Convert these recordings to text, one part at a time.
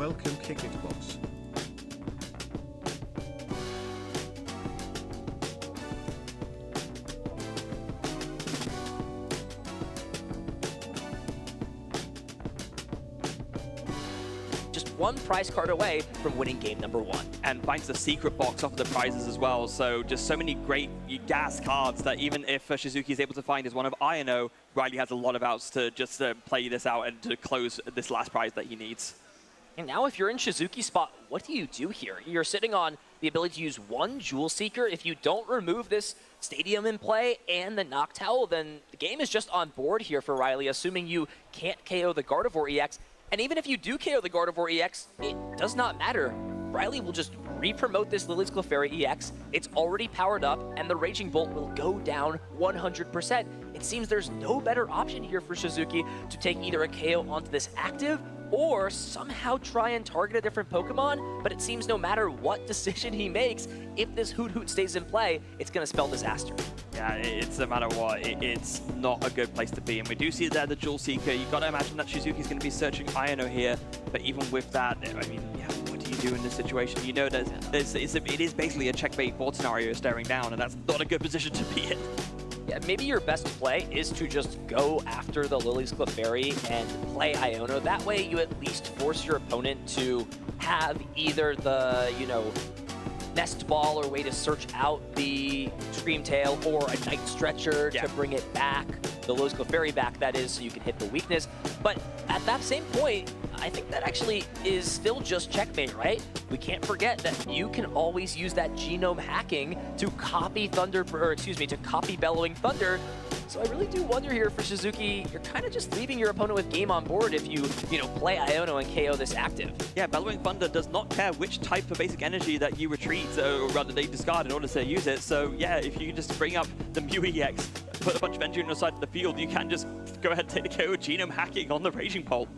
welcome Kick It Box. Just one prize card away from winning game number 1. And finds the secret box off the prizes as well. So just so many great gas cards that even if Shizuki is able to find his one of Iono, Riley has a lot of outs to just play this out and to close this last prize that he needs. And now if you're in Shizuki's spot, what do you do here? You're sitting on the ability to use one Jewel Seeker. If you don't remove this Stadium in play and the Noctowl, then the game is just on board here for Riley, assuming you can't KO the Gardevoir EX. And even if you do KO the Gardevoir EX, it does not matter. Riley will just re-promote this Lily's Clefairy EX. It's already powered up, and the Raging Bolt will go down 100%. It seems there's no better option here for Shizuki to take either a KO onto this active or somehow try and target a different Pokemon, but it seems no matter what decision he makes, if this Hoot Hoot stays in play, it's going to spell disaster. Yeah, it's no matter what, it's not a good place to be. And we do see there the Jewel Seeker. You've got to imagine that Shizuki's going to be searching Iono here, but even with that, I mean, yeah, what do you do in this situation? You know that it is basically a checkmate board scenario staring down, and that's not a good position to be in. Yeah, maybe your best play is to just go after the Lily's Clefairy and play Iono. That way you at least force your opponent to have either the, Nest Ball or way to search out the Screamtail or a Night Stretcher to bring it back, the Lily's Clefairy back, that is, so you can hit the weakness. But at that same point, I think that actually is still just checkmate, right? We can't forget that you can always use that genome hacking to copy to copy Bellowing Thunder. So I really do wonder here for Shizuki, you're kind of just leaving your opponent with game on board if you, play Iono and KO this active. Yeah, Bellowing Thunder does not care which type of basic energy that you retreat, or rather they discard in order to use it. So yeah, if you just bring up the Mew EX, put a bunch of energy on the side of the field, you can just go ahead and take the KO genome hacking on the Raging Bolt.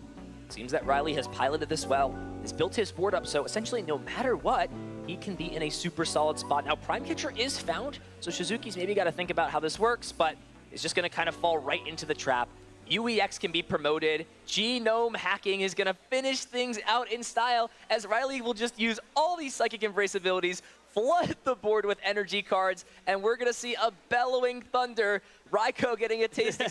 Seems that Riley has piloted this well, has built his board up, so essentially no matter what, he can be in a super solid spot. Now, Prime Catcher is found, so Shizuki's maybe got to think about how this works, but it's just going to kind of fall right into the trap. UEX can be promoted. Genome hacking is going to finish things out in style, as Riley will just use all these Psychic Embrace abilities, flood the board with energy cards, and we're going to see a Bellowing Thunder. Raikou getting a taste,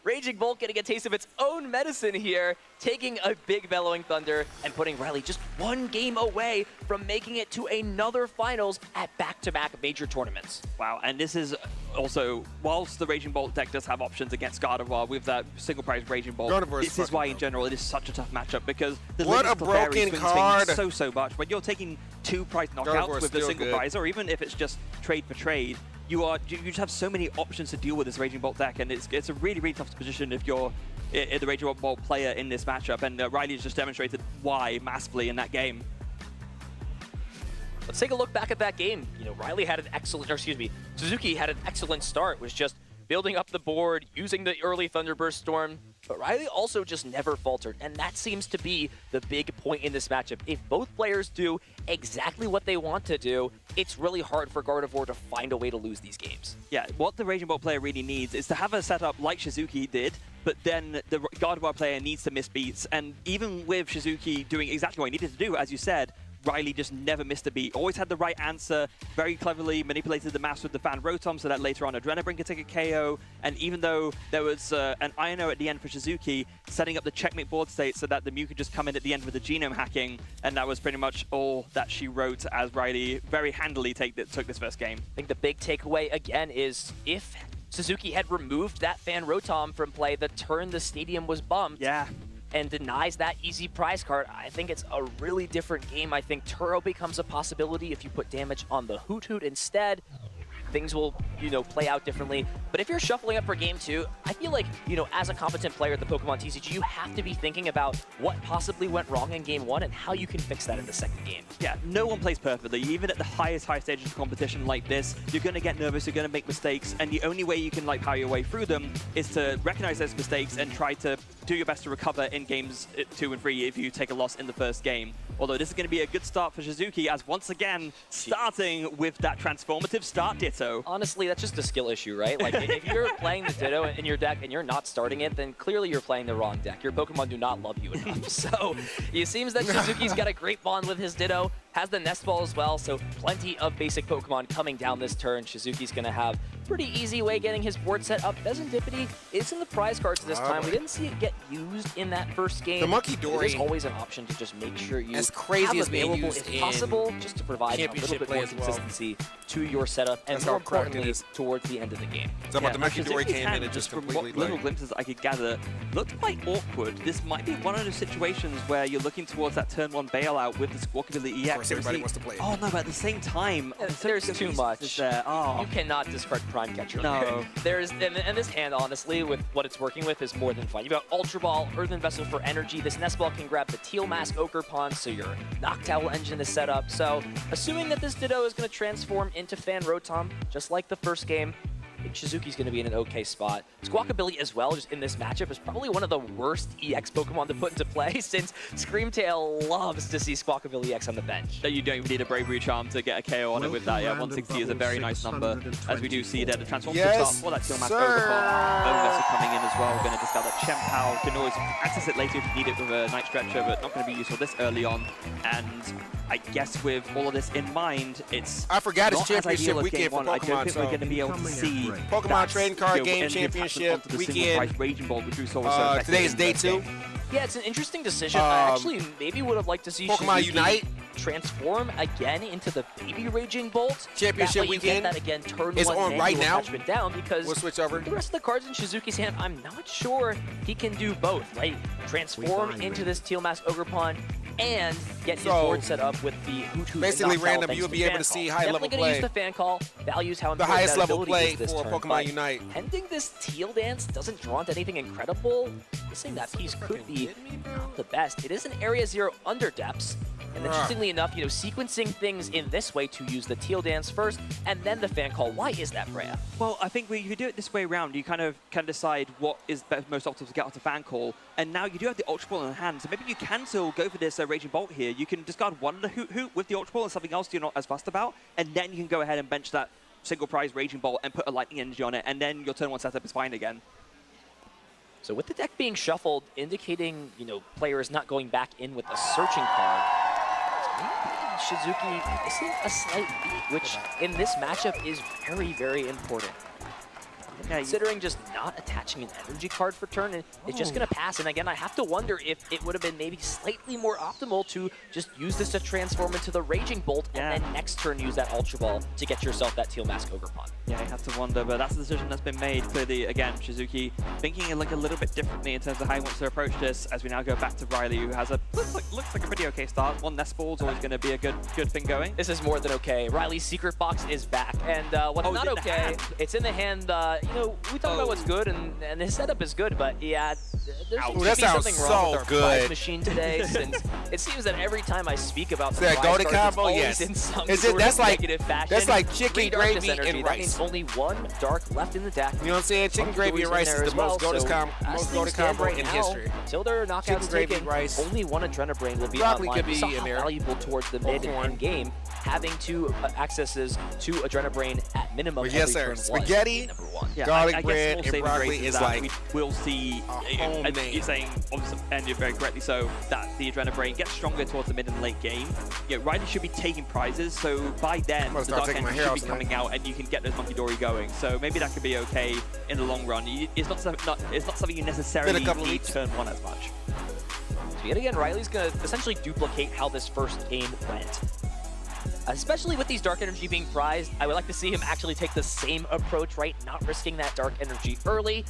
Raging Bolt getting a taste of its own medicine here, taking a big Bellowing Thunder and putting Riley just one game away from making it to another finals at back-to-back major tournaments. Wow, and this is also, whilst the Raging Bolt deck does have options against Gardevoir with that single prize Raging Bolt, this is why in general it is such a tough matchup, because the what a broken card so much. When you're taking 2 prize knockouts with the single prize, or even if it's just trade for trade, you just have so many options to deal with this Raging Bolt deck, and it's a really, really tough position if you're the Raging Bolt player in this matchup, and Riley's just demonstrated why massively in that game. Let's take a look back at that game. Riley had an excellent, Suzuki had an excellent start, was just building up the board, using the early Thunderburst Storm, but Riley also just never faltered, and that seems to be the big point in this matchup. If both players do exactly what they want to do, it's really hard for Gardevoir to find a way to lose these games. Yeah, what the Raging Bolt player really needs is to have a setup like Shizuki did, but then the Gardevoir player needs to miss beats, and even with Shizuki doing exactly what he needed to do, as you said, Riley just never missed a beat. Always had the right answer, very cleverly manipulated the maths with the Fan Rotom so that later on Adrenabrine could take a KO. And even though there was an Iono at the end for Shizuki, setting up the checkmate board state so that the Mew could just come in at the end with the genome hacking, and that was pretty much all that she wrote as Riley very handily took this first game. I think the big takeaway again is if Suzuki had removed that Fan Rotom from play the turn the Stadium was bumped, and denies that easy prize card, I think it's a really different game. I think Turo becomes a possibility if you put damage on the Hoot Hoot instead. Things will, play out differently. But if you're shuffling up for game 2, I feel like, as a competent player at the Pokemon TCG, you have to be thinking about what possibly went wrong in game 1 and how you can fix that in the second game. Yeah, no one plays perfectly. Even at the highest stages of competition like this, you're going to get nervous, you're going to make mistakes, and the only way you can power your way through them is to recognize those mistakes and try to do your best to recover in games 2 and 3 if you take a loss in the first game. Although this is going to be a good start for Shizuki, as once again, starting with that transformative start Ditto. Honestly, that's just a skill issue, right? Like, if you're playing the Ditto in your deck and you're not starting it, then clearly you're playing the wrong deck. Your Pokemon do not love you enough. So it seems that Shizuki's got a great bond with his Ditto, has the Nest Ball as well, so plenty of basic Pokemon coming down this turn. Shizuki's going to have pretty easy way getting his board set up. Bezendipity is in the prize cards this time. We didn't see it get used in that first game. The Monkey Dory. There's always an option to just make sure you as crazy have as being available, used if possible, just to provide a little bit more well. consistency to your setup, and That's more how cracked it importantly, is. towards the end of the game. So about the Monkey Dory Shizuki's came hand, in and just from completely what little glimpses I could gather, looked quite awkward. This might be one of those situations where you're looking towards that turn 1 bailout with the Squawkabilly EX. Of course, everybody wants to play it. Oh no, but at the same time, There's too much. There. Oh. You cannot discard Prime Catcher. No. There's and this hand, honestly, with what it's working with, is more than fun. You've got Ultra Ball, Earthen Vessel for energy. This Nest Ball can grab the Teal Mask Ochre Pond, so your Noctowl engine is set up. So, assuming that this Ditto is going to transform into Fan Rotom, just like the first game, I think Shizuki's going to be in an okay spot. Squawkabilly as well, just in this matchup, is probably one of the worst EX Pokemon to put into play, since Screamtail loves to see Squawkabilly EX on the bench. That you don't even need a Bravery Charm to get a KO on it with that. Yeah, 160 is a very nice number, as we do see there. The transformative start for that Teal Mask Overclock. Vessel coming in as well. We're going to discard that Chempow. Can always access it later if you need it with a Night Stretcher, but not going to be useful this early on. And I guess with all of this in mind, it's I forgot it's not as championship ideal as weekend game for one. I Pokemon, don't think so we're going to be able to see Pokemon that, trading card game and the attachment championship onto the single weekend. price Raging Ball, which we saw was so effective Today is in day the 2. game. Yeah, it's an interesting decision. I actually maybe would have liked to see Pokemon Shizuki Unite transform again into the Baby Raging Bolt. Championship that way you weekend get that again, turn is 1 on manual right now. attachment down, because We'll switch over. the rest of the cards in Shizuki's hand, I'm not sure he can do both, right? Transform into this Teal Mask Ogerpon and get his board set up with the Hoot basically and Noctowl, random, thanks you'll to be able Fan to see Call. high Definitely level gonna use play. the Fan Call, values how The important highest that level ability play is this for turn, Pokemon but Unite. pending this Teal Dance doesn't draw into anything incredible, missing that piece could be not the best. It is an Area 0 under depths. And interestingly enough, you know, sequencing things in this way to use the Teal Dance first and then the Fan Call. Why is that, Freya? Well, I think when you do it this way around, you kind of can decide what is most optimal to get off the Fan Call. And now you do have the Ultra Ball in hand, so maybe you can still go for this Raging Bolt here. You can discard one of the Hoot with the Ultra Ball and something else you're not as fussed about, and then you can go ahead and bench that single prize Raging Bolt and put a Lightning Energy on it, and then your turn 1 setup is fine again. So with the deck being shuffled, indicating, you know, players not going back in with a searching card, Shizuki missing a slight beat, which in this matchup is very, very important. Considering just not attaching an energy card for turn, it's just going to pass. And again, I have to wonder if it would have been maybe slightly more optimal to just use this to transform into the Raging Bolt and then next turn use that Ultra Ball to get yourself that Teal Mask Ogerpon. Yeah, you have to wonder, but that's the decision that's been made. Clearly, again, Shizuki thinking like a little bit differently in terms of how he wants to approach this. As we now go back to Riley, who has a looks like a pretty okay start. 1 Nest Ball is always going to be a good thing going. This is more than okay. Riley's secret box is back, and what's not okay, it's in the hand. You know, we talk about what's good, and his setup is good, but yeah, there seems to be something wrong with our prize machine today. Since it seems that every time I speak about the prize golden cards, combo, it's always in some sort of negative fashion. That's like chicken gravy energy. and That rice. means only 1 dark left in the deck. You know what I'm saying? Chicken gravy and rice is the most golden combo in history. Until their knockouts gravy, taken, rice. only 1 Adrenabrain will be Broccoli online. could We be saw in how there. valuable towards the mid and end game, having 2 accesses to Adrenabrain at minimum. Well, yes, every sir. turn was Spaghetti, number 1. Yeah, garlic I guess bread, small and saving broccoli grace is that like we'll see, home name. you're saying, obviously, and you're very correctly so, that the Adrenabrain gets stronger towards the mid and late game. Yeah, Riley should be taking prizes, so by then, the Dark Energy should be coming out and you can get those Monkey Dory going. So maybe that could be okay in the long run. It's not something you necessarily need turn 1 as much. So yet again, Riley's going to essentially duplicate how this first game went. Especially with these Dark Energy being prized, I would like to see him actually take the same approach, right? Not risking that Dark Energy early.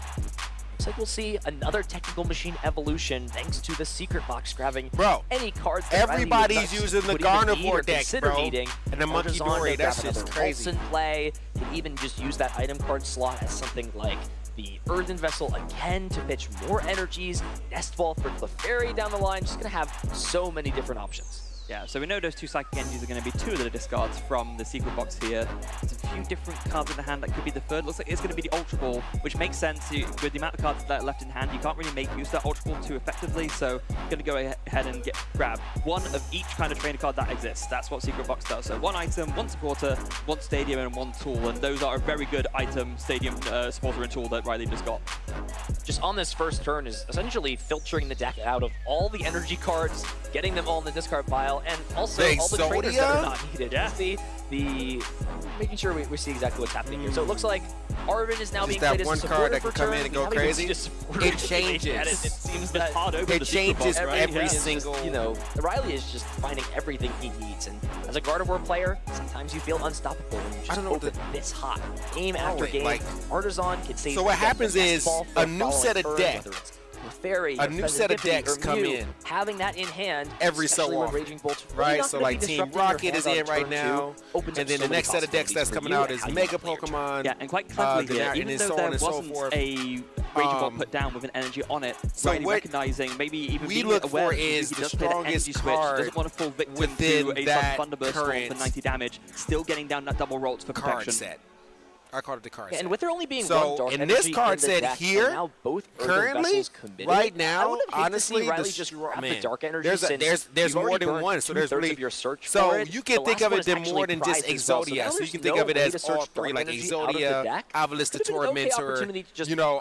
Looks like we'll see another Technical Machine evolution thanks to the Secret Box grabbing any cards that everybody's using the Gardevoir deck, bro. Needing. And the Monkey Dory, that's just crazy. In play, can even just use that item card slot as something like the Earthen Vessel again to pitch more energies, Nest Ball for Clefairy down the line. Just gonna have so many different options. Yeah, so we know those 2 Psychic Energies are going to be 2 of the discards from the secret box here. There's a few different cards in the hand that could be the third. Looks like it's going to be the Ultra Ball, which makes sense. With the amount of cards that are left in hand, you can't really make use of that Ultra Ball too effectively, so you're going to go ahead and grab 1 of each kind of trainer card that exists. That's what secret box does. So 1 item, 1 supporter, 1 stadium, and 1 tool, and those are a very good item, stadium, supporter, and tool that Riley just got. Just on this first turn is essentially filtering the deck out of all the energy cards, getting them all in the discard pile, and also all the trainers that are not needed. Yeah. See making sure we see exactly what's happening here. So it looks like Arvin is now being played as a supporter card that for can come turn. in and go crazy. It changes. It seems that it changes every single. You know, Riley is just finding everything he needs, and as a Gardevoir player, sometimes you feel unstoppable when you just open this hot game after game. Like, Artisan can save. So what happens is a new set of decks. A new set of decks come in. Having that in hand every so often, Raging Bolt's right? So like Team Rocket is in right now, and then the next set of decks that's coming out is Mega Pokemon. Yeah, and quite cleverly here, even though there wasn't a Raging Bolt put down with an energy on it, so Riley recognizing, maybe even we being look aware for is the strongest card doesn't want to fall victim to a sudden Thunderburst storm for 90 damage, still getting down that double rolls for protection. Set. I called it the card set. And with there only being so one dark in energy this card in the set deck, here, now both currently, right now, honestly, Riley just grab the dark energy. There's more than one, so there's really your search. So you can think of it more than just Exodia. So you can think of it as all 3, like Exodia, Avalis the Tormentor, you know,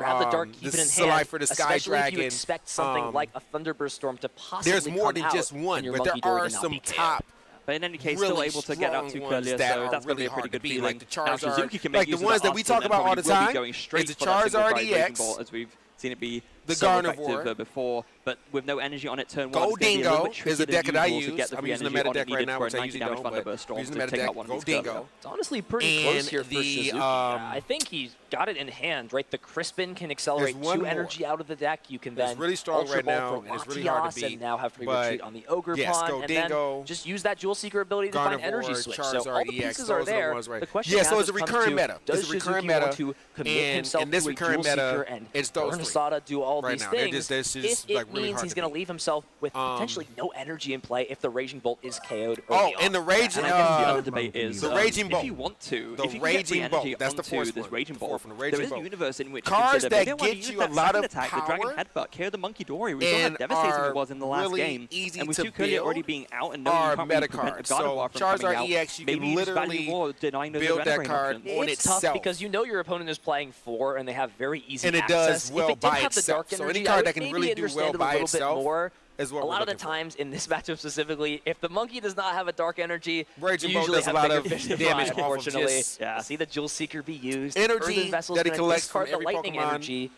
the Slifer, the Sky Dragon. You expect something like a Thunderburst Storm to possibly there's more than just one, but there are some top. But in any case, still able to get out to Courier, so that's really hard to beat. Like the Charizard, like the ones that we talk about all the time. It's the Charizard EX, as we've seen it be the so Gardevoir effective before, but with no energy on it turn 1. Goldingo is a deck that I use. I'm using the meta deck right now, which I usually don't, but using the meta deck, Goldingo. It's honestly pretty close here for Shizuki. I think he's got it in hand, right? The Crispin can accelerate 2 energy out of the deck. You can then really strong right now, and it's really hard to beat. And now have free retreat on the Ogre Pawn, and then just use that Jewel Seeker ability to find energy switch. So all the pieces are there. The question so it's a recurrent meta. Does Shizuki want to commit himself to a Jewel Seeker and learn Asada, do all these things? If it means he's going to leave himself with potentially no energy in play if the Raging Bolt is KO'd. And the Raging, the other debate is the Raging Bolt. If you want to, the Raging Bolt. That's the fourth this Raging Bolt. There is a universe in which cards you that get you a lot of attack, power. The Dragon Headbutt, KO the Monkey Dory. We saw how devastating it was in the last game. And with 2 Courier already being out and no meta cards, so Charizard EX, you can literally build that card on itself. It's tough because you know your opponent is playing 4 and they have very easy access. And it does well by itself. So any card that can really do well by itself is what a lot of the times in this matchup specifically, if the monkey does not have a dark energy, Raging you Bolt usually does have a lot of bigger damage. Unfortunately, see the Jewel Seeker be used. Energy that he collects from the every lightning Pokemon. energy,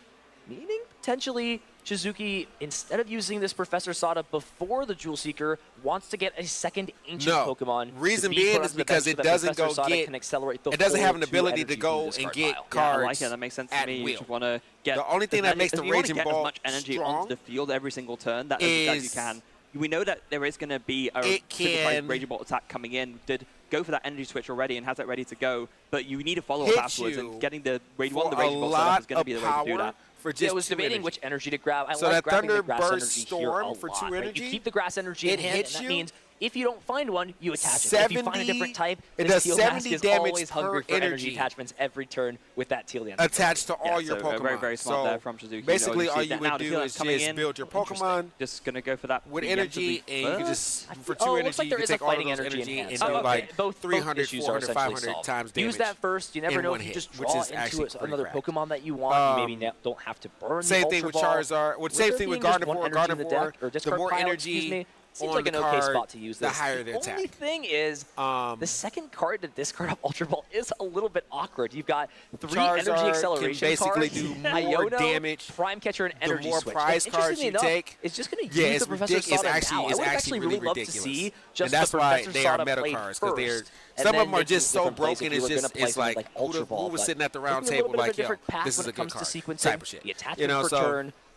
meaning potentially Shizuki, instead of using this Professor Sada before the Jewel Seeker, wants to get a second ancient Pokemon. Reason being is because it doesn't go get. It doesn't have an ability to go and get cards. I like it. That makes sense to me. You just want to get the only thing that makes the Raging Bolt as much energy onto the field every single turn that you can. We know that there is going to be a simplified Raging Bolt attack coming in. Did go for that energy switch already and has that ready to go, but you need to follow up afterwards, and getting the Raging Bolt setup is going to be the way to do that. I was debating which energy to grab. I so like that grabbing the grass Thunderburst energy Storm here for 2 lot, energy. Right? You keep the grass energy in hand, and that means if you don't find one, you attach it. 70, if you find a different type, it this does teal 70 mask is damage always per hungry for energy attachments every turn with that teal damage. Attached to all your Pokemon. Very, very smart there from Shizuki. Basically, all you would do is just build your Pokemon. Just going to go for that with energy, and you can just, for 2 energy, you can take all of those energy and do like 300, 400, 500 times damage. Use that first. You never know if you just draw into another Pokemon that you want. You maybe don't have to burn the Ultra Ball. Same thing with Charizard. Same thing with Gardevoir. The more energy seems like an okay spot to use this. The higher the attack. The only thing is, the second card to discard of Ultra Ball is a little bit awkward. You've got 3 energy acceleration can basically cards, do more Iono, damage. Prime Catcher, and energy the more switch. prize cards you take, it's just going to use the Professor Sada now. I would actually really love to see just and that's the why Professor they are Sada meta play cards, because they're some of them are just so broken. It's like who was sitting at the round table like, yo, this is a good card type of shit. You attach You know, it for turn.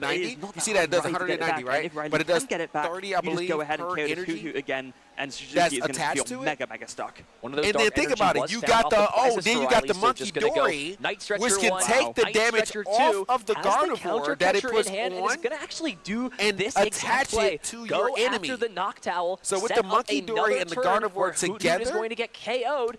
190. You see that it does 190, right? But it does 30, I believe, go ahead and per KO the energy. Hoot again, and Suzuki That's is going attached to feel to it? mega stuck. One of those And then dark think energy about it. was You found got off the prizes then for you got the Riley, so Monkey just gonna go Dory, Night Stretcher which can 1, take the Night damage Stretcher off 2, of the has Gardevoir that it counter puts in hand, and on, it's gonna actually do and this attach exact play. it to Go your enemy. after the Knock Towel. So with set the up Monkey Dory another and the turn Gardevoir where Hoot is together, going to get KO'd.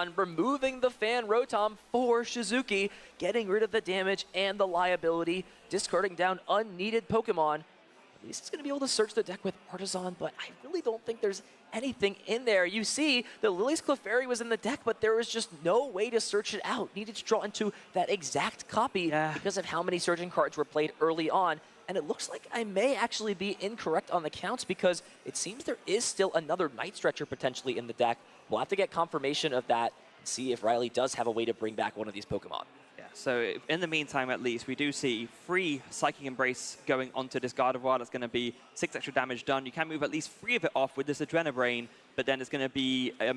Pokemon, removing the Fan Rotom for Shizuki, getting rid of the damage and the liability, discarding down unneeded Pokemon. At least it's going to be able to search the deck with Artisan, but I really don't think there's anything in there. You see, the Lily's Clefairy was in the deck, but there was just no way to search it out. Needed to draw into that exact copy because of how many searching cards were played early on. And it looks like I may actually be incorrect on the counts because it seems there is still another Night Stretcher potentially in the deck. We'll have to get confirmation of that and see if Riley does have a way to bring back one of these Pokemon. Yeah. So in the meantime, at least, we do see free Psychic Embrace going onto this Gardevoir. That's going to be 6 extra damage done. You can move at least 3 of it off with this Adrenabrain, but then it's going to be a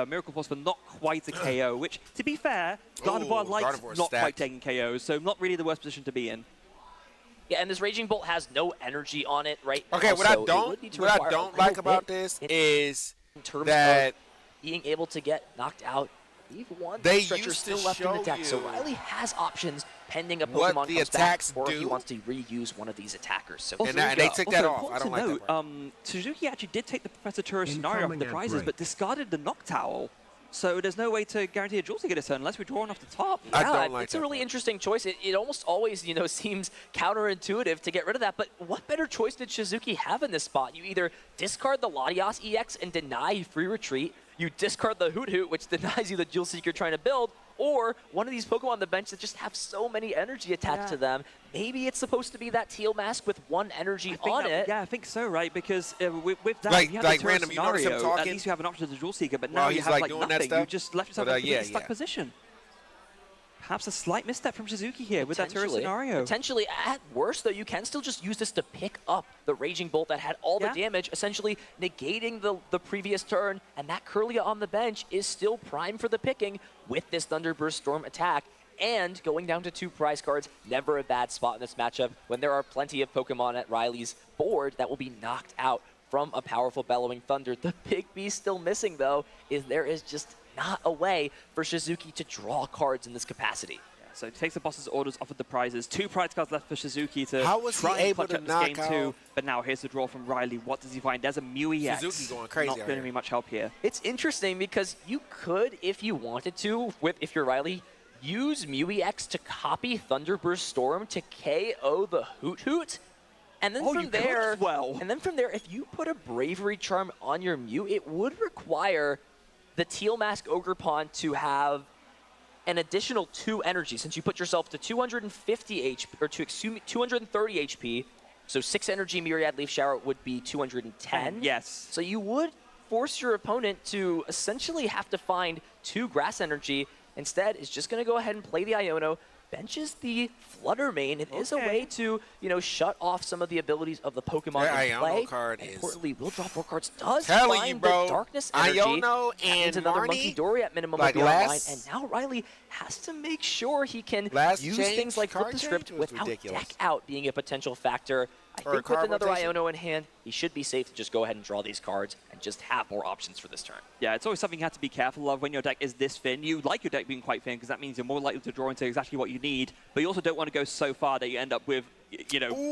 Miracle Force for not quite a KO, which, to be fair, Gardevoir likes not quite taking KOs, so not really the worst position to be in. Yeah, and this Raging Bolt has no energy on it right Okay, now, what I don't like about this is in terms that of being able to get knocked out. We've one they stretcher used still to left in the show deck, so you Riley has options pending a what Pokemon the comes attacks back, or if he do. wants to reuse one of these attackers. So And they took that off. I don't like that part. Suzuki actually did take the Professor Tourist scenario off the prizes, but discarded the Noctowl. So there's no way to guarantee a Dual Seeker this turn unless we're drawing off the top. I Yeah, don't like it's a really interesting choice. It almost always, seems counterintuitive to get rid of that. But what better choice did Shizuki have in this spot? You either discard the Latias EX and deny free retreat, you discard the Hoot Hoot, which denies you the Dual Seeker you're trying to build, or one of these Pokemon on the bench that just have so many energy attached to them. Maybe it's supposed to be that teal mask with 1 energy on it. Yeah, I think so, right? Because with that, like you have like the random, scenario, you notice him talking? at least you have an option to Dual Seeker, but now you he's have doing that nothing. stuff? You just left yourself in a yeah, stuck position. Perhaps a slight misstep from Shizuki here with that Tourist scenario. Potentially, at worst, though, you can still just use this to pick up the Raging Bolt that had all the damage, essentially negating the previous turn, and that Kirlia on the bench is still prime for the picking with this Thunderburst Storm attack. And going down to 2 prize cards, never a bad spot in this matchup when there are plenty of Pokemon at Riley's board that will be knocked out from a powerful Bellowing Thunder. The big piece still missing, though, is there is just not a way for Shizuki to draw cards in this capacity. Yeah, so he takes the boss's orders off of the prizes. 2 prize cards left for Shizuki to try and clutch up this game too. But now here's the draw from Riley. What does he find? There's a Mew EX. Shizuki going crazy. Not going to be much help here. It's interesting because you could, if you wanted to, if you're Riley, use Mew EX to copy Thunderburst Storm to KO the Hoot Hoot. And then from there, if you put a Bravery Charm on your Mew, it would require the Teal Mask Ogerpon to have an additional 2 energy, since you put yourself to 250 HP, or 230 HP, so 6 energy Myriad Leaf Shower would be 210. Yes. So you would force your opponent to essentially have to find 2 Grass Energy. Instead, is just going to go ahead and play the Iono, benches the Flutter Mane. It is a way to, shut off some of the abilities of the Pokemon in play. Card and is importantly, will draw 4 cards. Does telling find you, bro, the Darkness Energy. Iono and another Marnie, Monkey Dory at minimum like will be online. last, And now Riley has to make sure he can use change, things like Flip the Script without ridiculous. Deck Out being a potential factor. I think with another Iono in hand, he should be safe to just go ahead and draw these cards and just have more options for this turn. Yeah, it's always something you have to be careful of when your deck is this thin. You like your deck being quite thin because that means you're more likely to draw into exactly what you need, but you also don't want to go so far that you end up with,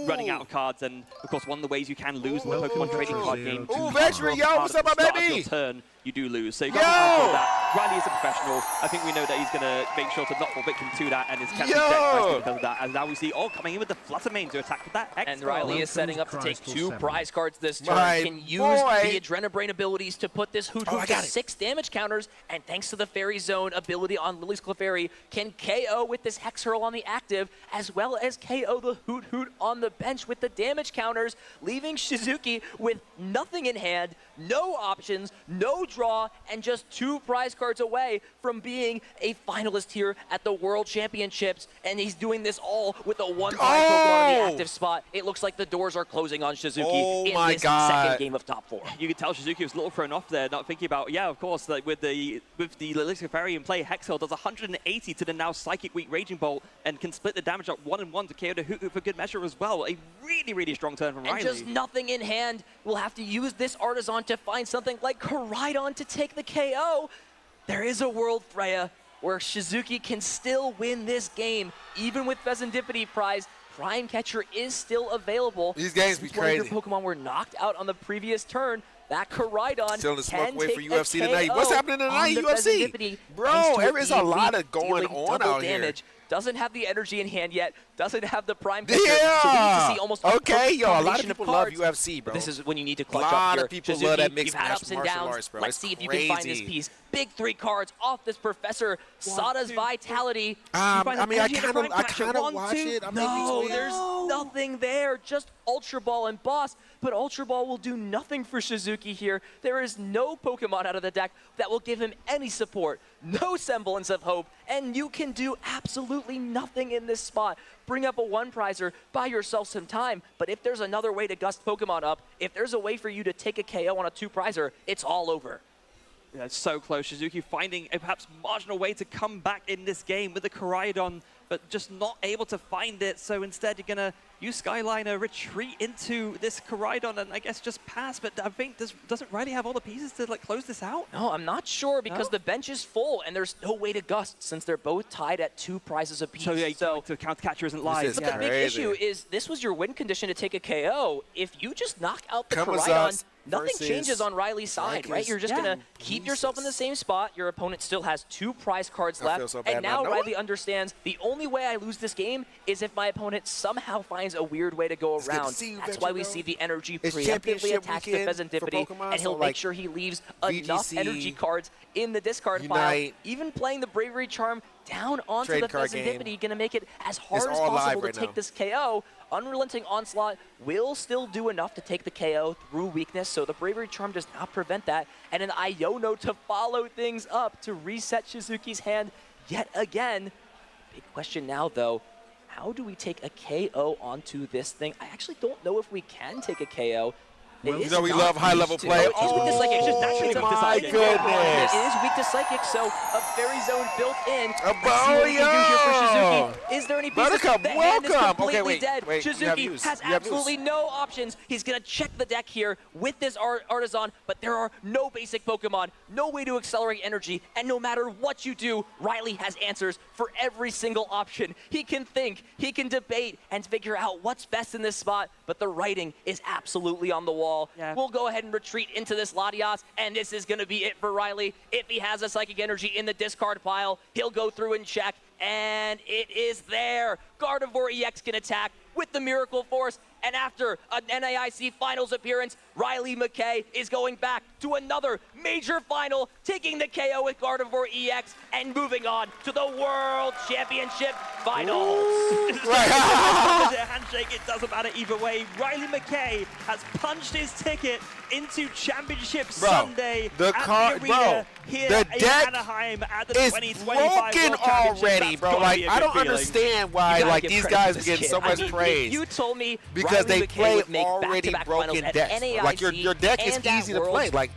running out of cards. And of course, one of the ways you can lose in the Pokemon trading card game. Ooh, Vetri, yo, what's up, my baby? Your turn, you do lose. So you got to be careful of that. Riley is a professional. I think we know that he's going to make sure to not fall victim to that and is catching deck nicely because of that. As now we see, coming in with the Flutter Mane to attack with that X. And Riley is setting up to take 2 prize cards this turn. Can use the Adrenabrain abilities to put this Hoot Hoot to 6 damage counters, and thanks to the Fairy Zone ability on Lily's Clefairy, can KO with this Hex Hurl on the active, as well as KO the Hoot Hoot on the bench with the damage counters, leaving Shizuki with nothing in hand, no options, no draw, and just 2 prize cards away from being a finalist here at the World Championships. And he's doing this all with a 1 prize Pokemon on the active spot. It looks like the doors are closing on Shizuki in this second game of top 4. You can tell Shizuki was a little thrown off there, not thinking about, of course, like with the Lily's Clefairy in play, Hexhurl does 180 to the now Psychic Weak Raging Bolt and can split the damage up 1 and 1 to KO the Hoot Hoot for good measure as well. A really, really strong turn from Riley. And just nothing in hand. We'll have to use this Artisan to find something like Koraidon to take the KO. There is a world, Freya, where Shizuki can still win this game, even with Pheasantipity prize. Prime Catcher is still available. These games be crazy. One of your Pokemon were knocked out on the previous turn. That Koraidon still in the smoke can way for take UFC a tonight. KO What's happening tonight, UFC? Bro, there is a lot of going on out here. Doesn't have the energy in hand yet. Doesn't have the Prime Catcher. Yeah. So we need to see almost a lot of people love UFC, bro. This is when you need to clutch up here. A lot of people love that mixed martial arts, bro. Let's see if you can find this piece. Big 3 cards off this Professor Sada's Vitality. I kind of watch it. No, there's nothing there, just Ultra Ball and Boss, but Ultra Ball will do nothing for Shizuki here. There is no Pokemon out of the deck that will give him any support, no semblance of hope, and you can do absolutely nothing in this spot. Bring up a one-prizer, buy yourself some time, but if there's another way to gust Pokemon up, if there's a way for you to take a KO on a two-prizer, it's all over. Yeah, it's so close. Shizuki finding a perhaps marginal way to come back in this game with the Koraidon, but just not able to find it. So instead, you're going to use Skyliner, retreat into this Koraidon, and I guess just pass. But I think doesn't Riley have all the pieces to like close this out? No, I'm not sure because the bench is full, and there's no way to gust since they're both tied at 2 prizes apiece. So yeah, the counter catcher isn't live. But the big issue is this was your win condition to take a KO. If you just knock out the Koraidon, nothing changes on Riley's side, right? You're just going to keep yourself in the same spot. Your opponent still has 2 prize cards left. And now Riley understands the only way I lose this game is if my opponent somehow finds a weird way to go around. That's why we see the energy preemptively attached to Pheasantipity, and he'll make sure he leaves enough energy cards in the discard pile. Even playing the Bravery Charm down onto the Pheasantipity, going to make it as hard as possible to take this KO. Unrelenting Onslaught will still do enough to take the KO through weakness, so the Bravery Charm does not prevent that. And an Iono to follow things up to reset Shizuki's hand yet again. Big question now, though, how do we take a KO onto this thing? I actually don't know if we can take a KO. You know we love high-level play. Oh my goodness. It is weak to Psychic, so a Fairy Zone built in. A Boyo! Is there any pieces? Buttercup, the hand is welcome! completely Okay, dead. wait, Shizuki has absolutely no options. He's going to check the deck here with this Artisan, but there are no basic Pokemon, no way to accelerate energy, and no matter what you do, Riley has answers for every single option. He can think, he can debate, and figure out what's best in this spot, but the writing is absolutely on the wall. Yeah. We'll go ahead and retreat into this Latias, and this is going to be it for Riley. If he has a Psychic Energy in the discard pile, he'll go through and check, and it is there. Gardevoir EX can attack with the Miracle Force, and after an NAIC Finals appearance, Riley McKay is going back to another major final, taking the KO with Gardevoir EX, and moving on to the World Championship Finals. Handshake, it doesn't matter either way. Riley McKay has punched his ticket into Championship Sunday at the arena here in Anaheim at the 2025 broken World already, bro. Like, I don't understand why like these guys are getting so much praise. You told me because they play already broken decks. Like your deck is easy to play. Like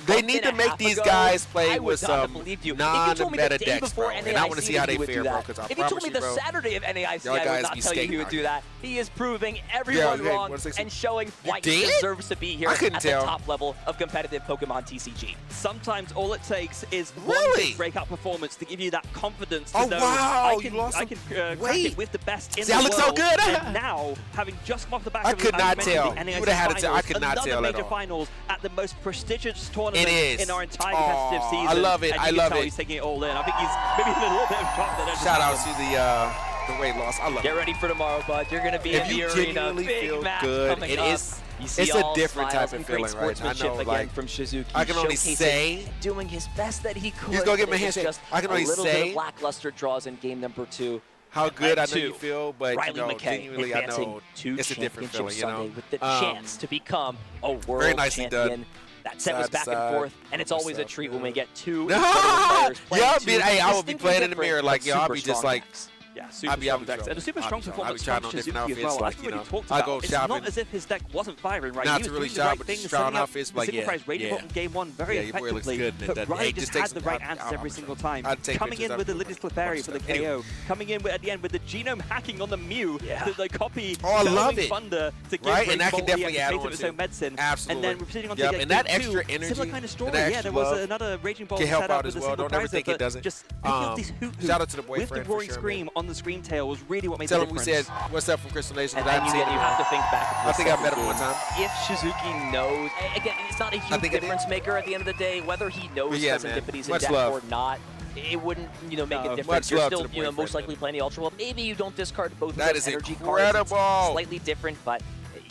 they need to make these guys play with some non-meta decks, bro. And I want to see how they fare, bro. Because I if you told promise me you, the bro, Saturday of NAIC, I would not tell you he would do that. He is proving everyone wrong and showing why he deserves to be here at the top level of competitive Pokemon TCG. Sometimes all it takes is one big breakout performance to give you that confidence to know I can crack it with the best in the world. Looks so good. And now, having just come off the back I of could not tell. the You would have had to tell. I could not tell at major all. finals at the most prestigious tournament It is. in our entire competitive season. I love it. And I you can love tell it. he's taking it all in. I think he's maybe in a little bit of shock that Shout out to the weight loss. I love Get it. ready for tomorrow, bud. You're going to be in the arena. Genuinely Big feel match good, coming it up. is. It's a different type of feeling, right? I know, like, from Shizuki. I can only say doing his best that he could. He's gonna give him a handshake. Just I can only a little say bit of lackluster draws in game number 2. how good I know you feel, but Riley you know, McKay genuinely I advancing know to it's a different feeling, you Sunday know. with the chance to become a world Very nicely champion. done. That set was back and forth, and it's always a treat when we get two Yeah, players playing hey, I would be distinctly playing in the different mirror like, but yo, I'll super be just strong like, decks. Yeah, super strong decks. And a super strong performance from Shizuki as well. Like we already talked about, it's not as if his deck wasn't firing, right? Not He to was really doing the right shout, but things, just setting shouting up off his, the like, single prize Radiant Bot in game 1 very your boy looks effectively. good. But Riley just had the right I'll answers every single time. I'd take Coming in pictures with the of Lidis Clefairy for the KO. Coming in at the end with the genome hacking on the Mew. The copy I love it. Thunder to give Right, and that can Raging Bolt definitely add of on its to own medicine. Absolutely. And then we're sitting on Yep, to and that game 2, extra energy, similar kind of story. that Yeah, extra there was love another Raging Bolt can help set up out with as a well. single Don't ever prizer, think it but doesn't. just picking up this hoot Shout out to the with boyfriend the for roaring sure, scream man. on the scream tail was really what made the Tell him we difference. said, what's up from Crystal Nation? And then you have to think back. I think I met him one time. If Shizuki knows, again, it's not a huge difference maker at the end of the day, whether he knows Pheasantipity's in deck or not. It wouldn't, make a difference. You're still, most likely playing the Ultra Ball. Maybe you don't discard both of those energy cards. It's slightly different, but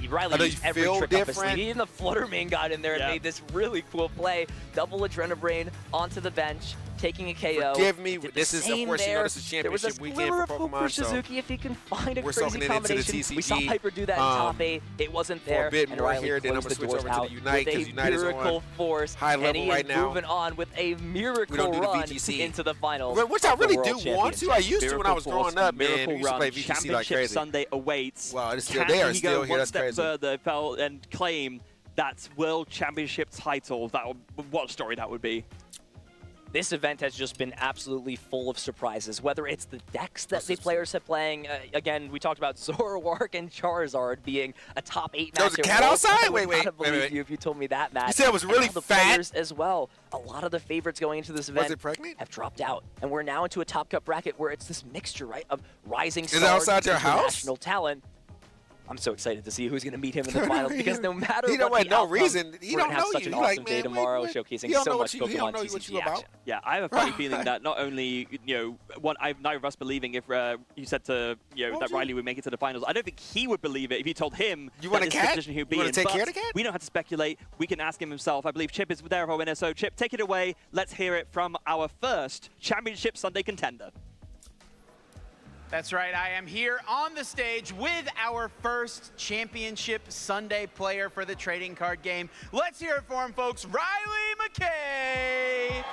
Riley used every trick up his sleeve. Even the Fluttermane got in there and made this really cool play. Double Adrenabrain onto the bench. taking a KO. Forgive me. This is, of course, you know, this is championship weekend for Pokemon. For Suzuki, if he can find a we're crazy combination. We saw Piper do that in top 8. It wasn't there. For a bit and more Riley here, then I'm going to switch over to the Unite because Unite is on force, high level and he right is now. moving on with a miracle run into the finals. Which I really do want to. I used to when I was growing up, man. We used to play VGC like Championship crazy. Sunday awaits. Wow, it's still there. It's still here. That's crazy. Further and claim that World Championship title. What a story that would be. This event has just been absolutely full of surprises, whether it's the decks that the players have playing. Again, we talked about Zoroark and Charizard being a top 8 match. There was a cat outside? Wait. You if you told me that, Matt. You said it was really the fat? players as well. A lot of the favorites going into this event have dropped out. And we're now into a top cut bracket where it's this mixture, right, of rising stars, outside your house? International talent. I'm so excited to see who's going to meet him in the finals because no matter you know what, no reason. He we're don't going to have know such you. an awesome like, day tomorrow, showcasing so much Pokemon TCG action. Yeah, I have a funny feeling that not only, neither of us believing if you said to, that Riley would make it to the finals. I don't think he would believe it if you told him you want that a this cat? position he would be you in. Want to take care of the cat? We don't have to speculate. We can ask him himself. I believe Chip is there for our winner. So Chip, take it away. Let's hear it from our first Championship Sunday contender. That's right, I am here on the stage with our first Championship Sunday player for the trading card game. Let's hear it for him, folks, Riley McKay!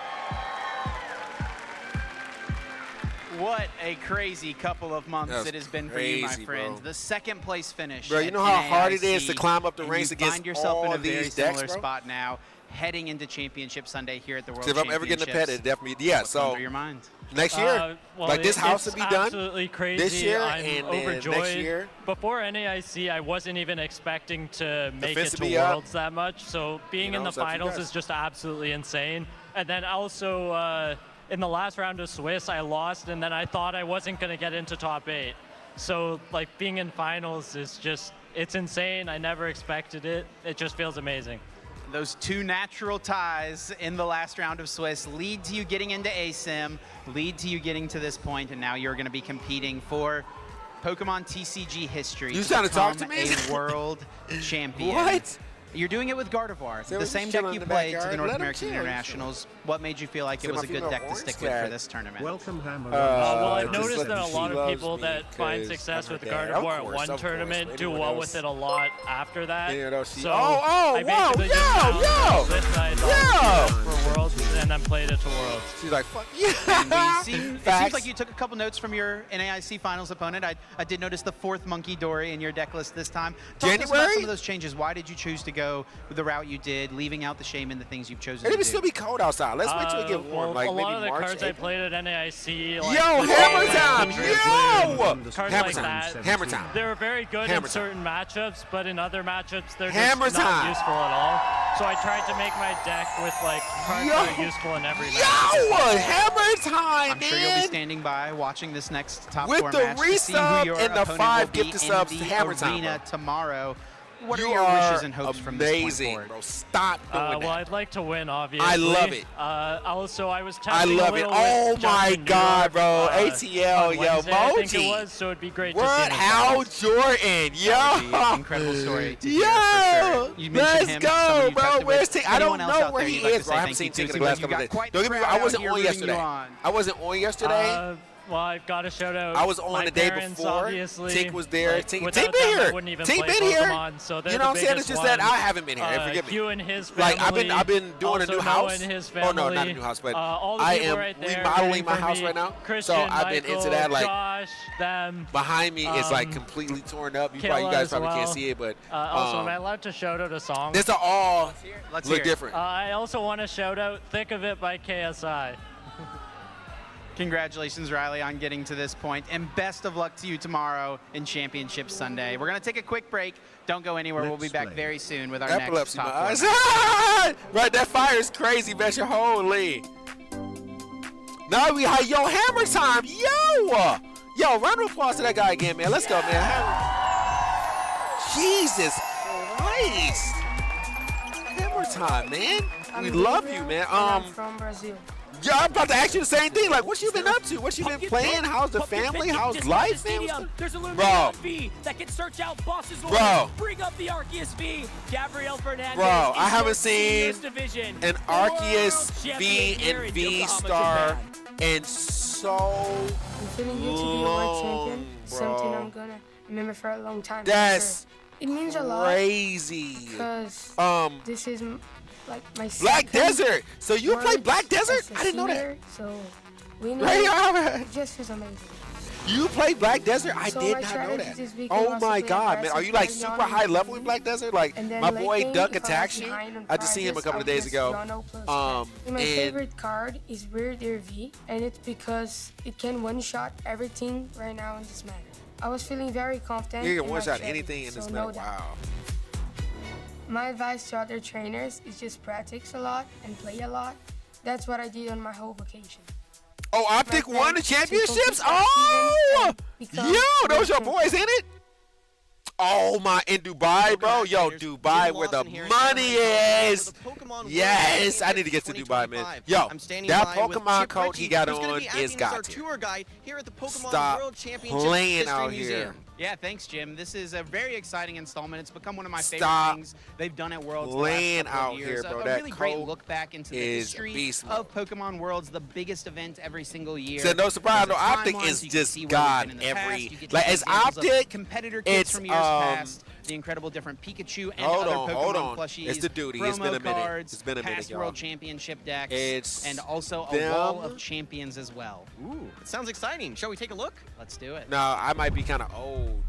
What a crazy couple of months it has been for you, my friends. Bro. The second place finish. Bro, you know how hard it is to climb up the ranks against find yourself all in a these very decks, similar bro? spot now, heading into Championship Sunday here at the World If I'm ever getting a pet, it definitely, yeah. What's So through your mind? next year, well, like this house will be done absolutely crazy. this year, I'm and overjoyed. next year. Before NAIC, I wasn't even expecting to make it fence to will be up. Worlds that much. So being in the it's up to you finals guys. is just absolutely insane. And then also in the last round of Swiss, I lost, and then I thought I wasn't going to get into top 8. So like being in finals is just, it's insane. I never expected it. It just feels amazing. Those two natural ties in the last round of Swiss lead to you getting into ASIM, lead to you getting to this point, and now you're going to be competing for Pokemon TCG history. You trying to talk to become me? a world champion. What? You're doing it with Gardevoir, So the same deck you played to the North American chill. Internationals. What made you feel like it was a good deck to stick with for this tournament? Welcome, Hammer. Well, I've just noticed that a she lot of loves people me that find 'cause success I'm with her dad. Gardevoir Of at course, one tournament do anyone well else. with it a lot after that. Anyone else? So Oh, I whoa, basically yo, just found yo, this night yo. for Worlds and then played it to Worlds. She's like, fuck yeah. It seems like you took a couple notes from your NAIC finals opponent. I did notice the 4th Monkey Dory in your deck list this time. Talk to us about some of those changes. Why did you choose to go with the route you did, leaving out the shame in the things you've chosen to It'll do? still be cold outside. Let's wait till it get warm, like a lot maybe of the March, cards I April. played at NAIC, like Yo, the hammer Sand time! Hunter, Yo! cards Hammer like time! that. Hammer time! They were very good Hammer in certain matchups, but in other matchups, they're Hammer just not time! useful at all. So I tried to make my deck with like cards Yo! that are useful in every match. Yo! Hammer time, I'm sure you'll be standing by watching this next top With 4 the match to see who resub your and the opponent 5 will be gifted subs in to the Hammer time, arena bro. tomorrow. What You are your wishes and hopes from this point amazing, forward? bro. Stop doing Well, that. I'd like to win, obviously. I love it. Also, I was I testing love a it. little Oh with my Justin God, York, bro. ATL, on yo, Wednesday, I think it Moji. was, so it'd be great to What? see him. Hal Jordan, yo. That would be an incredible story to hear for Yo, sure. You mentioned let's him, go, somebody you bro. tested Where's with. T? I Anyone don't else know out where there he you'd like is, to bro. say I haven't thank you seen to? Tink in the Seems last like you couple got of days. quite Don't the get me wrong. I crowd wasn't out here on rooting yesterday. you on. I wasn't on yesterday. Well, I've got to shout out. I was on my the day parents, before. Obviously. Tink was there. Like, Tink without been them, I here. wouldn't even Tink play been here. Pokemon, so they're You know what I'm the saying? It's biggest just that I ones. haven't been here. Forgive me. Hugh and his family. Like I've been doing a new also house. Noah and his Oh no, not a family. new house, but all the I people am right there remodeling rooting my for house me. right now. Christian, So I've been into that. Like Josh, them. behind me is like completely torn up. You Kayla guys as probably can't well. see it, but Also, am I allowed to shout out a song? this are all Let's look hear it. different. I also want to shout out "Thick of It" by KSI. Congratulations, Riley, on getting to this point, and best of luck to you tomorrow in Championship Sunday. We're going to take a quick break. Don't go anywhere. We'll be back very soon with our Epilepsy, next my top eyes. 4. Right, that fire is crazy, Besha. Holy. Now we have yo hammer time. Yo, round of applause to that guy again, man. Let's go, man. Jesus Christ. Hammer time, man. We love you, man. I'm from Brazil. Yeah, I'm about to ask you the same thing. Like, what you been up to? What you been playing? How's the family? How's life, man? There's a Bro. V that can search out bosses. Bro. Bring up the Arceus V. Gabriel Fernandez. Bro, I haven't seen an Arceus V champion and V star in so I'm feeling good to be a world champion. bro. Something I'm gonna remember for a long time. That's it means a lot crazy. because this is like my Black second Desert. So you play world Black Desert? as a I didn't know that. senior, So we know Right, all right. it just feels amazing. You play Black Desert? I So did my not know strategy that. this week Oh was my to play God, man. Are you like aggressive, super play high Yano level in Black Desert? Like And then my late boy game, Duck if I was attacks you. behind on I just seen him a prizes, couple I of days would ago. just Yano plus And my favorite card is Weird Ear V, and it's because it can one-shot everything right now in this meta. I was feeling very confident. you can in my one shot strategy, anything in this so meta. no doubt. Wow. My advice to other trainers is just practice a lot and play a lot. That's what I did on my whole vacation. Oh, Optic My won the plan to championships? focus last Oh! season and Yo, become those your champion. boys, ain't it? Oh my, in Dubai, bro. Yo, Dubai, where the money is. Yes, I need to get to Dubai, man. Yo, that Pokemon coat he got on is GATCHA. Stop playing out here. Yeah, thanks, Jim. This is a very exciting installment. It's become one of my favorite Stop things they've done at Worlds playing the last couple out of years. here, bro. A That really great coat look back into the is history beast of Pokemon Worlds, the biggest event every single year. So no surprise, no, There's a Optic timeline, is so you can just see where we've God been in the every past. You get to like see as examples of Optic. competitor kits It's from years past. The incredible different Pikachu and Hold other on, Pokemon hold on. plushies. It's the duty. It's been a promo minute. cards, It's been a minute, past y'all. World Championship decks, It's and also a them. wall of champions as well. Ooh, it sounds exciting. Shall we take a look? Let's do it. No, I might be kind of old.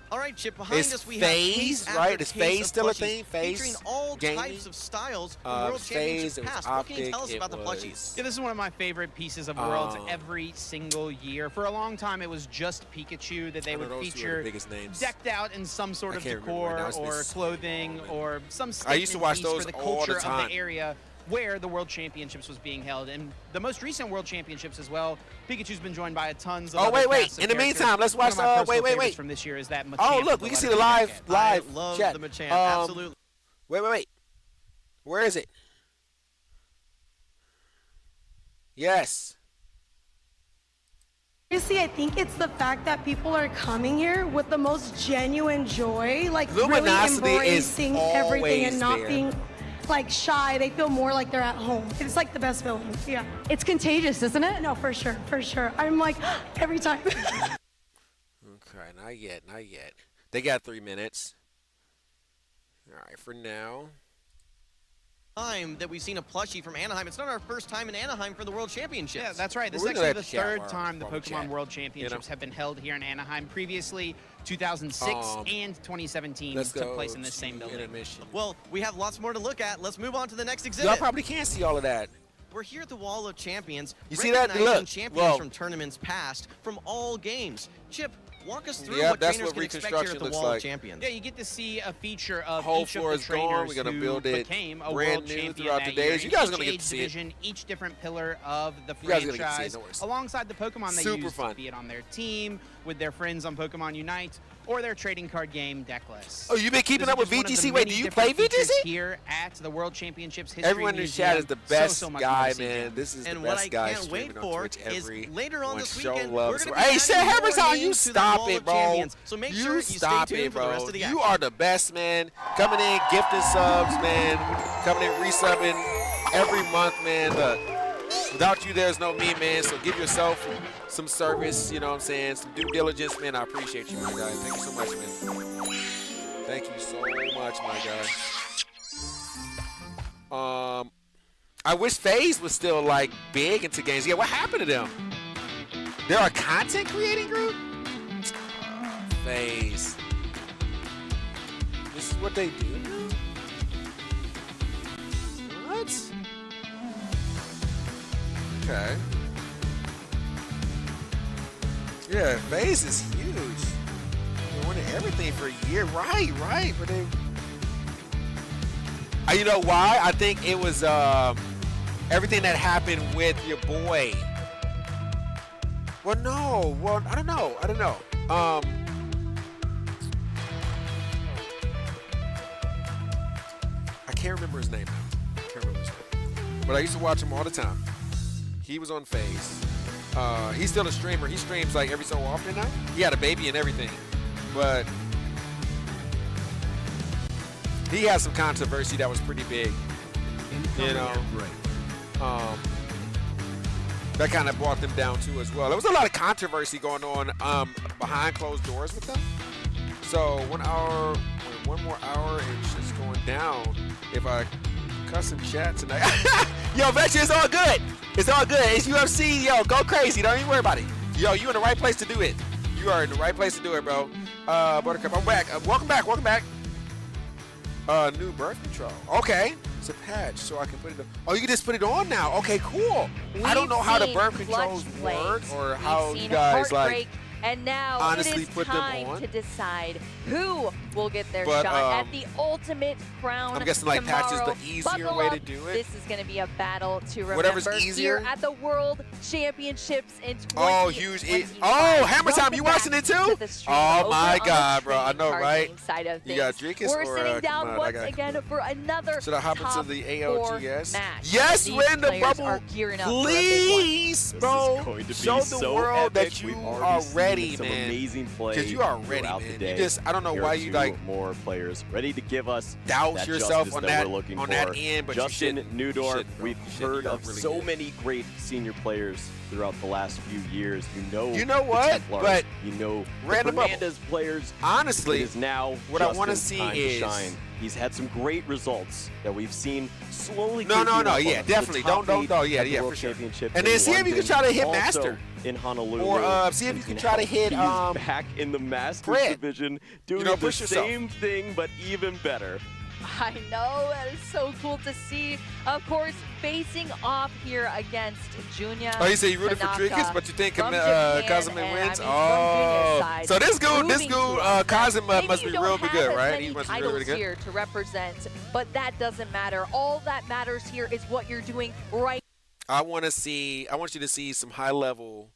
All right, Chip, behind Is us we Phase, have case right? after Is case Phase of still a plushies thing? Phase featuring all gaming? types of styles from World Phase, Championships it was past. What can you Optic, tell us about the it plushies? was- Yeah, this is one of my favorite pieces of Worlds every single year. For a long time, it was just Pikachu that they One would of those two are the feature biggest names. decked out in some sort I of can't remember decor right now. It's been or so clothing long. or some I statement used to watch piece those for the all the culture of time. the area where the World Championships was being held. And the most recent World Championships as well, Pikachu's been joined by tons of Oh, other wait. cast of In the characters. meantime, let's watch One of my personal wait. favorites from this year is that Oh, Machamp look, with we the can see the letter live jacket. I love chat. the Machamp, absolutely. Wait. Where is it? Yes. Honestly, I think it's the fact that people are coming here with the most genuine joy, like really Luminosity is embracing everything always and not there. being like shy. They feel more like they're at home. It's like the best feeling. Yeah. It's contagious, isn't it? No, for sure. I'm like, every time. Okay, not yet. They got 3 minutes. All right, for now. Time that we've seen a plushie from Anaheim. It's not our first time in Anaheim for the World Championships. Yeah, that's right. This We're is gonna actually have the to chat third while time the we Pokemon chat, World Championships have been held here in Anaheim. Previously, 2006 and 2017 Let's took go place in this same building. intermission. Well, we have lots more to look at. Let's move on to the next exhibit. Y'all probably can't see all of that. We're here at the Wall of Champions. You see that? recognizing Look. champions Whoa. from tournaments past from all games. Chip, walk us through Yeah, what that's trainers what can expect here at reconstruction the looks Wall like. of Champions. Yeah, you get to see a feature of Whole each of floor the is gone. trainers We're gonna who build it became a brand world new champion throughout that the days. year You guys in are gonna each get to see it. division, each different pillar of the You guys are gonna get to see it, franchise, no worries. alongside the Pokemon they Super use, fun. be it on their team, with their friends on Pokemon Unite, or their trading card game Decklist. Oh, you been keeping This up is with just one of the VGC? Wait, many do you different play features VGC? Here at the World Championships History Everyone in the Museum. chat is the best so much guy, more to see, man. Jim. This is And the what best I guy can't wait streaming for on Twitch is every later on one. this Show weekend, love. we're gonna be Hey, adding Seth more Hammertown, you names to the stop Wall it, of bro. Champions. So make You sure you stay stop tuned it, for the rest bro. of the You action. are the best, man. Coming in, gifting subs, man. Coming in, resubbing every month, man. Look, without you, there's no me, man. So give yourself some service, you know what I'm saying? Some due diligence, man. I appreciate you, my guy. Thank you so much, man. Thank you so much, my guy. I wish FaZe was still like big into games. Yeah, what happened to them? They're a content creating group? FaZe. This is what they do now? What? Okay. Yeah, FaZe is huge. They're winning everything for a year. Right. But they. You know why? I think it was everything that happened with your boy. Well, no. Well, I don't know. I can't remember his name now. But I used to watch him all the time. He was on FaZe. He's still a streamer. He streams like every so often now. He had a baby and everything, but he had some controversy that was pretty big. You know, that kind of brought them down too as well. There was a lot of controversy going on behind closed doors with them. So 1 hour, 1 more hour, it's just going down. If I custom chat tonight, yo, Vector, it's all good. It's all good. It's UFC. Yo, go crazy. Don't even worry about it. Yo, you in the right place to do it. You are in the right place to do it, bro. Buttercup, I'm back. Welcome back. Welcome back. New birth control. Okay. It's a patch, so I can put it on. Oh, you can just put it on now. Okay, cool. I don't know how the birth controls work or how you guys like and now honestly it is put them time on. to decide who will get their shot at the ultimate crown. I'm guessing like patch is tomorrow. the easier Buckle way up. to do it. This is going to be a battle to remember Whatever's easier. here at the World Championships in 2025. Oh, huge. Oh, Hammer Time, you watching it too? Oh my God, bro. I know, right? Side of You got things. Drinkus We're or sitting down I once gotta again for another Should I hop into top the four ALGS? match. Yes, These win the players bubble. are gearing up for a big one. Please, bro. Show the world that you are ready, some man. amazing play Because you are ready, throughout man. the day. You just, I don't know Here why are you two like more players ready to give us doubt that yourself justice on that that we're looking on for. that end, but Justin you Newdorf, shouldn't, we've heard You are of really so good. many great senior players throughout the last few years. You know what? the Templars, But you know random the bubble. Fernandez players. Honestly, it is now what I want to Justin's see time to is shine. He's had some great results that we've seen slowly. No, creeping up yeah, on the definitely. top Don't, eight yeah, at the yeah, World for sure. Championships And in then see if you can London, try to hit also Master. in Honolulu. Or see if you can try to hit He's back in the Masters Fred. division, doing You know, the push yourself. same thing but even better. I know, that is so cool to see. Of course, facing off here against Junya. Oh, you say you rooted for Tanaka Drinkus, but you think from Japan, Kazuma and wins? I mean, from Junya's Oh, side, so this proving dude, to us that Kazuma maybe must you be don't real have good, as right? many He must be titles really good. here to represent, but that doesn't matter. All that matters here is what you're doing right. I want you to see some high level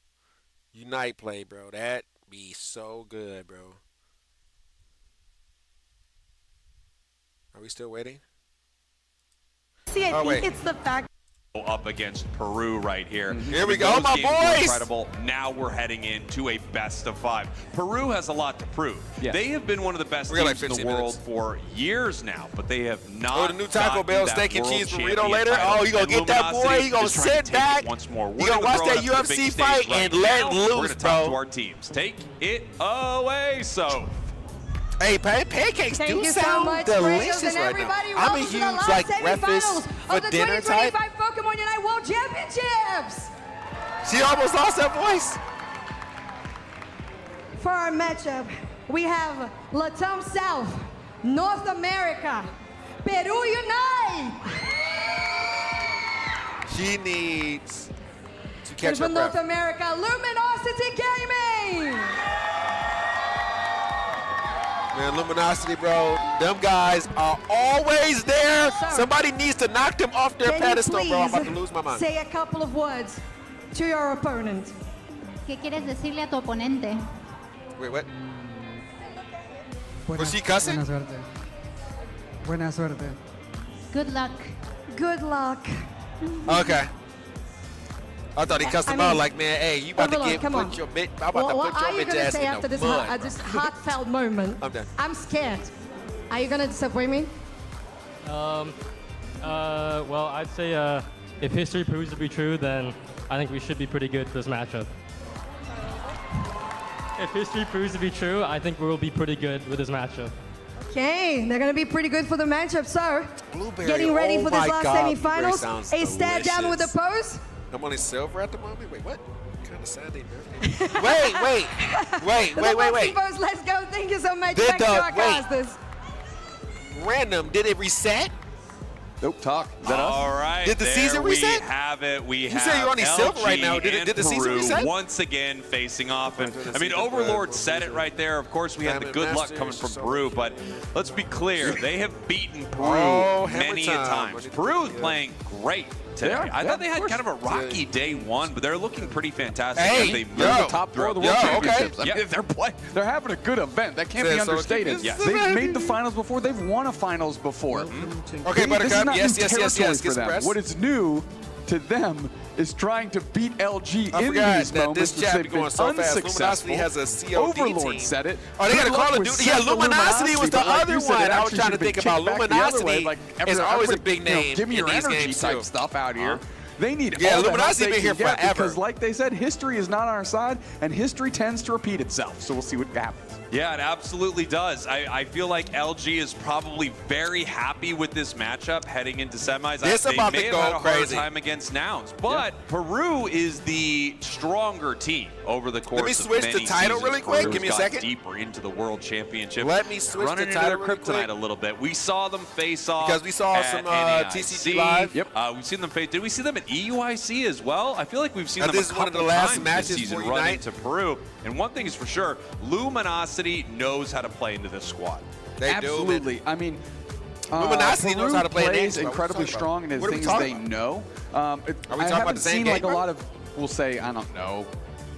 Unite play, bro. That be so good, bro. Are we still waiting? See, I Oh, think wait. it's the fact. Up against Peru right here. Here we go, Those my games were boys! Incredible. Now we're heading into a best of 5. Peru has a lot to prove. Yes. They have been one of the best We got teams like in the 15 world minutes. for years now, but they have not. Oh, the new Taco gotten Bell that steak and world cheese burrito champion later? title. Oh, you gonna And get that boy? Luminosity You gonna is trying to sit take it back? once more. You We're gonna gonna watch throw that it up to the UFC big fight stage right and let now. loose, We're gonna talk bro. to our teams. Take it away, so. Hey, pancakes Thank do you so sound much, delicious and right everybody. now. I'm a Welcome to the huge last like semifinals breakfast for of the dinner type. 2025 Pokemon Unite World Championships. She almost lost her voice. For our matchup, we have Latam South, North America, Peru Unite. She needs to And catch for her North breath. America, Luminosity Gaming. Man, Luminosity, bro. Them guys are always there. Sir. Somebody needs to knock them off their Can you pedestal, bro. I'm about to please lose my mind. say a couple of words to your opponent? ¿Qué quieres decirle a tu oponente? Wait, what? Was she cussing? Buena suerte. Buena suerte. Good luck. Good luck. Okay. I thought he cussed him out mean, like, man, hey, you about to Overlord, get come on. put your bitch. I'm about to What put are your you bitch going to ass say in after the this, mud. this heartfelt moment? I'm done. I'm scared. Are you going to disappoint me? Well, I'd say if history proves to be true, then I think we should be pretty good for this matchup. If history proves to be true, I think we'll be pretty good with this matchup. Okay, they're going to be pretty good for the matchup. So, Blueberry, getting ready oh for this my last God, blueberry semifinals. sounds A stare down with the delicious. pose. I'm only silver at the moment? Wait, what? Kind of sad they birthday. wait. The boxing pose, let's go. Thank you so much. Did Back to the- our wait. casters. Random, did it reset? Nope, talk. Is that us? All right, Did the there season reset? we have it. We You have say you're only silver right now. LG Did the and season Peru reset? once again facing off. And the I mean, season, Overlord bro. said it right there. Of course, we had the Diamond good luck Masters, coming from so Peru, much. but let's be clear, they have beaten Peru Oh, hammer many a time. times. Peru is playing great today. Yeah, I thought they of had course. kind of a rocky day one, but they're looking pretty fantastic Hey, as they move yo. The top four of the World Yo, Championships. okay. I mean, they're having a good event. That can't be Says so. understated. Yes. They've made the finals before. They've won a finals before. Okay, This is Buttercup. not Yes, new yes, yes, territory yes. for Get some them. press. What is new to them is trying to beat LG I in forgot these that moments, this which chat they've be been going so fast. unsuccessful. Luminosity has a COD Overlord team. said it. Oh, they got a Good Call luck of with Duty. Yeah, Central Luminosity was the but like other you said, one. it I was actually trying to should've been think about kicked back the other way. Luminosity. Like, It's always a everybody, big name give me in your these energy games, type too. stuff out here. They need Yeah, all the help Luminosity they been here can get forever. because, like they said, history is not on our side, and history tends to repeat itself. So we'll see what happens. Yeah, it absolutely does. I feel like LG is probably very happy with this matchup heading into semis. This They about may to have go had a crazy. hard time against Nouns, but Peru is the stronger team over the course Let me of switch many the title seasons. really quick. Peru's Give me a got second. deeper into the World Championship. Let me switch running the title into their really quick. kryptonite a little bit. We saw them face off Because we saw at some NAIC. TCG Live. Yep. We've seen them face. Did we see them at EUIC as well? I feel like we've seen them This a is one of couple the last times matches this season for run Unite. into Peru. And one thing is for sure, Luminosity knows how to play into this squad. They Absolutely. do, I mean, Luminosity knows how to play plays names, bro. incredibly What are we strong in the What are we things talking they about? know. Are we I talking about haven't the same seen game, like a bro? lot of, we'll say, I don't know,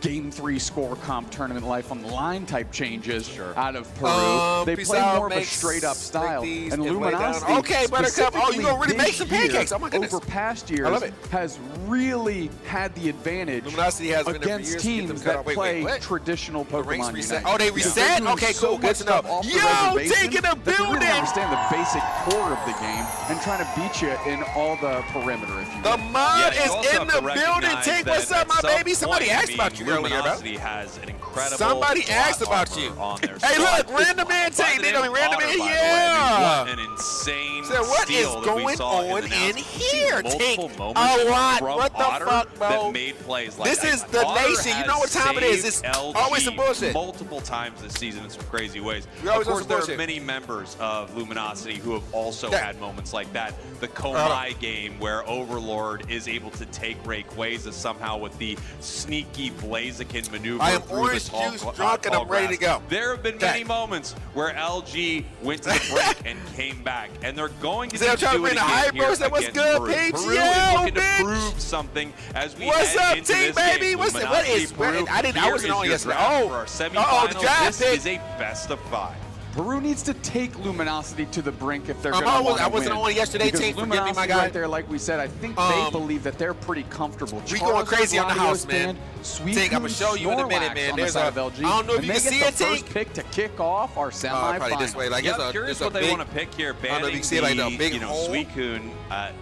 Game 3 score comp tournament life on the line type changes out of Peru. They peace play out, more of a make straight up style. these And and lay down. Luminosity, Okay, Buttercup. Oh, you gonna really specifically make some this year, pancakes. Oh, my goodness. Over past years, I love it. has really had the advantage Luminosity has been there for against years to get them teams cut that off. Wait, play what? traditional The rings Pokemon reset. Unite. Oh, they Because they're reset? doing Okay, so cool. Good much to know. stuff off the Yo, reservation taking a that they really building. understand the basic core of the game and trying to beat you in all the perimeter, if you will. The mod Yeah, you also is in have the to building. recognize Tink, that what's up, at my some baby? Somebody point, asked about you earlier, bro. Luminosity has an incredible Somebody asked plot about you. armor on their Hey, squad. look, Random Man By Tink. the They name know me, Random Otter, Man. by the way. I Yeah. mean, what an insane So what is steal that we going saw on in the in here, multiple Tink? moments A lot. from What the Otter fuck, bro? that made plays like This that. is the Otter nation. You know what has time it is. saved It's LG always some bullshit. multiple times this season in some crazy ways. We Of always on course, some there bullshit. are many members of Luminosity who have also Yeah. had moments like that. The Komai game where Overlord is able to take Rayquaza somehow with the sneaky Blaziken maneuver. I am through orange the tall, juice tall drunk and I'm ready to grass. go. There have been many moments where LG went to the break and came back, and they're going to See, I'm need to trying to do bring it the again hype, bro. here Say, what's against good, Peru. Peach? Peru Yeah, is looking bitch. to prove something as we What's head up, into team, this baby? game. What's it? What Luminosity, is? Peru. I wasn't Here on is yesterday. your draft Oh, for our the semifinals. draft This pick. is a best of 5. Peru needs to take Luminosity to the brink if they're I'm going to always- want to I wasn't win. on yesterday, Because Tate. Forgive me, my Luminosity guy. right there, like we said, I think they believe that they're pretty comfortable. We going crazy on the house, man. Sweet Tink, I'ma show you in a minute, man. On There's the side a- of LG. I don't know if and you they can see get it, the first Tink. pick to kick off our semifinals. Probably this way. Like, Yeah, it's I'm a, curious it's a what they big, want to pick here. I don't know if Banning you can see it like the, a big hole. Suicune.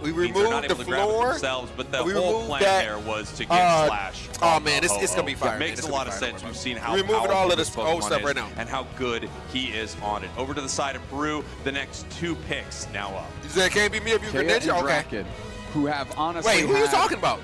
We means they're not removed the able to grab it floor. themselves, but the We whole removed plan that, there was to give Slash. Oh, man, it's gonna be fire, It man. makes It's a gonna lot be of fire. sense. We've seen how Removing powerful all of this this old Pokemon stuff is right now. and how good he is on it. Over to the side of Peru, the next 2 picks now up. You said it can't be me if you Kea Greninja? and Okay. Draken, who have honestly Wait, who are you had talking about?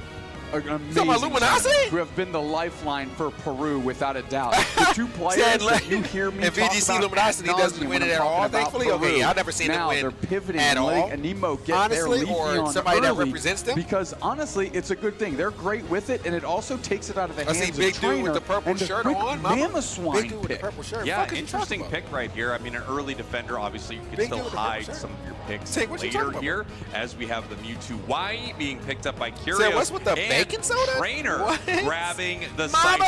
an talking about amazing Luminosity? tournament, who have been the lifeline for Peru without a doubt. The 2 players that you hear me and talk VGC about Luminosity ad doesn't nauseam win when it I'm at all, talking about thankfully? Peru. Okay, I've never seen them now win they're pivoting at and all. and Nemo get their Honestly, Leafeon or somebody that early represents them? because honestly, it's a good thing. They're great with it, and it also takes it out of the I see hands big of dude trainer with the purple and the shirt quick on, mama. Mamoswine Big dude with the pick. purple shirt. Yeah, Fuck is you interesting talking about? pick right here. I mean, an early defender, obviously, you can Big still dude with the purple hide shirt. some of your picks Take what you talking later about, here as we have the Mewtwo Y being picked up by Curious. Say, what's with the and baking soda? Trainer What? grabbing the Mama!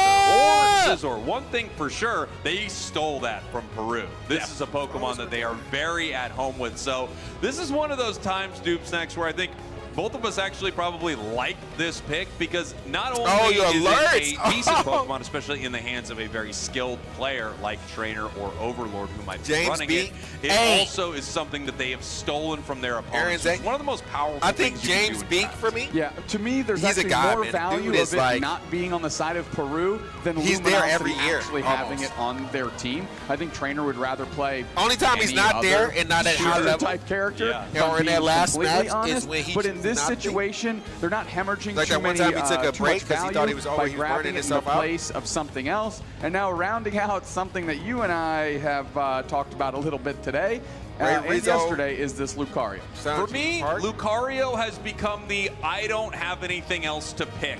Cypher or Scizor. One thing for sure, they stole that from Peru. This is a Pokemon that they are very at home with. So this is one of those times, Dupes Next, where I think both of us actually probably like this pick because not only you is it alerts. a decent Oh. Pokemon, especially in the hands of a very skilled player like Trainer or Overlord who might be James running B. it Hey. also is something that they have stolen from their opponents. Aaron It's Zay. one of the most powerful I think things you can James do in Beak draft. for me. Yeah, to me, there's He's a actually guy, more man. value Dude is of it like- not being on the side of Peru than He's there Luminosity every year, actually almost. having it on their team. I think Trainer would rather play Only time he's any not other there and not at high shooter level. type character. Yeah. if I'm Or in that being last completely match honest. is when he But in chooses this not to. situation, they're not hemorrhaging Like too that one many, time he took a too break much 'cause he thought value he was by always grabbing burning it in himself the out. place of something else. And now rounding out something that you and I have talked about a little bit today. And Rizzo. yesterday is this Lucario. For me, Lucario has become the I don't have anything else to pick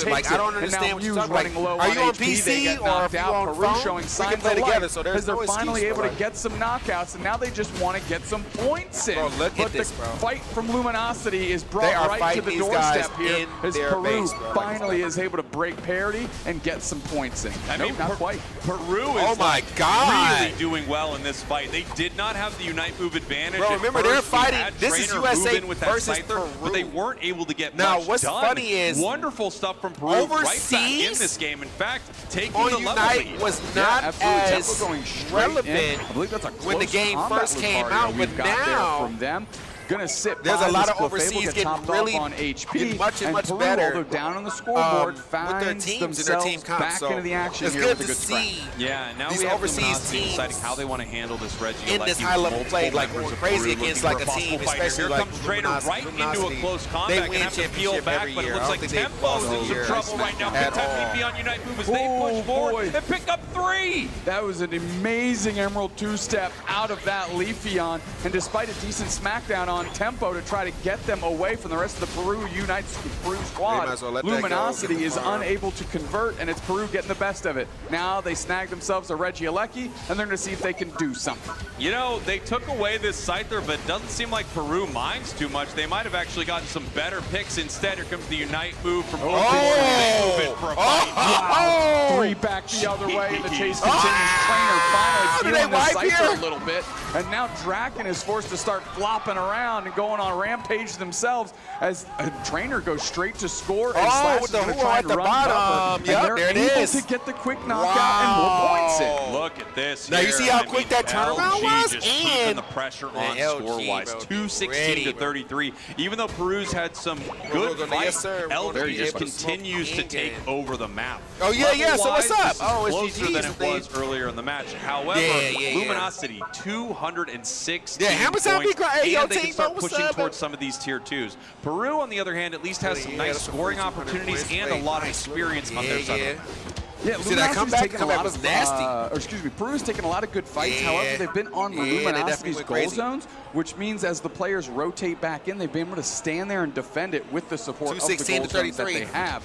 together. Like, I don't And now understand what you're Ryu's talking running about. low Are on you on HP, they PC get or knocked if you out. on Peru phone? showing We signs can play of together, life so there's as they're no finally excuse, able bro. to get some knockouts, and now they just want to get some points in. Bro, look at but this, the bro. fight from Luminosity is They brought are right to fighting the these guys doorstep here in as their Peru base, bro. finally is able to break parity and get some points in. I Nope, mean, not quite. Peru is Oh my like God. really doing well in this fight. They did not have the Unite move advantage. Bro, at remember, first. they're We fighting- had this is Trainer USA move in with that versus Cypher, Peru. but they weren't able to get Now, much what's done. funny is wonderful stuff from Peru right back in overseas this game. In fact, taking on the level Unite lead. was Yeah, not absolutely. as Tempo going straight relevant in. I believe that's a when the close game combat first came Lucario out, we've but got there now from them. gonna sit There's by a lot this of cliff, overseas able to getting top really off on HP, getting much and Peru, better, although down on the scoreboard, with their finds teams and their themselves team comp. back So into the action it's here good with a to good scrap. see Yeah, and now these we have overseas Luminosity teams deciding how they want to handle this Reggie. in this high-level play, like going crazy against like a team, especially Here like comes Trainer right into a close combat. They win Gonna have to peel championship back, every but it year. looks I like don't think Tempo's they've in some lost trouble right now. at Good time all. to be on Unite move as they push forward and pick up 3. That was an amazing Emerald 2-step out of that Leafeon, and despite a decent smackdown on Tempo to try to get them away from the rest of the Peru Unite squad, might as well let that go, Luminosity get the is farm. unable to convert, and it's Peru getting the best of it. Now they snag themselves a Regieleki, and they're going to see if they can do something. You know, they took away this Scyther, but it doesn't seem like Peru minds too much. They might have actually gotten some better picks instead. Here comes the Unite move from Overlord. They move in for a fight. Wow. 3 back the other way, and the chase continues. Trainer finally feeling the Scyther a little bit, and now Draken is forced to start flopping around and going on a rampage themselves as a Trainer goes straight to score, and Slash with is the going to Hua try at and the run bottom. cover, Yep, and they're there it able is. to get the quick knockout and more points in. Look at this. Now, you here. see how I quick mean, that turnaround LG was? just And keeping the pressure on LG, score-wise. bro, 216 ready, to bro. 33. Even though Peru's had some good Yes, fights, sir. We're gonna LG be just able to smoke continues to take in-game. over the map. Oh, yeah, yeah, so what's Level-wise, up? this is Oh, it's closer GG's than it thing. was earlier in the match. However, Yeah. Luminosity, 206 Yeah, how much time points, we got? Hey, yo, and they can Team, start what's pushing up, towards some of these tier 2s. Peru, on the other hand, at least has some nice that's a scoring 4,200 opportunities points. and a Wait, lot of nice. experience on their side. Yeah, See that Luminosity's comeback? taken a Comeback lot was of, nasty. or excuse me, Peru's taken a lot of good fights. Yeah. However, they've been on Yeah, they definitely Luminosity's went goal crazy. zones, which means as the players rotate back in, they've been able to stand there and defend it with the support of the 216 goal to zones that 33. they have.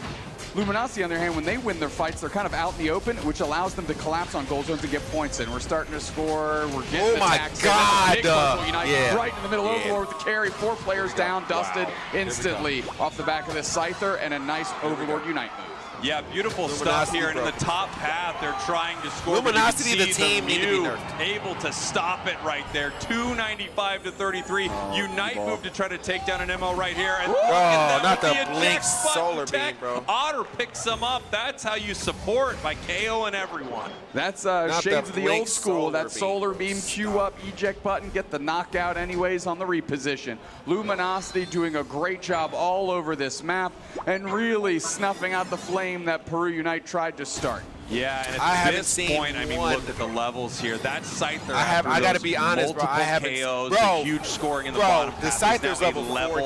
Luminosity, on the other hand, when they win their fights, they're kind of out in the open, which allows them to collapse on goal zones and get points in. We're starting to score. We're getting Oh my attacks. God, Big Puzzle Unite yeah. right in the middle. Yeah. Overlord with the carry. 4 players down, dusted Wow. There we instantly off the back of this Scyther, and a nice Overlord Unite move. Yeah, beautiful stuff Luminosity, here. And in bro. the top path, they're trying to score. but you can Luminosity, the see team, need to be Mew nerfed. able to stop it right there. 295 to 33. Unite move to try to take down an ML right here. And look at that not with the eject blink button solar tech. beam, bro. Otter picks them up. That's how you support by KOing everyone. That's Not shades the of the blink old school. solar That beam. solar beam, Q up, eject button, get the knockout anyways on the reposition. Luminosity doing a great job all over this map and really snuffing out the flame that Peru Unite tried to start. Yeah, and I at haven't this seen point, I mean, one. look at the levels here. That Scyther, I gotta be honest, bro. I haven't, KOs, bro, the huge scoring in the bro, bottom the half Scyther's is now a level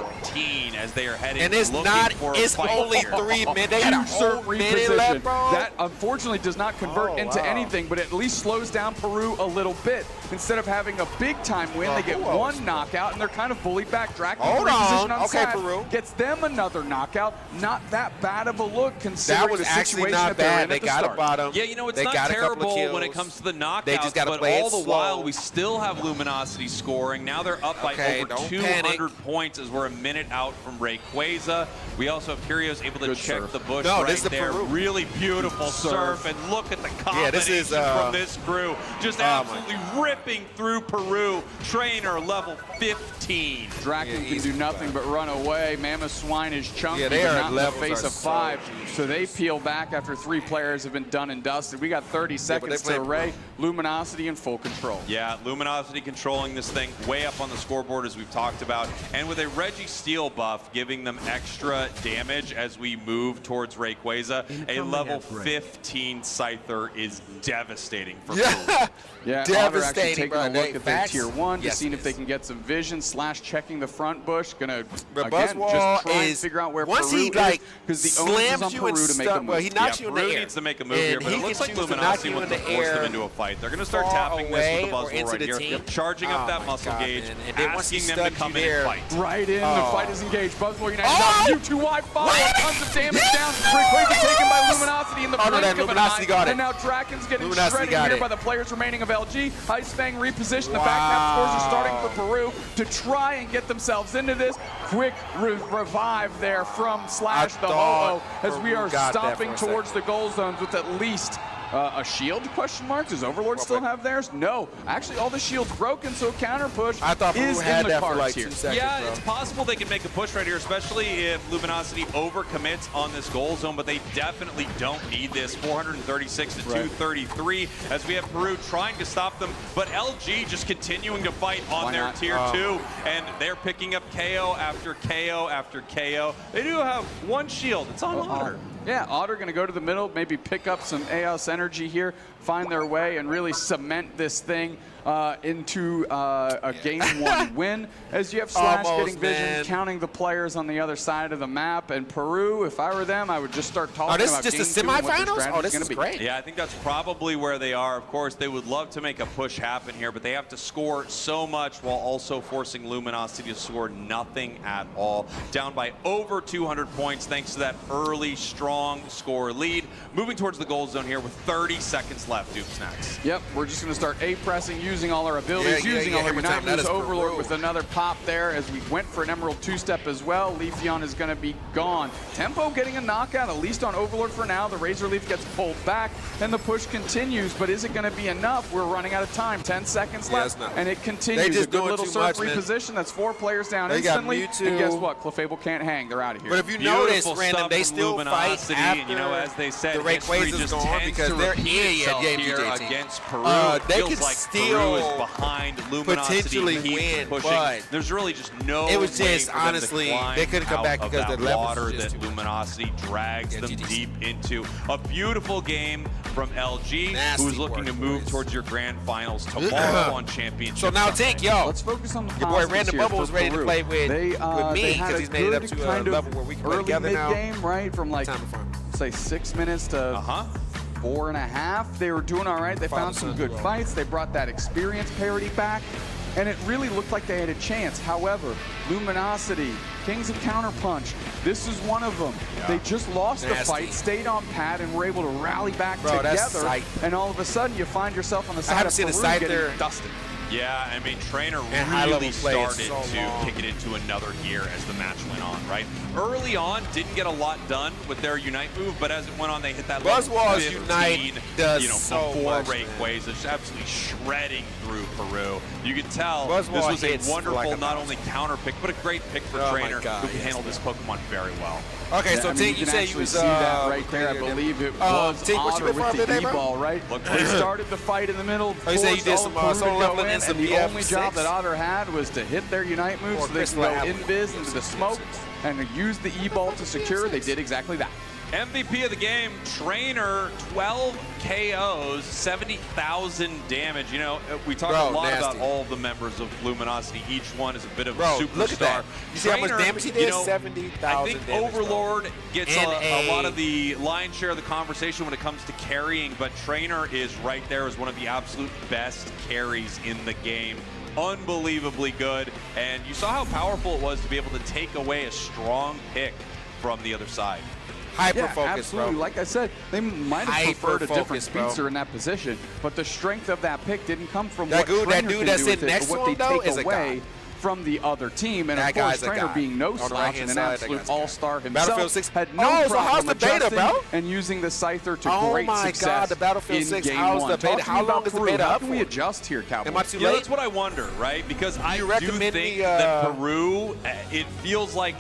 14 as they are heading. and it's looking not. for a It's fight only here. 3 minutes. They got a Usurp whole minute left, bro. That unfortunately does not convert into wow. anything, but at least slows down Peru a little bit. Instead of having a big time win, they get who else? one knockout and they're kind of bullied back. Draken Hold reposition on. Okay, Slash, Peru. gets them another knockout. Not that bad of a look considering That was the actually situation not that they're bad. in They at the got a start. bottom. Yeah, you know, it's They not got a couple of terrible when it kills. comes to the knockouts, They just gotta but play it all the slow. while, we still have Luminosity scoring. Now they're up by Okay, over don't 200 panic. points as we're a minute out from Rayquaza. We also have Curios able to Good check surf. the bush No, right this is the there. Peru. Really beautiful Surf. surf, and look at the Yeah, this combination is, from this crew. Just my absolutely ripping through Peru. Trainer level 15. Draken Yeah, can easy do nothing but run away. Mammoth Swine is chunky, Yeah, they but are not in the levels face are of so 5. juicy. So they peel back after 3 players have been done and dusted. We got 30 seconds play to array. Luminosity in full control. Yeah, Luminosity controlling this thing way up on the scoreboard as we've talked about. And with a Reggie Steel buff giving them extra damage as we move towards Rayquaza, a level 15 Scyther is devastating for Peru. Yeah. Yeah, Otter actually Devastating, taking bro. a look They at their facts? tier 1 to Yes, seeing it if they is. can get some vision. Slash checking the front bush. Gonna, The again, Buzzwall just try and is figure out where once Peru he like because the onus is slams on you Peru and to make a stuff. move. Well, he knocks you in the Peru air. needs to make a move here, And but he it looks can like choose to knock Luminosity you wants in to the force them air into a fight. They're going to start far tapping this away with the or Buzzwole into right the here, team. charging up Oh that my muscle God, gauge, man. And then once he asking them to stunned come you in and there- fight. Right in, the Oh. fight is engaged. Buzzwole United Oh! down, U2Y follow, tons of damage down. Rayquaza taken by Luminosity in the Oh, no, blink that of an Luminosity eye. got it. And now Draken's getting Luminosity shredded got here it. by the players remaining of LG. Ice Fang repositioned. The back half scores are starting for Peru to try and get themselves into this. Quick revive there from Slash I the thought Ho-Oh as we Peru are got that stomping for a towards the goal zones with at least A shield, question mark? Does Overlord still have theirs? No. Actually, all the shield's broken, so counter push I thought is had in the that for cards like here. 2 seconds, Yeah, bro. it's possible they can make a push right here, especially if Luminosity overcommits on this goal zone, but they definitely don't need this. 436 to 233 as we have Peru trying to stop them, but LG just continuing to fight on their tier 2, and they're picking up KO after KO after KO. They do have one shield. It's on Otter. Yeah, Otter going to go to the middle, maybe pick up some AOS energy here, find their way, and really cement this thing into a game 1 win. As you have Slash getting vision, counting the players on the other side of the map. And Peru, if I were them, I would just start talking about this is just the game 2 and what their semifinals? strategy's This gonna is be. great. Yeah, I think that's probably where they are. Of course, they would love to make a push happen here, but they have to score so much while also forcing Luminosity to score nothing at all. Down by over 200 points thanks to that early, strong score lead. Moving towards the goal zone here with 30 seconds left, Duke Snacks. Yep, we're just going to start A-pressing, using all our abilities, using all our every time. Unite That is moves. Overlord Peru. with another pop there as we went for an Emerald 2-step as well. Leafeon is going to be gone. Tempo getting a knockout, at least on Overlord for now. The Razor Leaf gets pulled back, and the push continues, but is it going to be enough? We're running out of time. 10 seconds left, and it continues. They just a good doing little too surf much, man. reposition. That's 4 players down They got instantly. Mewtwo. And guess what? Clefable can't hang. They're out of here. But if you notice, Beautiful Random, stuff they from still Luminosity, fight after and you know, as they said, the Rayquaza history is just gone tends because to they're repeat itself here here against Peru. They Feels could like still Peru is behind Luminosity, potentially keep win, pushing. but There's really just no it was way just, for them honestly, to climb they couldn't come out back of because that their levels water was just that too Luminosity drags them GG's. deep into. A beautiful game from LG, Nasty who's looking to work, move boys. towards your grand finals tomorrow on Championship So now, Sunday. Tink, yo, Let's focus on the your boy positives Random here Bubble is for ready to Peru. play with they me had because he's made it up good to a kind of level where we can play early together now. mid-game, right? From like, say, 6 minutes to 4.5. They were doing all right. They found some good fights. They brought that experience parity back, and it really looked like they had a chance. However, Luminosity, Kings of Counterpunch, this is one of them. They just lost the fight, stayed on pad, and were able to rally back together. And all of a sudden, you find yourself on the side of Peru getting dusted. Yeah, I mean, Trainer high-level really play is started so to long. kick it into another gear as the match went on, right? Early on, didn't get a lot done with their Unite move, but as it went on, they hit that level Buzzwall's 15, Unite does so before much, Rayquaza, just absolutely shredding through Peru. You could tell Buzzwall this was hits a wonderful, like a not only counter pick, but a great pick for Oh my Trainer, God, who can yes, handle this Pokemon very well. Okay, so I mean, Tink, you can said you actually was see that right there. I believe it was Tink, what you Otter been with from the today, bro? E-ball, right? They started the fight in the middle. Oh, you said you did some solo leveling and some the only job BF6? that Otter had was to hit their Unite moves Or so they could Crystal go Apple. in-biz into the smoke and use the E-ball to secure. They did exactly that. MVP of the game, Trainer, 12 KOs, 70,000 damage. You know, we talk a lot about all of the members of Luminosity. Each one is a bit of a superstar. Look at that. You see how much damage he did? You know, 70,000 I think damage, Overlord gets a lot of NA. the lion's share of the conversation when it comes to carrying, but Trainer is right there as one of the absolute best carries in the game. Unbelievably good, and you saw how powerful it was to be able to take away a strong pick from the other side. Hyper-focus, absolutely. Like I said, they might have preferred a different Hyper-focus, bro. speedster in that position, but the strength of that pick didn't come from That what dude- Trainer that dude can that's do with sitting it, next but to what him, they though, take is a away god. from the other team. And That of course, guy's a Trainer god. being no On the slouch right-hand and an side, that absolute guy's a god. all-star himself, Battlefield 6. had no Oh, so problem how's the beta, adjusting bro? and using the Scyther to Oh great my success God, the Battlefield in 6, game how's one. the beta? Talk to me How about long is the Peru. beta How up can we for? adjust here, Cowboy? Am I too Yeah, late? that's what I wonder, right? Because I do recommend think me, that Peru, it feels like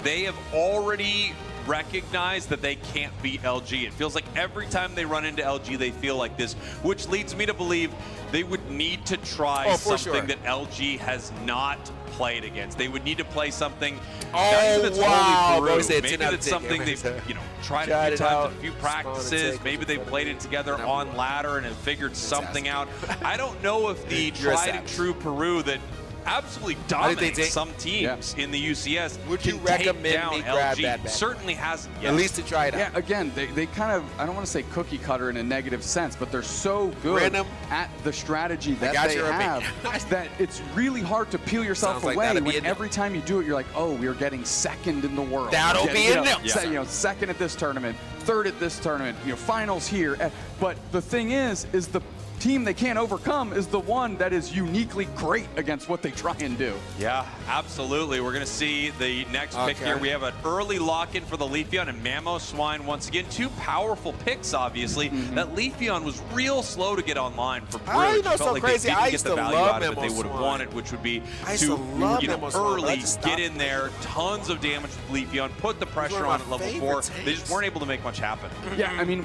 they have already recognized that they can't beat LG. It feels like every time they run into LG, they feel like this, which leads me to believe they would need to try something that LG has not played against. They would need to play something not even that's wow, only bro, Peru. he said Maybe 10 out of that's 10. something they've tried a Tried few it times, out, a few spawn and practices. take, Maybe they've played it together on ladder and have figured something out. I don't know if the You're a tried and savage. true Peru that absolutely dominates some teams in the UCS Would you can take recommend down me grab LG. that back? Certainly hasn't yet. At least to try it out. Yeah, again, they kind of, I don't want to say cookie cutter in a negative sense, but they're so good Random. at the strategy that got they your have that it's really hard to peel yourself Sounds like away that'd be when a no. every time you do it, you're like, oh, we're getting second in the world. That'll We're be getting, a no. Second at this tournament, third at this tournament, finals here. But the thing is the team they can't overcome is the one that is uniquely great against what they try and do. Yeah, absolutely. We're going to see the next pick here. We have an early lock-in for the Leafeon and Mamoswine. Once again, two powerful picks, obviously. That Leafeon was real slow to get online for Brew. I know, It felt so like crazy. they I didn't used get the to value love out of it they would have Mamoswine. wanted, which would be I used to love Mamoswine, but I early just get stopped in there, tons of damage with Leafeon, put the pressure on at level 4. They just weren't able to make much happen. Yeah, I mean,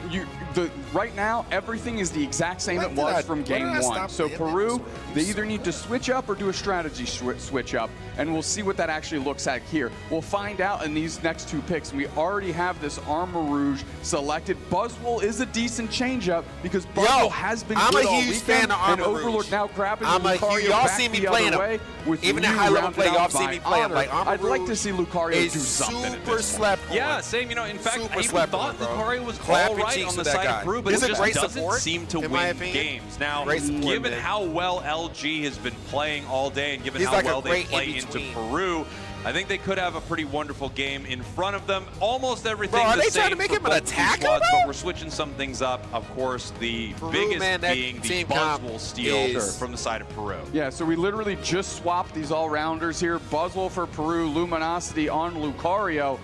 right now, everything is the exact same it was from game 1. So Peru, they either need to switch up or do a strategy switch up, and we'll see what that actually looks like here. We'll find out in these next 2 picks. We already have this Armor Rouge selected. Buzzwole is a decent changeup because Buzzwole has been good all huge fan weekend, of Armor and Overlord Rouge. now grabbing I'm a Lucario huge. Y'all back see me the playing other him. way with Even at Ryu high level rounded play, out y'all see by me play him. Otter. Like, Armor I'd like to Rouge see Lucario is do something at super this point. slept Yeah, on. same. You know, in fact, Super I even slept thought on, bro. Lucario was Clap all your right cheeks on to the that side guy. of Peru, but He's he a just great doesn't support, seem to in my win opinion. games. Now, Great support, given man. how well LG has been playing all day and given He's how like a well they great play into in-between. Peru, I think they could have a pretty wonderful game in front of them. Almost everything Bro, are the they same trying to make for him an both these attacker, squads, bro? but we're switching some things up. Of course, the Peru, biggest man, that being the team comp Buzzwole steal is- from the side of Peru. Yeah, so we literally just swapped these all-rounders here. Buzzwole for Peru, Luminosity on Lucario.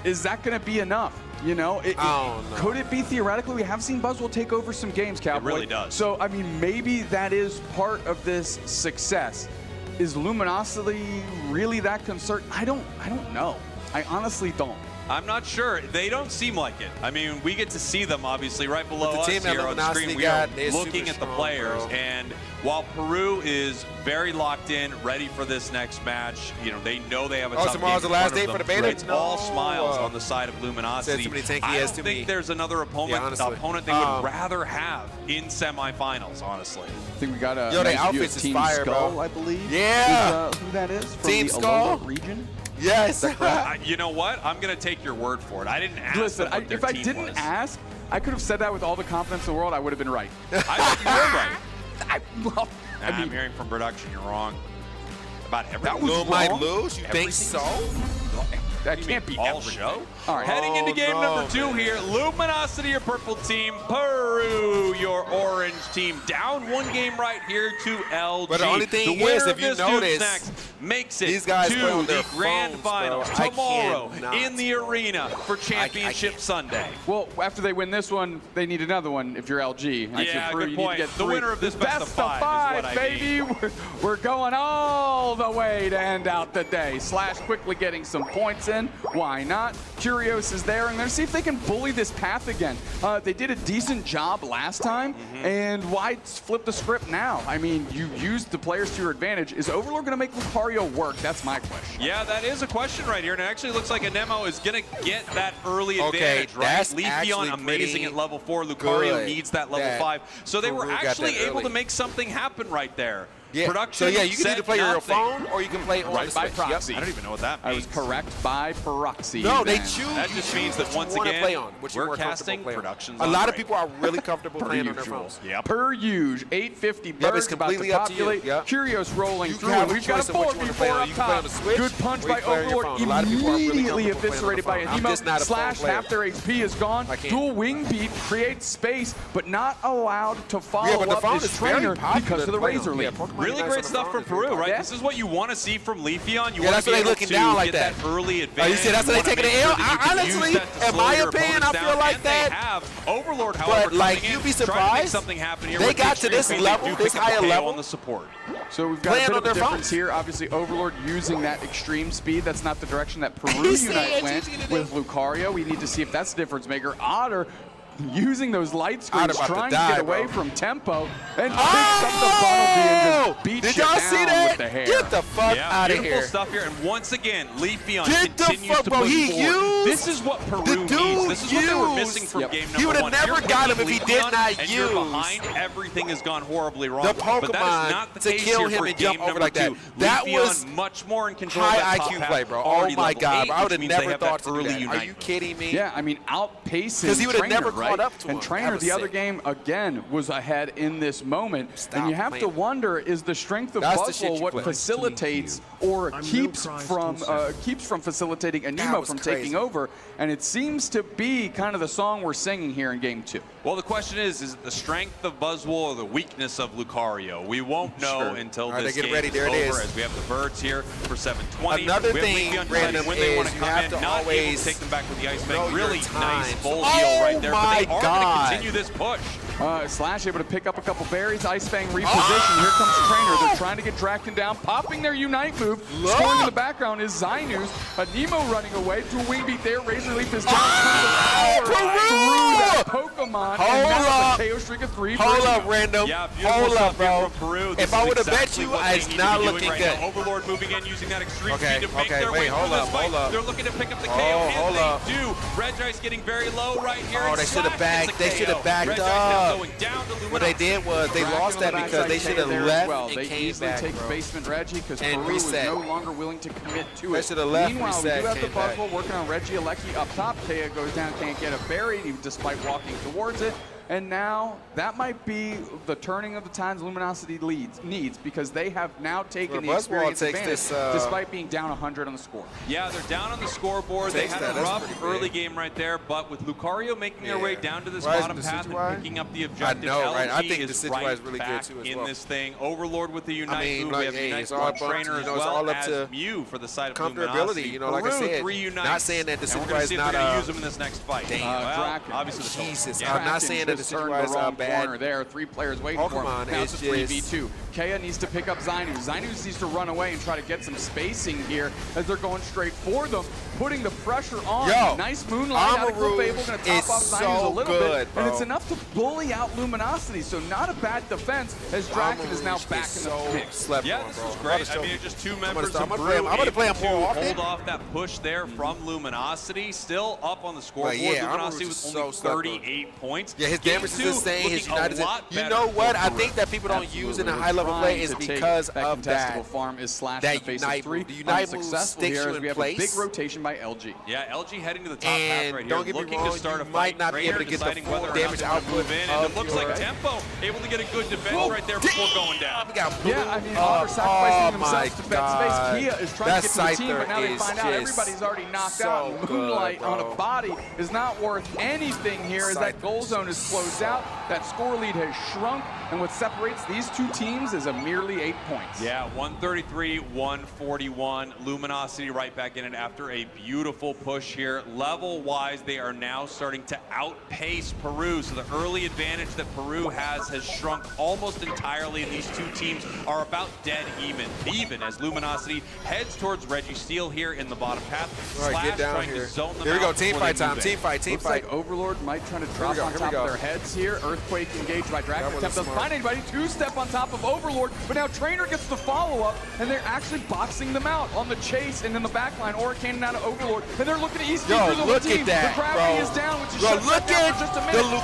Is that going to be enough? You know, could it be theoretically? We have seen Buzzwole take over some games, Cowboy. It really does. So, I mean, maybe that is part of this success. Is Luminosity really that concerned? I don't know. I honestly don't. I'm not sure. They don't seem like it. I mean, we get to see them, obviously, right below With the us team that here on Luminosity screen. We got, are they're looking super at the strong, players, bro. and while Peru is very locked in, ready for this next match, you know, they know they have a tough tomorrow's game the in last front day of for them. the beta? It's all No. smiles on the side of Luminosity. Said too many tanky I ass don't to think me. there's another opponent, honestly. they would rather have in semifinals, honestly. I think we got a Yo, they nice view outfits of is Team fire, Skull, bro. I believe. Yeah. Who that is from Team the Skull? Alola region. Yes. You know what? I'm going to take your word for it. I didn't ask Listen, them what their if I team didn't was. ask, I could have said that with all the confidence in the world. I would have been right. I think you were right. I mean, I'm hearing from production you're wrong about everything. That was Lil might wrong. lose? You think Everything? so? That can't be all everything. show. All right. Heading into game no, number 2 here, Luminosity, your purple team, Peru, your orange team, down 1 game right here to LG. But the only thing winner is, if of you this notice, Snacks makes it these guys to play on the their grand phones, finals bro. I tomorrow cannot. in the arena for Championship Sunday. Well, after they win this one, they need another one if you're LG. And if Yeah, you're Peru, good you need to point. get The 3. winner of this best of 5 is what I baby. We're going all the way to end out the day. Slash quickly getting some points in. Why not? Curios is there, and they're going to see if they can bully this path again. They did a decent job last time, and why flip the script now? I mean, you used the players to your advantage. Is Overlord going to make Lucario work? That's my question. Yeah, that is a question right here, and it actually looks like Anemo is going to get that early Okay, advantage, right? that's Leafeon actually amazing pretty at level 4. Lucario good needs that level that 5. So they were Peru got actually that able early. to make something happen right there. Yeah. Production So yeah, you can said either play your nothing. phone or you can play on Right the by Switch. proxy. I don't even know what that I means. was correct by proxy. No, they then. choose. That you just choose means what that you once wanna again, play on, what you we're more comfortable casting playing on. productions A on lot of break. people are really comfortable playing on their usual. phones. Yep. Per huge, 850 Yeah, but it's birds about to completely up to you. populate. Yeah. Curios rolling You through, have and a we've got a choice of what you wanna play 4v4 on. up You can play on top. the Switch, Good punch or you by can play on your Overlord, phone. A lot of people are really immediately comfortable playing on eviscerated the by phone. I'm Anemo. just not a phone Slash, player. half their HP is gone. I can't. Dual wing beat creates space, but not allowed to follow but the up phone his is very trainer popular because of to the play on. Razor Yeah, Leaf. Pokemon Really Unite's great on the stuff phone from is very Peru, right? popular. This is what you want to see from Leafeon. You Yeah, want that's to what be they able looking to down like get that. that early Oh, advantage. you see, that's why they You wanna taking the make L? sure that you can use Honestly, that to in slow my your opinion, opponents I feel down, like and that. They have Overlord, however, But like, coming you'd in, be trying to make surprised. something happen here They with got the to this extreme speed. They level, do this pick up a higher KO level. on the support. So we've got Playing a bit on of their difference phones. here. Obviously, Overlord using that extreme speed. That's not the direction that Peru He's Unite saying went she's gonna with Lucario. We need to see if that's the difference maker. Otter using those light screens, Otter about to trying die, to get away bro. from tempo, and picks up the Bunnelby and just beats Did you y'all down see that? with the hair. Get the fuck Yeah, out of beautiful here. stuff here. And once again, Leafeon Get the continues fuck, to bro. push He forward. used This is what Peru the needs. dude This is what they were used. missing from Yep. game number He would've 1. never You're got him picking if he did Leafeon not and you're use behind. Everything has gone horribly wrong. the but that Pokemon is not the to case kill here him for and game jump over number like that. 2. That Leafeon was much more in control of that high top IQ half, play, bro. Oh already my level God, 8, bro. I would which have means they never have thought that to do early that. unite Are you move. kidding me? Yeah, I mean, outpacing Because he would have Trainer, never right? caught up to him. And Trainer, That was the other sick. game, again, was ahead in this moment. Stop and you have to playing. wonder, is the strength of That's the shit Buzzwole you what what facilitates or keeps from facilitating Anemo from taking over. And it seems to be kind of the song we're singing here in Game 2. Well, the question is it the strength of Buzzwole or the weakness of Lucario? We won't know until this game is over, as we have the birds here for 720. Another thing, Random, when they want to come in, not able to take them back with the Ice Bank. Really nice full heal right there, but they are going to continue this push. Slash able to pick up a couple berries. Ice Fang reposition. Here comes Trainer. They're trying to get Draken down, popping their Unite move. Scoring in the background is Zainus. Anemo running away. Do a wing beat there. Razor Leaf is down. Through that Pokemon. Hold up. KO streak of 3. Hold up, Random. Yeah, hold up, bro. Peru. If I would have bet you, it's not looking good. Overlord moving in, using that extreme speed to make Okay, their way hold through up, this fight. hold up. They're looking to pick up the KO, and they do. Regice getting very low right here. Oh, they should have backed. They should have backed up. What they did was they lost that because they should have left and they came easily back, take bro. Basement Reggie because And Peru is reset. no longer willing to commit to They it. should have left, Meanwhile, reset, we do have the came back. Buzzwole working on Reggie Alecki up top. Kea goes down, can't get a berry despite walking towards it. And now that might be the turning of the times Luminosity needs because they have now taken the experience advantage despite being down 100 on the score. Yeah, they're down on the scoreboard. They had a rough early game right there, but with Lucario making their way down to this bottom path and picking up the objective, I know, right? I LG think the is Decidueye is right really good back too as in well. this thing. Overlord with the Unite move. like, We have hey, Unite it's all from up to, Trainer you as know, it's well all up as to Mew for the side of comfortability. Luminosity. You know, like I Peru, said, 3 Unites, not saying that and we're Decidueye gonna is see if not they're going to use them in this next fight. Draken. Obviously the Jesus, yeah. I'm not saying that Decidueye is wrong bad. corner there. 3 players waiting for him. Pokemon Now is it's a 3v2. Kea needs to pick up Zainus. Zainus needs to run away and try to get some spacing here as they're going straight for them, putting the pressure on. Yo, nice Moonlight out of Fable, going to top off Zainus a little bit. Bro. And it's enough to bully out Luminosity, so not a bad defense as Draken is now back in the mix. Yeah, this is great. I mean, just 2 members I'm of gonna Peru play him more often. hold off that push there from Luminosity. Still up on the scoreboard. Yeah, Luminosity with only 38 points. Yeah, his damage is the same. His United is. You better know what? for I Peru. think that people don't use in a high-level play is because of that. Farm is slashed that in the face Unite of 3. move. The Unite move Unsuccessful sticks here you as in we have place. a big rotation by LG. Yeah, LG heading to the top path And right here, don't get me looking wrong, to start a you fight. might not be able to Trainer get the deciding full whether or not damage they want to output move in, and of it looks your- like Tempo able to get a good defense right there before going down. Yeah, I mean, they're sacrificing my themselves to defend space. Kia is trying to get to the team, but now they Scyther find out is everybody's already knocked so out. And Moonlight good, on bro. a body is not worth anything here as that goal zone is closed out. That score lead has shrunk, and what separates these 2 teams is a merely 8 points. Yeah, 133-141. Luminosity right back in it after a beautiful push here. Level-wise, they are now starting to outpace Peru. So the early advantage that Peru has shrunk almost entirely, and these 2 teams are about dead even as Luminosity heads towards Reggie Steele here in the bottom path. All right, get down trying here. to zone them Here we go, out team before fight they time, move team in. fight, team Looks fight. like Overlord might try to drop go, on here top we of go. their heads here. Earthquake engaged by Dragon. That Temp was doesn't smart. find anybody. 2-step on top of Overlord, but now Trainer gets the follow-up, and they're actually boxing them out on the chase and in the backline. Oracannon out of Overlord, and they're looking to East Yo, through the look team. at that, The gravity bro. is down, which is Bro, shut look down at for just a the minute. But the race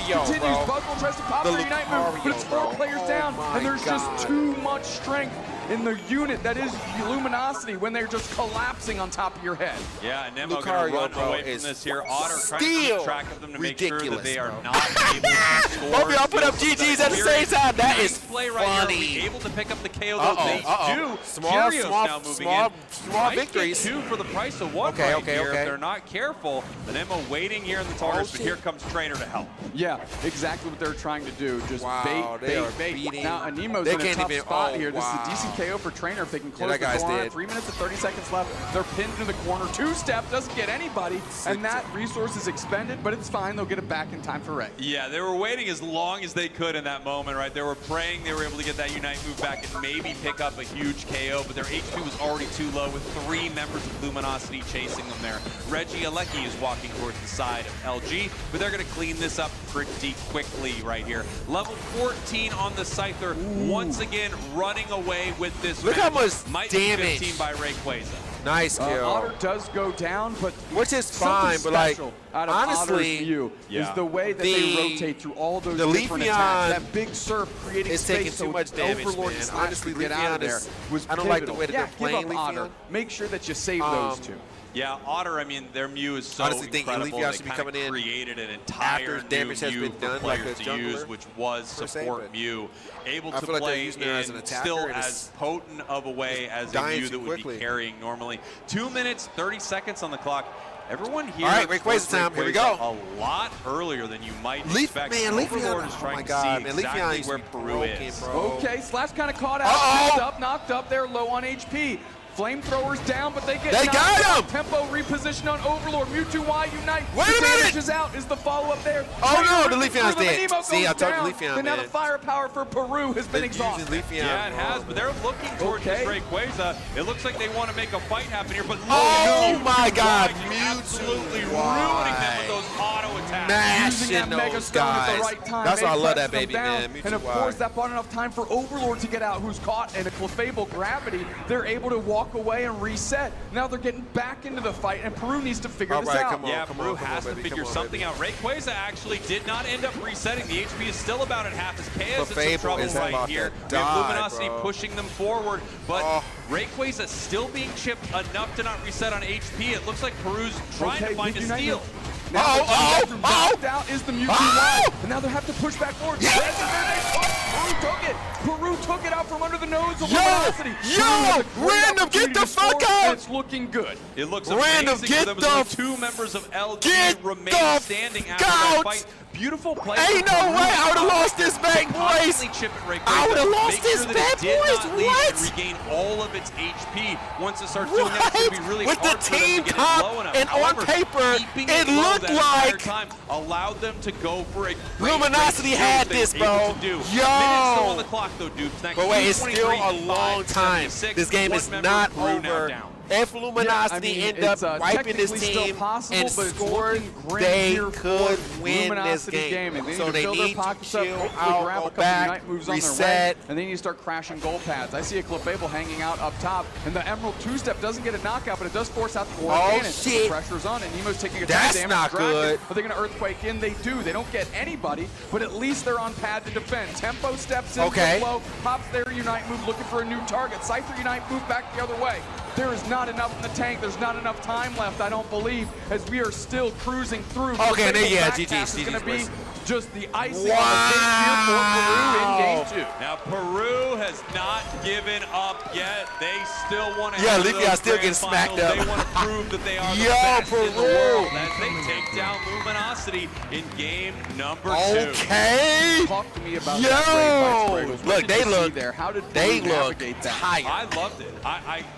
Lucario, continues. bro. Buzzwole tries to pop The their Unite move, but it's 4 Lucario, players bro. down, Oh and there's my just God. too much strength in the unit that is Luminosity when they're just collapsing on top of your head. Yeah, and Nemo Lucario, going to run bro, away from is this here. Otter trying to still keep track of them to make sure that they are ridiculous, not able to score. Both of y'all put up GGs at the same time. That Nice is play right here. Are we funny. able to pick up the KO though? They do. Small Furio's now moving in. Might get victories. 2 for the price of 1 Okay, right okay, here okay. if they're not careful. The Nemo waiting here in the targets, but here comes Trainer to help. Yeah, exactly what they're trying to do. Just Wow, they are bait. beating. Now, Anemo's They in a can't tough even- spot oh, here. This wow. is a decent KO for Trainer if they can close that the guy's door. dead. 3 minutes and 30 seconds left. They're pinned in the corner. 2-step doesn't get anybody, and that resource is expended, but it's fine. They'll get it back in time for Ray. Yeah, they were waiting as long as they could in that moment, right? They were praying they were able to get that Unite move back and maybe pick up a huge KO, but their HP was already too low with 3 members of Luminosity chasing them there. Reggie Alecki is walking towards the side of LG, but they're going to clean this up pretty quickly right here. Level 14 on the Scyther, once again running away with this Look match. how much Might damage. be 15 by Rayquaza. Nice kill. Otter does go down, but which is fine, but like, special out of honestly, Otter's view is the way that they rotate through all those different attacks. That big surf creating is space taking too much damage, Overlord man. Slash Honestly, could get out of there Leafeon was I don't like the way that they're playing give up Otter. Leafeon. Make sure that you save those two. Yeah, Otter, I mean, their Mew is so Honestly, think incredible. Leafeon They should be kind coming of in created an after entire damage new has Mew been for done, like players a to use, jungler, which was per se, support but Mew. Able I to feel like they're play using her as in an attacker, still and as it's potent of a way as a dying Mew too that would be quickly. carrying normally. 2 minutes, 30 seconds on the clock. Everyone here. All right, Rayquaza time. Here we go. A lot earlier than you might expect. Man, Overlord is Leafeon. trying Oh my to God, see man. exactly Leafeon used where to be Peru broken, is. bro. Okay, Slash kind of caught out. Knocked up there, low on HP. Flamethrowers down, but they get knocked got out. him! Tempo repositioned on Overlord. Mewtwo Y Unite. Wait a the minute! damage is out. Is the follow-up there? Oh no, the Trainer Leafeon's through them, dead. Nemo See, I goes told you down, Leafeon, and now man. the firepower for Peru has been exhausted. Leafeon, Yeah, it has, but they're looking towards this Rayquaza. It looks like they want to make a fight happen here, but Oh my God, absolutely Mewtwo ruining them with those auto attacks. Mashing Using that Mega those Stone at the guys. right time. That's They why I love pressed that baby, them down, man. Mewtwo and of Y. course, that bought enough time for Overlord to get out, who's caught in a Clefable gravity. They're able to walk away and reset. Now they're getting back into the fight, and Peru needs to figure this out. Yeah, Peru has to figure something out. Rayquaza actually did not end up resetting. The HP is still about at half as Chaos is in trouble right here. We have Luminosity pushing them forward, but Rayquaza still being chipped enough to not reset on HP. It looks like Peru's trying to find a steal. Knocked out is the Mewtwo Y, and now they have to push back forward. Peru took it out from under the nose of Luminosity. Random, get the fuck out! It's looking good. It looks Random, amazing get for them the as two members of LG remain standing after that fight. Beautiful play. Ain't no way I would have lost this back, boys. I would have lost this back, boys. What? Regain all of its HP. Once it starts doing that, it's going to be really With hard the for them team to get comp it low enough. and However, on paper, keeping it low looked that entire like time allowed them to go for a Luminosity had this, bro. Minutes still Yo. on the clock, though, Dupes. But wait, it's still a long time. This game is not over. If Luminosity end up wiping this team and score, they could win this game. So they need to chill out, go back, reset. And then you start crashing goal pads. I see a Clefable hanging out up top, and the Emerald two-step doesn't get a knockout, but it does force out the cannon. Shit. The pressure's on, and Nemo's taking a ton of That's damage. not good. Are they going to Earthquake in? They do. They don't get anybody, but at least they're on pad to defend. Tempo steps in low, pops their Unite move, looking for a new target. Cypher Unite move back the other way. There is not enough in the tank. There's not enough time left, I don't believe, as we are still cruising through. Okay, there, yeah, GG's. It's going to be just the icing wow. on the cake here for Peru in game 2. Now, Peru has not given up yet. They still want to Leafeon still getting smacked up. They want to prove that they are the best in the world as they take down Luminosity in game number 2. Okay. Talk to me about that Yo, look, they look there. How did they Peru look navigate that? tired. I loved it.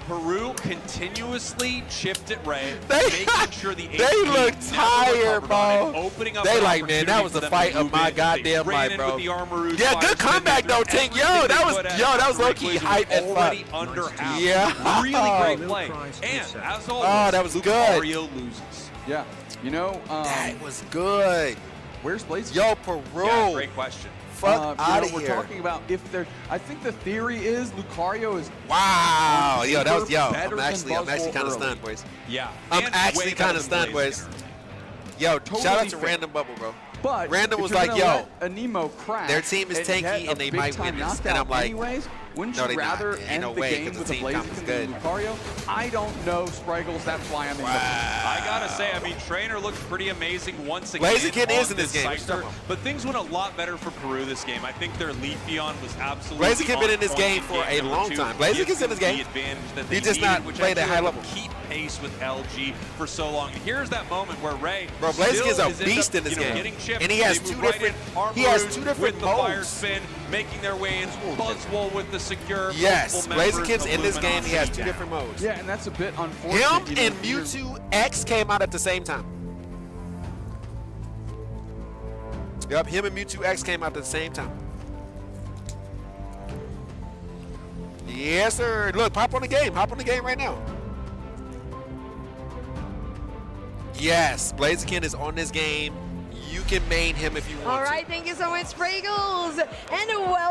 Peru continuously chipped at Ray, making sure the they look tired, bro. Opening up they like, man, that was the fight of my goddamn life, bro. Yeah, good comeback though, Tink. Yo, that was low key hype as fuck. Under half. Yeah, really great play. And as always, that was good. Mario loses. Yeah, you know, that was good. Where's Blaze? Yo, Peru. Yeah, great question. Fuck out of here. We're talking about if they're. I think the theory is Lucario is. Wow. Yo, that was better I'm actually kind of stunned, boys. Yeah. I'm actually kind of stunned, boys. Yo, shout out to Random Bubble, bro. But Random was like, yo, a Nemo crash, their team is tanky and they might win this. And I'm like, anyways, wouldn't no, you rather end no the way, game with the a team Blaziken comp is than good. Lucario? I don't know, Spriggles. That's why I'm in. I gotta say, I mean, Trainer looked pretty amazing once again. Blaziken is in this game. But things went a lot better for Peru this game. I think their Leafeon was absolutely. Blaziken been in this game for a long time. Blaziken's in this game. The advantage that they He just needed, not which played at high actually level. Keep pace with LG for so long. And here's that moment where Ray, bro, Blaziken's a beast in this game, getting chipped, and he has two different. He has two different with the fire modes. spin, making their way in. Buzzwole with the secure. Yes, multiple Blaziken's in this game. He has two down. different modes. Yeah, and that's a bit unfortunate. Him and Mewtwo X came out at the same time. Yep, him and Mewtwo X came out at the same time. Yes, sir. Look, pop on the game. Hop on the game right now. Yes, Blaziken is on this game. You can main him if you want All right, thank you so much, Spriggles. And welcome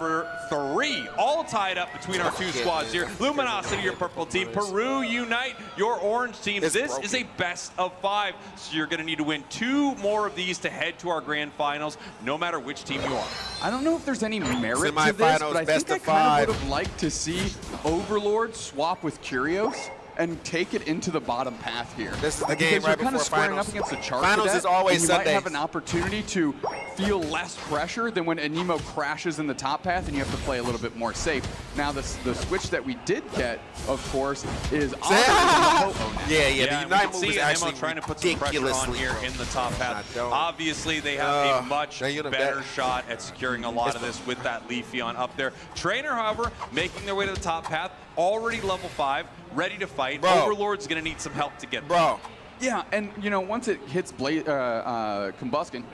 number 3. All tied up between our two squads here. Luminosity, your purple team. Peru Unite, your orange team. This is a best of 5, so you're going to need to win 2 more of these to head to our grand finals, no matter which team you are. I don't know if there's any merit to this, but I think I kind of would have liked to see Overlord swap with Curios and take it into the bottom path here. This is the game right before you're kind of squaring finals. up against the Char Finals Cadet, is always and you Sunday. might have an opportunity to feel less pressure than when Anemo crashes in the top path and you have to play a little bit more safe. Now the switch that we did get, of course, is the Unite move is actually trying to put some pressure on here in the top path. Obviously, they have a much better shot at securing a lot of this with that Leafeon up there. Trainer, however, making their way to the top path, already level 5, ready to fight. Overlord's going to need some help to get there. Yeah, and you know, once it hits Combustion,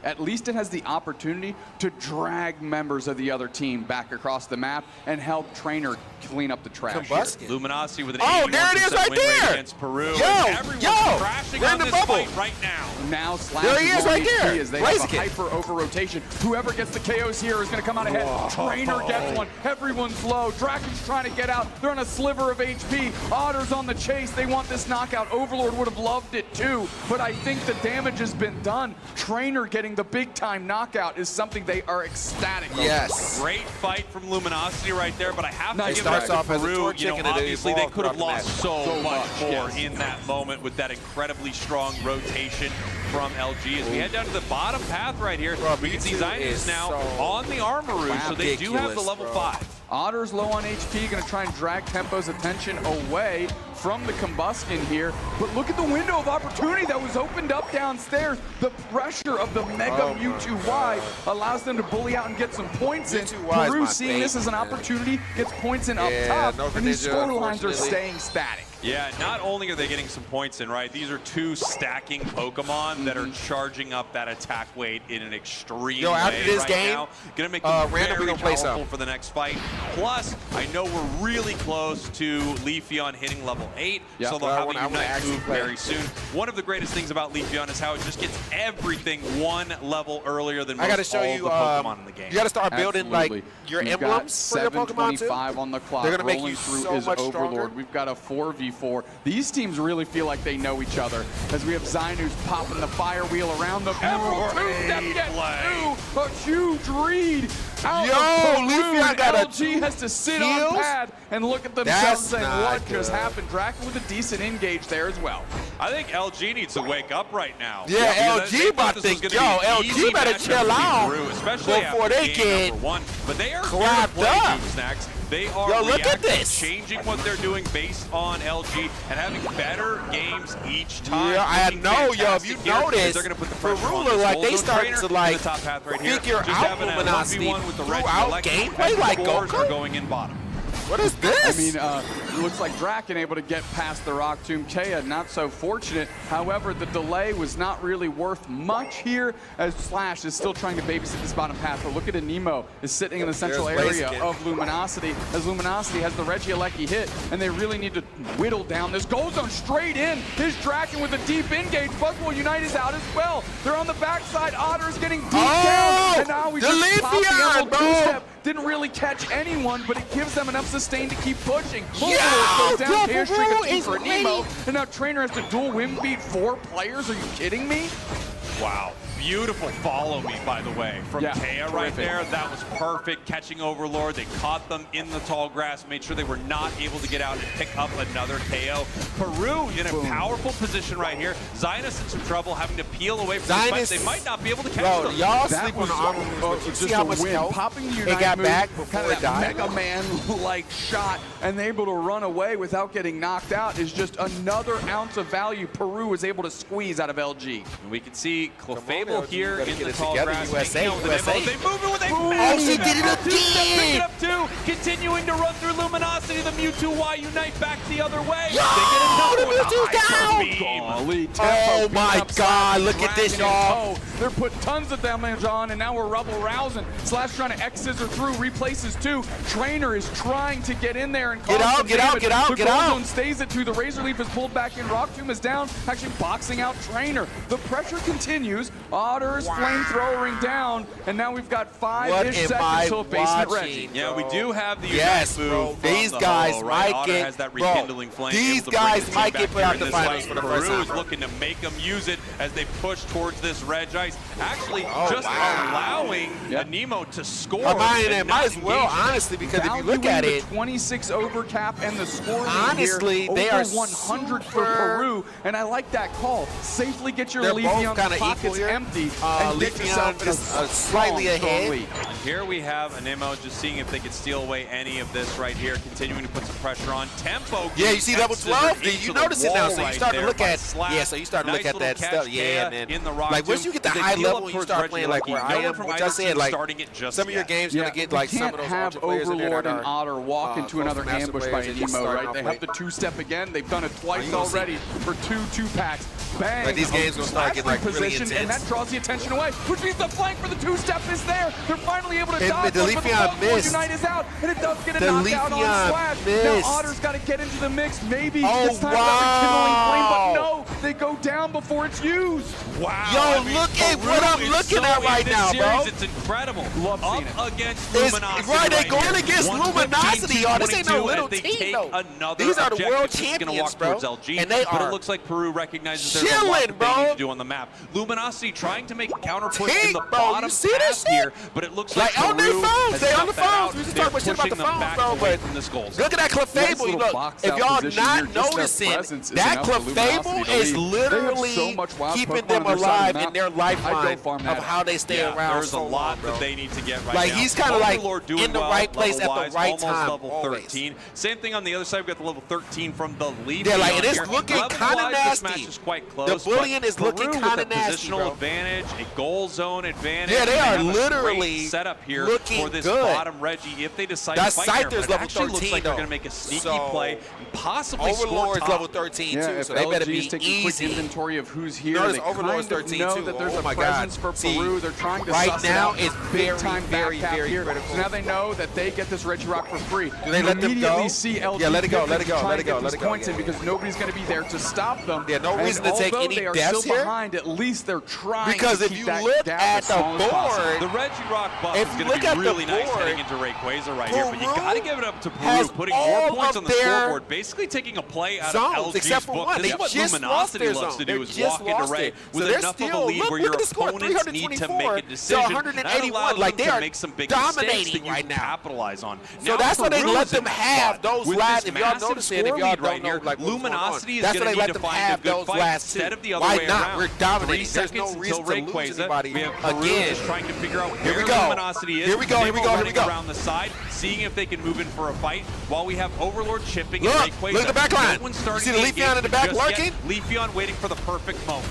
at least it has the opportunity to drag members of the other team back across the map and help Trainer clean up the trash. Luminosity with an there it is right win rate there against Peru. Everyone's crashing on this fight right now. Now Slash there he is right there. As they have a hyper over rotation. Whoever gets the KOs here is going to come out ahead. Trainer gets one. Everyone's low. Draken's trying to get out. They're on a sliver of HP. Otter's on the chase. They want this knockout. Overlord would have loved it too, but I think the damage has been done. Trainer getting the big time knockout is something they are ecstatic over. Yes. Great fight from Luminosity right there, but I have to give starts it to off as a Peru. torch You know, chicken and it obviously they evolved could have throughout lost the so much more in that moment with that incredibly strong rotation from LG. As we head down to the bottom path right here, we can see Zinus now on the Armoroo, so they do have the level 5. Otter's low on HP, going to try and drag Tempo's attention away from the Combustion here. But look at the window of opportunity that was opened up downstairs. The pressure of the Mega Mewtwo-Y allows them to bully out and get some points in. Peru seeing this as an opportunity, gets points in up top, and these scorelines are staying static. Yeah, not only are they getting some points in, right? These are two stacking Pokemon that are charging up that attack weight in an extreme way after this game, now. Gonna make them very play powerful for the next fight. Plus, I know we're really close to Leafeon hitting level 8, so they'll have a Unite move very soon. One of the greatest things about Leafeon is how it just gets everything one level earlier than most all the Pokemon in the game. You got to start building like your emblems for your Pokemon too. 7:25 on the clock. They're gonna make rolling you through so is much Overlord. stronger. We've got a 4v4. These teams really feel like they know each other as we have Zinus popping the fire wheel around them. Emerald two-step gets two. A huge read. Leafeon got LG has to sit on pad and look at themselves saying, what just happened? Draken with a decent engage there as well. I think LG needs to wake up right now. Yeah, LG about to think, LG better chill out before they get but they are clapped up. Snacks. They are look at this. changing what they're doing based on LG and having better games each time. Yeah, I know, if you notice, they're going to put the pressure Peru on look this like they Golden starting Trainer to like in the top path right here. figure Just out having a Luminosity 1v1 with the red throughout collection, gameplay like scores Goku. are going in bottom. What is this? I mean, it looks like Draken able to get past the Rock Tomb. Kea not so fortunate. However, the delay was not really worth much here as Slash is still trying to babysit this bottom path. But look at Anemo is sitting in the central area of Luminosity as Luminosity has the Regieleki hit, and they really need to whittle down this goal zone straight in. Here's Draken with a deep engage. Buzzwole Unite is out as well. They're on the backside. Otter's getting deep down, and now we just pop the Emerald two-step. Didn't really catch anyone, but it gives them enough sustain to keep pushing. Goes down, Chaos Streak of for Nemo, and now Trainer has to dual win beat 4 players. Are you kidding me? Wow. Beautiful follow me, by the way, from Kea right there. That was perfect. Catching Overlord. They caught them in the tall grass, made sure they were not able to get out and pick up another KO. Peru in a powerful position right here. Zinus in some trouble, having to peel away from this fight. They might not be able to catch them. Y'all sleep on the Armoroo. You see how much help popping the they Unite got move, back before kind of it that died? Mega Man-like shot, and able to run away without getting knocked out is just another ounce of value Peru was able to squeeze out of LG. And we can see Clefable here in the tall together, grass. USA. They move it with a she did it again! Pick it up too. Continuing to run through Luminosity. The Mewtwo-Y Unite back the other way. Yo, they the Mewtwo's down! Oh my God, look at this, y'all. They're putting tons of damage on, and now we're rebel-rousing. Slash trying to X-scissor through, replaces 2. Trainer is trying to get in there and cause some damage. The Gold Zone stays at 2. The Razor Leaf is pulled back in. Rock Tomb is down, actually boxing out Trainer. The pressure continues. Otter's flamethrowering down, and now we've got 5-ish seconds till basement Reggie. Yeah, we do have the Unite move. These guys might get, has that rekindling flame. These guys might get put out the finals for the first time. Peru is looking to make them use it as they push towards this Reg Ice, actually just allowing Nemo to score. It might as well, honestly, because if you look at it, the 26 over cap and the score honestly, here, they over are 100 for Peru, and I like that call. Safely get your Leafeon pockets empty and get yourself just slightly ahead. lead. And here we have Anemo just seeing if they could steal away any of this right here, continuing to put some pressure on tempo. Yeah, you see level 12? You notice it now, so you start to look at so you start to look at that stuff. Yeah, man. Like once you get the high level, you start playing like where I am, which I said, like some of your games you're gonna get like some of those ultra players in there Overlord that and Otter walk into another ambush by Nemo, right? They have the the two-step again. They've done it twice already for two packs. Bang! Like these games will start getting like really intense, and that draws the attention away, which means the flank for the two-step is there. They're finally able to dodge, the Leafeon missed. Unite is out, and it does get a knockout on Slash. Now Otter's got to get into the mix. Maybe this time Kindling Flame, but no, they go down before it's used. Wow! Yo, look at what I'm looking at right now, bro. It's incredible. Love seeing it. Up against Luminosity. Right, they're going against Luminosity, y'all. This ain't no little team, though. These are the world champions, bro. And they but are it looks like Peru recognizes there's a lot that they need to do on the map. Luminosity trying to make a counter push in the bottom half here, but it looks like on their Peru phones. has They on the cut that out. phones. We just talking about shit about the They're pushing them phones, bro. back away But from this goal. look at that Clefable. Look, if y'all not noticing, that Clefable is literally keeping them alive in their lifeline of how they stay around. There's a lot that they need to get right now. Like he's kind of like doing in the right place at the right time. Level 13. Same thing on the other side. We've got the level 13 from the Leafeon. Yeah, like it is here. looking kind of This nasty. match is quite close. The bullying is looking kind of with a nasty, positional bro. advantage, a goal zone advantage. Yeah, they are have a literally great setup here looking for this good. bottom Reggie. If they decide That to fight here, Scyther's but it level actually 13, looks like they're though. going to make a sneaky So, play and possibly Overlord's score top. level 13 Yeah, too, if so they better LG be is taking quick easy. inventory of who's here, Notice they Overlord's kind of 13 know too. that there's Oh a my presence God. for Peru. They're trying to Right suss now, it out. it's Big very, time very, back half very here. critical. So now they know that they get this Reggie Rock for free. Do they let them immediately go? see LG Yeah, let it go, let it go, trying let to it go, get let these it go. points in because nobody's going to be there to stop them. Yeah, no And reason to take although any they are deaths still here. behind, at least they're trying Because to if keep you that look gap at as the small as possible. board, The Reggie Rock buff if is you going look to at be the really nice board, heading into Rayquaza right here, but you Peru got to give it up to Peru has putting more all points of on the their scoreboard, basically taking a play out zones, of LG's except for book. one. This They is what just lost Luminosity their loves zone. to do They is just walk into lost Ray it. with So they're enough of a still- lead look where at your the score, opponents need to 324 make a to decision. 181. That allows Like, them they to are make some big mistakes dominating that you right can now. capitalize on. So Now that's why they Peru let is in them the have spot those with last. this If y'all massive notice it, if score y'all lead don't right know, here, like what's going on. Luminosity is That's going why to they need let to them find a have good those fight last instead two. of the other Why way not? around. We're dominating. 3 There's no seconds reason until to lose Rayquaza. anybody We have Peru again. just trying to figure out Here where we go. Luminosity is. Here we go. Here we go. Here we Running go. around the side, seeing if they can move in for a fight while we have Overlord chipping Look, and Rayquaza. look at the back line. No one's You starting see the to Leafeon in the engage back just yet. lurking? Leafeon waiting for the perfect moment.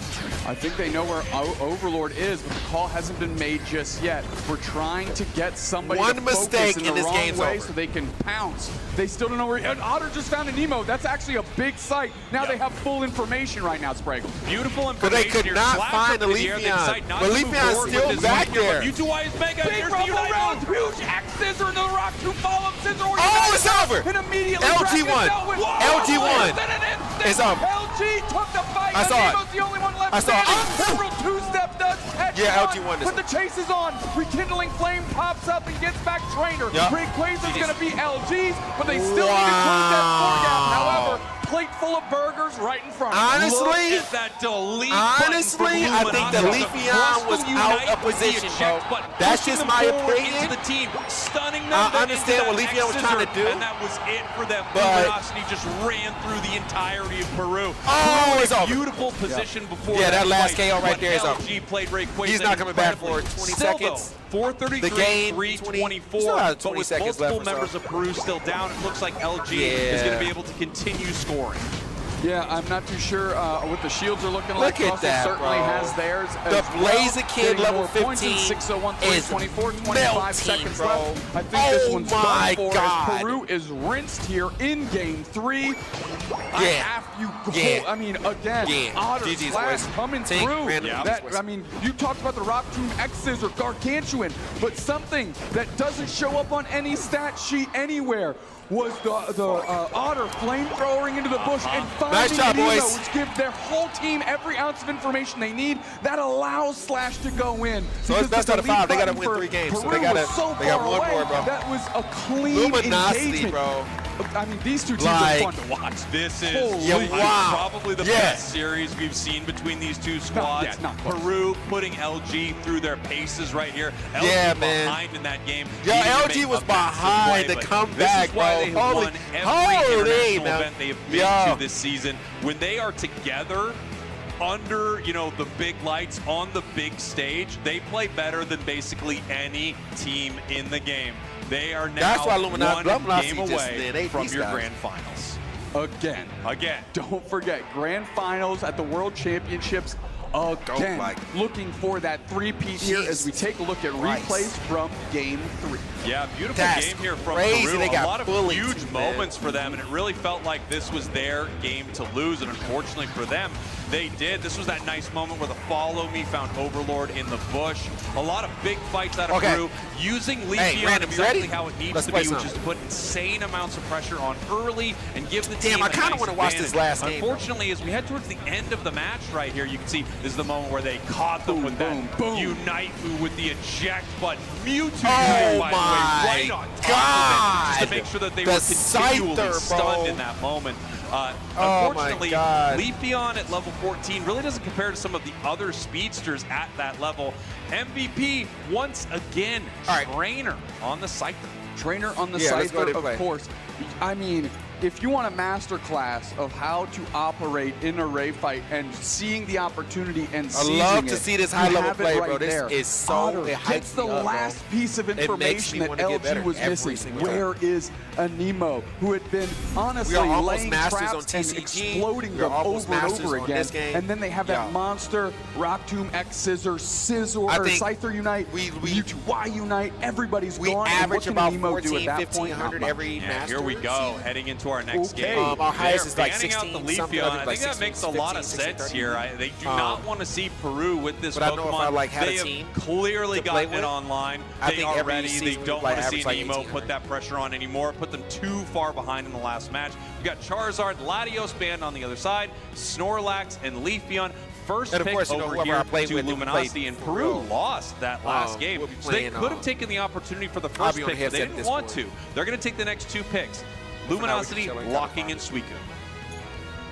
I think they know where Overlord is, but the call hasn't been made just yet. We're trying to get somebody One to focus mistake in and the this wrong game's way over. so they can pounce. They still don't know where. And Otter just found a Nemo. That's actually a big site. Now they have full information right now, Sprague. Beautiful information. But they could here. not Slash find up the in air. They Leafeon. decide not But to move Leafeon's forward still with this back fight here, there. but Mewtwo is mega. Big Here's the rumble Unite round, move. huge X scissor into the rock, 2 follow-up scissor. Oh, it's over. And immediately LG1. LG1. It's over. LG took the fight. I saw it. Nemo's the only one left. I saw it. standing. Several two-step does catch Yeah, on, LG won this but the chase is on. Rekindling Flame pops up and gets back Trainer. Yep. Rayquaza's going to be LG's, but they still need to close that score gap. However, plate full of burgers right in front of them. Honestly, Look at that delete honestly, I think the Leafeon was out of position, bro. That's just my opinion. Into the team, stunning them. I then understand into what that Leafeon was trying to X-Scissor, do. and that was it for them. But- Luminosity just ran through the entirety of Peru. Oh, Peru it's in a over. beautiful position before Yeah, that last fight, KO right but there is over. LG played Rayquaza. He's not coming back for incredibly. 20 Still, seconds. Though, 433, The game, 324. still have But 20 with seconds multiple left or so. members of Peru still down, it looks like LG is going Yeah. to be able to continue scoring. Yeah, I'm not too sure what the shields are looking Look like. at Russell that, certainly bro. has theirs. The as Blaziken Getting level more points in 15 601, is 324, 25 melting, seconds bro. left. I think this Oh one's my done for God. as Peru is rinsed here in game 3. Yeah. Yeah. I mean, again, Yeah. Otter GG's Slash boys. coming Take through. random That, boys. I mean, you talked about the Rock Team X's or Gargantuan, but something that doesn't show up on any stat sheet anywhere was the Otter flamethrowing into the bush and finding Nice job, Nemo, boys. which gives their whole team every ounce of information they need. That allows Slash to go in. So it's Because best the out of 5. They delete got to win button 3 games. for So they Peru got was so they got far one away. more, bro. That was a clean Luminosity, engagement. bro. I mean, these two teams are fun to watch. This is probably the best series we've seen between these two squads. Peru putting LG through their paces right here. LG behind in that game. Yo, LG was behind to come back, bro. This is why they won every international event they have been to this season. When they are together, under, you know, the big lights on the big stage, they play better than basically any team in the game. They are now one game away from your grand finals. Again. Don't forget, grand finals at the World Championships again. Looking for that three-peat here as we take a look at replays from Game 3. Yeah, beautiful game here from Peru. A lot of huge moments for them, and it really felt like this was their game to lose, and unfortunately for them, they did. This was that nice moment where the follow me found Overlord in the bush. A lot of big fights out of Peru, using Leafeon exactly how it needs to be, which is to put insane amounts of pressure on early and give the team I kind of want to watch this last game. Unfortunately, as we head towards the end of the match right here, you can see this is the moment where they caught them with that Unite with the eject, but Mewtwo right on top of it, just to make sure that they were continually stunned in that moment. Unfortunately, Leafeon at level 14 really doesn't compare to some of the other speedsters at that level. MVP once again, Trainer on the Scyther. Trainer on the Scyther, of course. I mean, if you want a master class of how to operate in a Ray fight and seeing the opportunity and seizing I love to see this high-level play, bro. This is so Otter gets the last piece of information that LG was missing. Where is Anemo, who had been honestly laying traps and exploding them over and over again? And then they have that monster Rock Tomb X Scissor, Scyther Unite, Y Unite. Everybody's gone. We average about 1,400 every master. Here we go, heading into our next game. Our highest is like 16 out the Leafeon. I think that makes a lot of sense here. They do not want to see Peru with this Pokemon. They have clearly gotten it online. They are ready. They don't want to see Nemo put that pressure on anymore, put them too far behind in the last match. We've got Charizard, Latios band on the other side, Snorlax, and Leafeon. First pick over here to Luminosity, and Peru lost that last game. So they could have taken the opportunity for the first pick, but they didn't want to. They're going to take the next two picks. Luminosity locking in Suicune.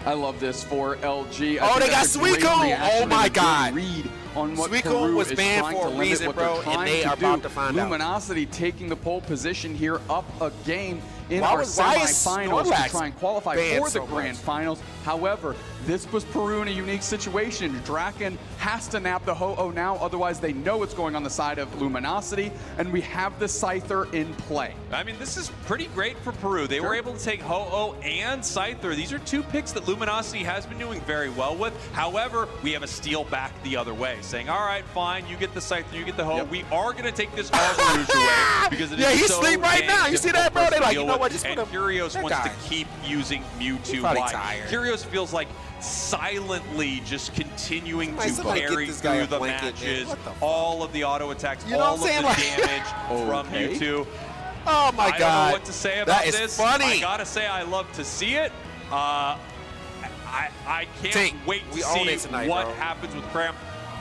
I love this for LG. They got Suicune! Oh my God! Suicune was banned for a reason, bro, and they are about to find out. Luminosity taking the pole position here, up a game in our semifinals to try and qualify for the grand finals. However, this puts Peru in a unique situation. Draken has to nab the Ho-Oh now, otherwise they know it's going on the side of Luminosity, and we have the Scyther in play. I mean, this is pretty great for Peru. They were able to take Ho-Oh and Scyther. These are two picks that Luminosity has been doing very well with. However, we have a steal back the other way, saying, all right, fine, you get the Scyther, you get the Ho-Oh. We are going to take this Armarouge away because it is he's so asleep right now. You see that, bro? They're like, you know what, just and Curios wants to keep using Mewtwo. Why? Curios feels like silently just continuing to carry through the matches, all of the auto attacks, all of the damage from Mewtwo. Oh my God! I don't know what to say about this. That is funny. I gotta say, I love to see it. I can't wait to see what happens with Cram.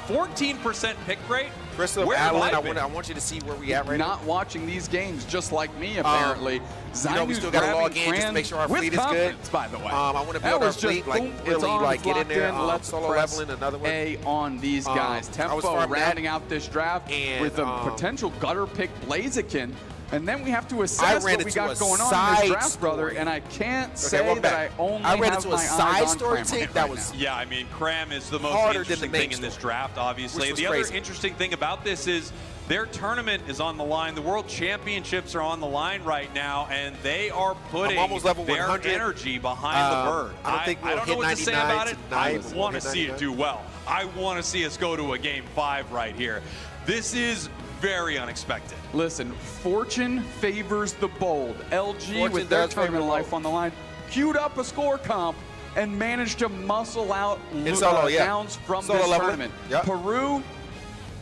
14% pick rate. Crystal Adeline, I want you to see where we at right now. Not watching these games, just like me, apparently. We still got to log in just to make sure our fleet is good. By the way, I want to build our fleet, really get in there. Let's solo leveling another one. A on these guys. Tempo rounding out this draft with a potential gutter pick Blaziken. And then we have to assess what we got going on in this draft, brother. And I can't say that I only have my eyes on Cram that was yeah, I mean, Cram is the most interesting thing in this draft, obviously. The other interesting thing about this is their tournament is on the line. The World Championships are on the line right now, and they are putting their energy behind the bird. I don't know what to say about it. I want to see it do well. I want to see us go to a Game 5 right here. This is very unexpected. Listen, fortune favors the bold. LG, with their tournament life on the line, queued up a score comp and managed to muscle out downs from this tournament. Peru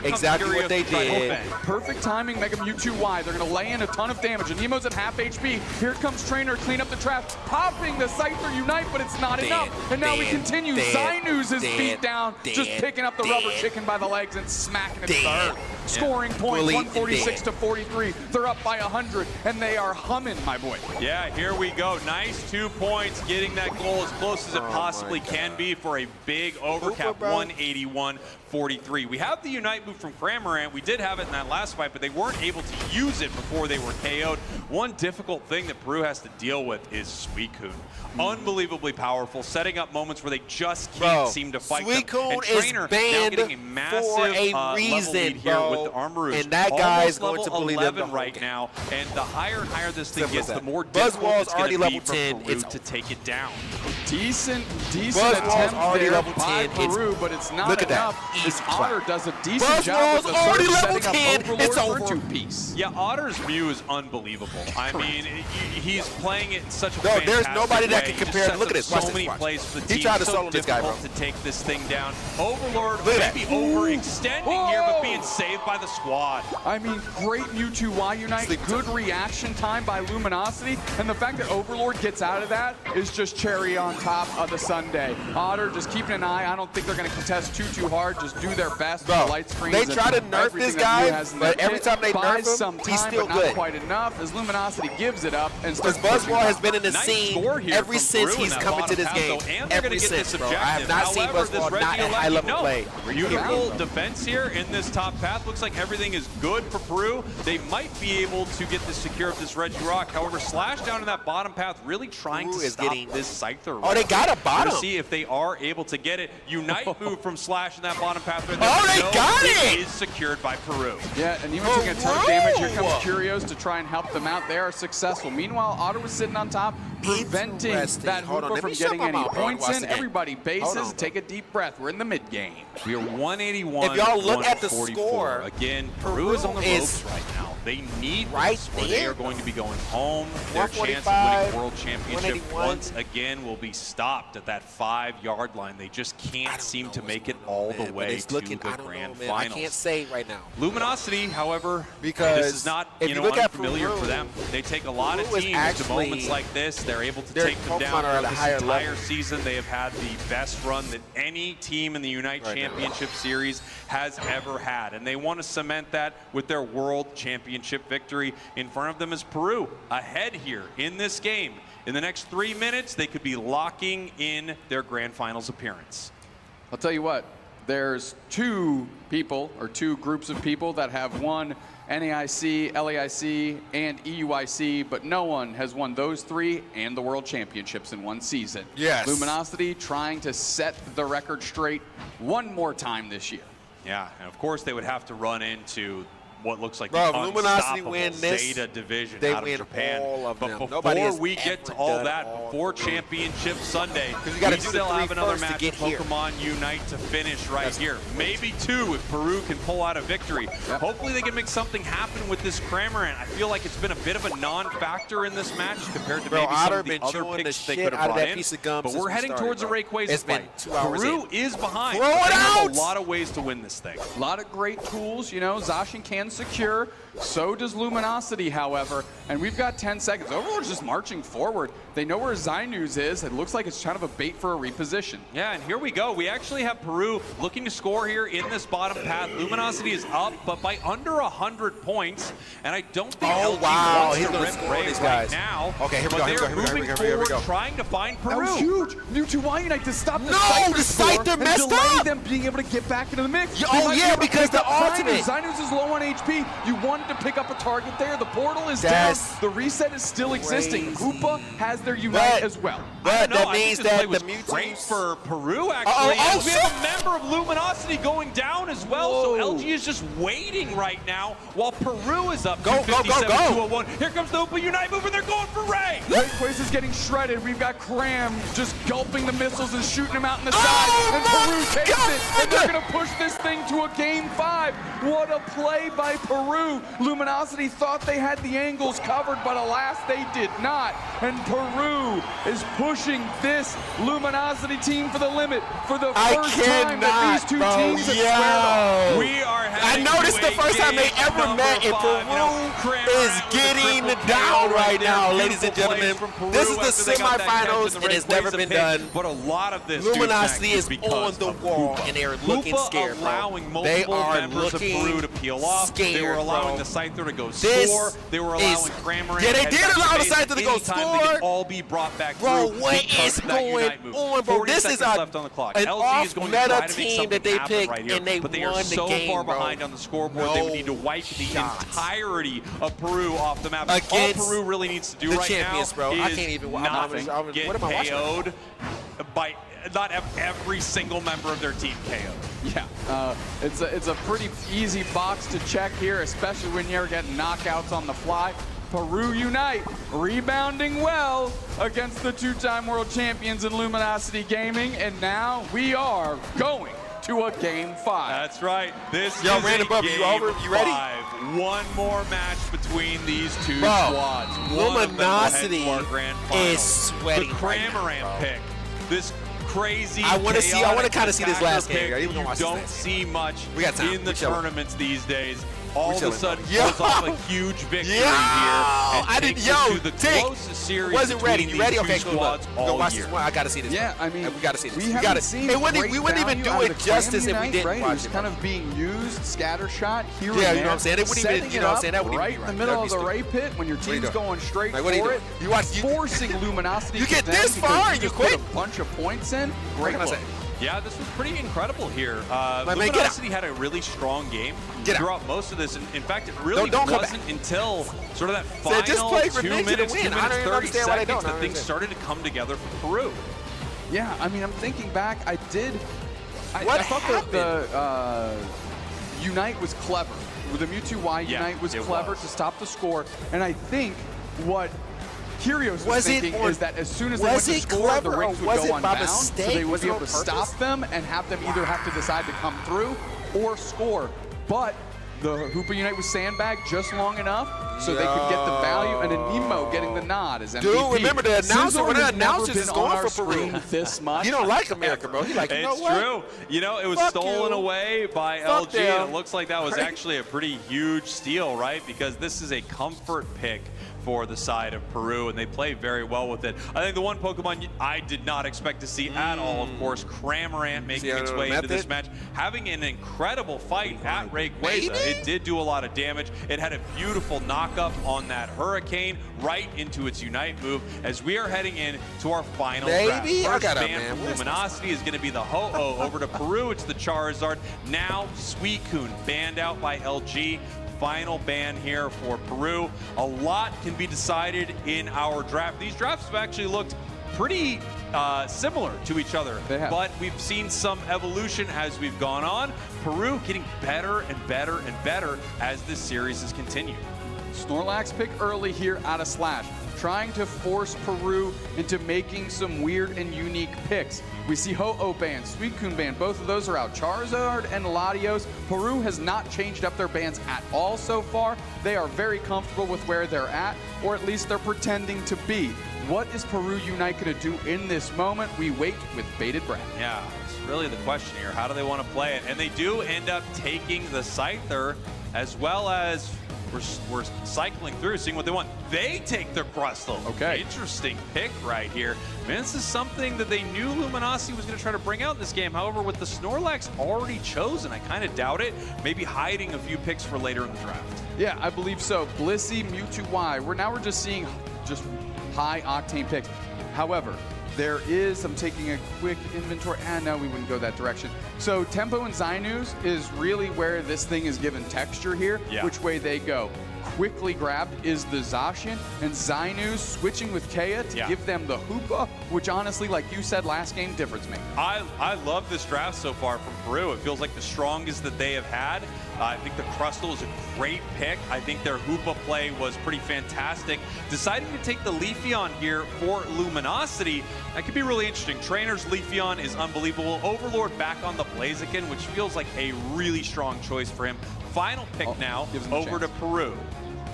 here comes exactly Curious what they to defend. Perfect timing, Mega Mewtwo Y. They're going to lay in a ton of damage. And Nemo's at half HP. Here comes Trainer, clean up the trap, popping the Scyther Unite, but it's not enough. And now we continue. Zynoo's his feet down, just picking up the rubber chicken by the legs and smacking it to the earth. Scoring point, 146 to 43. They're up by 100, and they are humming, my boy. Yeah, here we go. Nice 2 points, getting that goal as close as it possibly can be for a big overcap, 181-43. We have the Unite move from Cramorant. We did have it in that last fight, but they weren't able to use it before they were KO'd. One difficult thing that Peru has to deal with is Suicune. Unbelievably powerful, setting up moments where they just can't seem to fight them. And Trainer now getting a massive level lead here with the Armarouge. And that guy is going to level believe 11 right now. And the higher and higher this thing gets, the more difficult it's already going to be level for 10. Peru to take it down. Decent Buzzwall's already there level by 10. Peru, but it's not Look at that. enough. Easy Otter does a decent job with the already surge, level setting 10. up It's Overlord over. for 2-piece. Yeah, Otter's Mew is unbelievable. I mean, he's playing it in such a fantastic there's nobody that way. can He compare. just Look at sets this. up Watch so many this. plays for the team. He tried to so solo this guy, bro. difficult to take this thing down. Overlord Look at maybe that. overextending here, but being saved by the squad. I mean, great Mewtwo Y Unite, good reaction time by Luminosity, and the fact that Overlord gets out of that is just cherry on top of the sundae. Otter just keeping an eye. I don't think they're going to contest too hard. Just do their best. Bro, The light screens they try to nerf this guy, but every time they nerf him, he's still but not good. quite enough as Luminosity gives it up and Because starts Buzzwall has been in the Nice scene score here ever from since Peru in he's that coming to bottom this half, game. though, and they're Ever gonna get since, this bro. I have objective. not seen However, this Buzzwall Reggie not at will let high you level know. play. Beautiful defense here in this top path. Looks like everything is good for Peru. They might be able to get the secure of this Regirock. However, Slash down in that bottom path, really trying Peru to is stop getting- this Scyther. Oh, they got a bottom. To see if they are able to get it. Unite move from Slash in that bottom path. Right there. Oh, they got it! Is secured by Peru. Yeah, and even taking a ton of damage, here comes Curios to try and help them out. They are successful. Meanwhile, Otter was sitting on top, preventing that Hold on, Hoopa let from me shut getting my any mouth, bro. points Watch in. the game. Everybody Hold bases, on, take a deep breath. We're in the mid-game. We are 181. If y'all look at the 144. score, Again, Peru is on the Peru is ropes right now. They need right this, or they there. are going to be going home. Their chance of 145, winning World Championship 181. once again will be stopped at that 5-yard line. They just can't seem to make it all the way It's to looking, the I don't grand know, man. I finals. can't say right now. Luminosity, however, Because this is not if you look at unfamiliar Peru, for them. They take a lot of Peru is teams to actually- moments like this. They're able to their take them down Pokemon are at a this higher entire level. season. They have had the best run that any team in the Unite Championship Series has ever had. And they want to cement that with their World Championship victory. In front of them is Peru, ahead here in this game. In the next 3 minutes, they could be locking in their grand finals appearance. I'll tell you what, there's two groups of people that have won NAIC, LAIC, and EUIC, but no one has won those three and the World Championships in one season. Yes. Luminosity trying to set the record straight one more time this year. Yeah, and of course they would have to run into what looks like Bro, the if Luminosity unstoppable win this, Zeta division they out of win Japan. all of but them. before Nobody has we get to ever all done that, all before three. Championship Sunday, you gotta we do the still three have another first to match get of here. Pokemon Unite to finish right here. Maybe two if Peru can pull out a victory. Hopefully they can make something happen with this Cramorant. I feel like it's been a bit of a non-factor in this match compared to Bro, maybe some Otter of the been other chewing picks the they shit could have out of brought that in. piece of gum But since we're we heading started, towards bro. a Rayquaza It's been fight. 2 hours Peru in. is behind. Throw but it they have out! a lot of ways to win this thing. A lot of great tools, you know, Zacian can secure, so does Luminosity, however, and we've got 10 seconds. Overlord's just marching forward. They know where Zynoo's is. It looks like it's kind of a bait for a reposition. Yeah, and here we go. We actually have Peru looking to score here in this bottom path. Luminosity is up, but by under 100 points, and I don't think LG wants he's to gonna rip score Ray these right guys. now. Okay, here we but go, here we they're go, here we go, moving here we go, here we forward, go. trying to find That Peru. was huge. Mewtwo Y Unite to stop the No, Scyther the score Scyther and messed delay up. them being able to get back into the mix. Yeah, They oh might be yeah, able to because pick the up ultimate. Zynoo's is low on HP. You wanted to pick up a target there. The portal is That's down. The reset is still existing. crazy. Hoopa has their Unite But- as well. But that I means think this play that was the Mewtwo great for Peru, actually. Uh-oh, and oh, we have a member of Luminosity going down as well, Whoa. so LG is just waiting right now while Peru is up Go, go, go, 257-201. Here comes the Hoopa Unite move, and they're going for Ray. Rayquaza is getting shredded. We've got Cram just gulping the missiles and shooting them out in the side. And Peru takes it, and they're going to push this thing to a Game 5. What a play by Peru. Luminosity thought they had the angles covered, but alas, they did not. And Peru is pushing this Luminosity team for the limit for the first time that these two teams have squared off. We are I noticed the first time they ever met, and Peru is getting down right now, ladies and gentlemen. This is the semifinals, and it's never been done. But a lot of this Luminosity is on the wall, and they're looking scared, allowing bro. They multiple are members of looking Peru to peel off. scared, They were allowing bro. the Scyther to go This score. They were allowing Cramorant. Yeah, they did allow the Scyther to go Anytime score. They could all be brought back Bro, through what because is of that going Unite move. on, bro? 40 This is seconds left on the clock. an LG is going to off-meta try to make team something that they happen picked, right here, and they but they won are the so game, far bro. behind on the scoreboard. They would need to wipe the entirety of Peru off the map. All Against Peru really needs to do the right champions, now bro. is I can't even. not get what am I watching? KO'd by not every single member of their team KO'd. Yeah, it's a pretty easy box to check here, especially when you're getting knockouts on the fly. Peru Unite rebounding well against the two-time world champions in Luminosity Gaming, and now we are going to a Game 5. That's right. This Yo, is Random a Bubba, Game you over? You ready? 5. One more match between these two Bro, squads. Luminosity One of them will head to our grand finals. is sweating The right now, Cramorant bro. pick. This crazy. I want to see. I want to kind of see this last pick game. I even you watch this don't last see much We got time. in the We're chilling. tournaments these days. All of a chilling, sudden, bro. pulls off a huge victory here. And I didn't. takes us Yo, to the Tick, closest series wasn't ready. between You ready? these Okay, two cool. Look, squads go all watch year. this one. I gotta see this. Yeah, bro. I mean, we gotta see this. we We haven't gotta. seen It wouldn't great even do value out it of the justice Cram if we Unite, didn't right? watch It was it. kind bro. of being used, scatter shot here Yeah, and you know what I'm there, saying? It wouldn't even. setting You know what I'm it saying? That up wouldn't right even in the be middle right. of the That'd ray pit when your What are you team's doing? going straight Like, what are you for doing? it. You watch. Forcing Luminosity You to get them this because far you and you just put quit? a bunch of points in. What Great can I say? look. Yeah, this was pretty incredible here. man, get Luminosity had a really strong game throughout most of this. In fact, it really Don't come wasn't until sort of that So just final play 2 revenge to minutes, win. 2 I minutes, don't even 30 understand why they seconds don't. that things started to come together for Peru. Yeah, I mean, I'm thinking back. I What thought the Unite was clever. The Mewtwo Y Unite was it clever was. to stop the score. And I think what Kyrios was thinking is that as soon as they went to score, the rings would go unbound, so they would be able to stop them and have them either have to decide to come through or score. But the Hoopa Unite was sandbagged just long enough so they could get the value, and Anemo getting the nod as MVP. Dude, remember the announcer, when the has never announcers is been going on our for Peru. screen this much. You don't like America, bro. You like, you know It's what? true. You know, it was Fuck stolen you. away by Fuck LG, them. and it looks like that was actually a pretty huge steal, right? Because this is a comfort pick for the side of Peru, and they play very well with it. I think the one Pokemon I did not expect to see at all, of course, Cramorant making its way into this match, having an incredible fight at Rayquaza. It did do a lot of damage. It had a beautiful knock-up on that Hurricane right into its Unite move as we are heading in to our final draft. I First got ban man. from Where's Luminosity is going to be the Ho-Oh. Over to Peru, it's the Charizard. Now Suicune banned out by LG. Final ban here for Peru. A lot can be decided in our draft. These drafts have actually looked pretty similar to each other, but we've seen some evolution as we've gone on. Peru getting better and better and better as this series has continued. Snorlax pick early here out of Slash, trying to force Peru into making some weird and unique picks. We see Ho-Oh ban, Suicune ban, both of those are out. Charizard and Latios. Peru has not changed up their bans at all so far. They are very comfortable with where they're at, or at least they're pretending to be. What is Peru Unite going to do in this moment? We wait with bated breath. Yeah, it's really the question here. How do they want to play it? And they do end up taking the Scyther, as well as we're cycling through, seeing what they want. They take their Crustle. Okay. Interesting pick right here. Man, this is something that they knew Luminosity was going to try to bring out in this game. However, with the Snorlax already chosen, I kind of doubt it. Maybe hiding a few picks for later in the draft. Yeah, I believe so. Blissey, Mewtwo Y. We're just seeing just high octane picks. However, there is, I'm taking a quick inventory, and no, we wouldn't go that direction. So Tempo and Zainus is really where this thing is given texture here, which way they go. quickly grabbed is the Zacian, and Zainu switching with Kea to give them the Hoopa, which honestly, like you said last game, difference maker. I love this draft so far from Peru. It feels like the strongest that they have had. I think the Crustle is a great pick. I think their Hoopa play was pretty fantastic. Deciding to take the Leafeon here for Luminosity, that could be really interesting. Trainer's Leafeon is unbelievable. Overlord back on the Blaziken, which feels like a really strong choice for him. Final pick now over to Peru.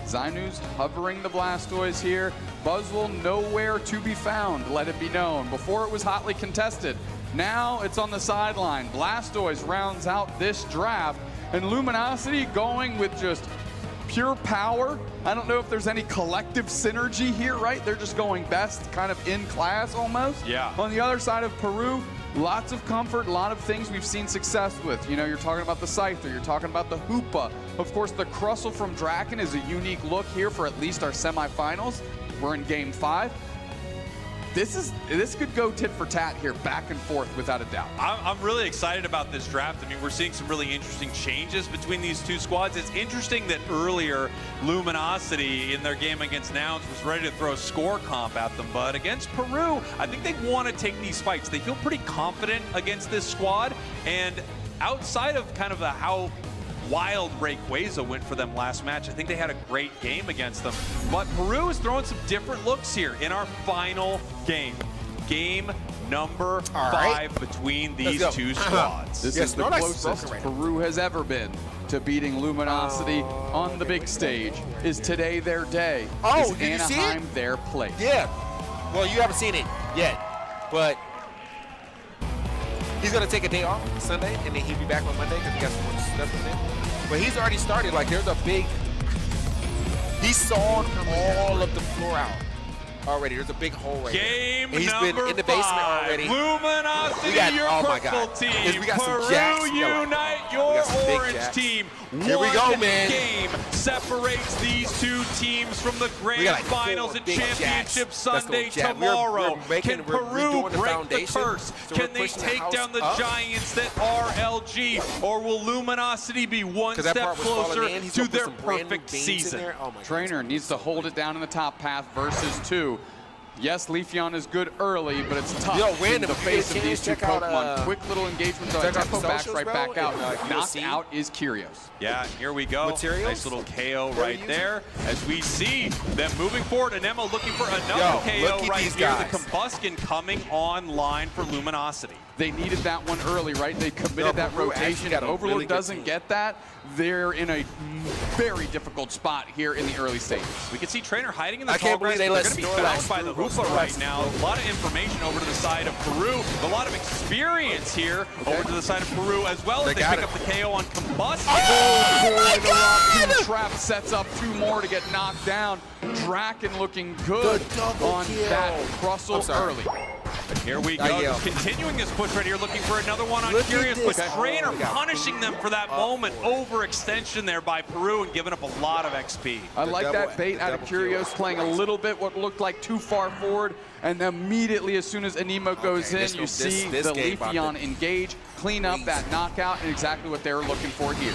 Zainu's hovering the Blastoise here. Buzzwole nowhere to be found, let it be known. Before it was hotly contested. Now it's on the sideline. Blastoise rounds out this draft. And Luminosity going with just pure power. I don't know if there's any collective synergy here, right? They're just going best kind of in class almost. Yeah. On the other side of Peru, lots of comfort, a lot of things we've seen success with. You know, you're talking about the Scyther, you're talking about the Hoopa. Of course, the Crustle from Draken is a unique look here for at least our semifinals. We're in game 5. This could go tit for tat here, back and forth, without a doubt. I'm really excited about this draft. I mean, we're seeing some really interesting changes between these two squads. It's interesting that earlier Luminosity in their game against Nouns was ready to throw score comp at them, but against Peru, I think they want to take these fights. They feel pretty confident against this squad, and outside of kind of how wild Rayquaza went for them last match, I think they had a great game against them. But Peru is throwing some different looks here in our final game. Game number 5 between these two squads. This is the closest Peru has ever been to beating Luminosity on the big stage. Is today their day? Is did you see it? Anaheim their place? Yeah. Well, you haven't seen it yet, but he's going to take a day off Sunday, and then he'll be back on Monday because he got some more stuff to do. But he's already started. Like, there's a big... He sawed all of the floor out already. There's a big hole right Game here. He's number been in the basement 5. already. Luminosity, We got, your oh my purple God. team. We got some Peru jacks. unite, We your got some big orange jacks. team. Here we go, One man. game separates these two teams from the grand like finals 4 and big championship jacks. Sunday Let's go, Jack. tomorrow. We're Can Peru redoing the break the foundation. curse? So Can we're they pushing the take house down the up. giants that are LG? Or will Luminosity be one 'Cause that step part was falling closer in. He's to gonna put their some brand new perfect beans in season? there. Oh my Trainer needs to hold it down in the top path versus 2. Yes, Leafeon is good early, but it's tough Yo, in random, the if you get a face of these chance, two check out, Pokemon. Quick little engagement on check out tempo, the backs socials, right bro, back out. and, Knocked UFC. out is Kyrios. Yeah, here we go. Materials? Nice little KO What are right you there. As we see them moving forward. Anemo looking for another Yo, KO look at right these here. guys. The Combuskin coming online for Luminosity. They needed that one early, right? They committed that Peru actually rotation. got a Overlord really good doesn't team. get that. They're in a very difficult spot here in the early stages. We can see Trainer hiding in the I can't tall grass. believe they They're let going to be Snorlax found by the through. Hoopa right now. A lot of information over to the side of Peru. A lot of experience here over to the side of Peru as well. As they got pick it. up the KO on Combuskin. Oh boy, the Rock Trap sets up 2 more to get knocked down. Draken looking good on that Crustle early. Here we go. Just continuing this push right here, looking for another one on Look at Curious, but this. Trainer We got punishing them for that moment. Overextension there by Peru and giving up a lot of XP. I like that bait out of Curios, playing a little bit what looked like too far forward, and immediately as soon as Anemo goes in, you see the Leafeon engage, clean up that knockout, and exactly what they were looking for here.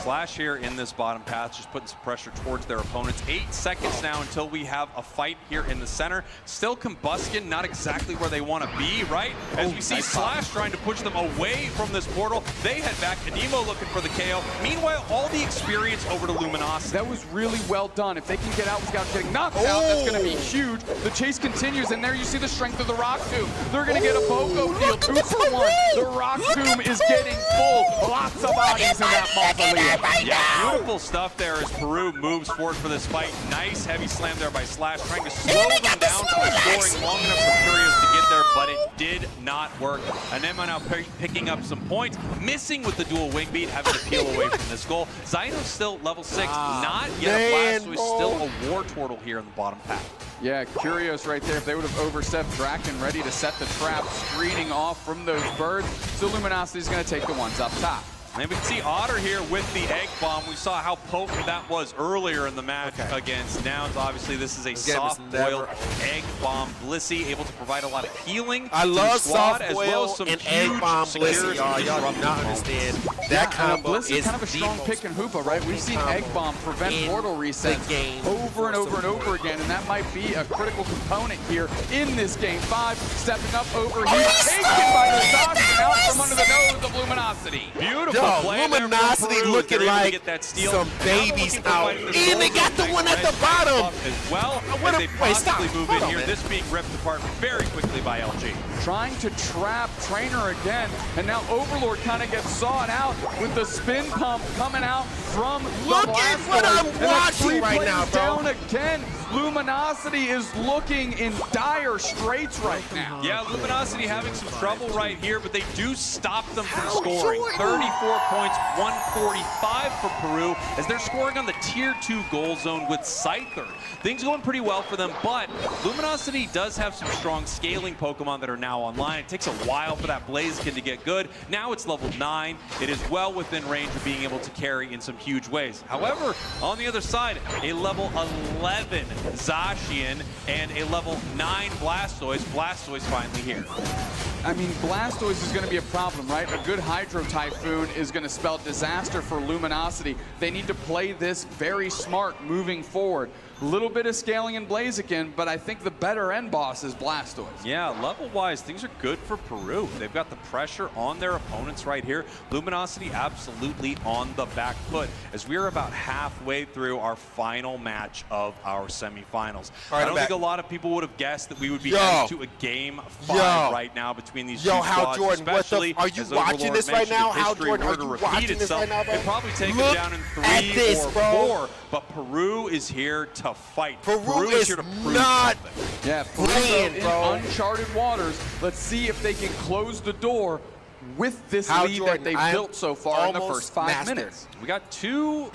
Slash here in this bottom path, just putting some pressure towards their opponents. 8 seconds now until we have a fight here in the center. Still Combuskin, not exactly where they want to be, right? As we see Slash trying to push them away from this portal. They head back. Anemo looking for the KO. Meanwhile, all the experience over to Luminosity. That was really well done. If they can get out without getting knocked out, that's going to be huge. The chase continues, and there you see the strength of the Rock Tomb. They're going to get a Boko deal, 2 for 1. The Rock Tomb is getting full. Lots of bodies in that mausoleum. Yeah, beautiful stuff there as Peru moves forward for this fight. Nice heavy slam there by Slash, trying to slow them down from scoring long enough for Curious to get there, but it did not work. Anemo now picking up some points, missing with the dual wing beat, having to peel away from this goal. Zaino's still level 6, not yet a blast, so he's still a War Turtle here in the bottom path. Yeah, Curious right there. If they would have overstepped, Draken ready to set the trap, screening off from those birds. So Luminosity's going to take the ones up top. And we can see Otter here with the Egg Bomb. We saw how potent that was earlier in the match against Nouns. Obviously, this is a soft-boiled Egg Bomb. Blissey able to provide a lot of healing. I love soft as well as some and Egg Bomb Blissey, y'all. Y'all do not understand. That combo Blissey is kind of a strong pick in Hoopa, right? We've seen Egg Bomb prevent portal resets over and over and over again, and that might be a critical component here in this game. 5 stepping up over here, taken by Natasha out from under the nose of Luminosity. Beautiful play. Luminosity looking like some babies out. And they got the one at the bottom. As well as they possibly move in here. This being ripped apart very quickly by LG. Trying to trap Trainer again, and now Overlord kind of gets sawed out with the spin pump coming out from the Look at what I'm watching right now, bro. Down again. Luminosity is looking in dire straits right now. Yeah, Luminosity having some trouble right here, but they do stop them from scoring. 34 points, 145 for Peru, as they're scoring on the Tier 2 goal zone with Scyther. Things going pretty well for them, but Luminosity does have some strong scaling Pokemon that are now online. It takes a while for that Blaziken to get good. Now it's level 9. It is well within range of being able to carry in some huge ways. However, on the other side, a level 11 Zacian and a level 9 Blastoise. Blastoise finally here. I mean, Blastoise is going to be a problem, right? A good Hydro Typhoon is going to spell disaster for Luminosity. They need to play this very smart moving forward. A little bit of scaling in Blaziken, but I think the better end boss is Blastoise. Yeah, level-wise, things are good for Peru. They've got the pressure on their opponents right here. Luminosity absolutely on the back foot, as we are about halfway through our final match of our semifinals. I don't think a lot of people would have guessed that we would be heading to a game 5 right now between these two squads, Jordan, especially are you watching this right now? How, Jordan, are you watching this right now, bro? It'd probably take them down in 3 or 4, but Peru is here to fight. Peru is here to prove not something. Yeah, playing, bro. Uncharted waters. Let's see if they can close the door with this lead that they've built so far in the first 5 minutes. We got 2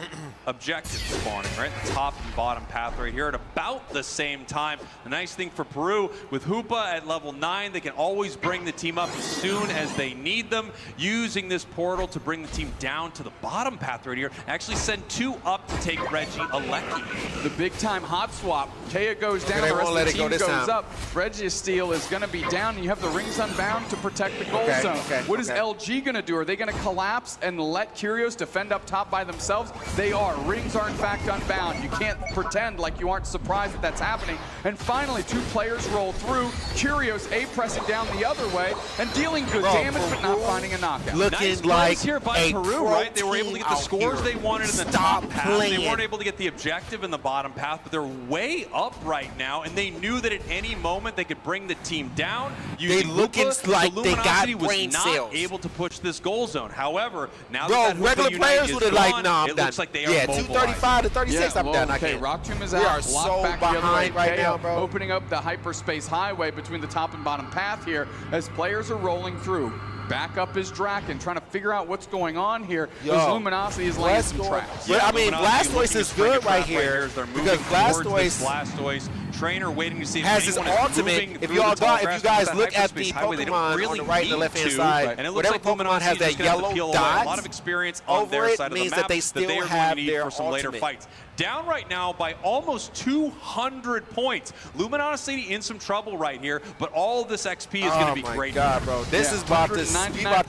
objectives spawning, right? The top and bottom path right here at about the same time. The nice thing for Peru, with Hoopa at level 9, they can always bring the team up as soon as they need them, using this portal to bring the team down to the bottom path right here. Actually send 2 up to take Reggie Alecki. The big time hot swap. Kea goes down, the rest of the team goes up. Registeel is going to be down, and you have the Rings Unbound to protect the goal zone. What is LG going to do? Are they going to collapse and let Curios defend up top by themselves? They are. Rings are in fact unbound. You can't pretend like you aren't surprised that that's happening. And finally, 2 players roll through. Curios pressing down the other way and dealing good damage, but not finding a knockout. Nice plays here by Peru, right? They were able to get the scores they wanted in the top path. They weren't able to get the objective in the bottom path, but they're way up right now, and they knew that at any moment they could bring the team down. They looking like they got brain cells. Able to push this goal zone. However, now that regular players would have like, nah, I'm it done. looks like they are 235 to 36, I'm done. Okay, Rock Tomb is we out. are so behind right now, bro. Opening up the hyperspace highway between the top and bottom path here as players are rolling through. Back up is Draken, trying to figure out what's going on here. Because Luminosity is laying some traps. Yeah, I mean, Blastoise is good right here because Blastoise Trainer waiting to see if has his ultimate. If you guys look at the Pokemon on the right and the left hand side, and it looks whatever like Pokemon has that yellow dot, a lot of experience on their side of the map that they still are going have to need their for some later ultimate. fights. Down right now by almost 200 points. Luminosity in some trouble right here, but all of this XP is going to be great. Oh my God, bro! This is about to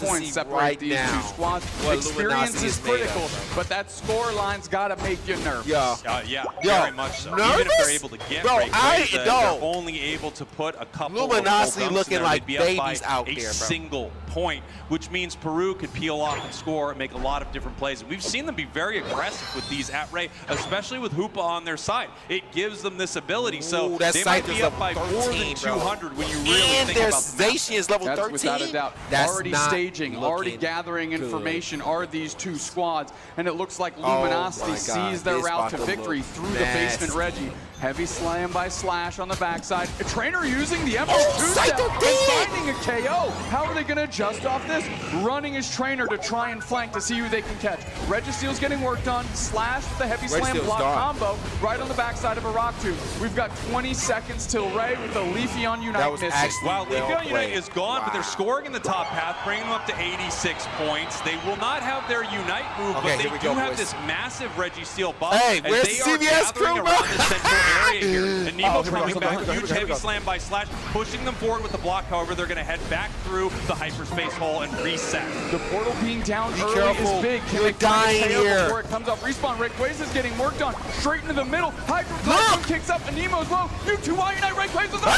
points separate right these now. two squads. Experience is critical, but that score line's got to make you nervous. Yeah, very much so. Nervous? Even if they're able to get breakaways, they're only able to put a couple Luminosity of looking like babies out a there, bro. single point, which means Peru could peel off and score and make a lot of different plays. And we've seen them be very aggressive with these at Ray, especially with Hoopa on their side. It gives them this ability, so they might be up by 13, more than 200 when you really think their about the Zacian is level 13. Without a doubt. That's already not staging, already gathering information are these two squads, and it looks like Luminosity sees their route to victory through the basement Reggie. Heavy slam by Slash on the backside. A trainer using the Emerald two-step and finding a KO. How are they going to adjust off this? Running his trainer to try and flank to see who they can catch. Registeel's getting worked on. Slash with the heavy slam block combo right on the backside of a Rock Tomb. We've got 20 seconds till Ray with the Leafy on Unite missing. Wow, Leafy on Unite is gone, but they're scoring in the top half, bringing them up to 86 points. They will not have their Unite move, but they do have this massive Registeel buff. Hey, where's the CVS crew, bro? Around the central area here. And Nemo coming back, huge heavy slam by Slash, pushing them forward with the block. However, they're going to head back through the hyperspace hole and reset. The portal being down early is big. Can You're dying here. Before it comes up, respawn. Rayquaza is getting worked on. Straight into the middle. Hydro kicks up, and Nemo's low. U2Y Unite. Rayquaza's up.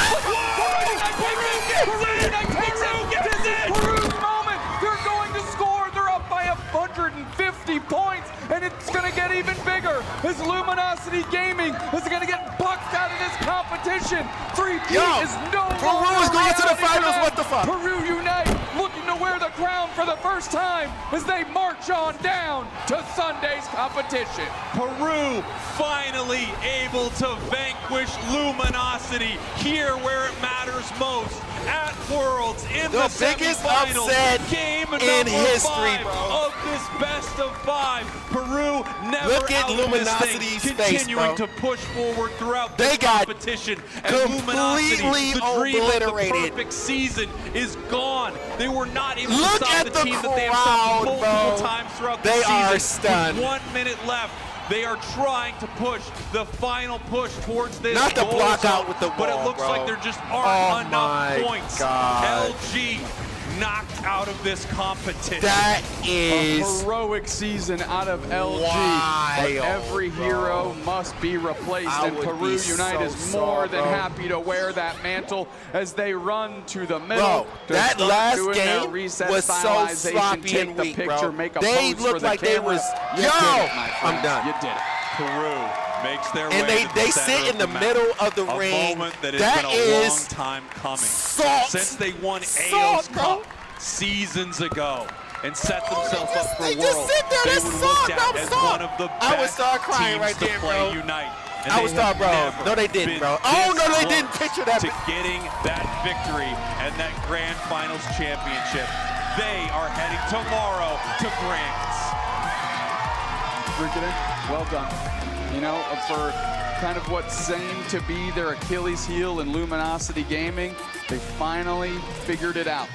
Peru's moment. They're going to score. They're up by 150 points, and it's going to get even bigger as Luminosity Gaming is going to get bucked out of this competition. 3P is no Peru is going to the finals. What the fuck? Peru Unite looking to wear the crown for the first time as they march on down to Sunday's competition. Peru finally able to vanquish Luminosity here where it matters most at Worlds in the biggest semifinals. upset Game in history, 5 bro. of this best of 5. Peru never Look at out of Luminosity's this thing, face, continuing bro. to push forward throughout They this got competition. And Luminosity, the dream of the perfect season is gone. They were not able to stop the team that they have stopped multiple times throughout the season. They are stunned. With 1 minute left. They are trying to push the final push towards this Not the goal block zone, out with the but it wall, looks bro. like there just aren't enough points. God. LG knocked out of this competition. That is a heroic season out of LG. wild, But every hero must be replaced, and Peru Unite is more than happy to wear that mantle as they run to the middle. Bro, that last game reset was so sloppy take and the weak, picture, bro. make a They pose looked for the like camera. they was, You yo, did it, my friend. I'm done. You did it. Peru makes their And way to they the sit center in the of map. middle of the a ring. moment that has That been a long is time coming. salt. Since they won Salt, AO's bro. Cup seasons ago and set themselves up for they just Worlds, sit there, they that's were salt, looked at bro, as salt. one of the I would best start crying teams right to there, play bro. Unite. And I they would start, have bro. never No, they didn't, been bro. this Oh, no, they close didn't. Picture that. to getting that victory and that Grand Finals championship. They are heading tomorrow to Grands. Well done. You know, for kind of what seemed to be their Achilles heel in Luminosity Gaming, they finally figured it out.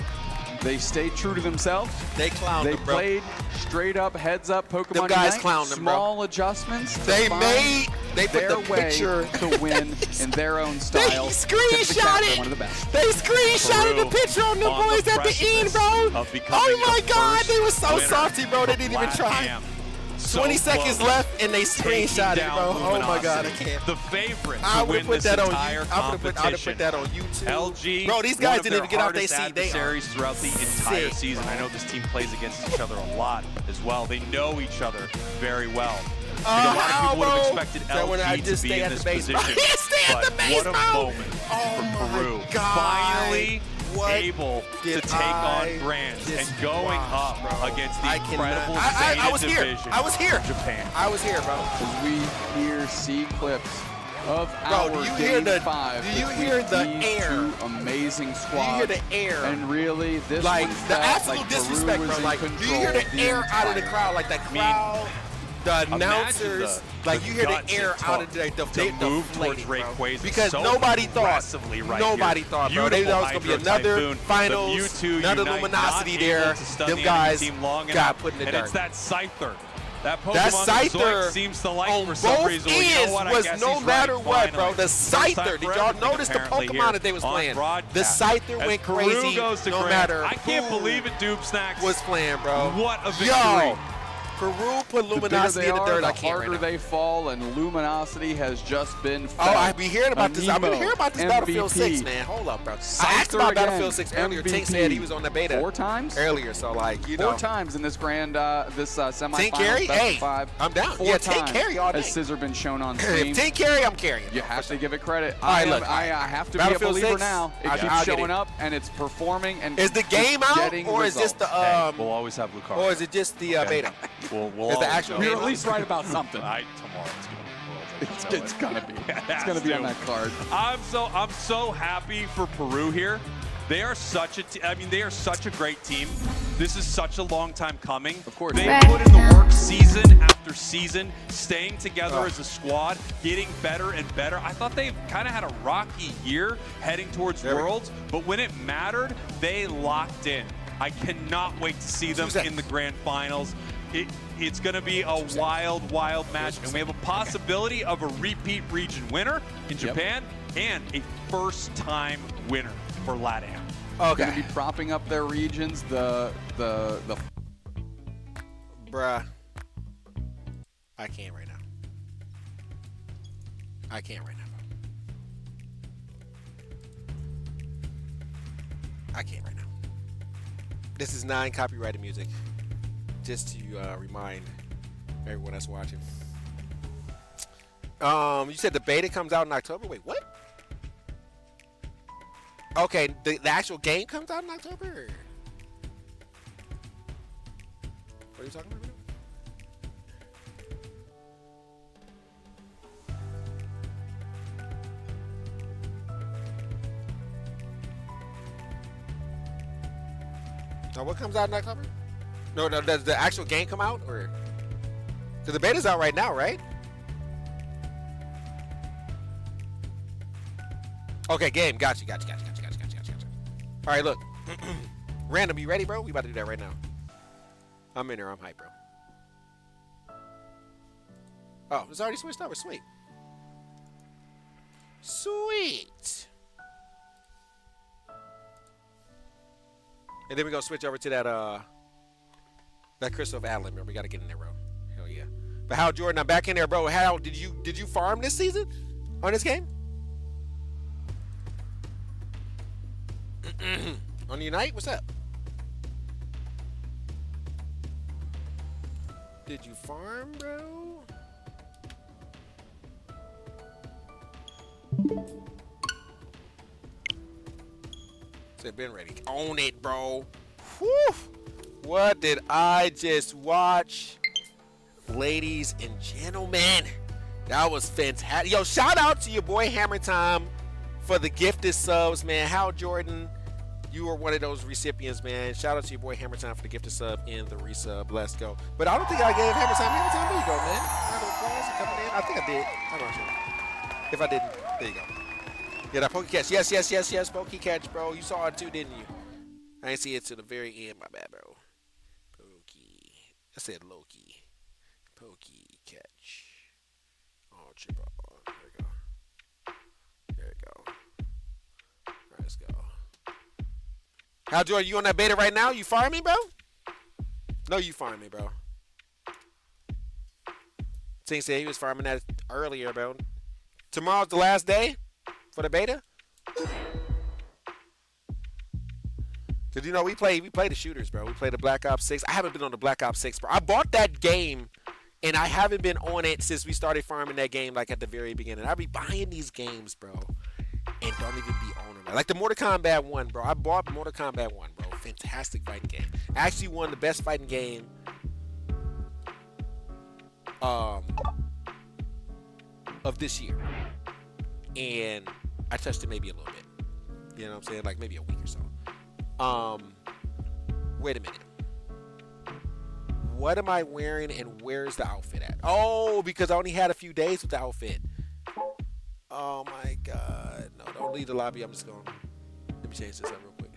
They stayed true to themselves. They clowned They them, bro. played straight up, heads up Pokemon Them guys Unite. clowned them, bro. Small adjustments. to They find put their the way picture. to win in their own style. They Tip of the screenshot cap, they're it. one of the best. They screenshotted the picture on the on boys the at the end, bro. precipice of becoming Oh my the God, first they were so winner salty, bro. They from didn't even try. LATAM. So 20 seconds close. left, and they screenshot it, Taking bro. down Oh my God, I Luminosity, can't. The favorite I to would win have put this that on entire you. I would have competition. put that on YouTube. LG, Bro, these one guys of didn't even their get out their hardest seat. They are adversaries throughout the entire sick. season. I know this team plays against each other a lot as well. They know each other very well. I think a lot of people would have expected So when I LG just to be stay in at this the base, bro. position. Stay at But the base, what a bro. moment Oh for Peru. my God. Finally What able to did take I on Grands and just going watch, up bro? against the I cannot- incredible I was Zeta here. division I was here. of Japan. I was here, bro. As we see clips of Bro, our do you hear game the- 5 do you between hear the these air? two amazing squads. hear the air? And really, this Like one the felt absolute like disrespect, Peru was bro. in Like, do you hear control the air out of the entire crowd? Like that crowd, the announcers, like you hear the air out of the move towards deflated, bro. Rayquaza Because so nobody thought, aggressively right nobody here. thought, bro. They Beautiful thought it was gonna be Hydro another Typhoon, finals, but Mewtwo another Unite luminosity not there. able to stun Them the guys enemy team long got enough. put in the and dirt. it's that Scyther. That Pokemon That that Zoid Scyther seems to like on for some both reason. Well, you ends know what? I was guess no he's matter right, what, bro. finally. The First time Scyther. for Did y'all everything, notice the apparently, Pokemon here that they was on playing? The broadcast. Scyther As went Peru crazy goes to no Grand. matter I can't who believe it, Doob Snacks. was playing, bro. What a victory. Yo, Peru put The bigger luminosity they in the are, dirt. the I can't harder right now. they fall, and Luminosity has just been Oh, I be hearing about this. I've been hearing about this MVP. Battlefield 6, man. Hold up, bro. I asked Scyther about again, Battlefield 6 earlier. Tink said he was on the beta 4 times earlier, so like you know. 4 times in this grand semifinal. Tink carry? best of Hey, 5. I'm down. 4 Yeah, Tink times carry all day. Has Scissor been shown on If stream? Tink carry, I'm carrying. You have to give it credit. All right, I look. have to be a Battlefield believer 6, now. It I'll keeps get showing it. up, and it's performing. And Is the game it's out, getting or is this results. the We'll always have Lucario. or is it just the beta? We'll Is the always actual know. game You're at least right about something. Tomorrow it's going to It's gonna be. It's gonna be on that card. I'm so happy for Peru here. They are such a they are such a great team. This is such a long time coming. Of course. They put in the work season after season, staying together as a squad, getting better and better. I thought they kind of had a rocky year heading towards Worlds, but when it mattered, they locked in. I cannot wait to see them in the grand finals. It's going to be a wild, wild match, and we have a possibility of a repeat region winner in Japan and a first-time winner for LATAM. Going to be propping up their regions. The Bruh. I can't right now. I can't right now. I can't right now. This is non-copyrighted music. Just to remind everyone that's watching. You said the beta comes out in October? Wait, what? Okay, the actual game comes out in October? What are you talking about? Now, what comes out in October? No, does the actual game come out? Or because the beta's out right now, right? Okay, game. Gotcha. All right, look. Random, you ready, bro? We about to do that right now. I'm in there. I'm hyped, bro. Oh, it's already switched over. Sweet. Sweet. And then we're going to switch over to that Crystal of Adlin. Remember, we got to get in there, bro. Hell yeah. But Hal Jordan, I'm back in there, bro. Hal, did you farm this season on this game? On Unite? What's up? Did you farm, bro? Said been ready. Own it, bro. Whew. What did I just watch? Ladies and gentlemen, that was fantastic. Yo, shout out to your boy Hammer Time for the gifted subs, man. Hal Jordan, you were one of those recipients, man. Shout out to your boy Hammer Time for the gifted sub and the resub. Let's go. But I don't think I gave Hammer Time. There you go, man. Round of applause for coming in. I think I did. I'm not sure. If I didn't, there you go. Yeah, that Poke Catch. Yes, Poke Catch, bro. You saw it too, didn't you? I didn't see it to the very end. My bad, bro. Pokey. I said Loki. Pokey Catch. Oh, chip up. There we go. There we go. All right, let's go. Hal Jordan, you on that beta right now? You farming, bro? No, you farming, bro. Ting said he was farming that earlier, bro. Tomorrow's the last day for the beta. Cause you know we play the shooters, bro. We play the Black Ops 6. I haven't been on the Black Ops 6, bro. I bought that game, and I haven't been on it since we started farming that game, like at the very beginning. I be buying these games, bro, and don't even be owning them. Like the Mortal Kombat 1, bro. I bought Mortal Kombat 1, bro. Fantastic fighting game. Actually won the best fighting game of this year. And I touched it maybe a little bit. You know what I'm saying? Like maybe a week or so. Wait a minute. What am I wearing and where's the outfit at? Oh, because I only had a few days with the outfit. Oh my God. No, don't leave the lobby. I'm just going. Let me change this up real quick.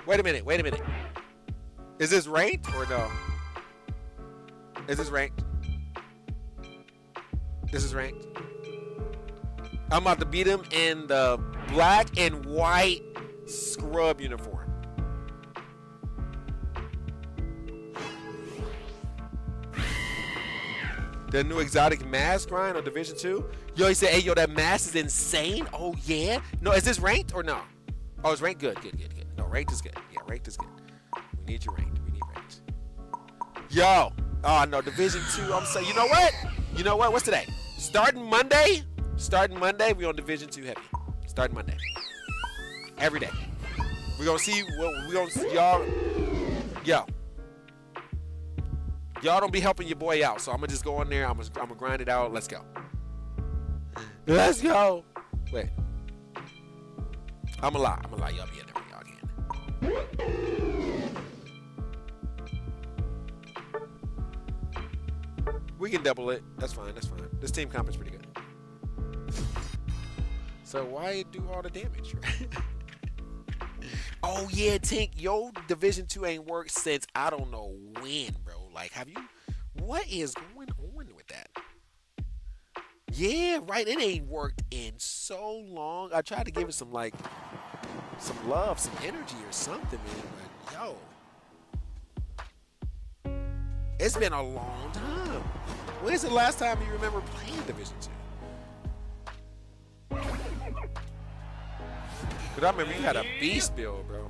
Wait a minute. Is this ranked or no? Is this ranked? This is ranked. I'm about to beat him in the black and white scrub uniform. The new exotic mask grind on Division 2. Yo, he said, hey, yo, that mask is insane. Oh, yeah? No, is this ranked or no? Oh, it's ranked? Good. No, ranked is good. Yeah, ranked is good. We need you ranked. We need ranked. Yo. Oh, no, Division 2. I'm saying, you know what? What's today? Starting Monday, we on Division 2 heavy. Starting Monday. Every day. We're going to see what y'all. Yo. Y'all don't be helping your boy out, so I'm gonna just go in there. I'm gonna grind it out. Let's go. Let's go. Wait. I'm gonna lie. Y'all be in there. Y'all get in there. We can double it. That's fine. That's fine. This team comp is pretty good. So why do all the damage? Oh yeah, Tink. Yo, Division 2 ain't worked since I don't know when, bro. Like, have you? What is going on with that? Yeah, right. It ain't worked in so long. I tried to give it some like, some love, some energy or something, man. But yo, it's been a long time. When's the last time you remember playing Division 2? Because I remember you had a beast build, bro.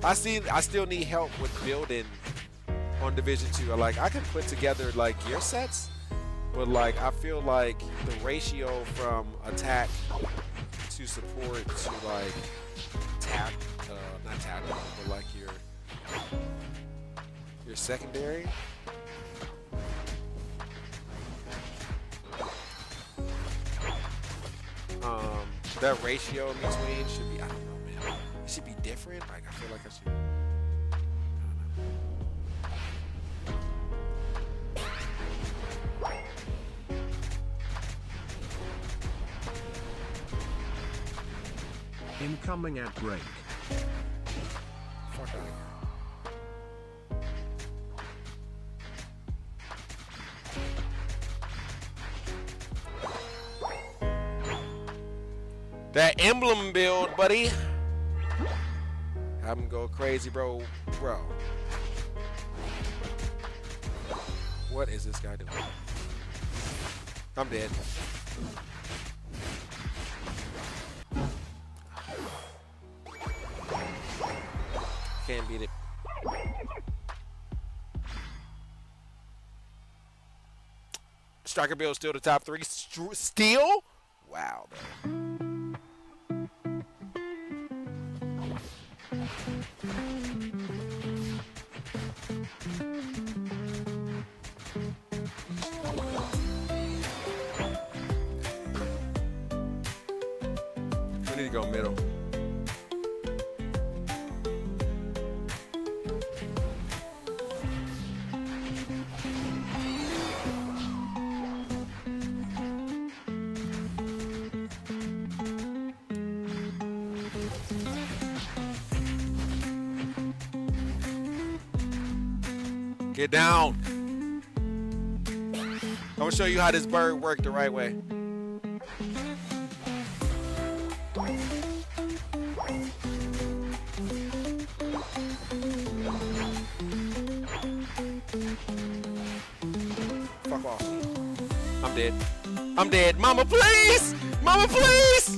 I still need help with building on Division 2. Like, I can put together like gear sets, but like I feel like the ratio from attack to support to like not tactical, but like your secondary. That ratio in between should be, I don't know, man. It should be different. Like, I feel like I should, I don't know. Incoming at break. Fuck out of here. That emblem build, buddy. Have him go crazy, bro. Bro. What is this guy doing? I'm dead. Can't beat it. Striker build still the top 3. Steal? Wow, bro. We need to go middle. Get down. I'm gonna show you how this bird worked the right way. Fuck off. I'm dead. I'm dead. Mama, please! Mama, please!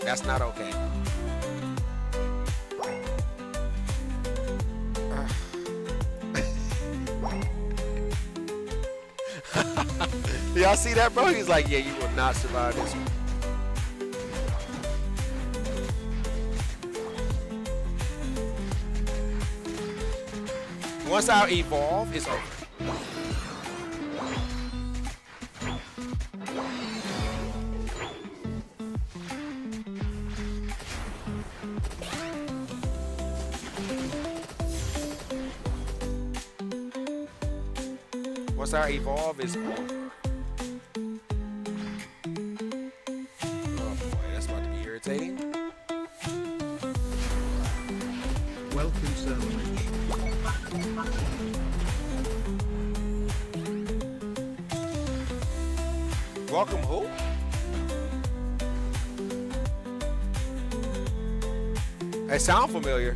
That's not okay. Y'all see that, bro? He's like, yeah, you will not survive this one. Once I evolve, it's over. Once I evolve, it's over. Oh boy, that's about to be irritating. Welcome, Sir Rich. Welcome who? They sound familiar.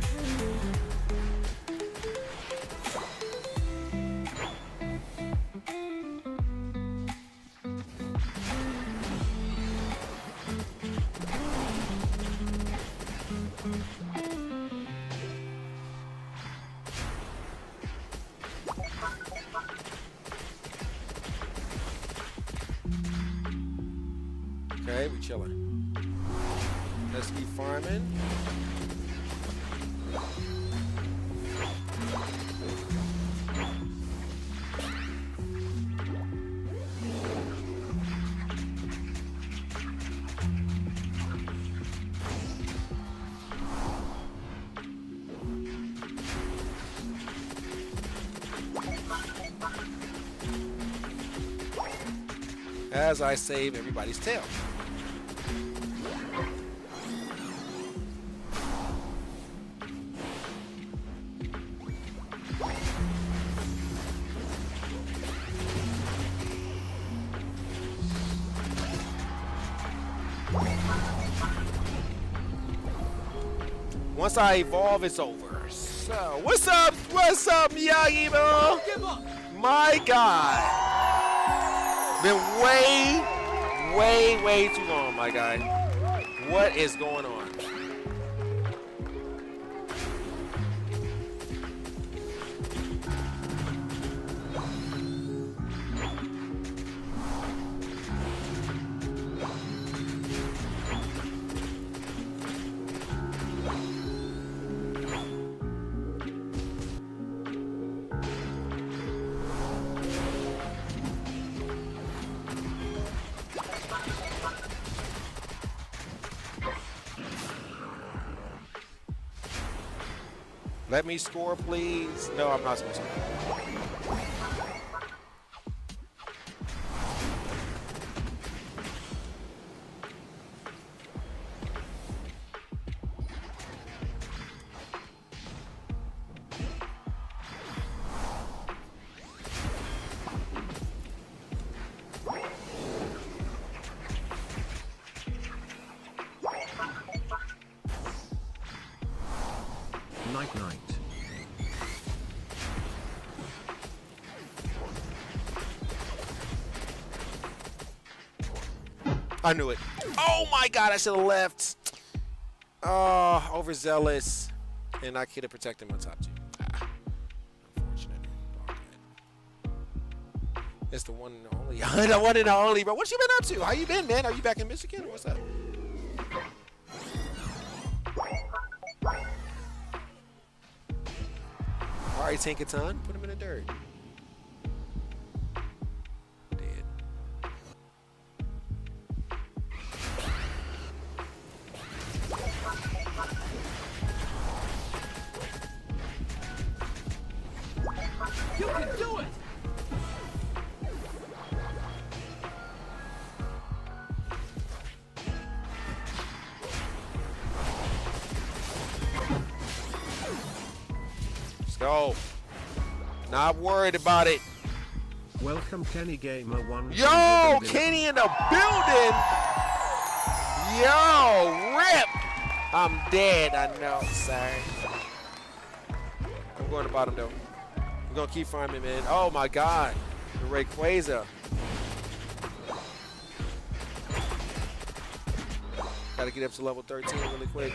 Okay, we chilling. Let's keep farming. As I save everybody's tail. Once I evolve, it's over. So, what's up? What's up, Miyagi, bro? My God. Been way too long, my guy. What is going on? Let me score, please. No, I'm not supposed to. Night. I knew it. Oh my God, I should have left. Oh, overzealous. And I could have protected my top two. Unfortunate. It's the one and only. The one and only, bro. What you been up to? How you been, man? Are you back in Michigan or what's up? All right, Tinkaton, put him in the dirt. Dead. You can do it! Go. Not worried about it. Welcome, Kenny Gamer 1. Yo, Kenny in the building. Yo, rip. I'm dead. I know. Sorry. I'm going to bottom though. We're gonna keep farming, man. Oh my God, the Rayquaza. Gotta get up to level 13 really quick.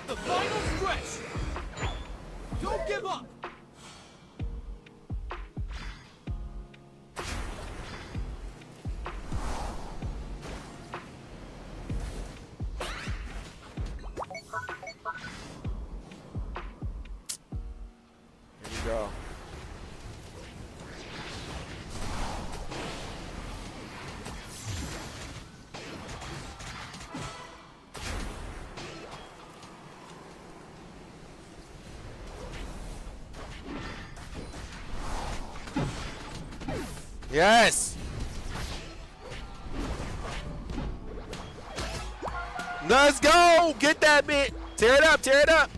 The final stretch! Don't give up! Here we go. Yes. Let's go. Get that bit. Tear it up. Tear it up.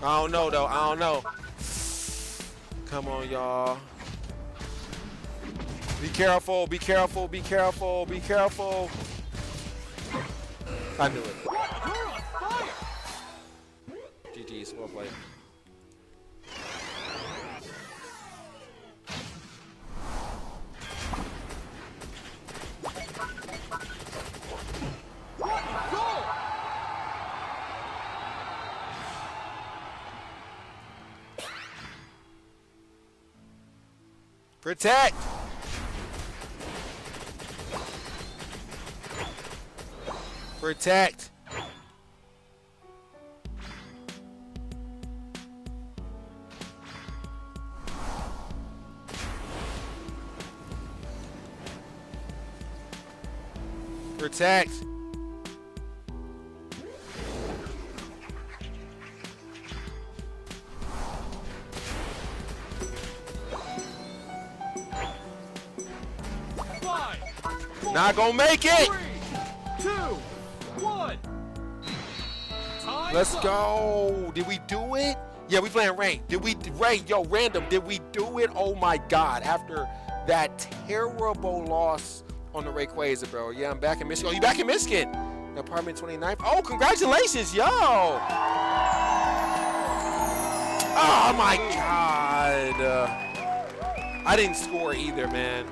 I don't know, though. I don't know. Come on, y'all. Be careful. Be careful. Be careful. Be careful. I knew it. You're on fire! GG's. Well played. Protect. Protect. Protect. Not gonna make it. 3, 2, 1. Let's go. Did we do it? Yeah, we playing rank. Did we random? Did we do it? Oh my God! After that terrible loss on the Rayquaza, bro. Yeah, I'm back in Michigan. Oh, you back in Michigan? Apartment 29th. Oh, congratulations, yo! Oh my God! I didn't score either, man.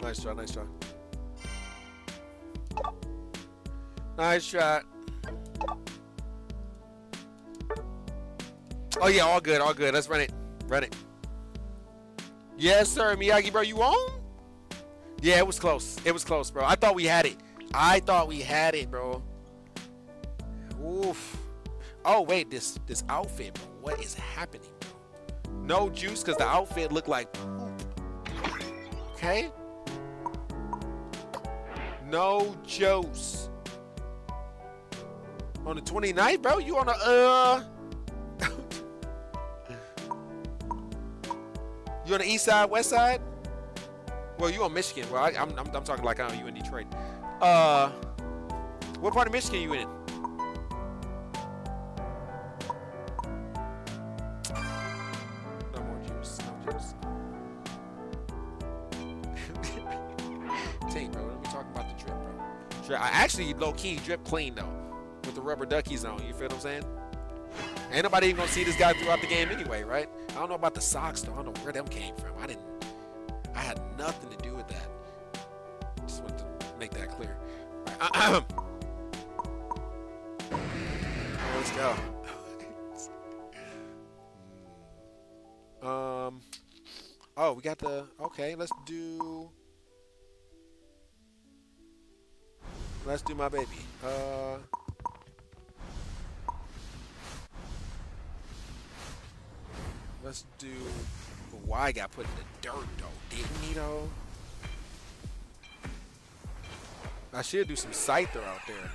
Nice try, nice try. Nice shot. Oh yeah, all good, all good. Let's run it. Run it. Yes, sir. Miyagi, bro, you on? Yeah, it was close. It was close, bro. I thought we had it. I thought we had it, bro. Oof. Oh, wait, this outfit, bro. What is happening, bro? No juice, because the outfit looked like poop. Okay? No juice. On the 29th, bro? You on the, You on the east side, west side? Well, you on Michigan. Well, I'm talking like you in Detroit. What part of Michigan you in? No more juice. No juice. Take, bro. Let me talk about the drip, bro. I actually low-key drip clean though, with the rubber duckies on. You feel what I'm saying? Ain't nobody even gonna see this guy throughout the game anyway, right? I don't know about the socks though. I don't know where them came from. I had nothing to do with that. Just wanted to make that clear. All right. Let's go. Oh, we got the. Okay, let's do my baby. Let's do. Why got put in the dirt though? Didn't he though? I should do some Scyther out there.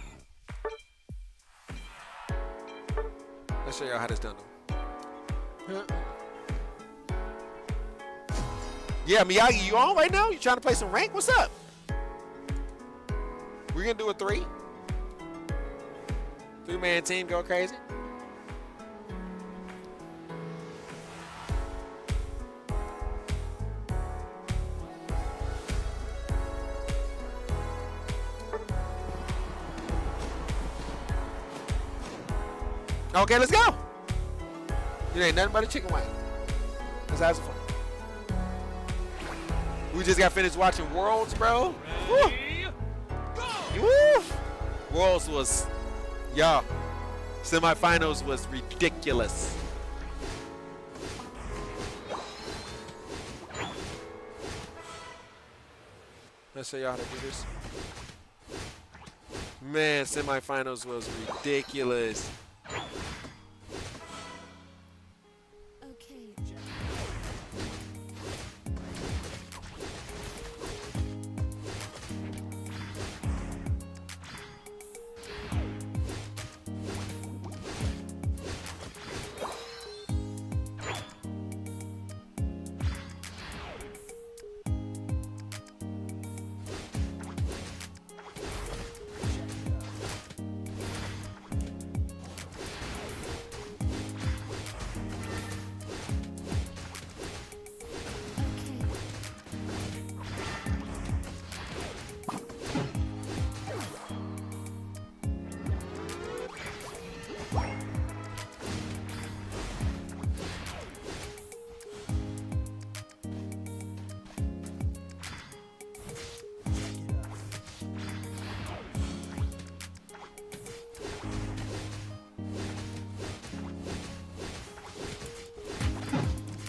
Let's show y'all how this done though. Yeah, Miyagi, you on right now? You trying to play some rank? What's up? We're gonna do a 3. 3-man team, go crazy. Okay, let's go. It ain't nothing but a chicken wing. Let's have some fun. We just got finished watching Worlds, bro. Woo. Woo. Worlds was, y'all. Semifinals was ridiculous. Let's show y'all how to do this. Man, semifinals was ridiculous.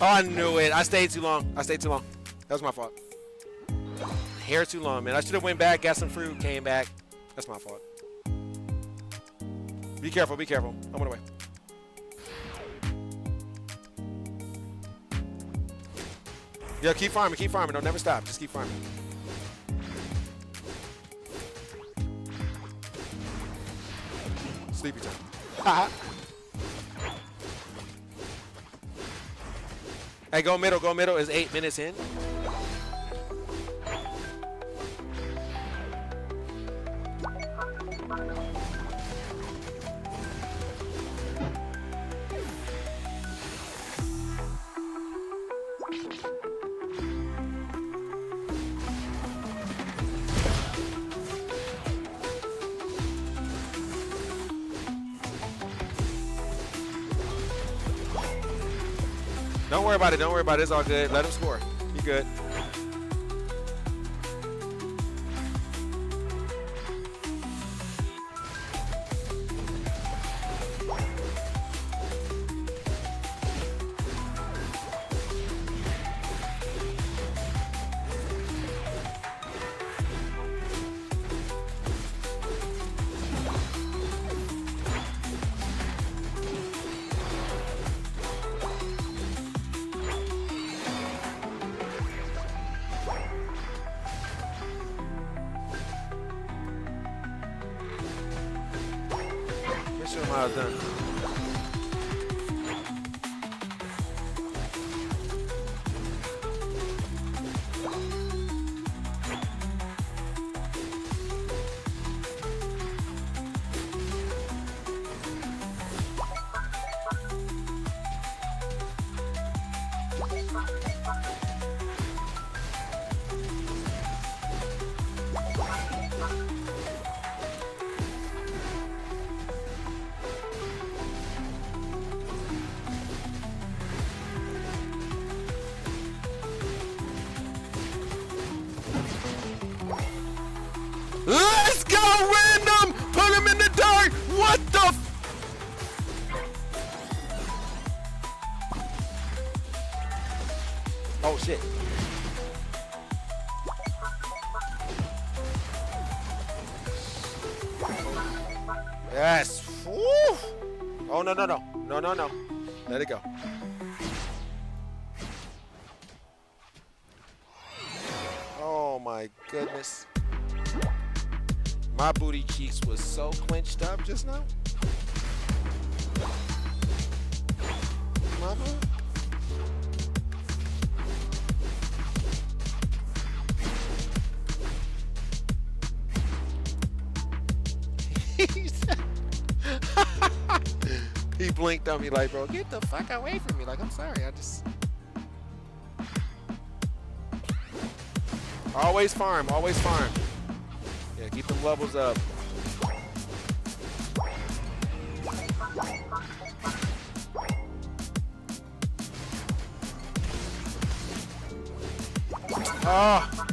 Oh, I knew it. I stayed too long. I stayed too long. That was my fault. Hair too long, man. I should have went back, got some fruit, came back. That's my fault. Be careful, be careful. I went away. Yo, keep farming, keep farming. Don't never stop. Just keep farming. Sleepy time. Hey, go middle, go middle. It's 8 minutes in. Don't worry about it. Don't worry about it. It's all good. Let him score. Be good. Mission mile done. Let's go, random! Put him in the dark! What the Oh, shit. Yes. Woo. Oh, no, no, no. No, no, no. Let it go. Oh, my goodness. My booty cheeks was so clenched up just now. Mama. He blinked on me like, bro, get the fuck away from me. Like, I'm sorry. I just... Always farm. Always farm. Yeah, keep them levels up. Oh.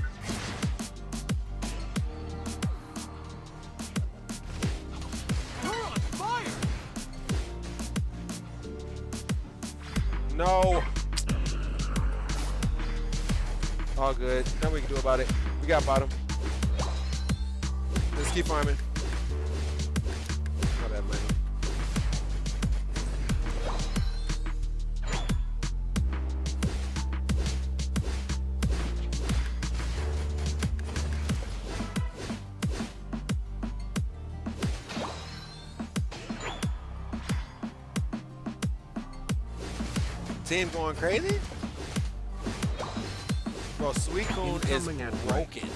No. All good. Nothing we can do about it. We got bottom. Let's keep farming. Not bad, man. Team going crazy? Bro, Suicune is broken.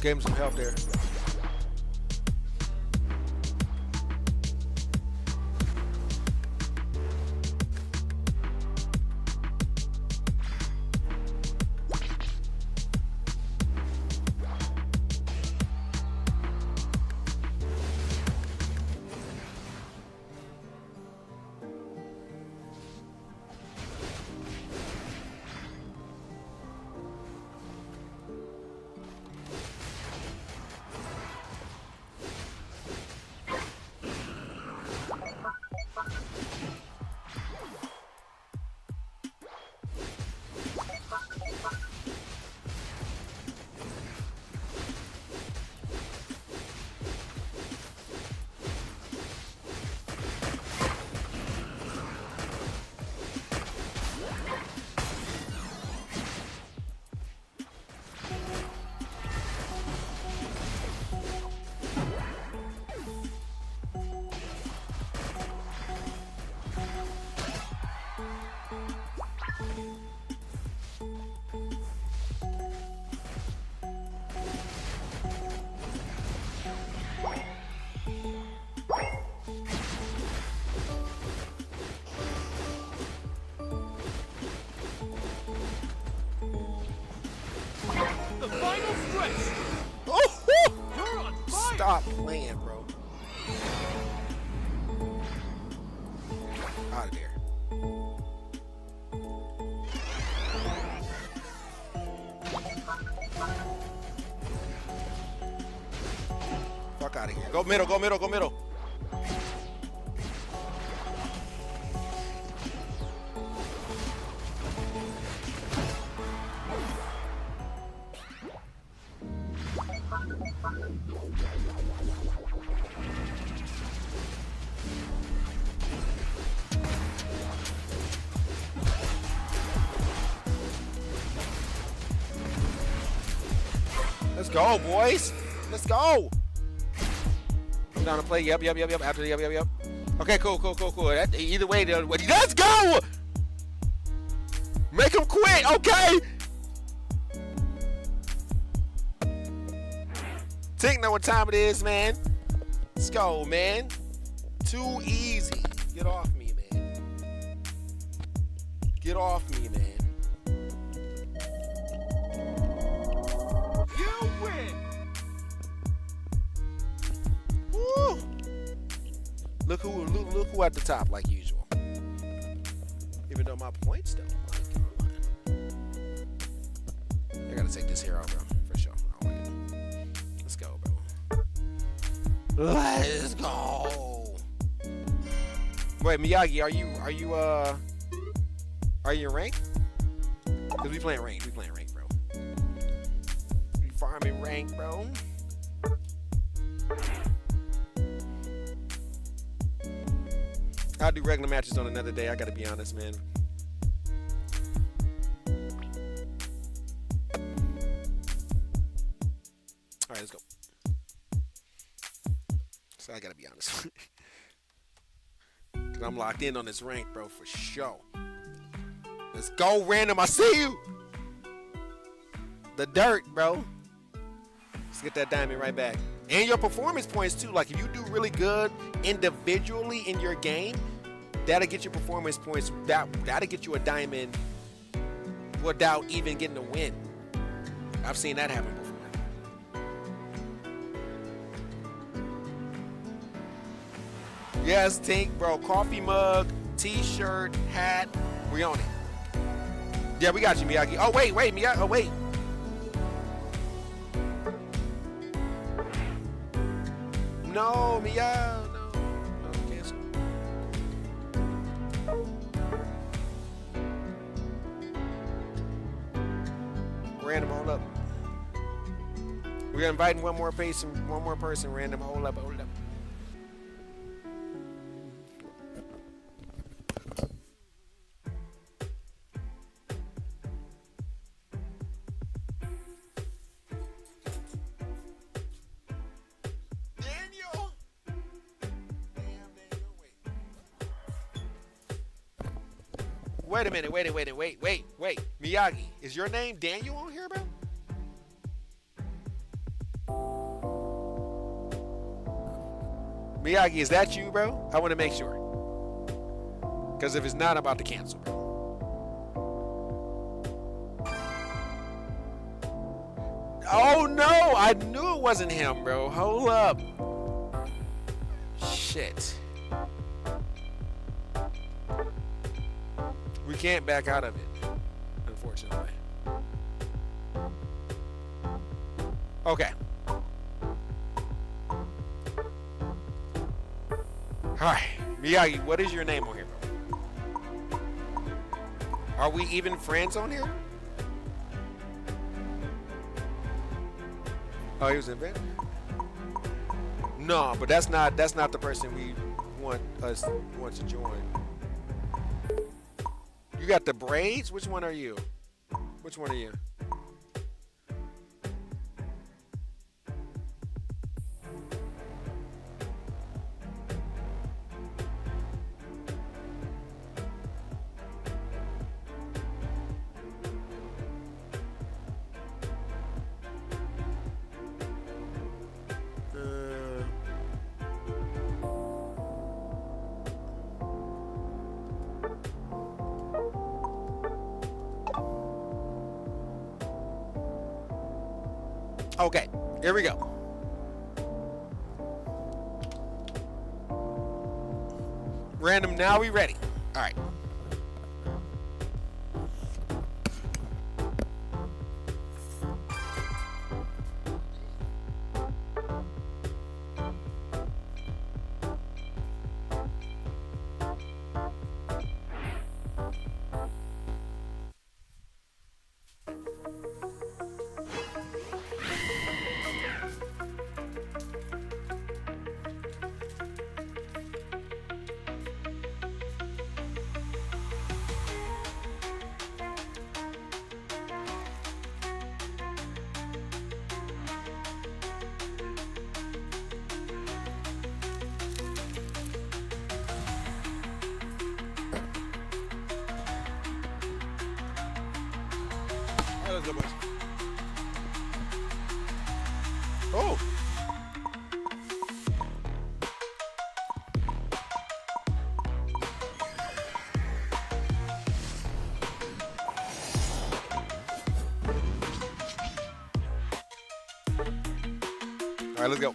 Gave him some help there. The final stretch. Oh, whoo! You're on fire. Stop playing, bro. Out of there. Fuck out of here. Go middle, go middle, go middle. Let's go, boys. Let's go. Come down to play. Yep. After the yep. Okay, cool. That, either way, let's go. Make him quit. Okay. Tink know what time it is, man. Let's go, man. Too easy. Get off me, man. Get off me, man. You win. Woo. Look who at the top, like usual. Even though my points don't. I gotta take this hero, bro, for sure. Oh, wait. Let's go, bro. Let's go. Wait, Miyagi, are you ranked? Cause we playing ranked, bro. We farming ranked, bro. I'll do regular matches on another day. I gotta be honest, man. All right, let's go. So I gotta be honest. Cause I'm locked in on this rank, bro, for sure. Let's go, random. I see you. The dirt, bro. Let's get that diamond right back. And your performance points too. Like if you do really good individually in your game, that'll get you performance points. That'll get you a diamond without even getting a win. I've seen that happen before. Yes, Tink, bro. Coffee mug, t-shirt, hat. We on it. Yeah, we got you, Miyagi. Oh, wait, Miyagi. Oh, wait. No, Miyagi. No, cancel. Random, hold up. We're inviting one more person, random. Hold up. Wait a minute, wait. Miyagi, is your name Daniel on here, bro? Miyagi, is that you, bro? I want to make sure. Because if it's not, I'm about to cancel, bro. Oh, no. I knew it wasn't him, bro. Hold up. Shit. We can't back out of it, unfortunately. Okay. All right. Miyagi, what is your name on here, bro? Are we even friends on here? Oh, he was in bed? No, but that's not the person we want to join. You got the braids? Which one are you? Which one are you? Okay, here we go. Random, now we ready. All right. Oh. All right, let's go.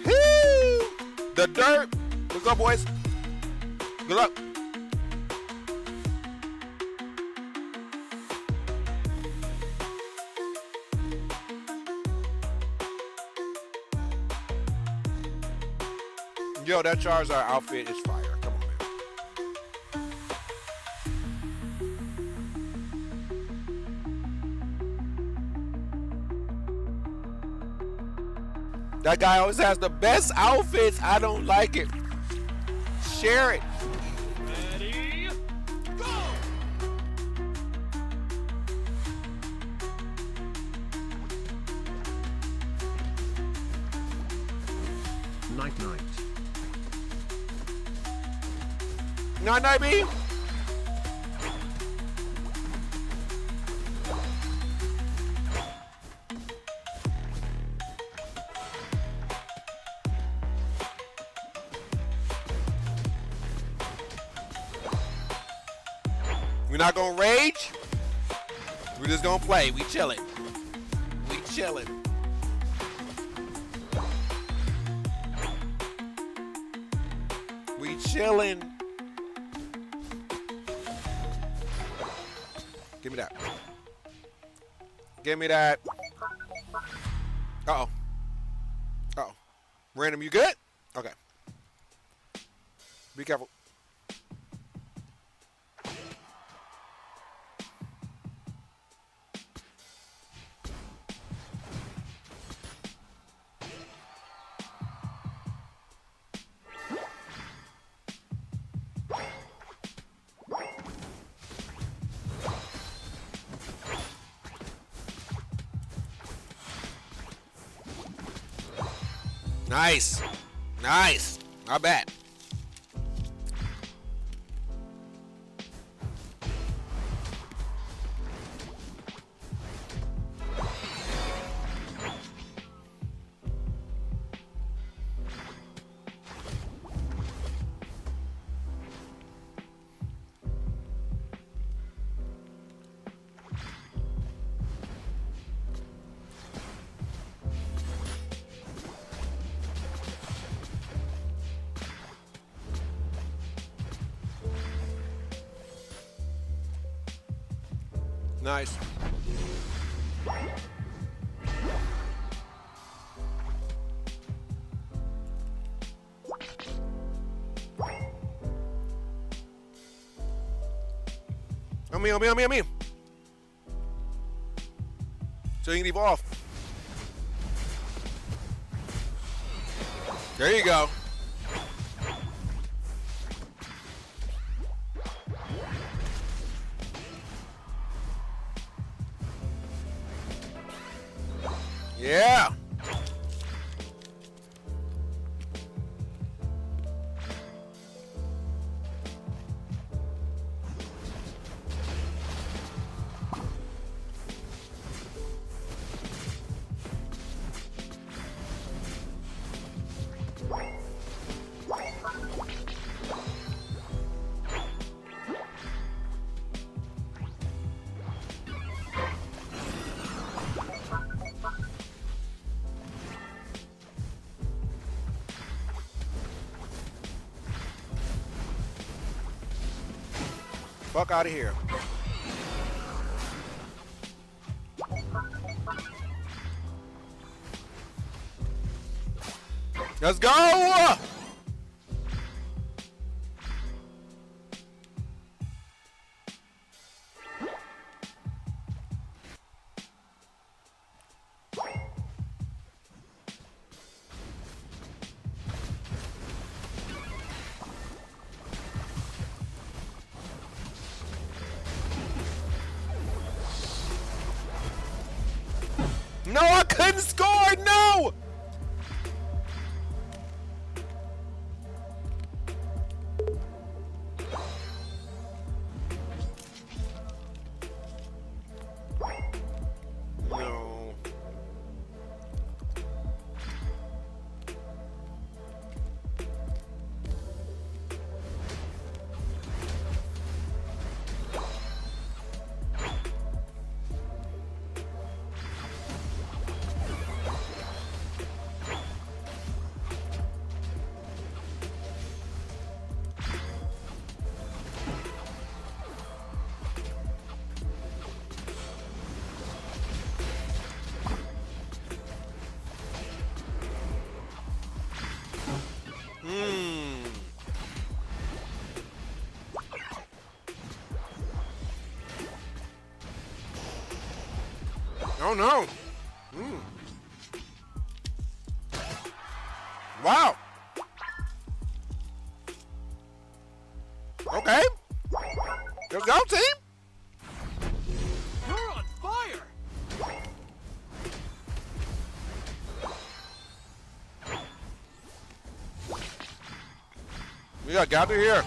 Woo! The dirt. Let's go, boys. Good luck. Yo, that Charizard outfit is fire. Come on, man. That guy always has the best outfits. I don't like it. Share it. Ready, go! Night night. Night night, B. We're not gonna rage. We're just gonna play. We chilling. We chilling. We chilling. Give me that. Give me that. Uh-oh. Uh-oh. Random, you good? Okay. Be careful. Nice. Nice. Not bad. Nice. On me, on me, on me, on me. So you can evolve. There you go. Yeah. Fuck out of here. Let's go! No, I couldn't score! No! No. Oh no. Wow. Okay. Let's go, team. You're on fire! We got Gabby here.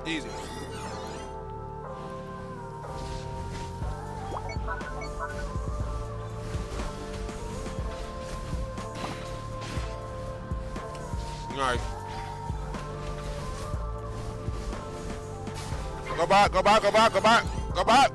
Easy. All right. Go back, go back, go back, go back, go back.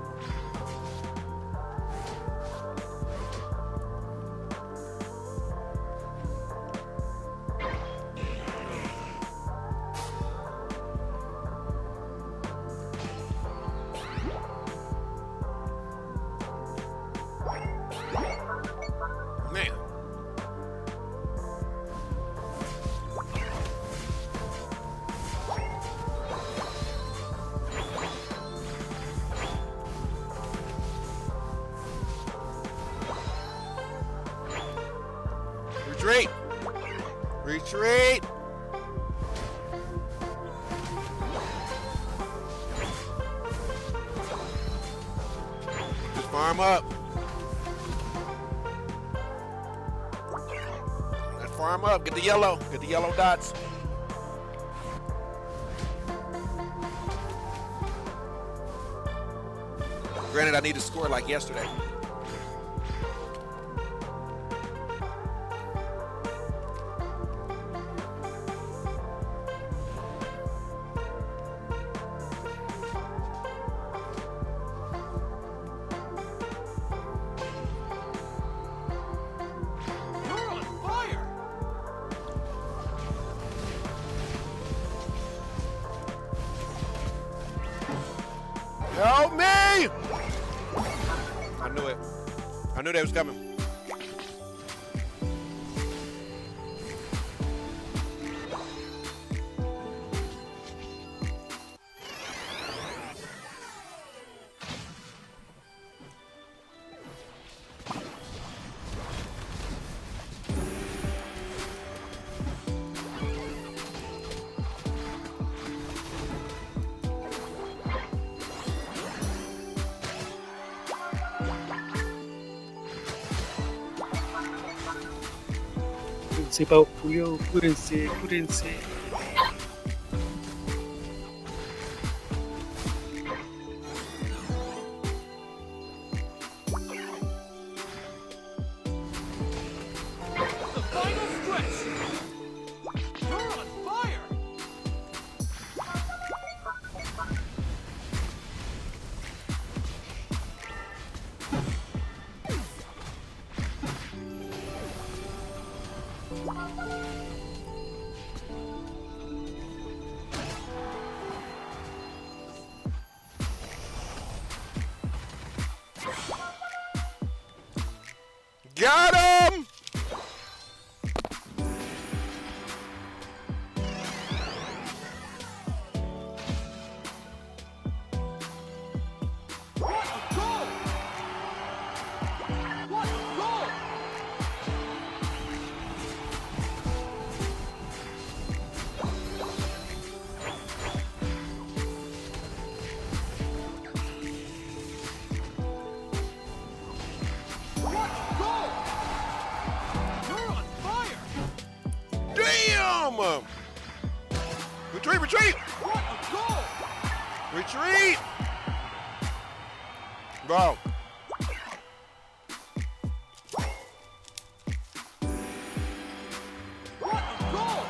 Man. Retreat. Retreat. Just farm up. Let's farm up. Get the yellow. Get the yellow dots. Granted, I need to score like yesterday. Help me! I knew it. I knew they was coming. 제발 보여 꾸렌세 꾸렌세. The final stretch. You're on fire. Got him! What a goal! What a goal! What a goal! You're on fire! Damn! Retreat, retreat! What a goal! Retreat! Bro. What a goal!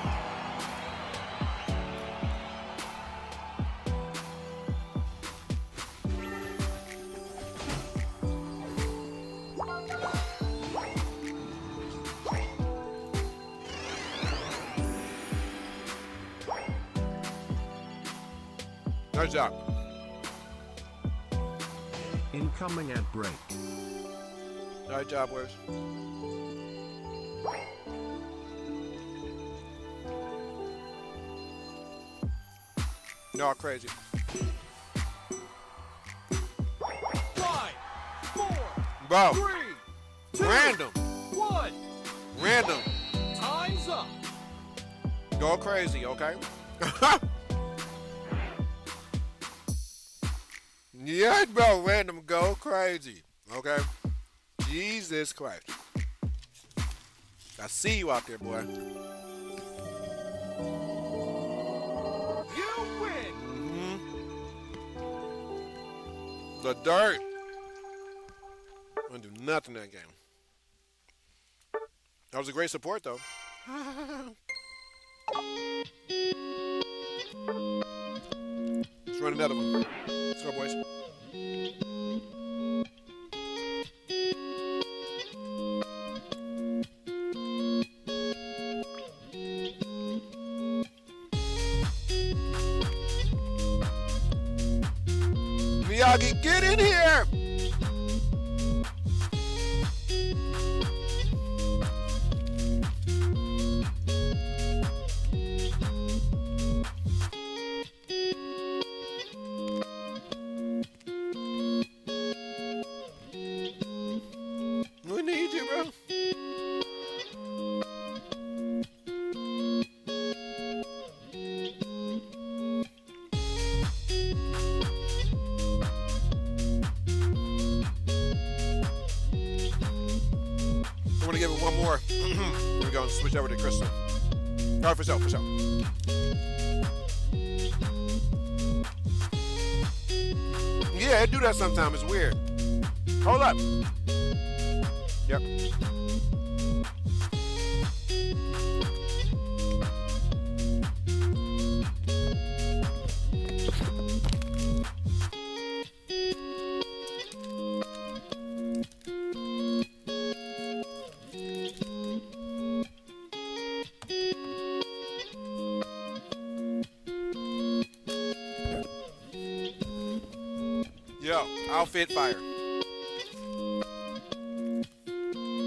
Nice job. Incoming ad break. Nice job, Wes. Y'all crazy. 5, 4, Bro. 3, 2, Random. 1. Random. Time's up. Go crazy, okay? Yeah, bro, random go crazy, okay? Jesus Christ. I see you out there, boy. You win. The dirt. I'm gonna do nothing in that game. That was a great support, though. Let's run another one. Let's go, boys. Miyagi, get in here! We need you, bro. I want to give it one more. Here we go and switch over to Crystal. All right, for sure, for sure. Yeah, it do that sometimes. It's weird. Hold up. Yep. Yo, outfit fire.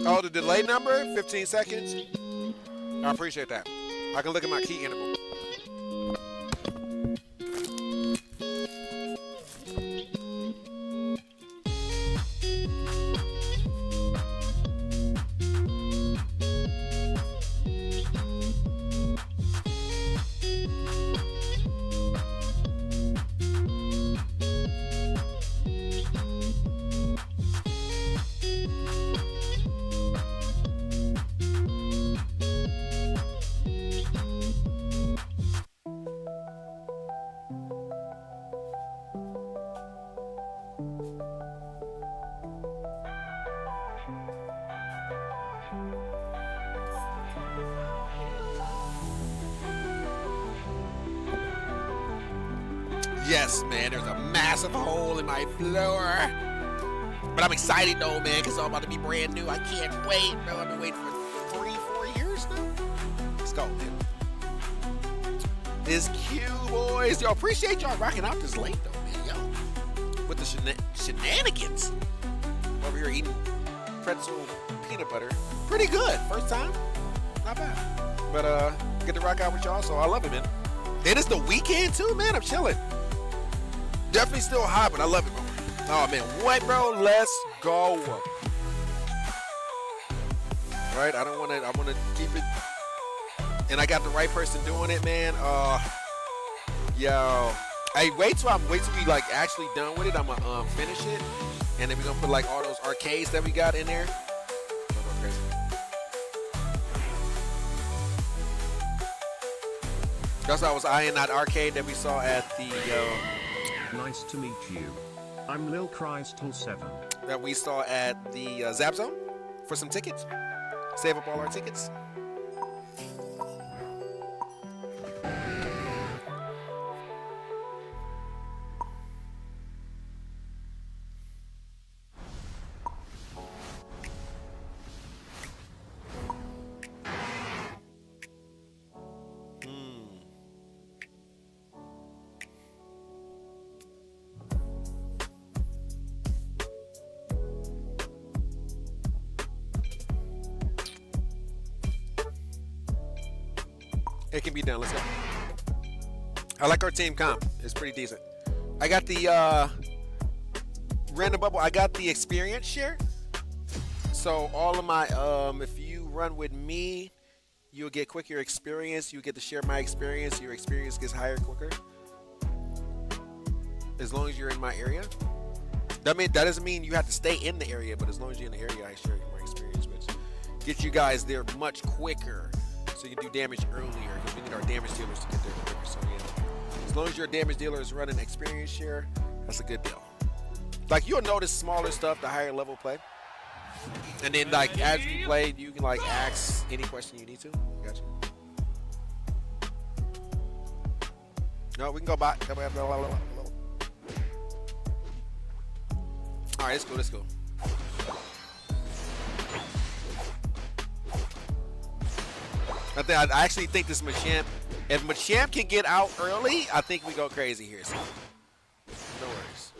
Oh, the delay number, 15 seconds. I appreciate that. I can look at my key interval. Yes, man, there's a massive hole in my floor. But I'm excited though, man, because it's all about to be brand new. I can't wait, bro. I've been waiting for 3-4 years now. Let's go, man. It's cute, boys. Yo, appreciate y'all rocking out this late though, man. Yo, with the shenanigans. Over here eating pretzel peanut butter. Pretty good. First time. Not bad. But get to rock out with y'all, so I love it, man. And it's the weekend too, man. I'm chilling. Definitely still hot, but I love it, bro. Oh man, what, bro? Let's go. Right? I want to keep it. And I got the right person doing it, man. Yo. Hey, wait till we like actually done with it. I'm gonna finish it, and then we're gonna put like all those arcades that we got in there. Don't go crazy. That's why I was eyeing that arcade that we saw at the. Nice to meet you. I'm Lil Crystal 7. That we saw at the Zap Zone for some tickets. Save up all our tickets. It can be done. Let's go. I like our team comp. It's pretty decent. I got the random bubble. I got the experience share. So all of my if you run with me, you'll get quicker experience. You get to share my experience. Your experience gets higher quicker. As long as you're in my area. That doesn't mean you have to stay in the area, but as long as you're in the area, I share my experience, which gets you guys there much quicker. So you can do damage earlier, because we need our damage dealers to get there quicker. So yeah, as long as your damage dealer is running experience share, that's a good deal. Like you'll notice smaller stuff, the higher level play, and then like as you play, you can like ask any question you need to. Gotcha. No, we can go back. All right, let's go. Let's go. I actually think this Machamp, if Machamp can get out early, I think we go crazy here. So. No worries.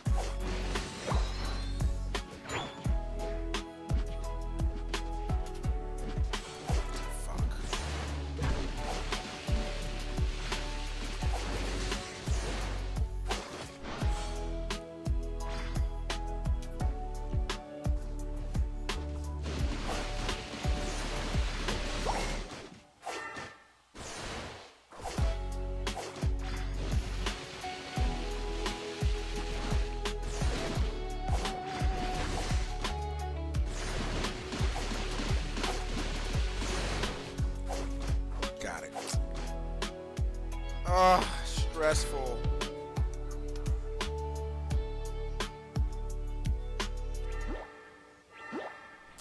Stressful.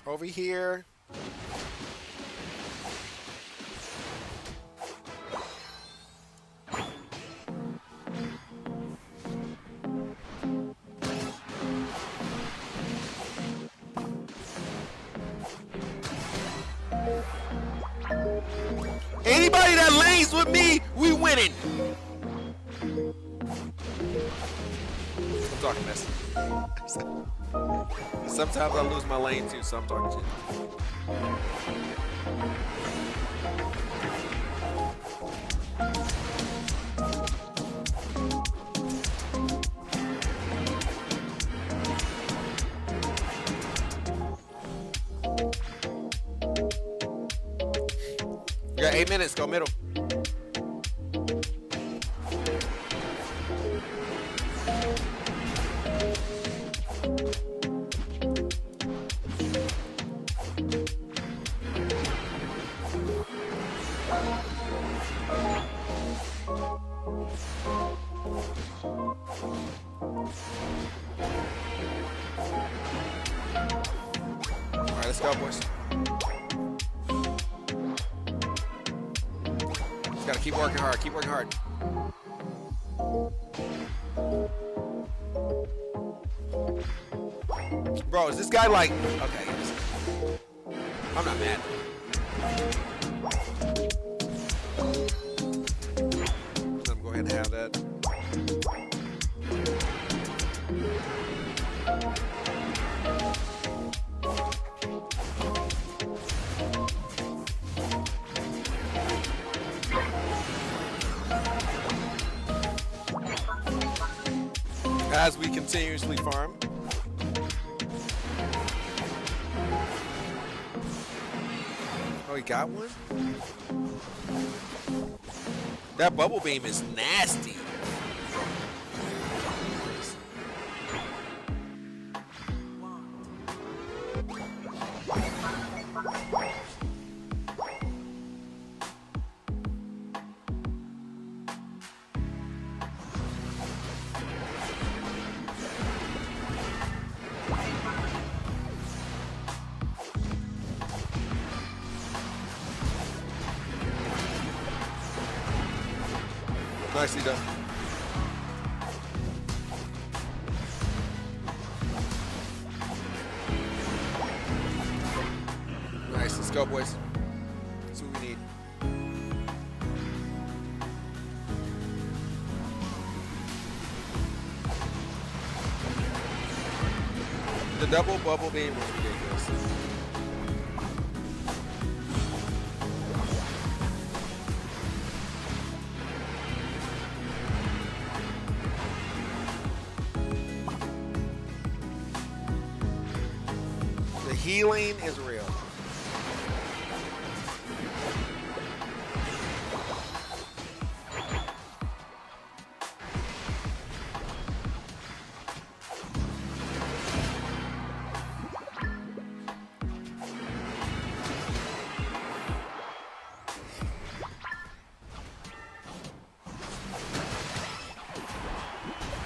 Over here. Anybody that lanes with me, we winning. talking mess. Sometimes I lose my lane too, so I'm talking shit. We got 8 minutes, go middle. All right, let's go, boys. Just gotta keep working hard, keep working hard. Bro, is this guy like, okay, I'm not mad. Let him go ahead and have that. As we continuously farm. Oh, he got one? That bubble beam is nasty. Nicely done. Nice, let's go, boys. That's what we need. The double bubble beam was ridiculous. Healing is real.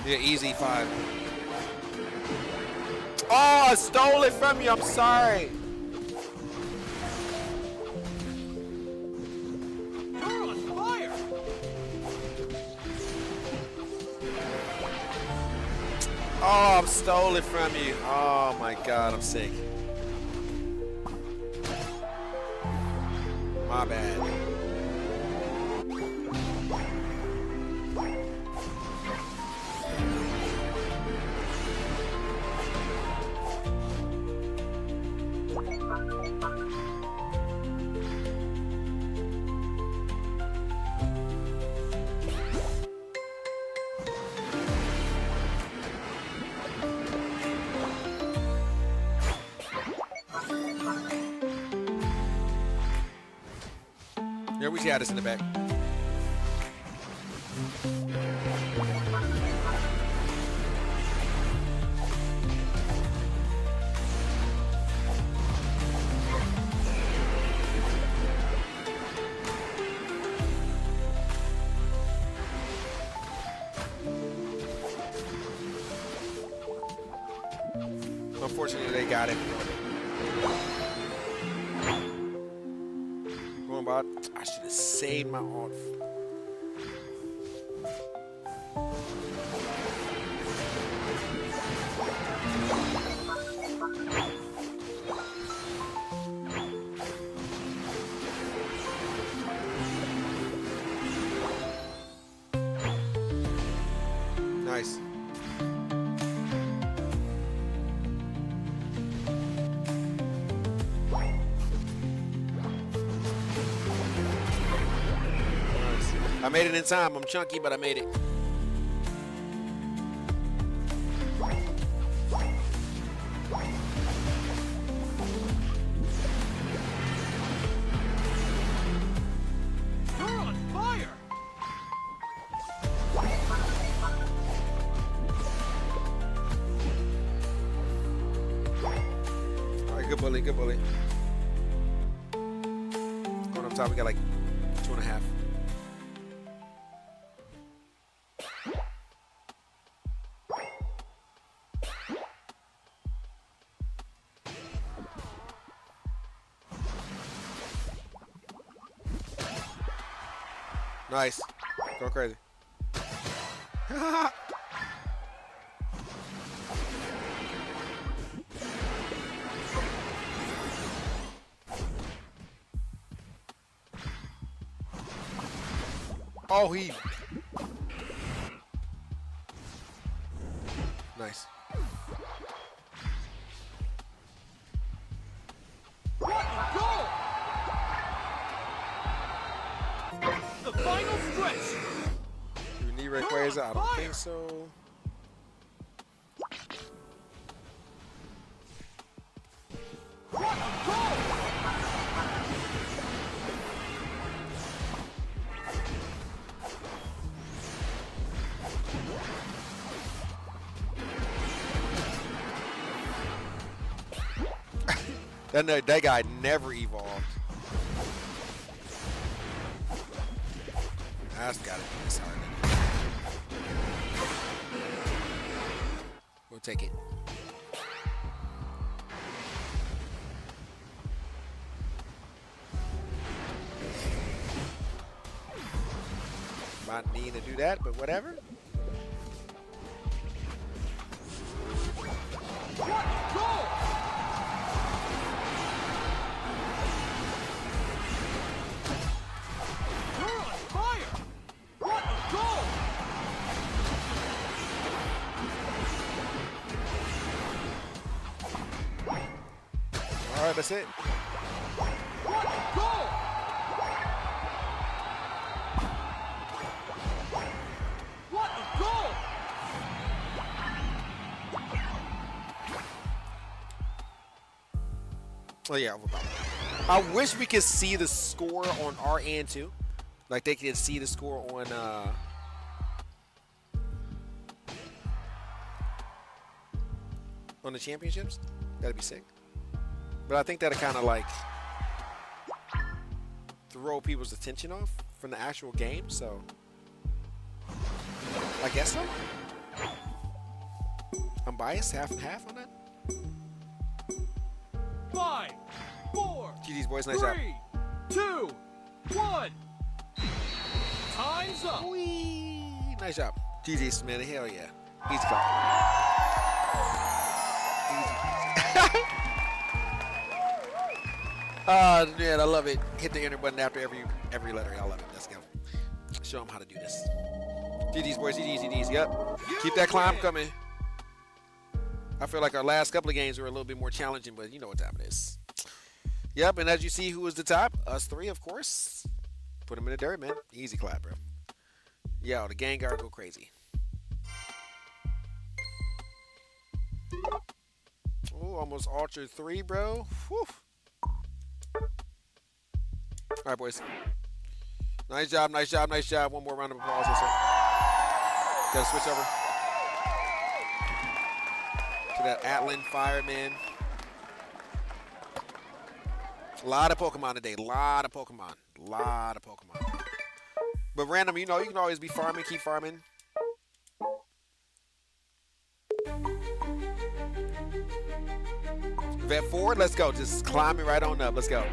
Yeah, easy 5. Oh, I stole it from you. I'm sorry. You're on fire. Oh, I stole it from you. Oh my God, I'm sick. My bad. Yeah, we had us in the back. Unfortunately, they got it. Going bot. I should have saved my ult. Nice. made it in time. I'm chunky, but I made it. You're on fire! All right, good bully, good bully. Going up top, we got like 2.5. Nice. Go crazy. Oh, he. Nice. What a goal! The final stretch! Do knee requires I don't think so. What a goal! That guy never evolved. That's gotta be this hard. We'll take it. Not needing to do that, but whatever. What a goal! You're on fire! What a goal! All right, that's it. What a goal! What a goal! Oh yeah, I wish we could see the score on our end too. Like they could see the score on the championships. That'd be sick. But I think that'd kind of like throw people's attention off from the actual game. So I guess so. I'm biased, half and half on that. 5, 4, GG's boys, nice job. 3, 2, 1. Time's up. Whee! Nice job. GG's, man. Hell yeah. Easy call. Man, I love it. Hit the enter button after every letter. I love it. Let's go. Show them how to do this. GG's boys, GG's. Yep. Keep that climb coming. I feel like our last couple of games were a little bit more challenging, but you know what time it is. Yep, and as you see, who is the top? Us three, of course. Put them in the dirt, man. Easy clap, bro. Yo, the Gengar go crazy. Oh, almost Ultra 3, bro. Whew. All right, boys. Nice job, nice job, nice job. One more round of applause. Gotta switch over to that Atlan Fireman. A lot of Pokemon today. A lot of Pokemon. But random, you know, you can always be farming, keep farming. Vet forward, let's go. Just climbing right on up. Let's go.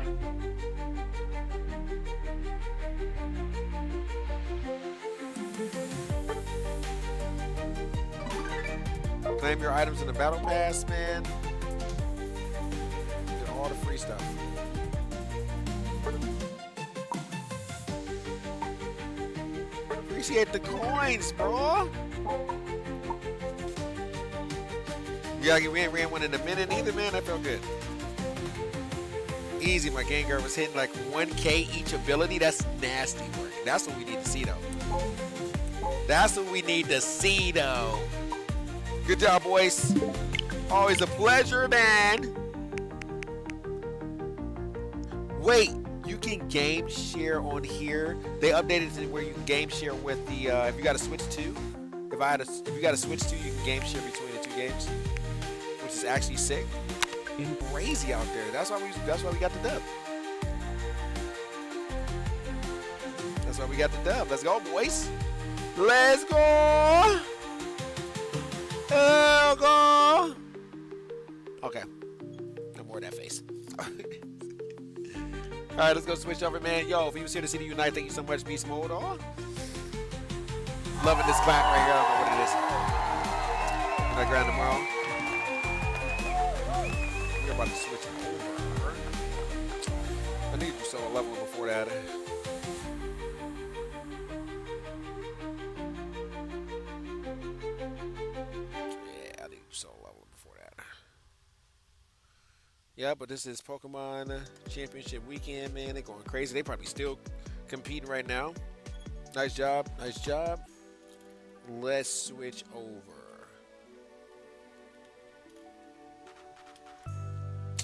Claim your items in the battle pass, man. Get all the free stuff. Appreciate the coins, bro. Yeah, we ain't ran one in a minute either, man. That felt good. Easy, my Gengar was hitting like 1K each ability. That's nasty work. That's what we need to see, though. That's what we need to see, though. Good job, boys. Always a pleasure, man. Wait, you can game share on here. They updated it where you can game share with the. If you got to switch to, if you got to switch to, you can game share between the two games, which is actually sick. Crazy out there. That's why we got the dub. That's why we got the dub. Let's go, boys. Let's go. Let's go. Okay. No more of that face. All right, let's go switch over, man. Yo, if you was here to see the Unite, thank you so much, Beast Mode. Oh. Loving this clap right here. I don't know what it is. When I grind tomorrow. We're about to switch over. I need to do solo level before that. Yeah, but this is Pokemon Championship weekend, man. They're going crazy. They probably still competing right now. Nice job. Nice job. Let's switch over.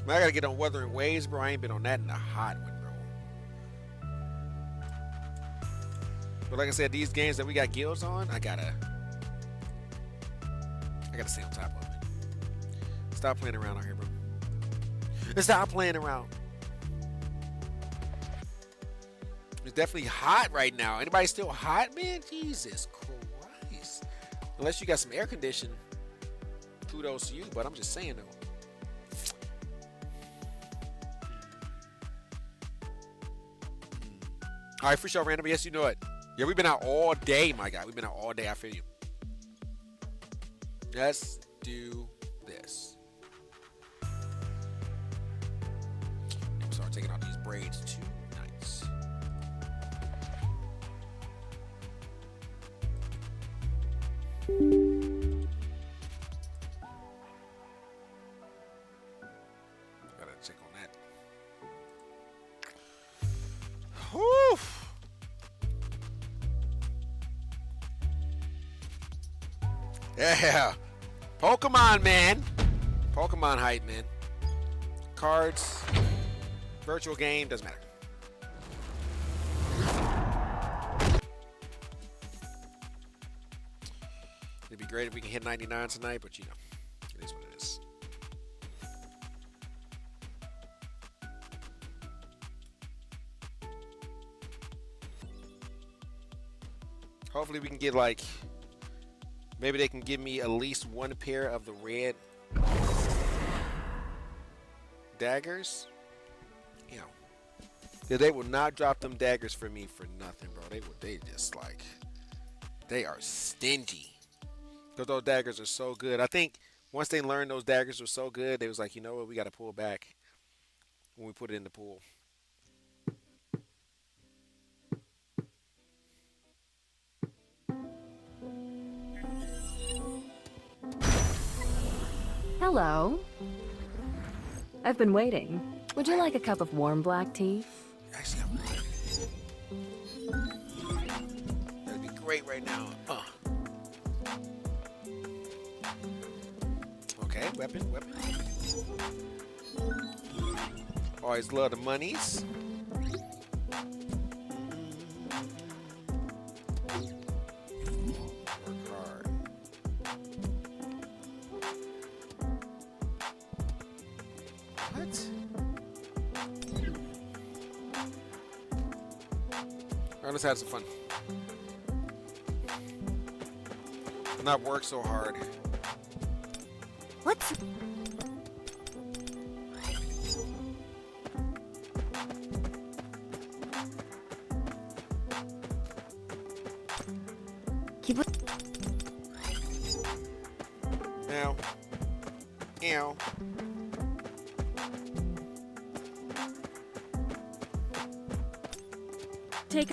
Man, I got to get on Wuthering Waves, bro. I ain't been on that in a hot one, bro. But like I said, these games that we got guilds on, I gotta stay on top of it. Stop playing around out here, bro. Stop playing around. It's definitely hot right now. Anybody still hot, man? Jesus Christ. Unless you got some air conditioning. Kudos to you, but I'm just saying though. All right, for sure, random. Yes, you know it. Yeah, we've been out all day, my guy. We've been out all day. I feel you. Let's do this. Start taking out these braids too. Nice. Gotta check on that. Whew. Yeah. Pokemon, man. Pokemon hype, man. Cards. Virtual game, doesn't matter. It'd be great if we can hit 99 tonight, but you know, it is what it is. Hopefully we can get like, maybe they can give me at least one pair of the red daggers. You know, they will not drop them daggers for me for nothing, bro. They just like, they are stingy. Because those daggers are so good. I think once they learned those daggers were so good, they was like, you know what, we got to pull back when we put it in the pool. Hello. I've been waiting. Would you like a cup of warm black tea? Actually, that'd be great right now. Okay, weapon. Always love the monies. Work hard. What? Alright, let's have some fun. Not work so hard. What's... Keep it... Ow. Ow. Take...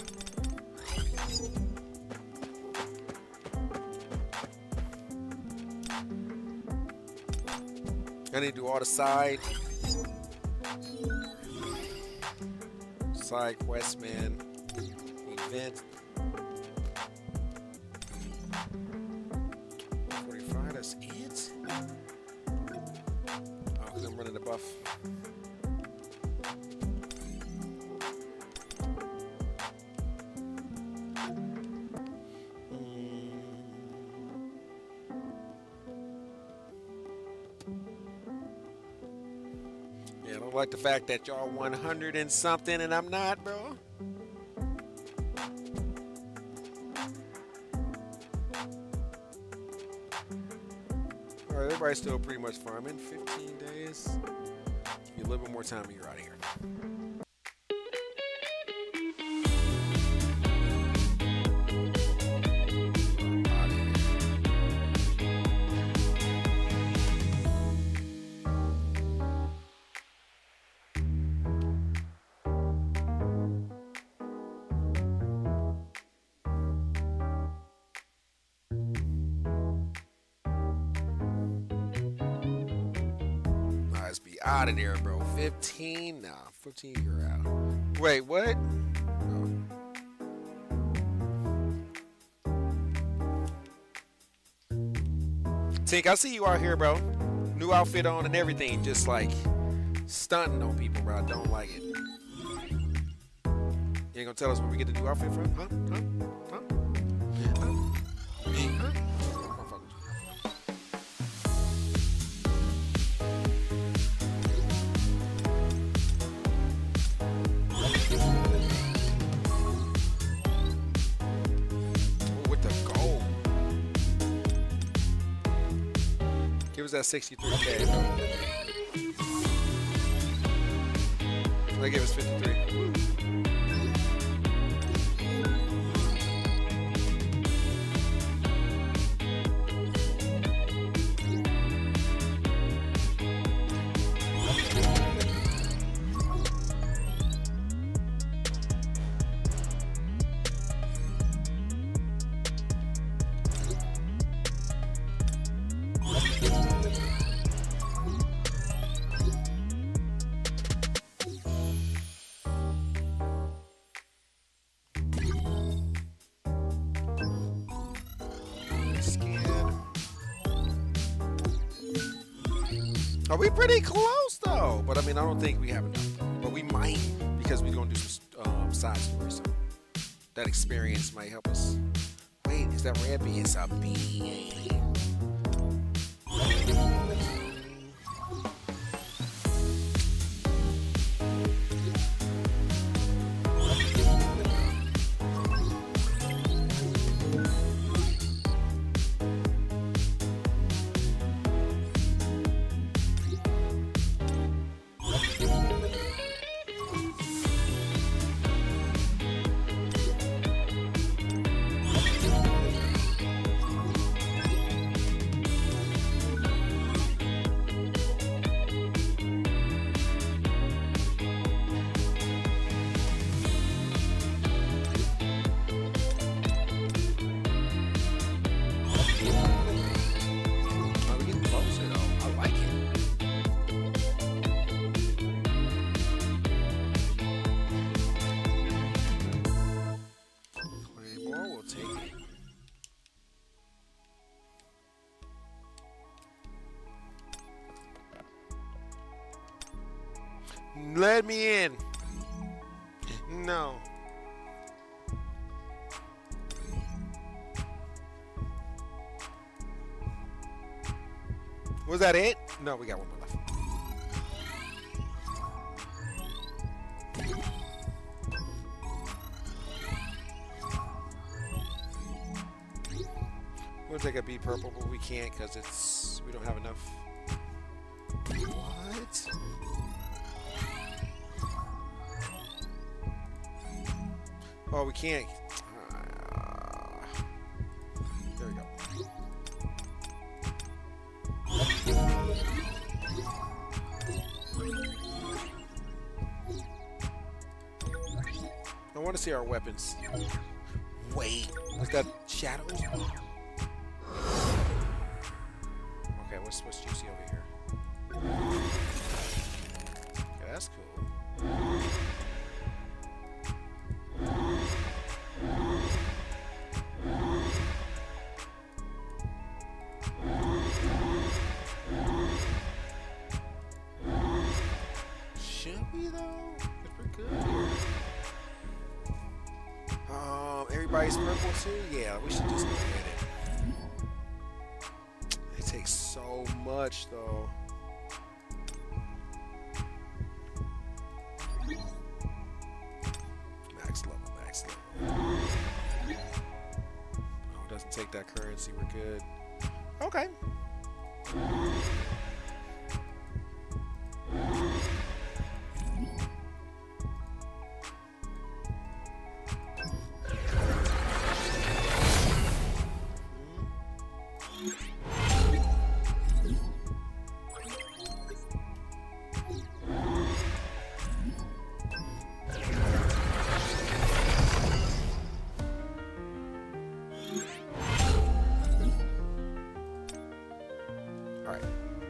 I need to do all the side quests, man. Event. That's it? Oh, because I'm running the buff. Yeah, I don't like the fact that y'all 100 and something and I'm not, bro. All right, everybody's still pretty much farming. 15 days. Give you a little bit more time and you're out of here. Let's be out of there, bro. 15? Nah, 15, you're out. Wait, what? Tink, I see you out here, bro. New outfit on and everything. Just like stunting on people, bro. I don't like it. You ain't gonna tell us where we get the new outfit from? Huh? Give us that 63K, bro. They gave us 53. Are we pretty close though? But I mean, I don't think we have enough. But we might because we're gonna do some side stories. So that experience might help us. Wait, is that red bee? It's a bee. Let me in. No. Was that it? No, we got one more left. We'll take a B purple, but we can't because we don't have enough. What? Oh, we can't. There we go. I want to see our weapons. Wait, was that shadows? Okay, what's juicy over here? Okay, that's cool. everybody's purple too? Yeah, we should just go get it. It takes so much though. Max level, max level. Oh, it doesn't take that currency, we're good. Okay.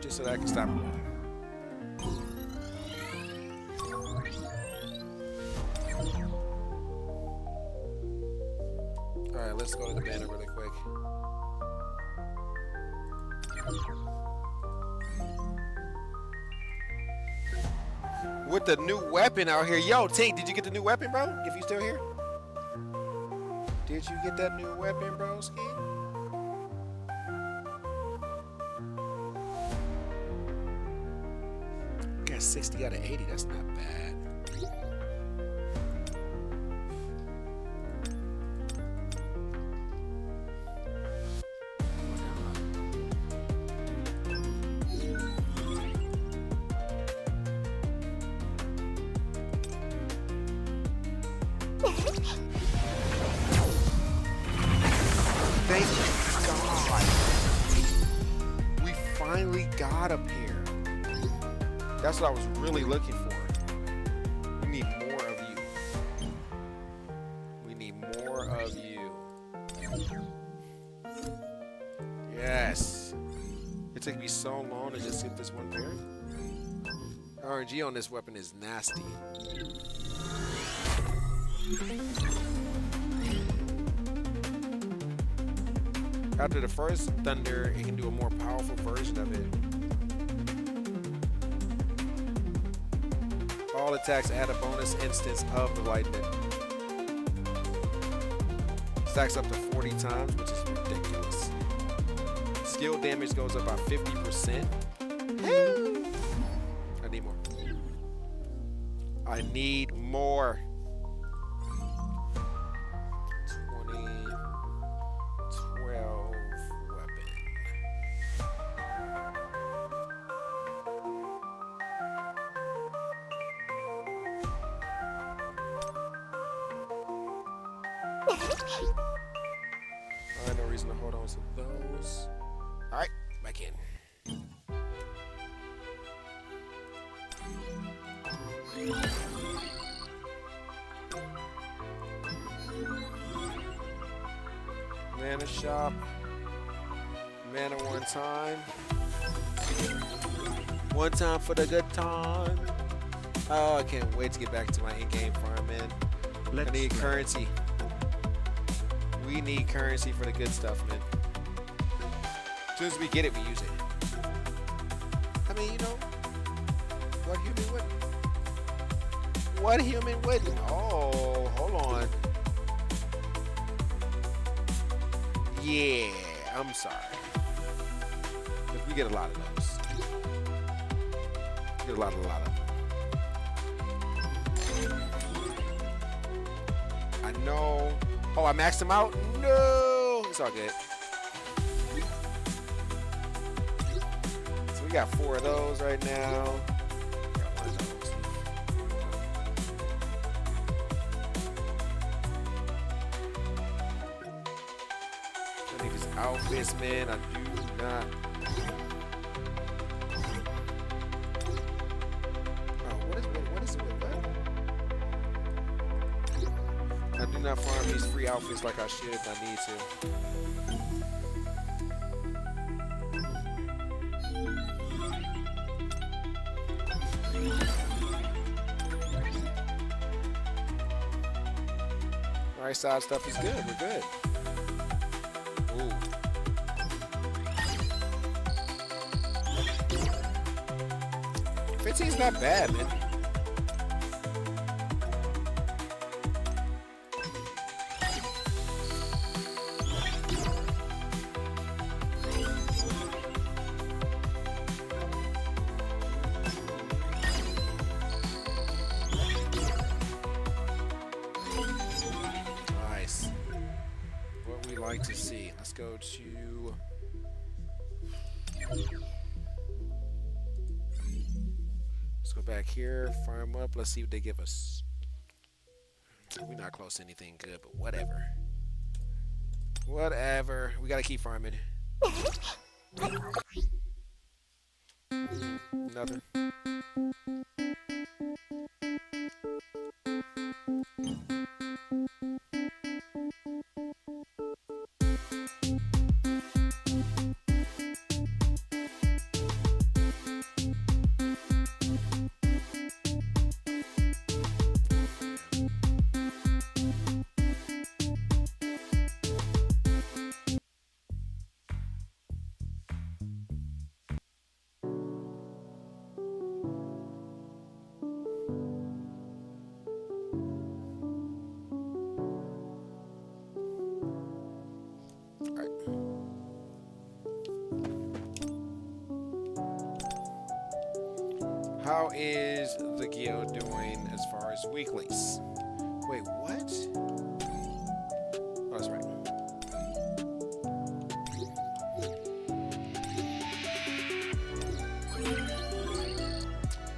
So that I can stop him. Alright, let's go to the banner really quick. With the new weapon out here. Yo, Tink, did you get the new weapon, bro? If you still here? Did you get that new weapon, bro, Ski? Got 60 out of 80, that's not bad. Thank God. We finally got a pair. That's what I was really looking for. We need more of you. We need more of you. Yes. It took me so long to just get this one pair. RNG on this weapon is nasty. After the first thunder, it can do a more powerful version of it. All attacks add a bonus instance of the lightning. Stacks up to 40 times, which is ridiculous. Skill damage goes up by 50%. I need more. I need more. 2012 weapon. Alright, no reason to hold on to those. Alright, back in. Mana shop. Mana one time. One time for the good time. Oh, I can't wait to get back to my in-game farm, man. I need currency. We need currency for the good stuff, man. As soon as we get it, we use it. I mean, you know, what human wouldn't? What human wouldn't? Oh, hold on. Yeah, I'm sorry. Because we get a lot of those. We get a lot of them. I know. Oh, I maxed him out? No! It's all good. So we got 4 of those right now. Got 1 of those. I think it's outfits, man. I do not. Oh, what is it? I do not farm these free outfits like I should. I need to. Alright, side stuff is good. We're good. Ooh. $15's not bad, man. Let's go back here, farm up. Let's see what they give us. We're not close to anything good, but whatever. Whatever. We gotta keep farming. Nothing. How is the guild doing as far as weeklies? Wait, what? Oh, that's right.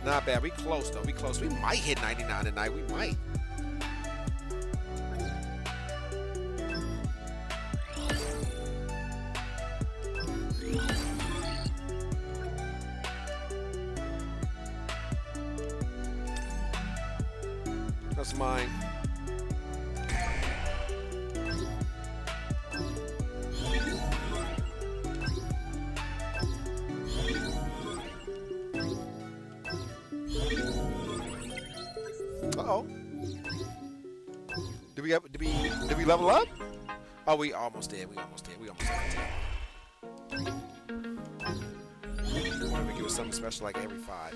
Not bad. We close though. We close. We might hit 99 tonight. We might. That's mine. Uh-oh. Did we level up? Oh, we almost did. We almost did. We almost did. Why don't we give us something special like every 5?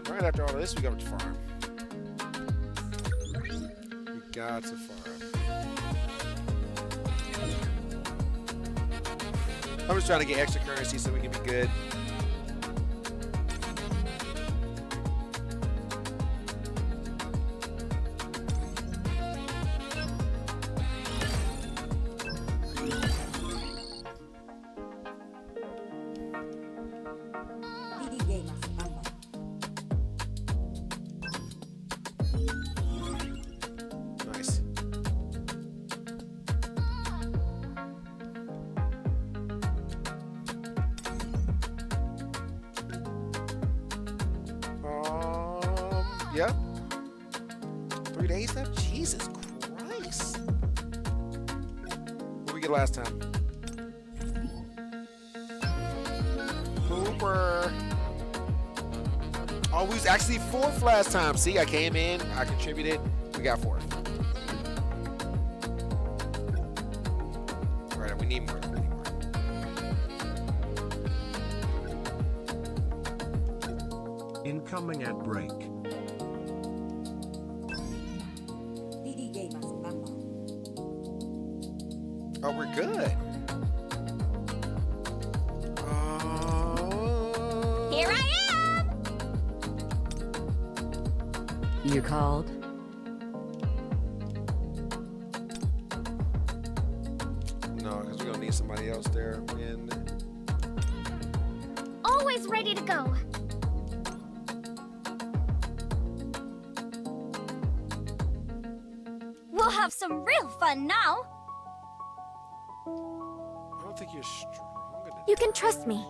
Right after all of this, we got to farm. We got to farm. I'm just trying to get extra currency so we can be good. Nice. Yep. 3 days left? Jesus Christ. What did we get last time? Pooper. Oh, we was actually 4th last time. See, I came in, I contributed, we got 4th. All right, we need more. We need more. Incoming ad break. Oh, we're good. Here I am! You called? No, because we're going to need somebody else there. And Always ready to go. We'll have some real fun now. I don't think you're strong enough. You can trust me.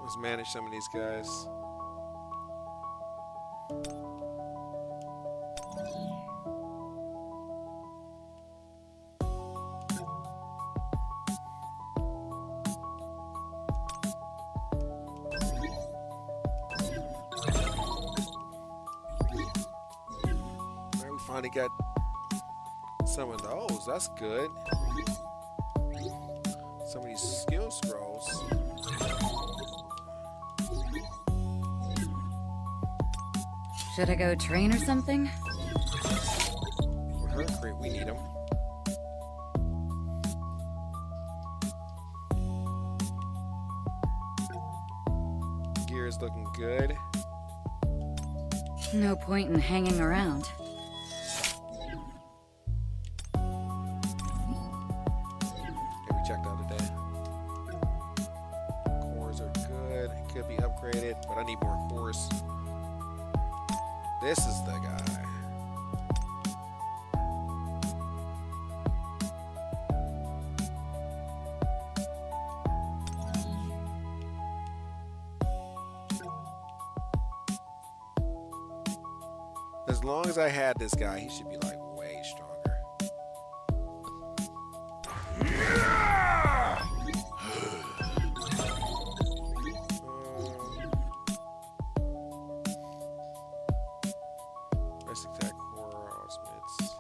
Let's manage some of these guys. Alright, we finally got some of those. That's good. Some of these skill scrolls. Should I go train or something? With her crit, we need him. Gear is looking good. No point in hanging around. Okay, we checked out today. Cores are good. Could be upgraded, but I need more cores. This is the guy. As long as I had this guy, he should be like way stronger. Let's attack core Smiths.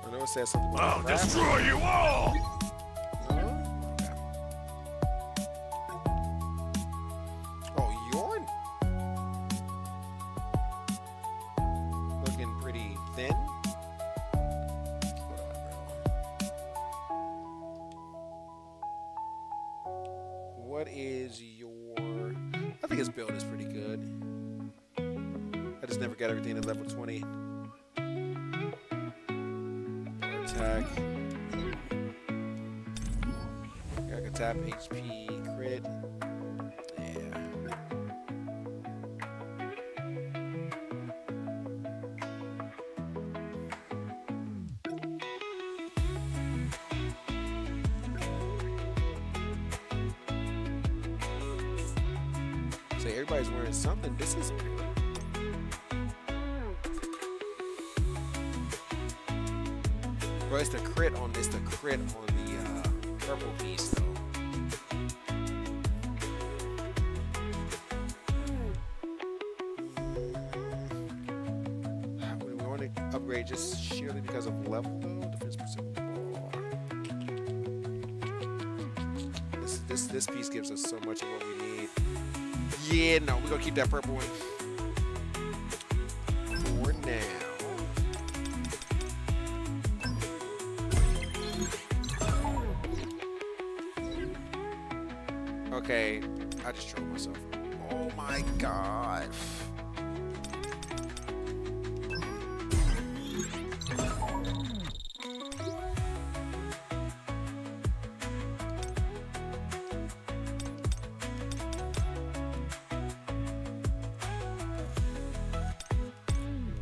I know it says something about I'll destroy you all! Oh, Yorn? Looking pretty thin. What is your... I think his build is pretty good. I just never got everything at level 20. Attack. I can tap HP crit. Yeah. So everybody's wearing something. This is bro, it's the crit on this, the crit on the purple piece though. We want to upgrade just sheerly because of level though. Defense percent. This piece gives us so much of what we need. Yeah, no, we're gonna keep that purple one for now. Okay, I just trolled myself. Oh my god.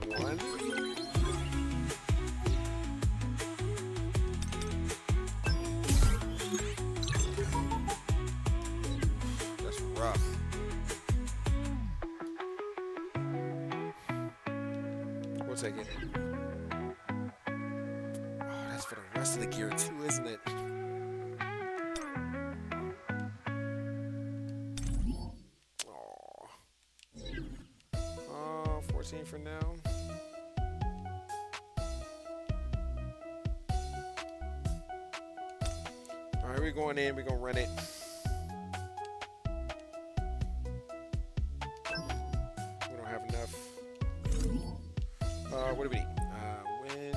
One. That's rough. We'll take it. Oh, that's for the rest of the gear too, isn't it? Oh, 14 for now. All right, we're going in. We're gonna run it. We don't have enough. What do we need? Wind.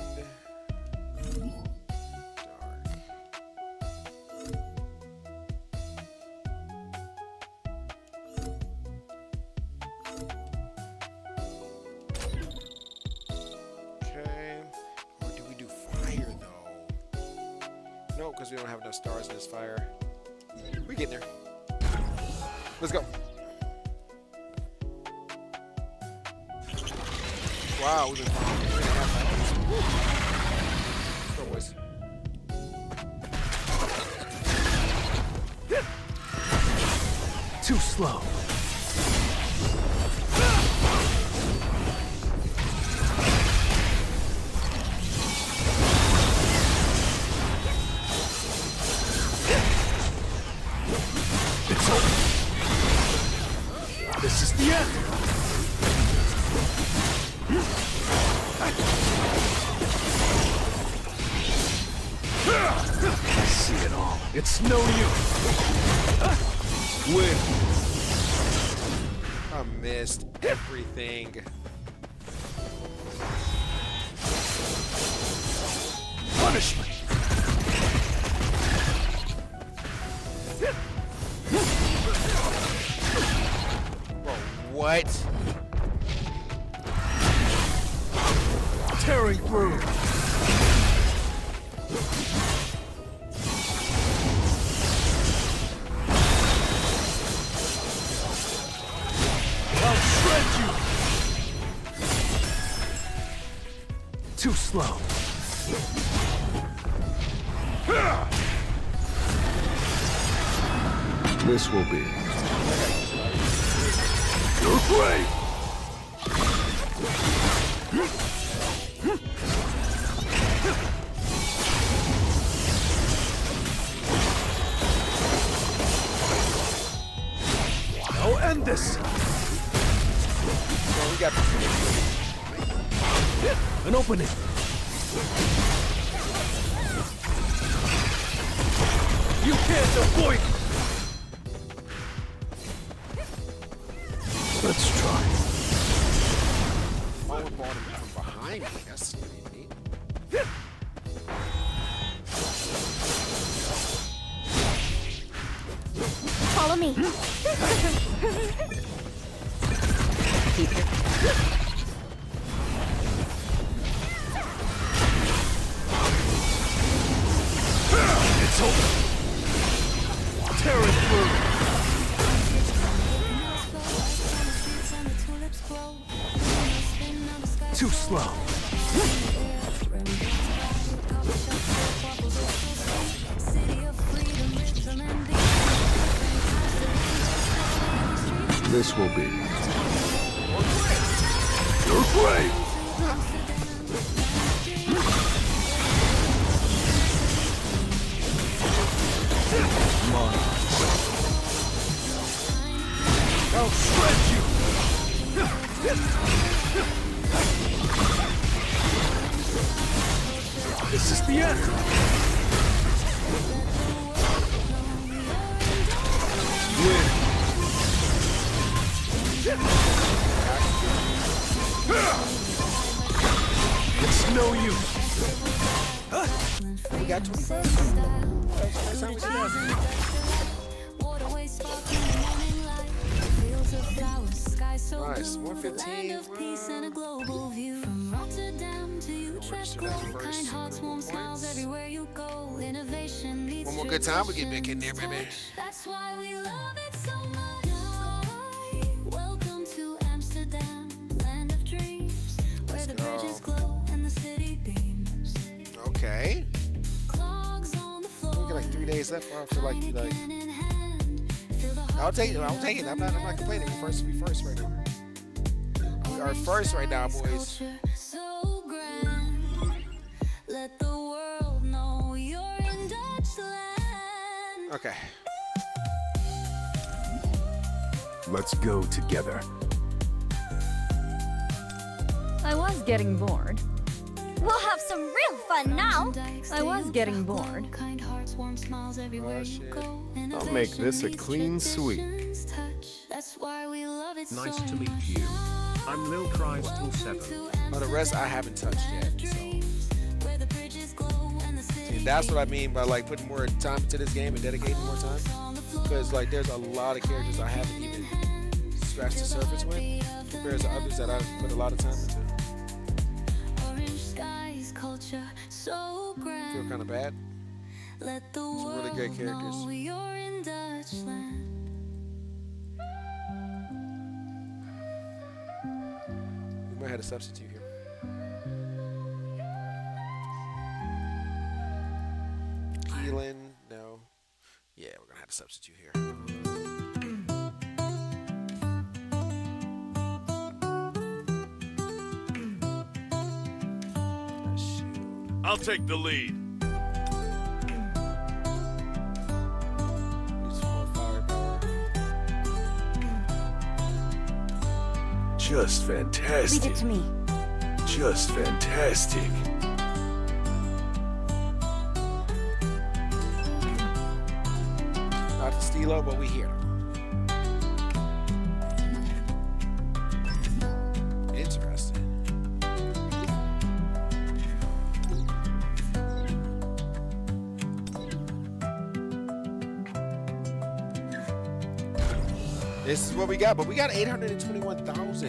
Okay. Or do we do fire though? No, because we don't have enough stars in this fire. We get there. Let's go. Wow, we've been 3.5 hours. Woo. Go, boys. Too slow. It's no use. Win. I missed everything. Punishment. Bro, what? Tearing through. I'll shred you. Too slow. This will be your grave. I'll end this. Bro, we got An opening. You can't avoid it. Let's try. Forward ball from behind me. That's pretty neat. Follow me. It's over. Tear it through. Too slow. This will be your grave. I'll shred you. This is the end. Win. It's no use. We got 25. That's how we do that. Nice, 115. One more good time, we get back in there, baby. That's why we love it so much. Welcome to Amsterdam, land of dreams, where the bridges glow and the city beams. Okay. Clogs on the floor. We got like 3 days left. I feel like I'll take it. I'll take it. I'm not complaining. We first right now. We are first right now, boys. So grand. Let the world know you're in Dutchland. Okay. Let's go together. I was getting bored. We'll have some real fun now. I was getting bored. I'll make this a clean sweep. Nice to meet you. I'm Lil Crystal 7. Oh, the rest I haven't touched yet. So. See, that's what I mean by like putting more time into this game and dedicating more time. Because like there's a lot of characters I haven't even scratched the surface with compared to others that I've put a lot of time into. I feel kind of bad. Some really great characters. We might have a substitute here. Keelan, no. Yeah, we're gonna have a substitute here. I'll take the lead. Just fantastic. Leave it to me. Just fantastic. Stilo, but we here. Interesting. This is what we got, but we got 821,000.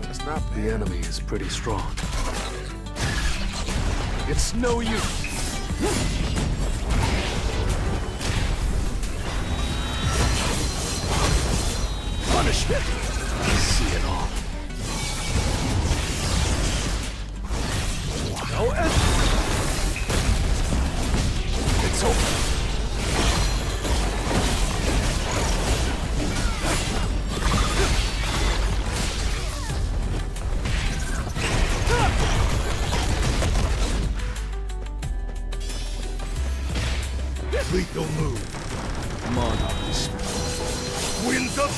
That's not bad. The enemy is pretty strong. It's no use. Punishment. I see it all. No end. It's over. Lethal move. Monarchs. Winds up.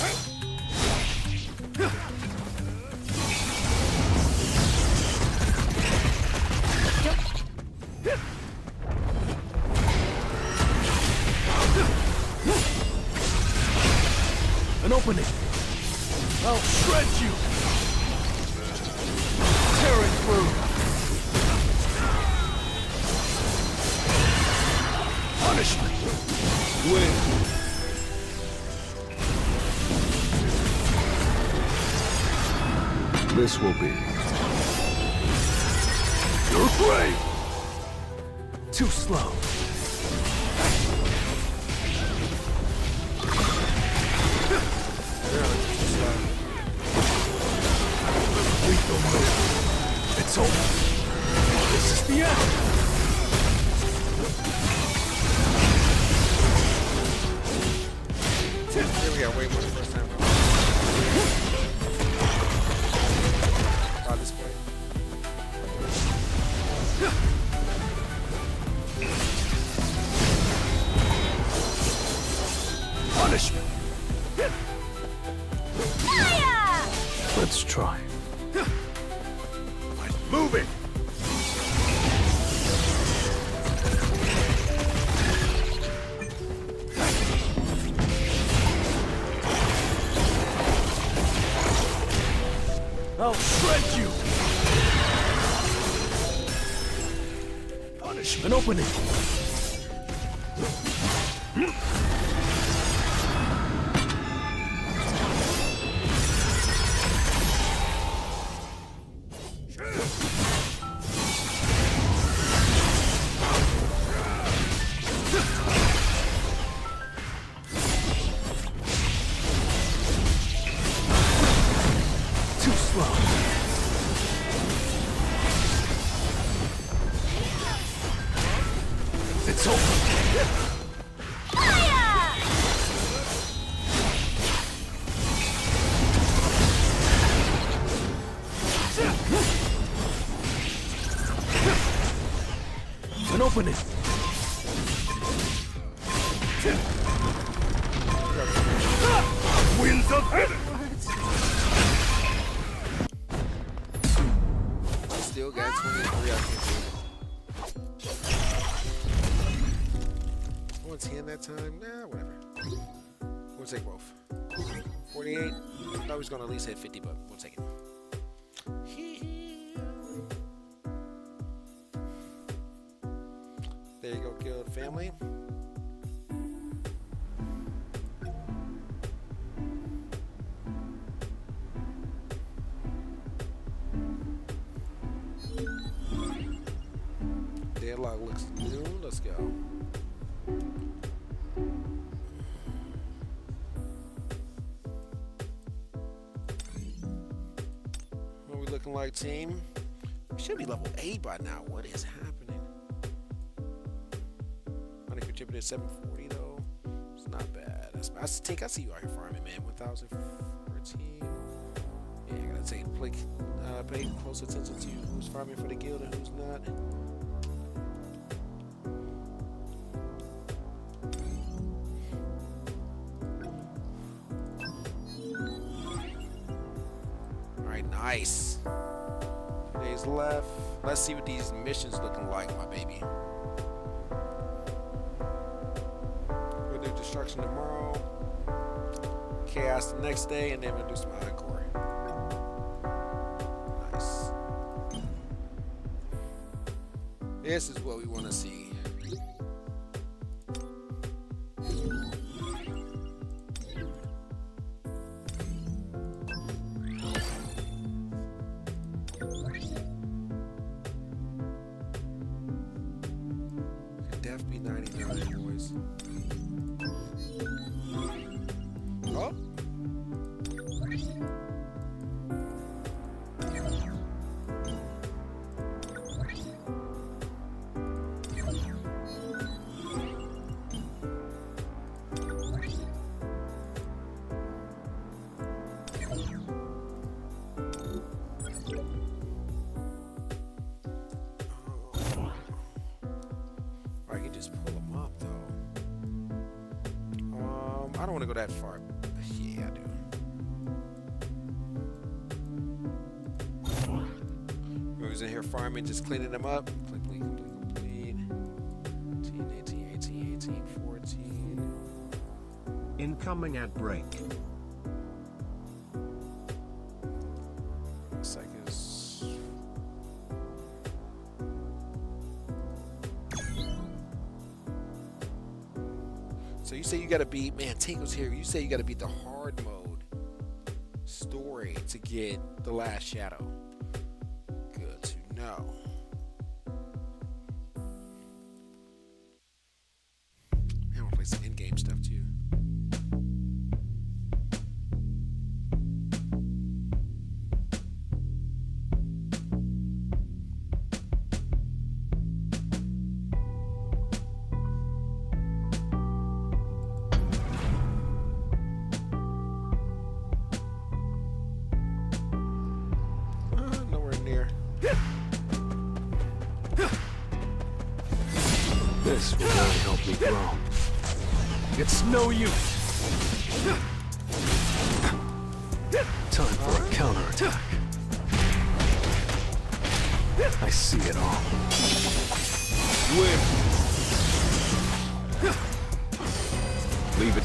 An opening. I'll shred you. Tearing through. Punishment. Win. This will be your grave. Too slow. Lethal move. It's over. This is the end. Here we go. Wait, what's the first time? This point. Punishment. Fire! Let's try. Move it. I'll shred you! Punishment opening! Too slow. It's over. Fire! An opening. Winds of heaven. Still got 23. I can't 10 that time? Nah, whatever. We'll take both. 48. I thought he was going to at least hit 50, but we'll take it. There you go, Guild family. Deadlock looks new. Let's go. What are we looking like, team? We should be level 8 by now. What is happening? Money contributed 740 though. It's not bad. I think I see you out here farming, man. 1014. Yeah, I gotta pay close attention to who's farming for the guild and who's not. Alright, nice. Today's days left. Let's see what these missions looking like, my baby. We'll do destruction tomorrow, chaos the next day, and then we'll do some encore. Nice. This is what we want to see. Def be 99, boys. Oh. I can just pull them up though. I don't want to go that far. Yeah, I do. Who's in here farming, just cleaning them up. Complete. 18, 14. Incoming ad break. Looks like it's... So you say you gotta beat, man, Tinkle's here. You say you gotta beat the hard mode story to get the last shadow. Good to know. I want to play some in-game stuff too. Nowhere near. This will really help me grow. It's no use. Time for a counterattack. I see it all. Win. Leave it.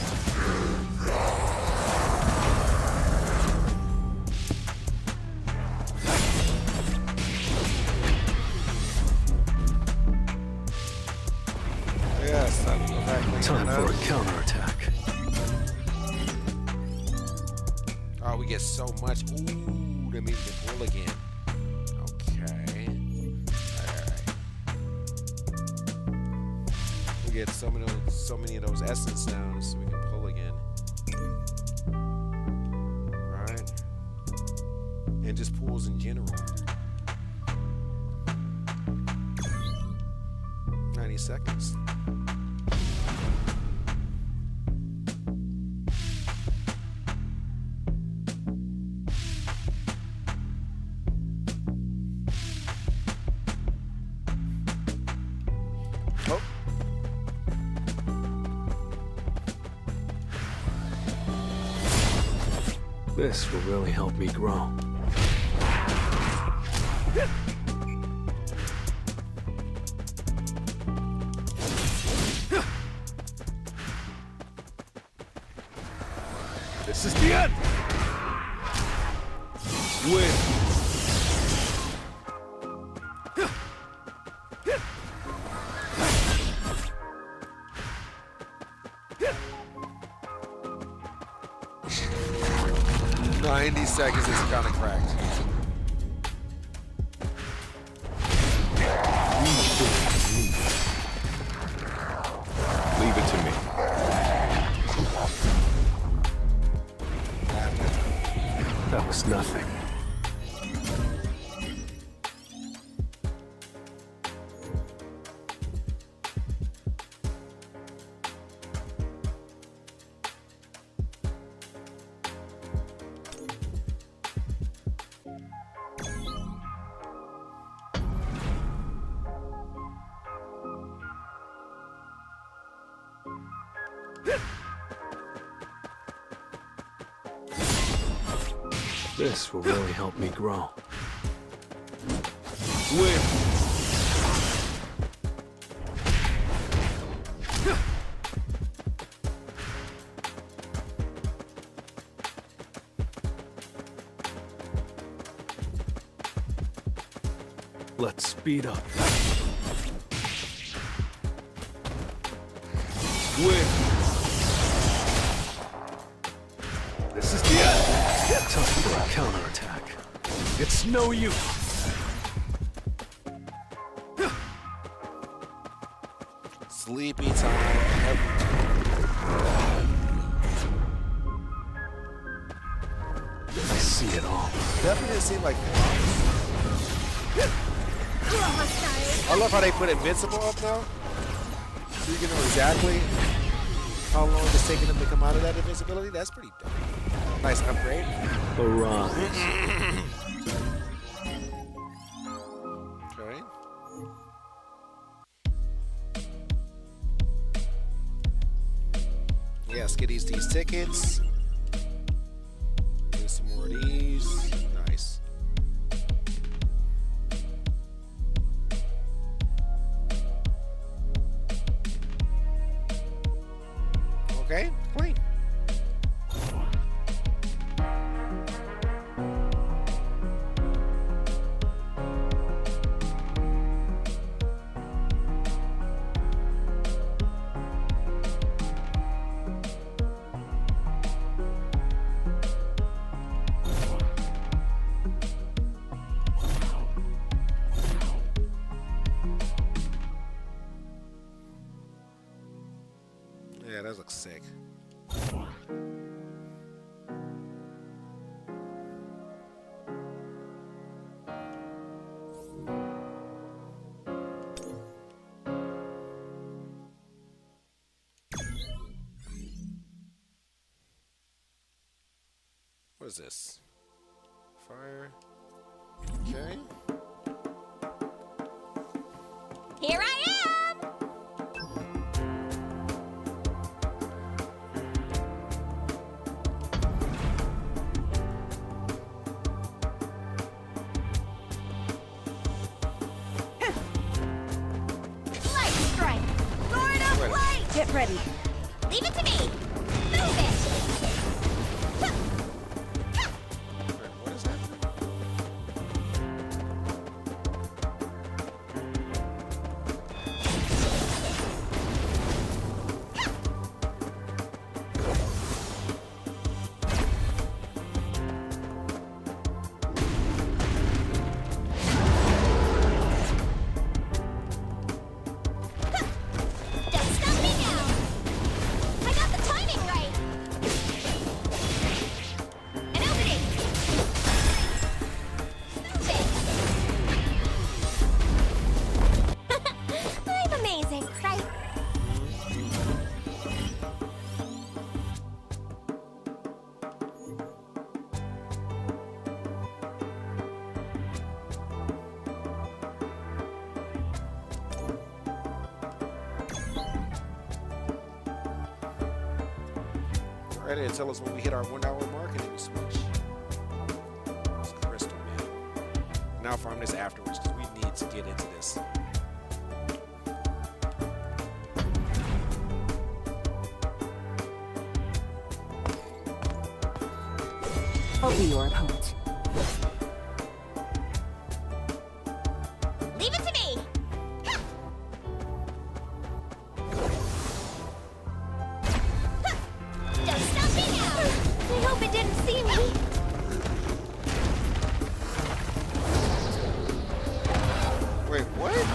Yes, exactly. Time for a counterattack. Oh, we get so much. Ooh, that means we can pull again. Okay. Alright. We get so many of those essence stones so we can pull again. Right? And just pulls in general. 90 seconds. Oh. This will really help me grow. This is the end! Win! 90 seconds is kind of cracked. Leave it to me. That was nothing. This will really help me grow. Swift. Let's speed up. Swift. This is the end. Time for a counterattack. It's no use. Sleepy time. I see it all. Definitely didn't seem like I love how they put Invincible up now. So you can know exactly how long it's taking them to come out of that invincibility. That's pretty dope. Nice upgrade. Arise. Okay. Yeah, let's get these tickets. Get some more of these. Nice. Okay, clean. Yeah, that looks sick. What is this? Fire. Okay. Here I am! Light strike! Sword of light! Get ready. Leave it to me! Move it! What is happening? Don't stop me now! I got the timing right! An opening! Move it! I'm amazing, right? Ready to tell us when we hit our 1 hour mark and then we switch. It's crystal, man. Now farm this afterwards because we need to get into this. I'll be your opponent. Leave it to me! Don't stop me now! I hope it didn't see me! Wait, what?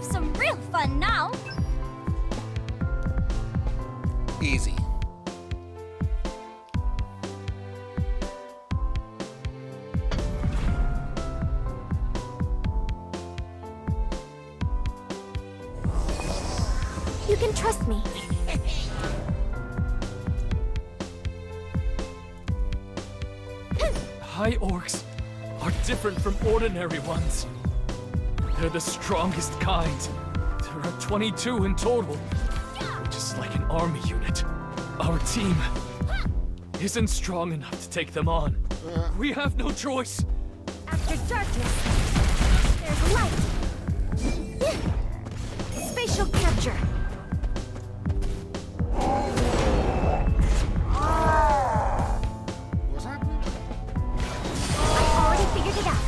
have some real fun now. Easy. You can trust me. High orcs are different from ordinary ones. They're the strongest kind. There are 22 in total, which is like an army unit. Our team isn't strong enough to take them on. We have no choice. After darkness, there's light. Spatial capture. What's happening? I already figured it out.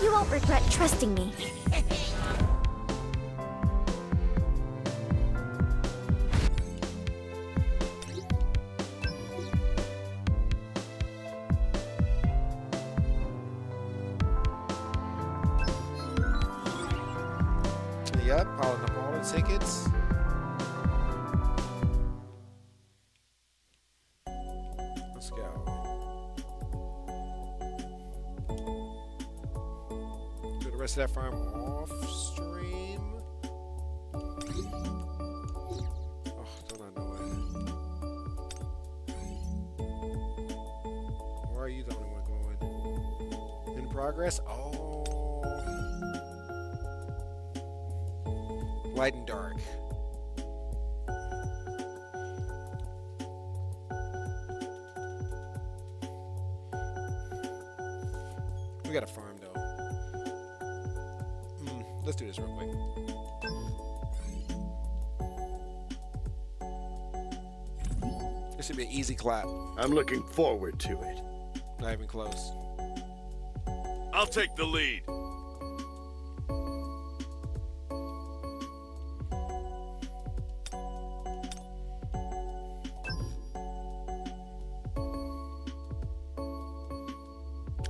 You won't regret trusting me. Yep, piling up all the tickets. Let's go. Do the rest of that farm off stream. Oh, don't I know it? Why are you the only one going? In progress? Oh. Light and dark. We got a farm though. Let's do this real quick. This should be an easy clap. I'm looking forward to it. Not even close. I'll take the lead.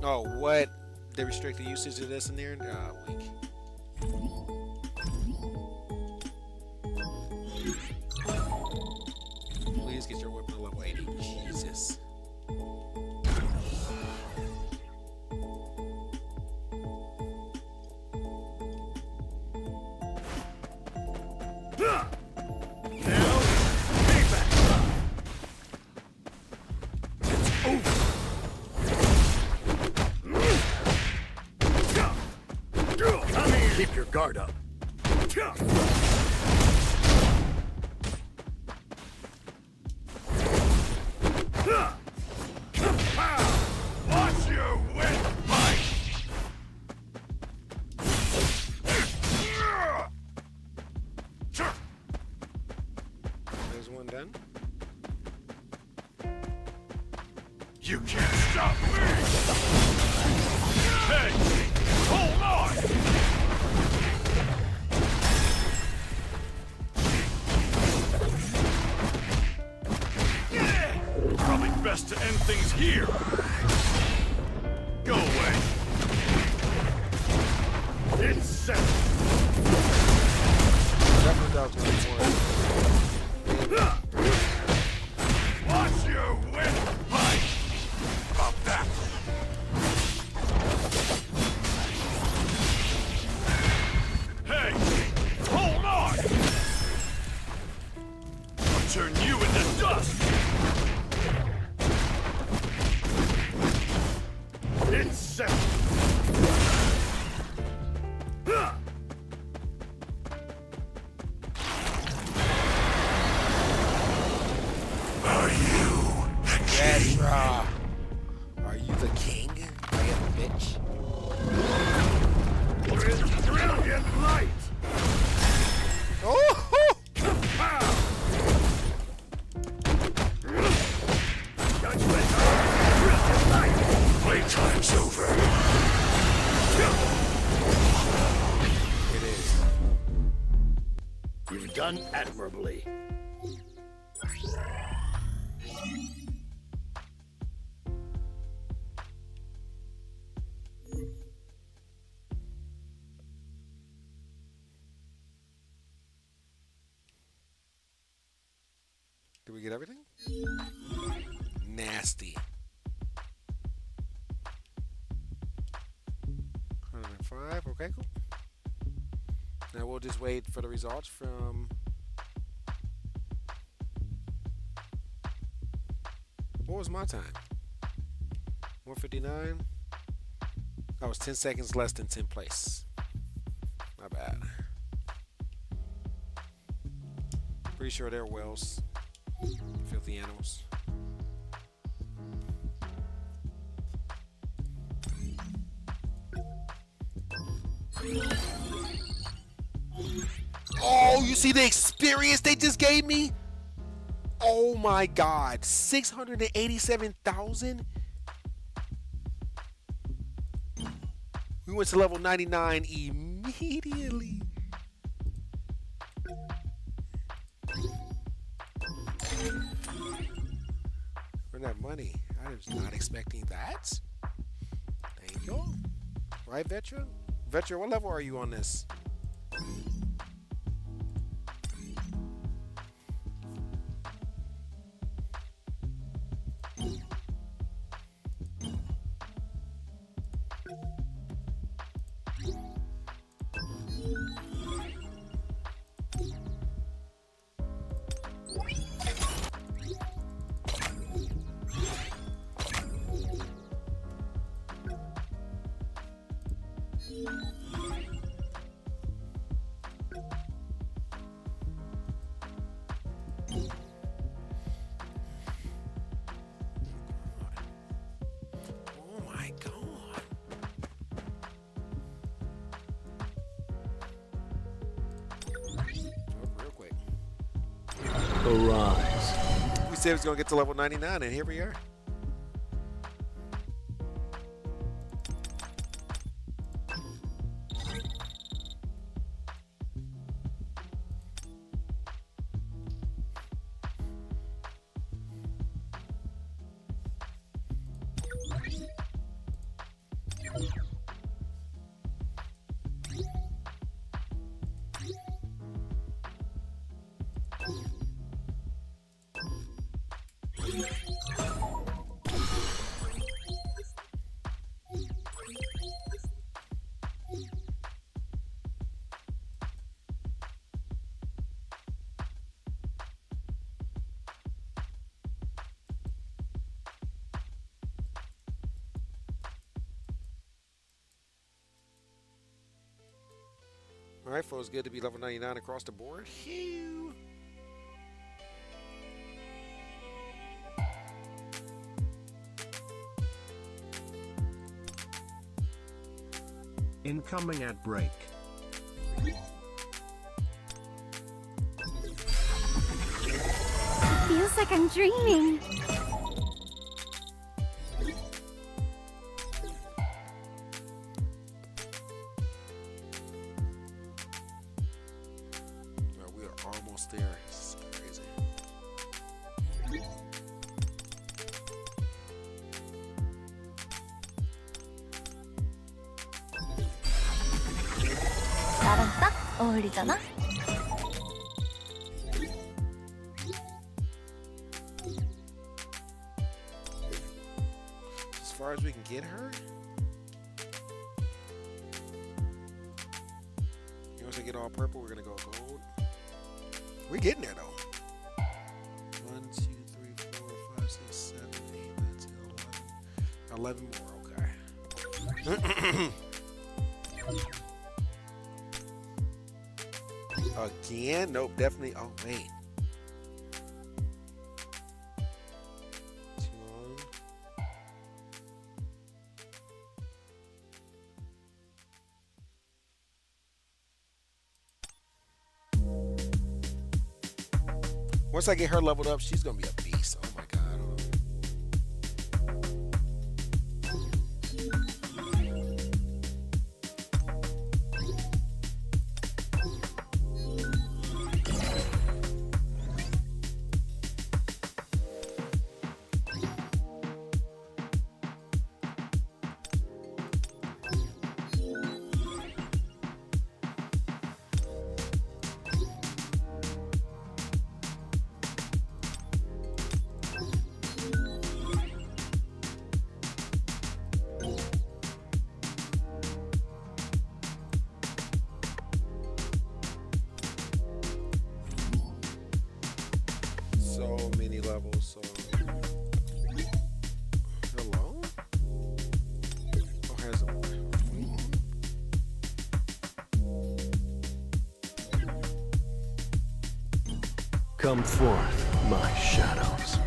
Oh, what? They restrict the usage of this in there? Weak. Please get your weapon to level 80. Jesus. Keep your guard up. Watch your wet bite. There's one done. You can't stop me. Hey, hold on. Probably best to end things here. Go away. It's set. Definitely down to this one. Watch your wet bite. About that. Hey, hold on. I'll turn you into dust. It's set. Done admirably. Did we get everything? Nasty. 105. Okay, cool. Now we'll just wait for the results from. What was my time? 159. I was 10 seconds less than 10th place. My bad. Pretty sure they're whales. Filthy animals. Oh, you see the experience they just gave me? Oh my God, 687,000? We went to level 99 immediately. For that money, I was not expecting that. Thank you. Right, Veteran? Veteran, what level are you on this? Arise. We said it was going to get to level 99, and here we are. All right, folks, good to be level 99 across the board. Phew. Incoming ad break. Feels like I'm dreaming. We are almost there. This is crazy. 나랑 딱 어울리잖아. As far as we can get her. Once we get all purple, we're gonna go gold. We're getting there though. 1, 2, 3, 4, 5, 6, 7, 8, 9, 10, 11. 11 more, okay. Again? Nope, definitely. Oh, wait. 2 on. Once I get her leveled up, she's gonna be a beast. Oh my god. level, so. Hello? Oh, here's a. Come forth, my shadows.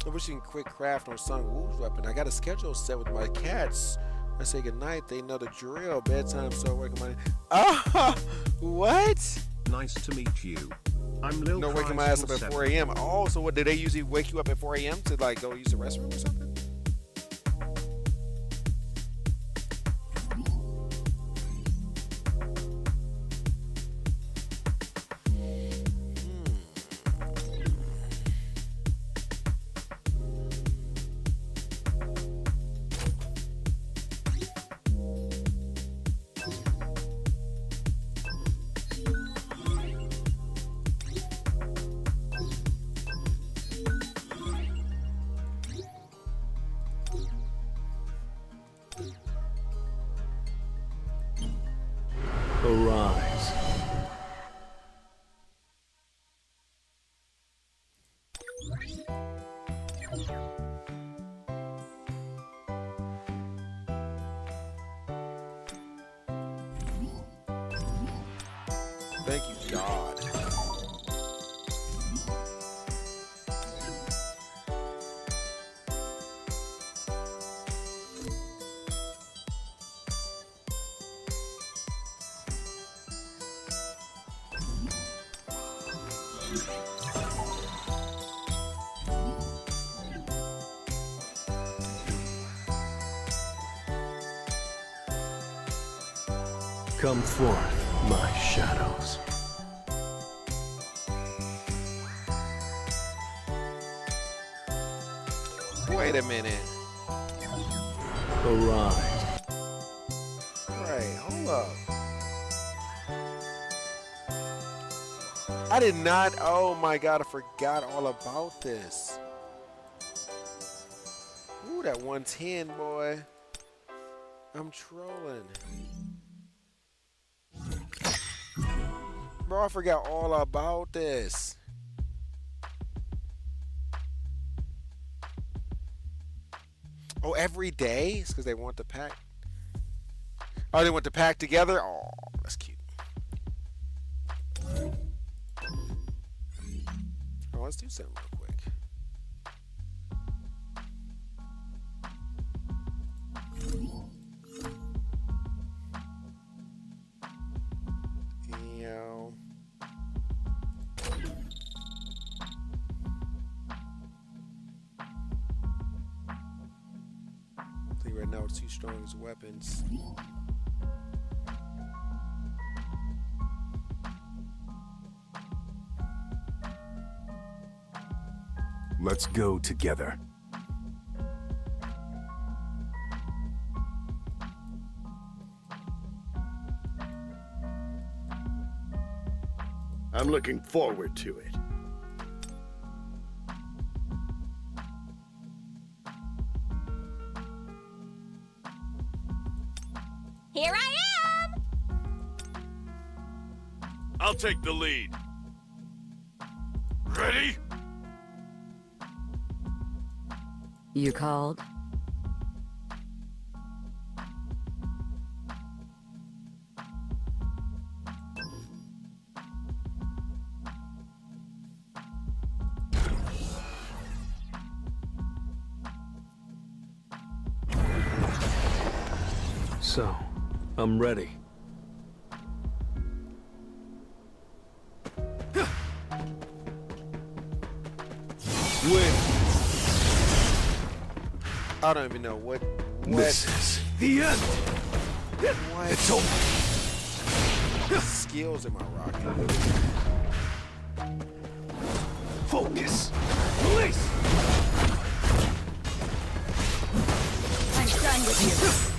I wish you can quick craft on Sun Wu's weapon. I got a schedule set with my cats. I say goodnight, they know the drill. Bedtime, so waking my. Ah, what? Nice to meet you. I'm Lil No, waking my ass up at 4 a.m. Oh, so what? Did they usually wake you up at 4 a.m. to like go use the restroom or something? Arise. Thank you, God. Come forth, my shadows. Wait a minute. Arise. Right, hold up. I did not. Oh my God, I forgot all about this. Ooh, that 110, boy. I'm trolling. Bro, I forgot all about this. Oh, every day? It's because they want the pack. Oh, they want the pack together? Oh, that's cute. Oh, let's do something real quick. Yo. I think right now it's two strongest weapons. Let's go together. I'm looking forward to it. Here I am! I'll take the lead. Ready? You called? So, I'm ready. Win. I don't even know what. This is the end. What? It's over. Skills am I rocking? Focus. Release. I'm done with you.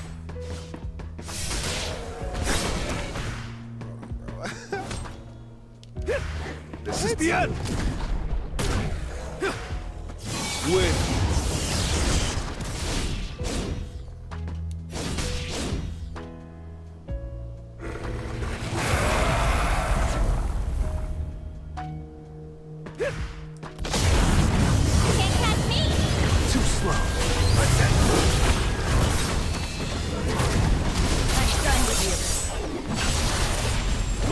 This is the end. Win. Too slow. That's it. I'm done with you.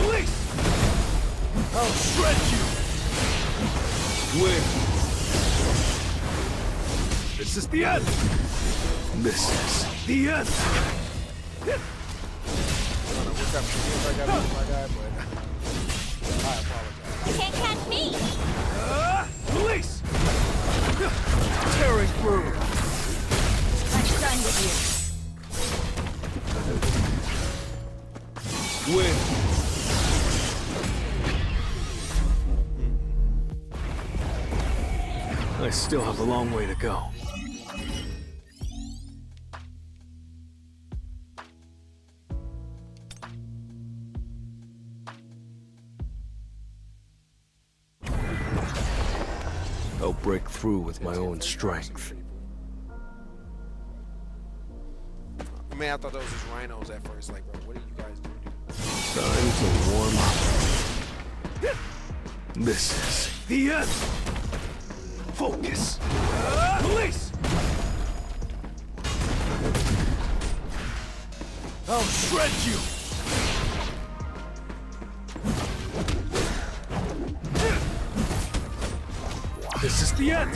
Release. I'll shred you. Win. This is the end. This is the end. I don't know what type of skills I got with my guy, but I apologize. You can't catch me! Release. Tearing through. I'm done with you. Win. I still have a long way to go. I'll break through with my own strength. I mean, I thought those was rhinos at first. Like, bro, what are you guys doing? Time to warm up. This is the end. Focus. Release. I'll shred you. This is the end.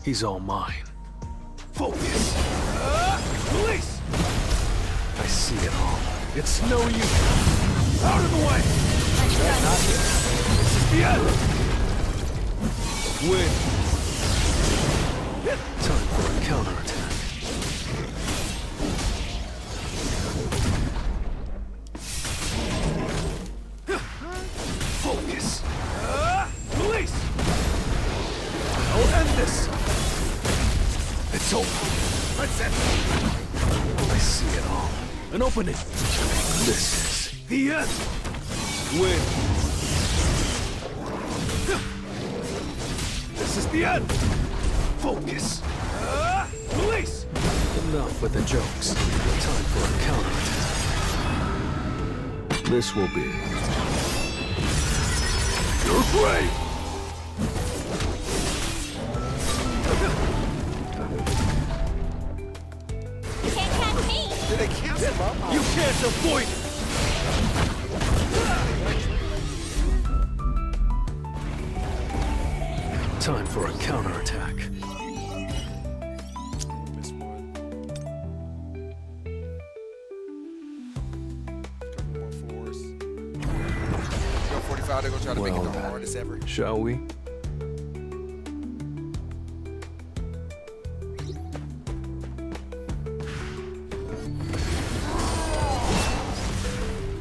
He's all mine. Focus. Release. I see it all. It's no use. Out of the way. This is the end. Win. Time for a counterattack. Focus. Release. I'll end this. It's over. That's it. I see it all. An opening. This is the end. Win. This is the end. Focus. Release. Enough with the jokes. Time for a counterattack. This will be your grave. You can't catch me! Did they cancel him out? You can't avoid it. Time for a counterattack. Missed one. Couple more fours. Go 45. They're gonna try to make it the hardest ever. Shall we?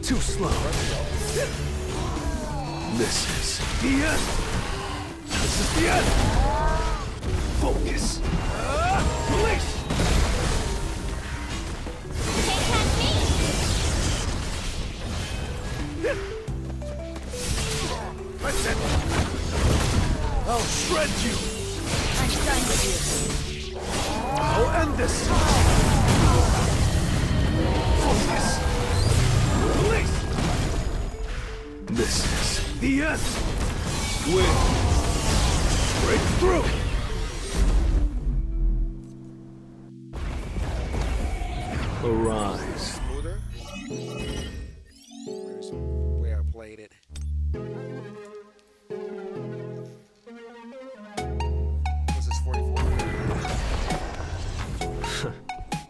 Too slow. This is the end. This is the end. Focus. Release. You can't catch me! That's it. I'll shred you. I'm done with you. I'll end this. Focus. Release. This is the end. Win. Break through. Arise. Smoother. Where's where I played it?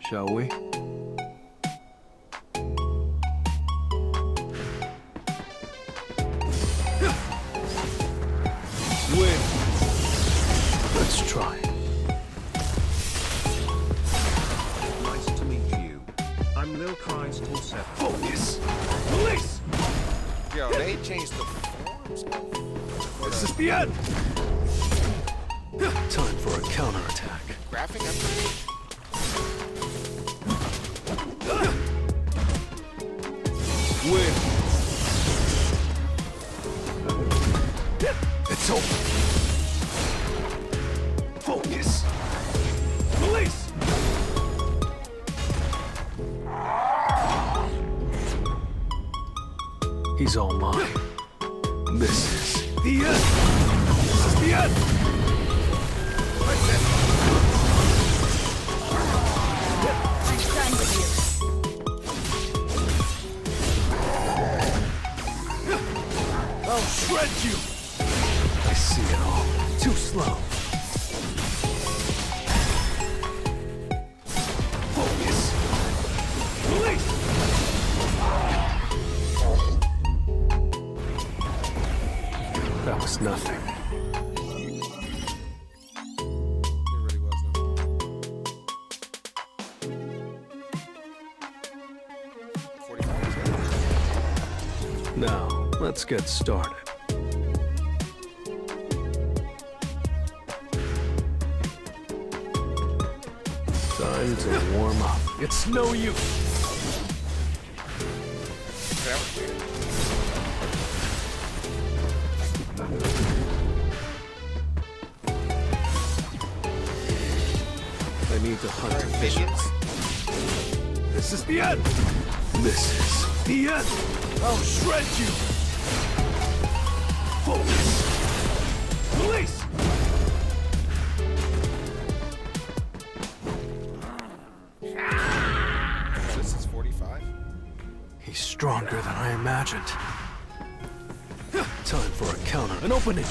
shall we? Win. Let's try. Nice to meet you. I'm Lil Cries 7. Focus. Release. Yo, they changed the forms. This is the end. Time for a counterattack. Graphic upgrade. Win. It's over. Focus. Release. He's all mine. This is the end. This is the end. I'm done with you. I'll shred you. I see it all. Too slow. Focus. Release. That was nothing. It really was nothing. Now, let's get started. Time to warm up. It's no use. That was weird. I need to hunt efficiency. This is the end. This is the end. I'll shred you. Focus. Release. This is 45. He's stronger than I imagined. Time for a counter. An opening.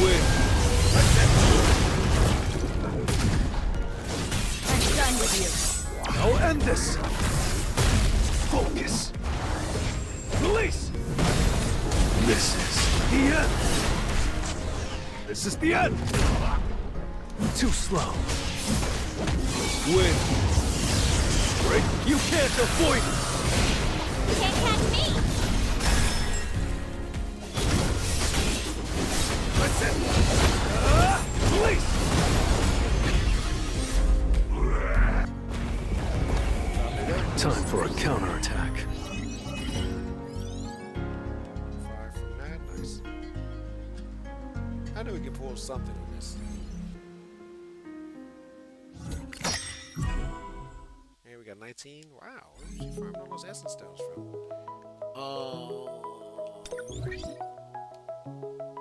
Win. I'm done with you. I'll end this. Focus. Release. This is the end. This is the end. Too slow. Win. Break. You can't avoid it. You can't catch me. That's it. Release. Time for a counterattack. 5 from that. Nice. I knew we could pull something on this. Here we got 19. Wow, where did you find all those essence stones from?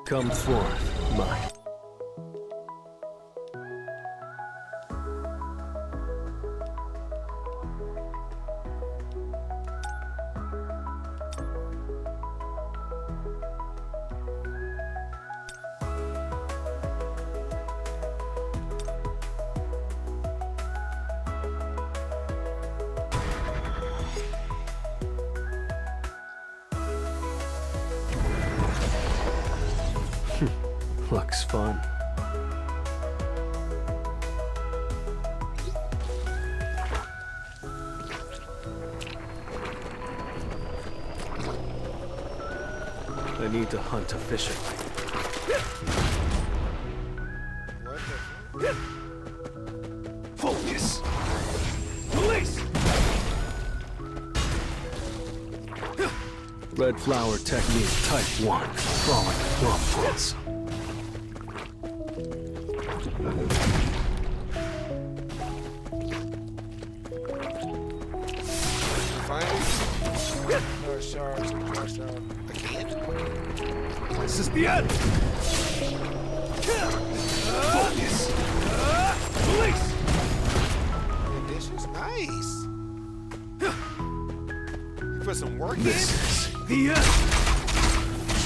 Come forth, mine. Looks fun. I need to hunt efficiently. Focus. Release. Red flower technique type 1. Frolic whirlpools. This is the end. Focus. Release. Dishes, nice. You put some work This in. is the end.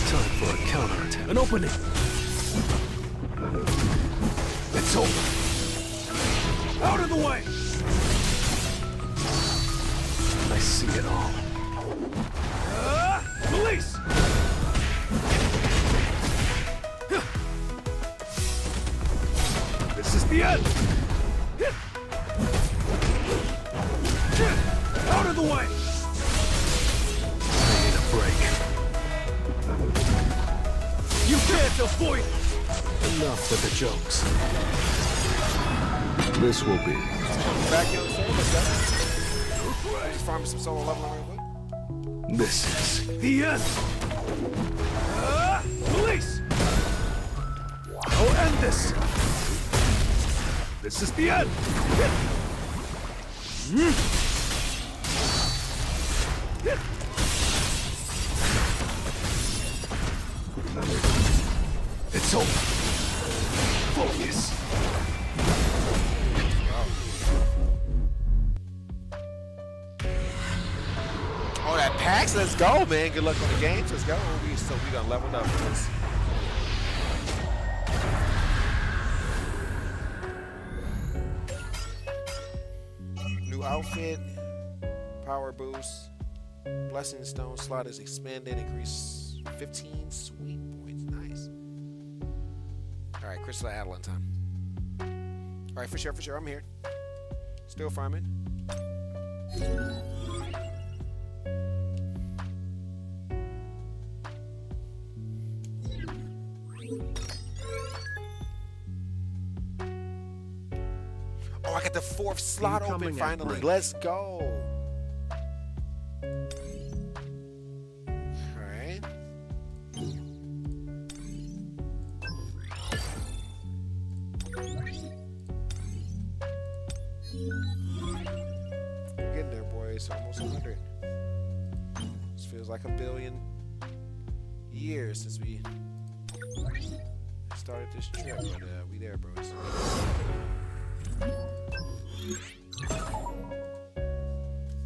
Time for a counterattack. An opening. It's It's over. Out of the way! I see it all. Release! This is the end! Out of the way! I need a break. You can't avoid it! Enough with the jokes. This will be. Back here on the let's go. Just farming some solo level real quick. This is the end. Release! I'll end this. This is the end. It's over. Focus. Oh, that packs. Let's go, man. Good luck on the games. Let's go. We done leveled up for this. New outfit, power boost, blessing stone slot is expanded, increase 15 sweet points. Nice. All right, Crystal Adeline time. All right, for sure, I'm here. Still farming. Oh, I got the 4th slot open finally. Let's go. All right. Getting there, boys. Almost 100. This feels like a billion years since we started this trip, but we there, bros.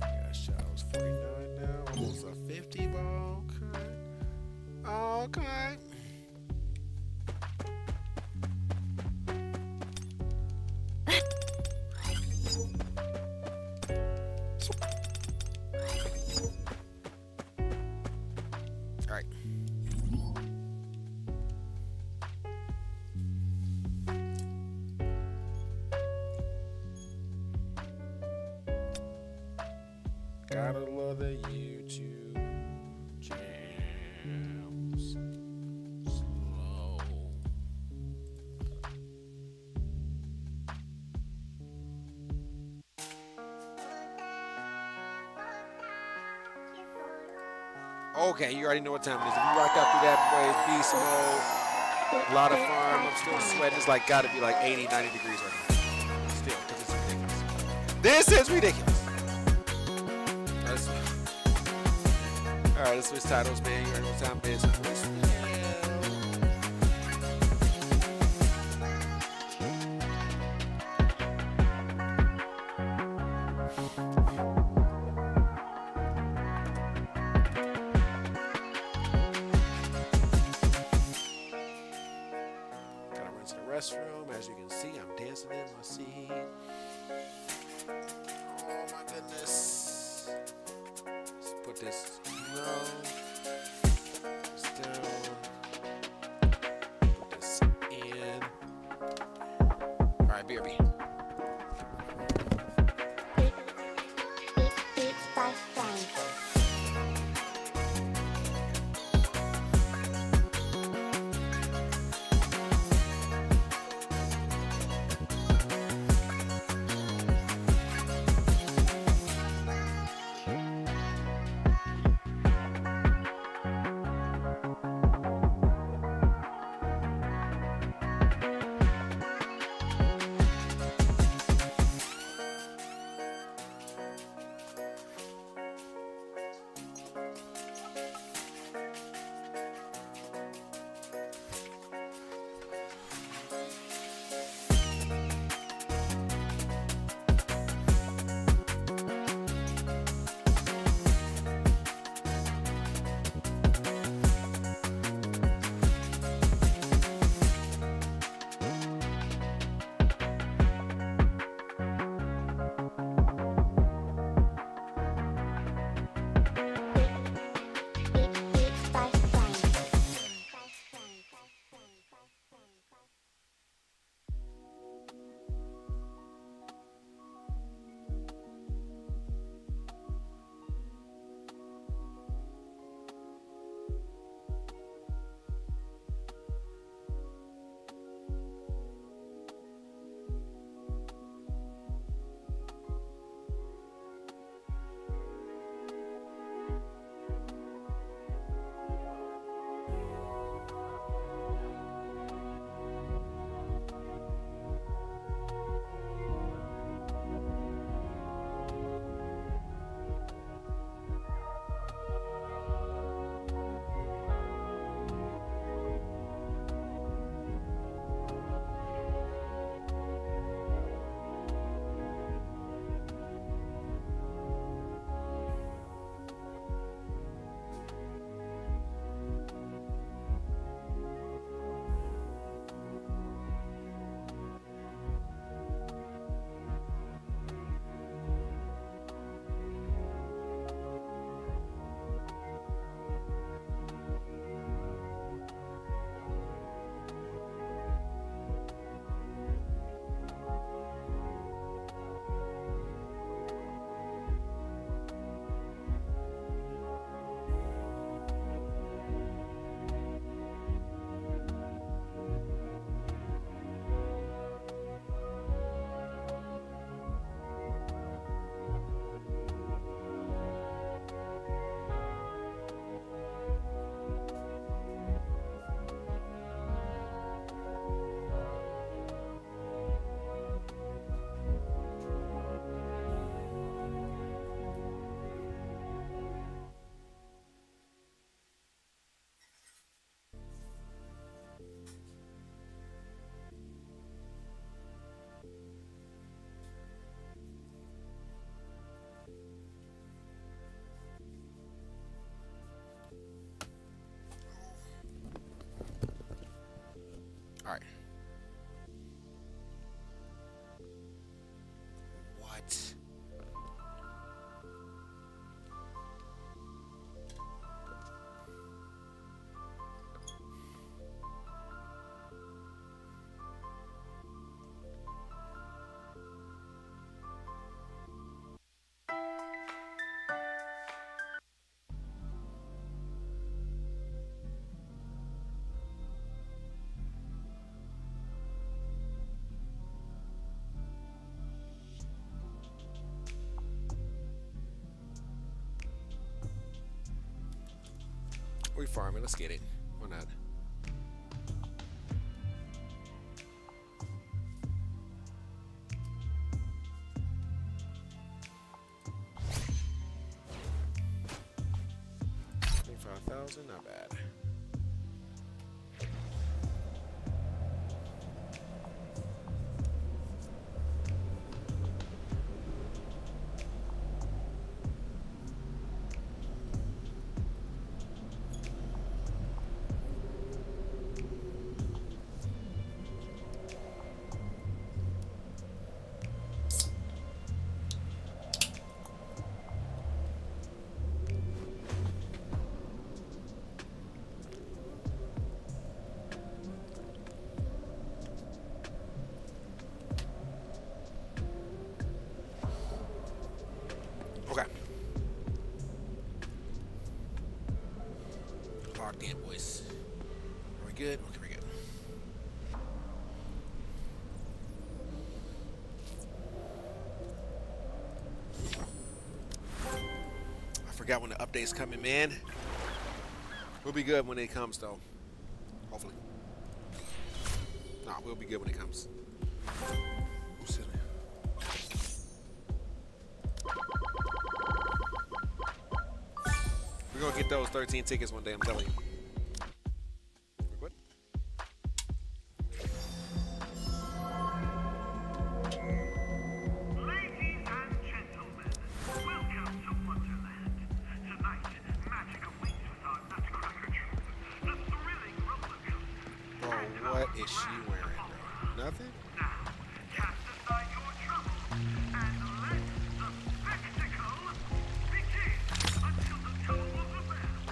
Gosh, I was 49 now, almost a 50 ball. Okay. Okay. All right. Gotta love the YouTube jams. Slow. Okay, you already know what time it is. If you rock out through that way, beast mode, a lot of farm, I'm still sweating. It's like gotta be like 80, 90 degrees right now. Still, because it's ridiculous. This is ridiculous. Alright, let's switch titles, man. You already know what time it is. Gotta run to the restroom. As you can see, I'm dancing in my seat. Oh my goodness. Let's put this down. Put this in. Alright, BRB. We farming. Let's get it. Why not? $25,000, not bad. Okay. Locked in, boys. Are we good? Okay, we're good. I forgot when the update's coming, man. We'll be good when it comes, though. Hopefully. Nah, we'll be good when it comes. Excuse me. We're gonna get those 13 tickets one day, I'm telling you. We're good? Ladies and gentlemen, welcome to Wonderland. Tonight, magic awaits with our Nutcracker troupe. The thrilling roller coaster. Bro, what is she wearing, bro? Nothing? Now, cast aside your troubles and let the spectacle begin until the toll of the bell.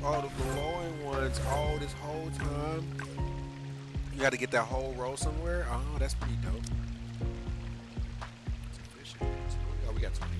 Oh, the glowing ones. Oh, this whole time. You got to get that whole row somewhere. Oh, that's pretty dope. It's efficient. Oh, we got 20.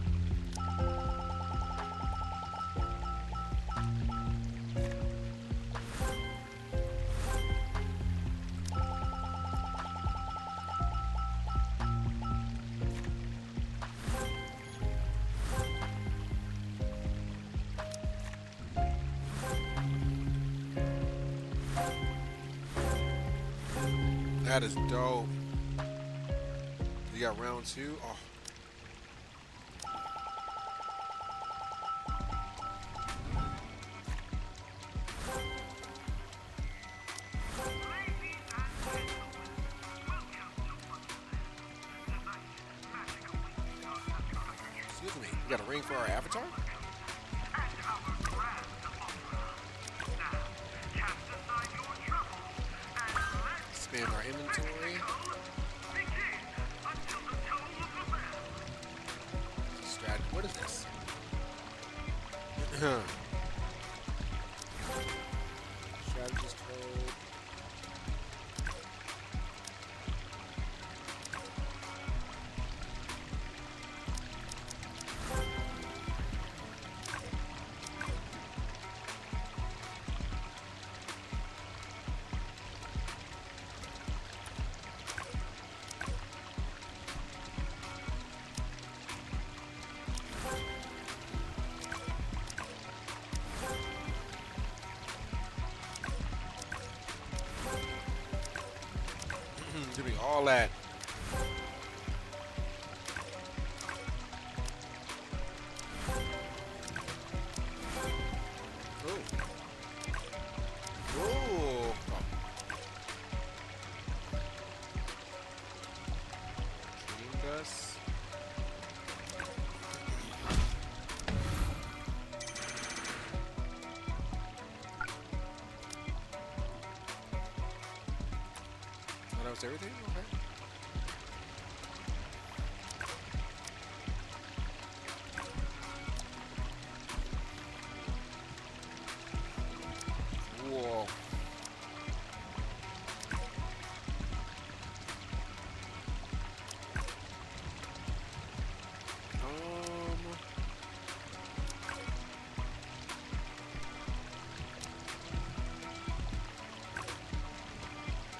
That is dope. You got round 2. Oh. Excuse me. You got a ring for our avatar? Expand our inventory. Strategy. What is this? Strategist code. Give me all that. Ooh. Ooh. Dream dust. Oh, that was everything? Okay. Whoa.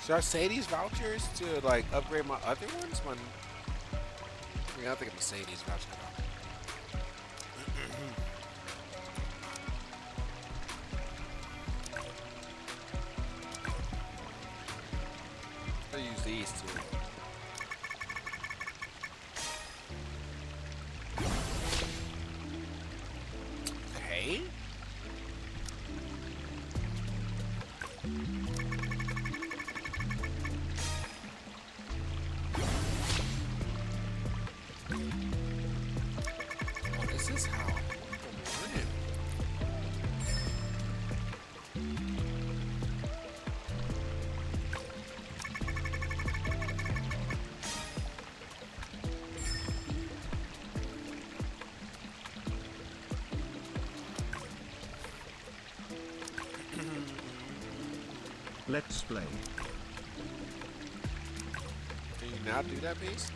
Should I say these vouchers to like upgrade my other ones? I mean, I think I'm gonna say these vouchers. I'll use these too. Okay. Oh, this is how I'm running. Let's play. Can you not do that, piece?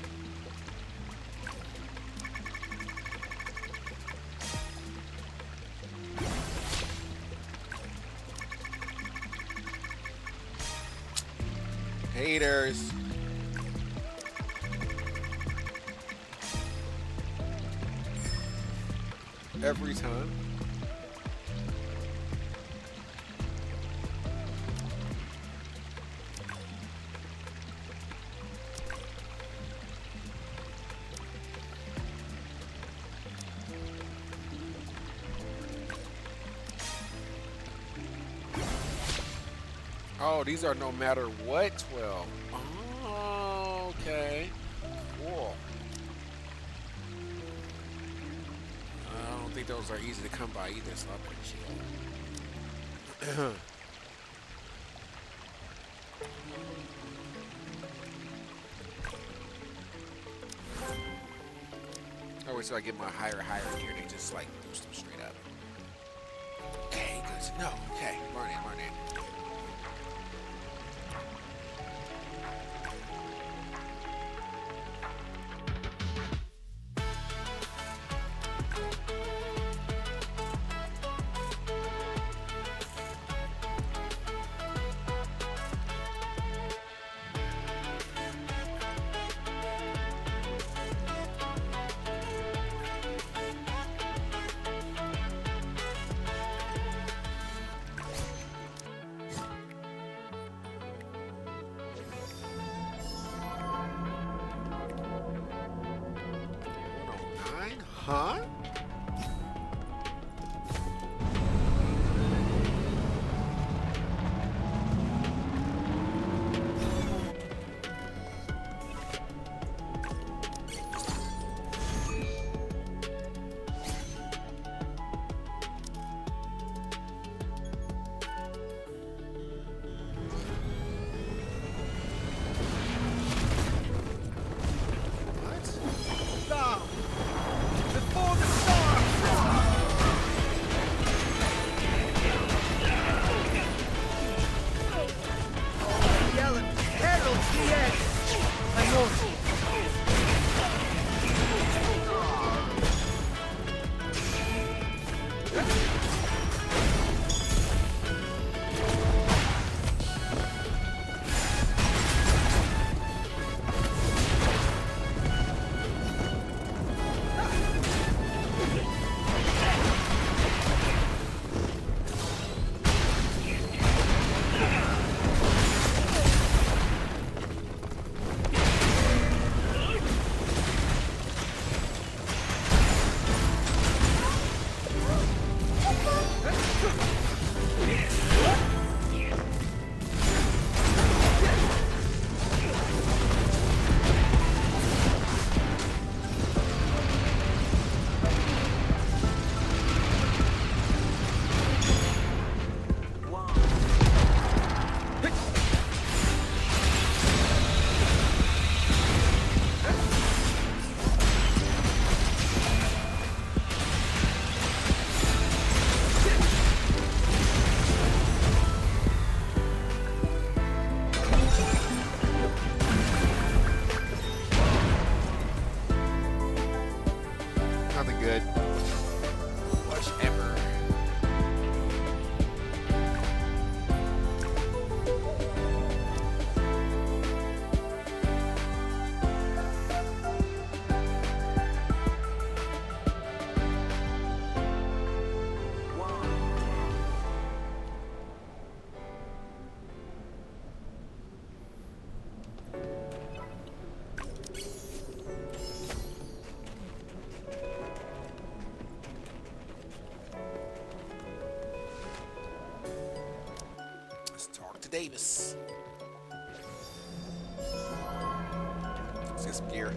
Haters. Every time. Oh, these are no matter what 12. Oh, okay. Cool. I don't think those are easy to come by either, so I better chill. I always so I get my higher gear, they just like boost them straight up. Okay, good to know. Okay, learning. Huh? Davis. Let's get some gear.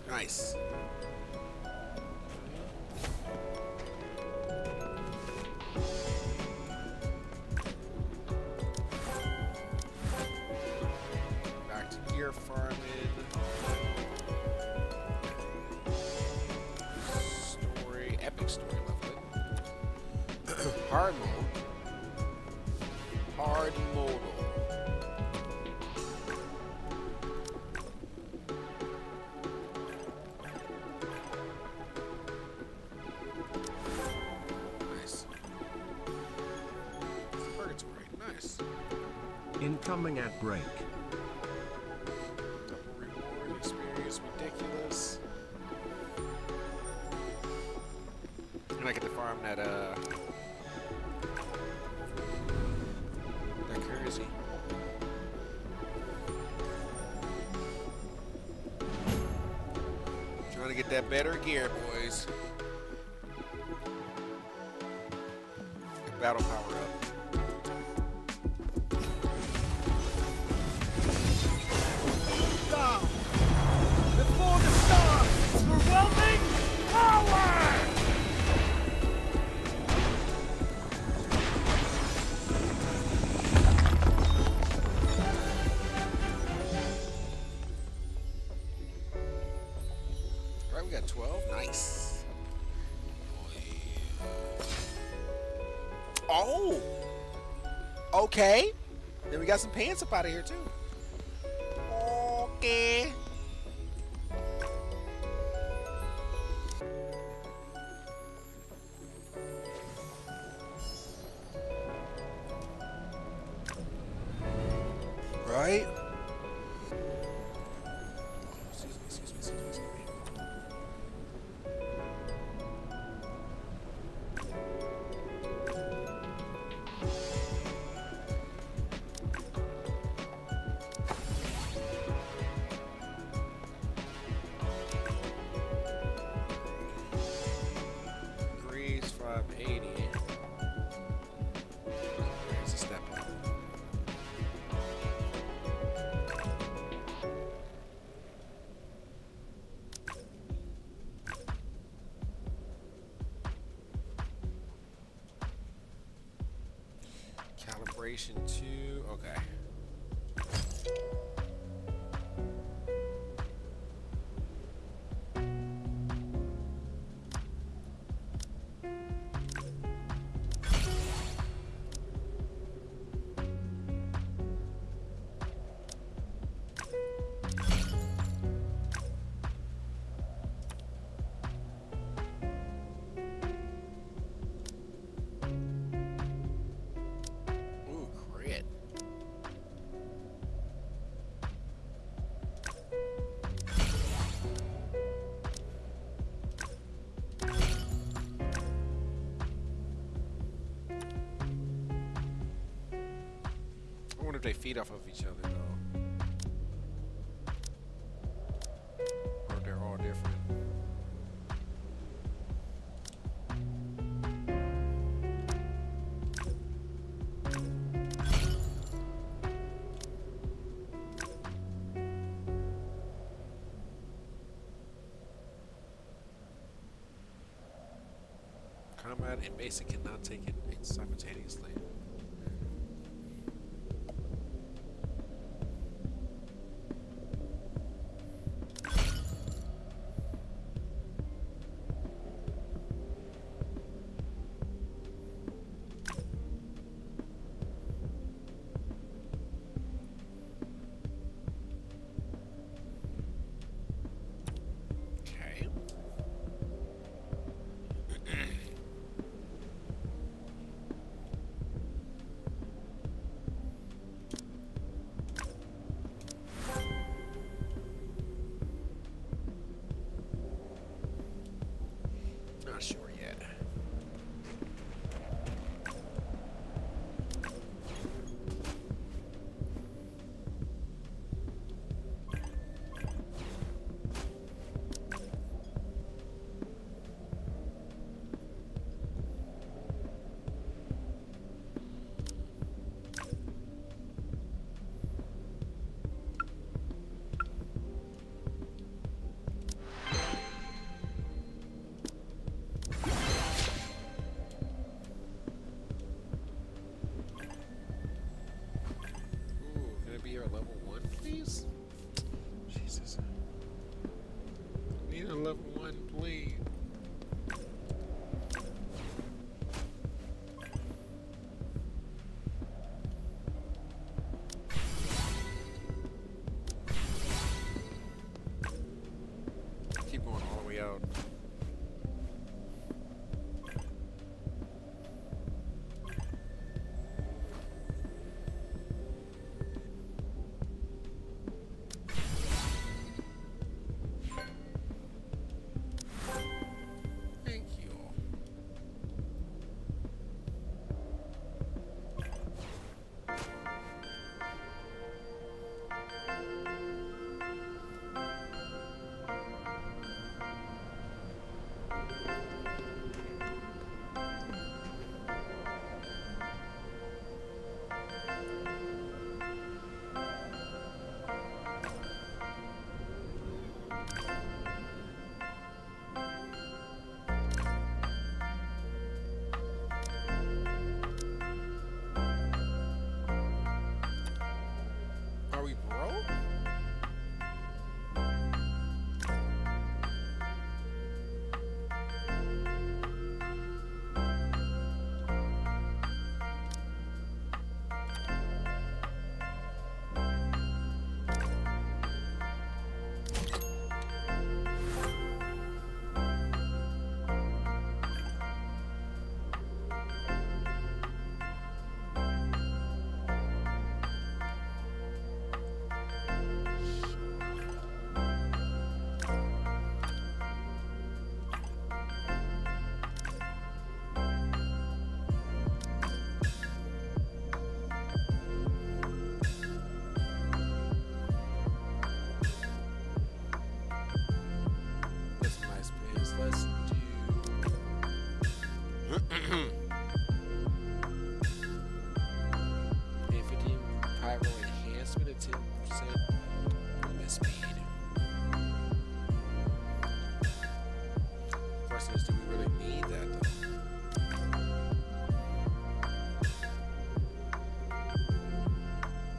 Nice. Back to gear farming. Story, epic story level. Hard mode. Hard modal. Nice. Purgatory, nice. Incoming at break. Double reward, experience ridiculous. And I get to farm that currency. Trying to get that better gear, boys. Get battle power up. Down before the stars, overwhelming power! All right, we got 12. Nice. Oh! Okay. Then we got some pants up out of here, too. Okay. Right? Excuse me. Degrees 580. There's a step up. Calibration 2. Okay. Ooh, crit. I wonder if they feed off of each other, though. Or if they're all different. Combat and basic cannot take it simultaneously. Okay. level 1, please. Keep going all the way out. Thank you. Are we broke? That's a nice biz. Let's do pay 15 pyro enhancement at 10% movement speed. Question is, do we really need that though?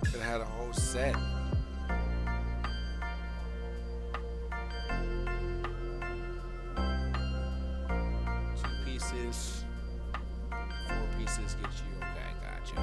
Could have had a whole set. Two pieces, 4 pieces get you. Okay, gotcha.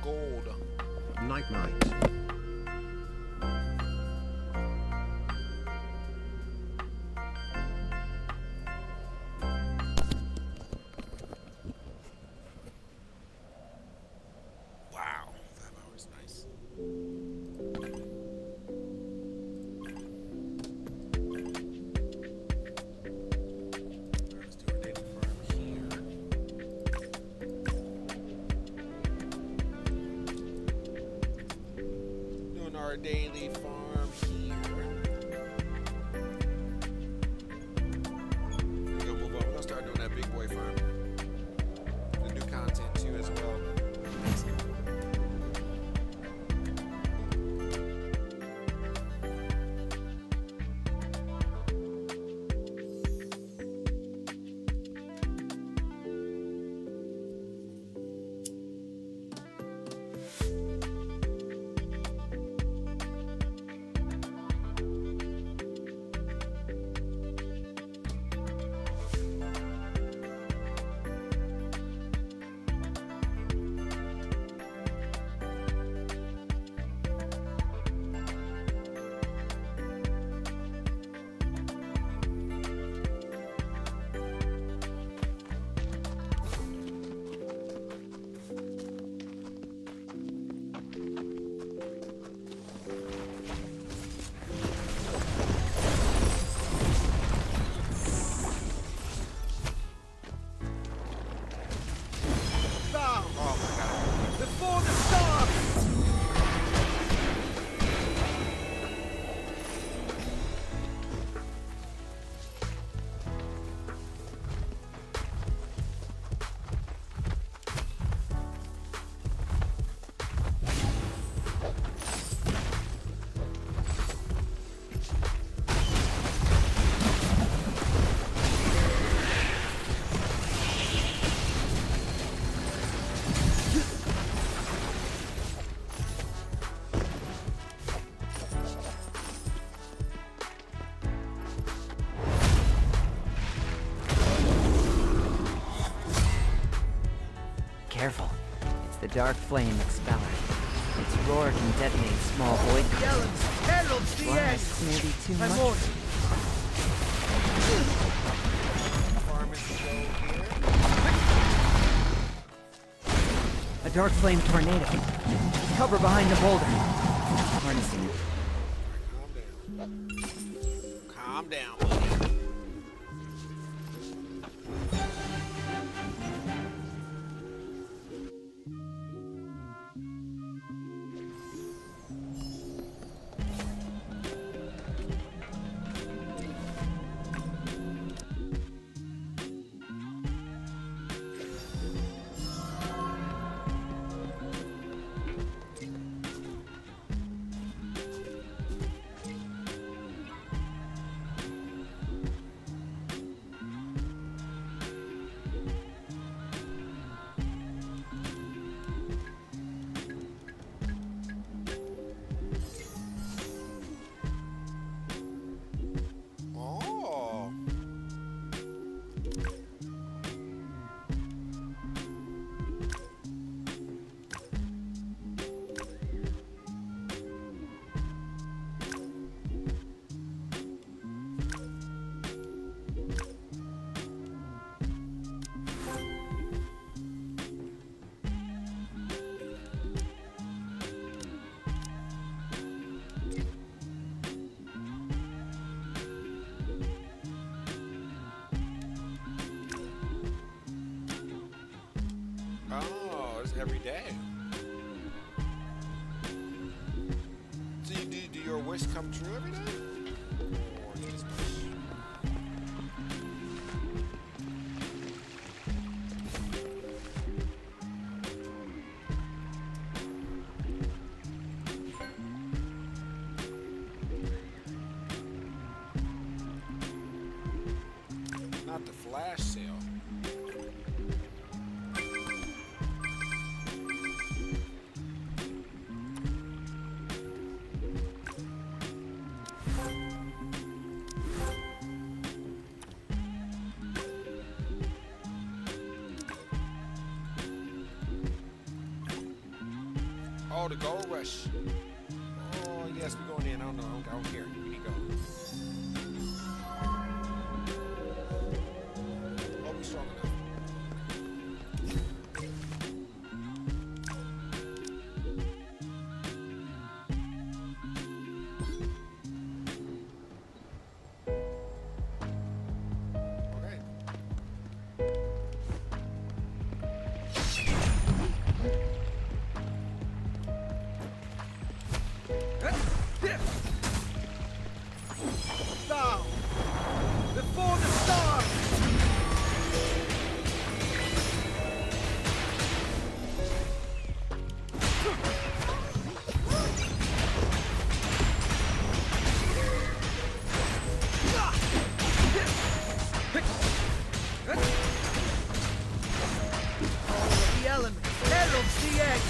Gold. Night night. Wow, 5 hours, nice. Let's do our daily farm here. Doing our daily farm here. We're gonna move on. We're gonna start doing that big boy farm. The new content too as well. dark flame expeller. Its roar can detonate small void crystals. Blasts may be too much. A dark flame tornado. Cover behind the boulder. Harnessing it. Calm down, buddy. Oh, it's every day. So do your wish come true every day? Or you just wish? Not the flash sale. Oh, the gold rush. Oh, yes, we're going in. I don't know. I don't care. We need to go. Oh, we're strong enough. Down before the stars. All the elements. Herald CX.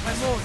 My lord.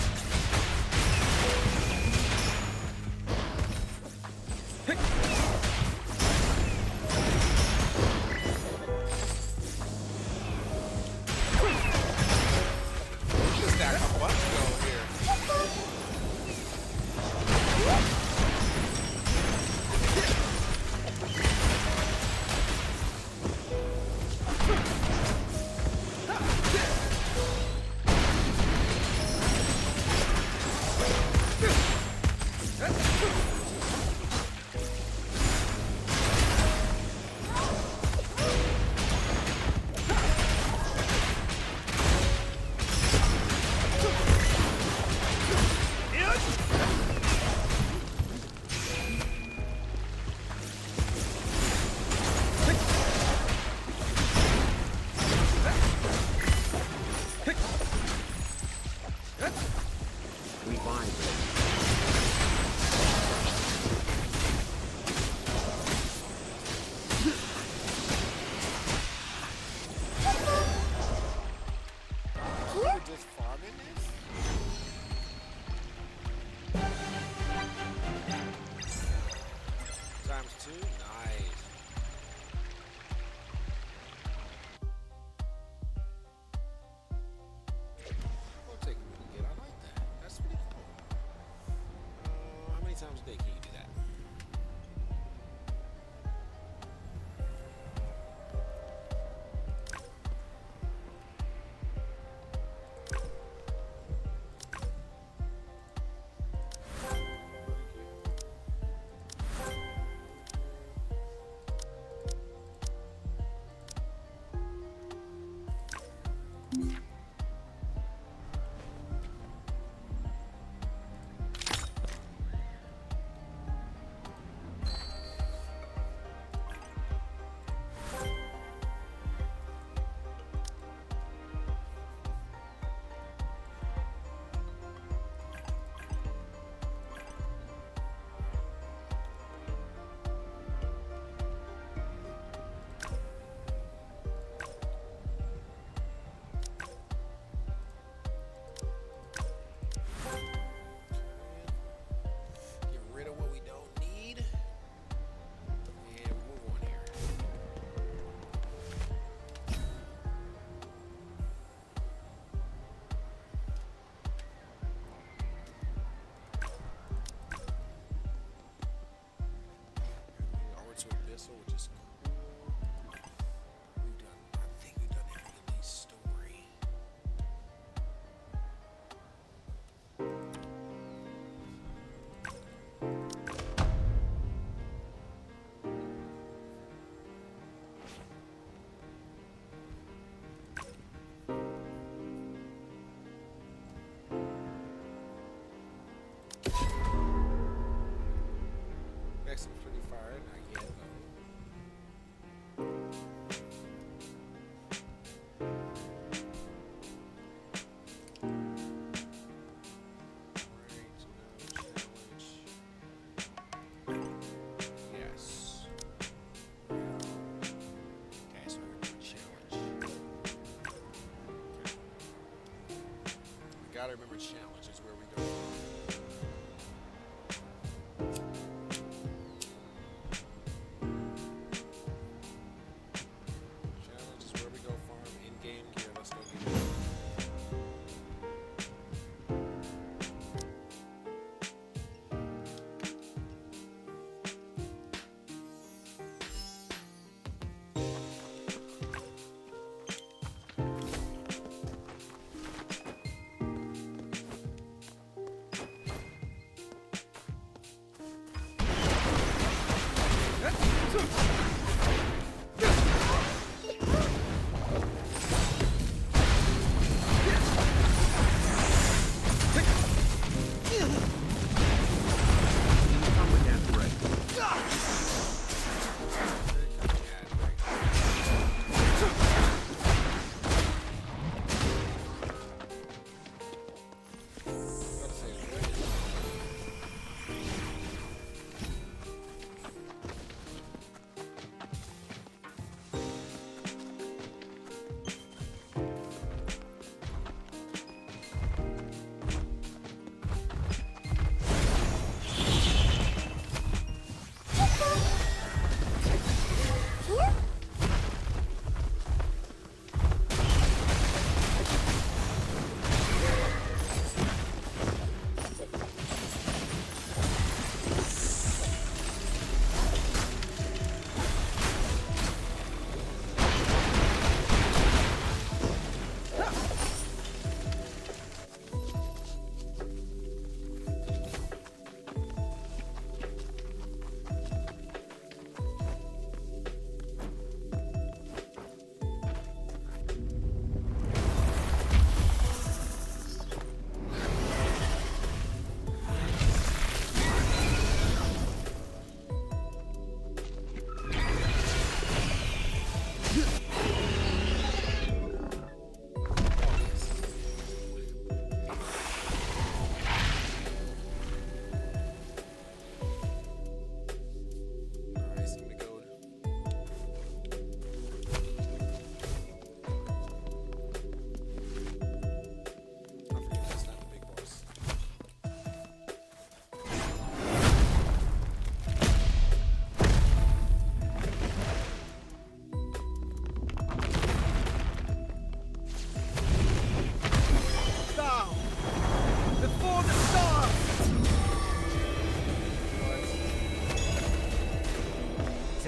remember challenge is where we go. Challenge is where we go farm in-game gear. Let's go get it.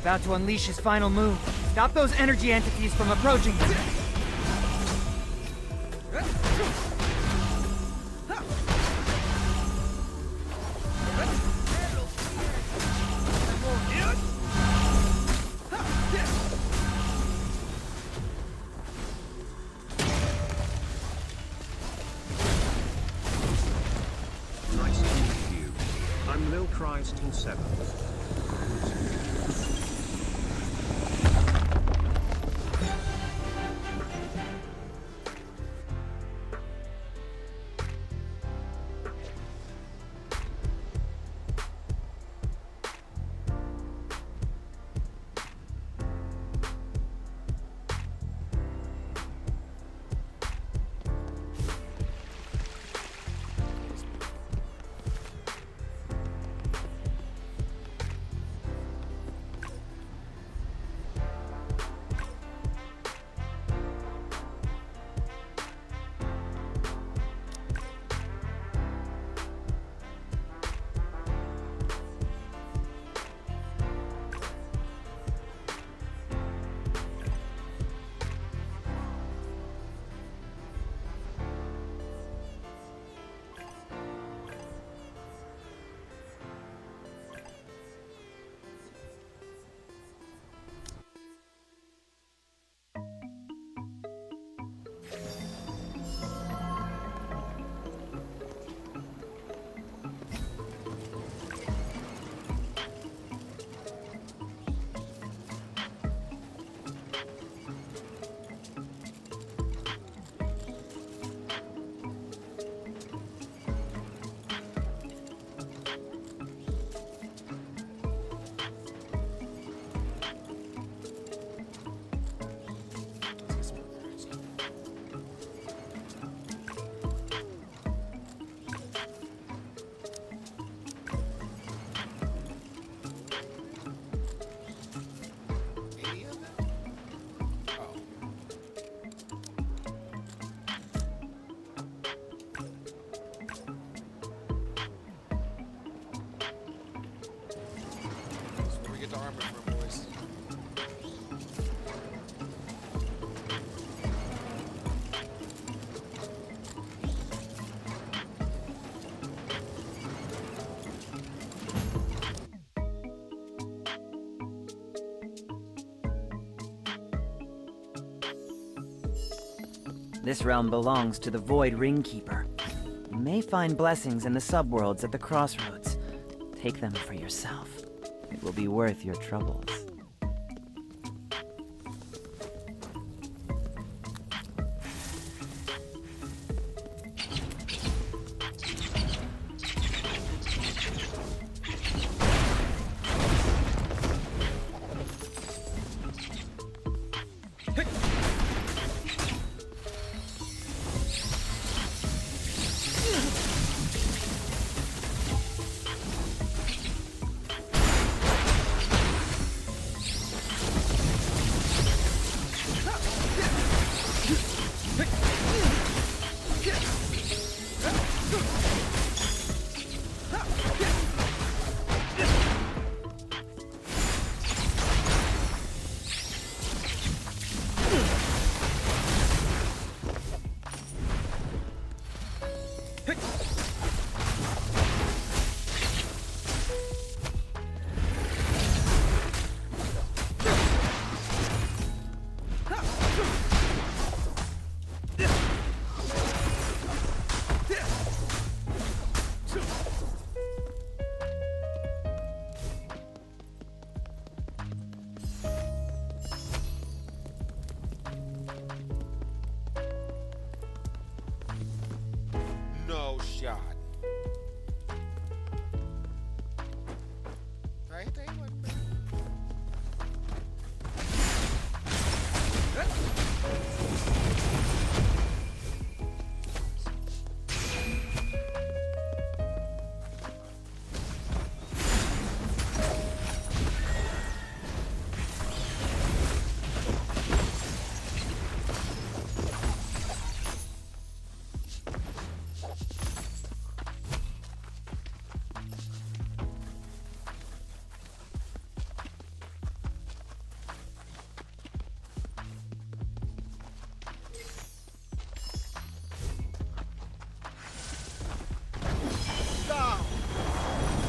About to unleash his final move. Stop those energy entities from approaching him. Nice to meet you. I'm Lil Crystal 7. armor from, boys. This realm belongs to the Void Ringkeeper. You may find blessings in the subworlds at the crossroads. Take them for yourself. It will be worth your troubles. No shot. Right there, wasn't bad.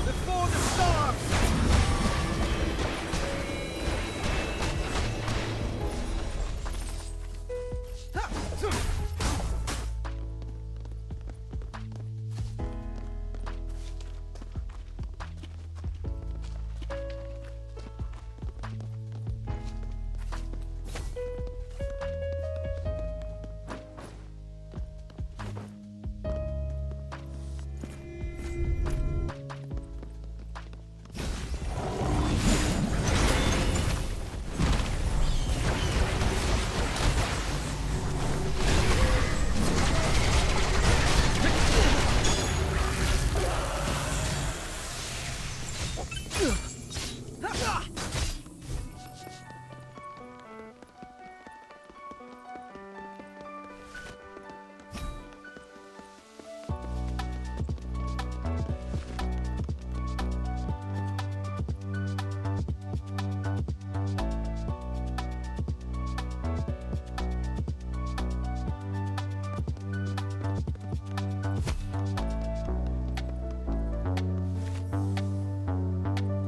Before the stars!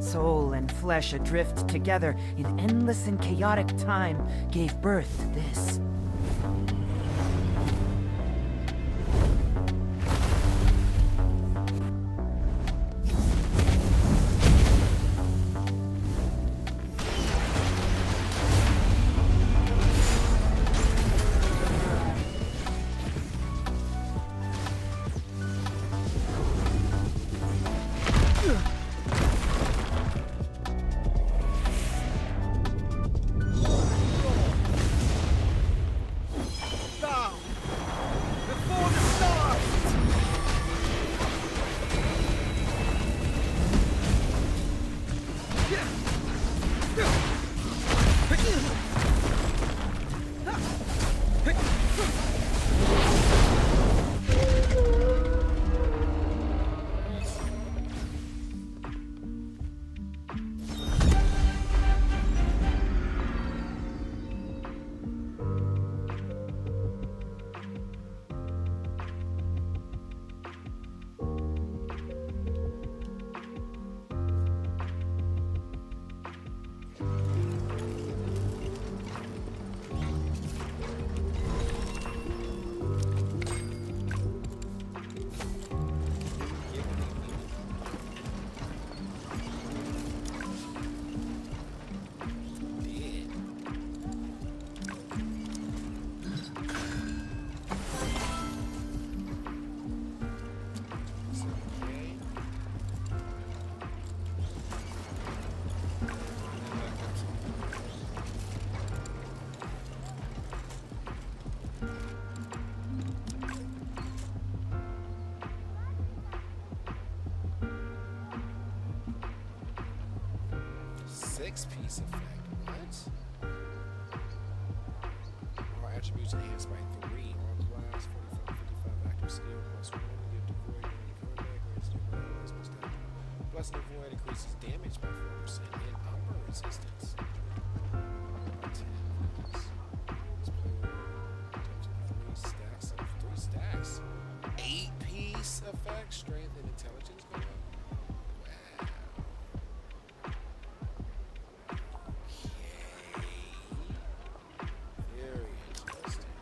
Soul and flesh adrift together in endless and chaotic time gave birth to this. 6-piece effect. What? All attributes enhanced by 3. All class 45, 55 active skill plus 1. Give to void during combat. Grants new bonus plus damage. Blessing of void increases damage by 4% and armor resistance. By 10. Let's play with 3 stacks of 3 stacks. 8-piece effect, strength and intelligence go up. Wow. Okay. Very interesting.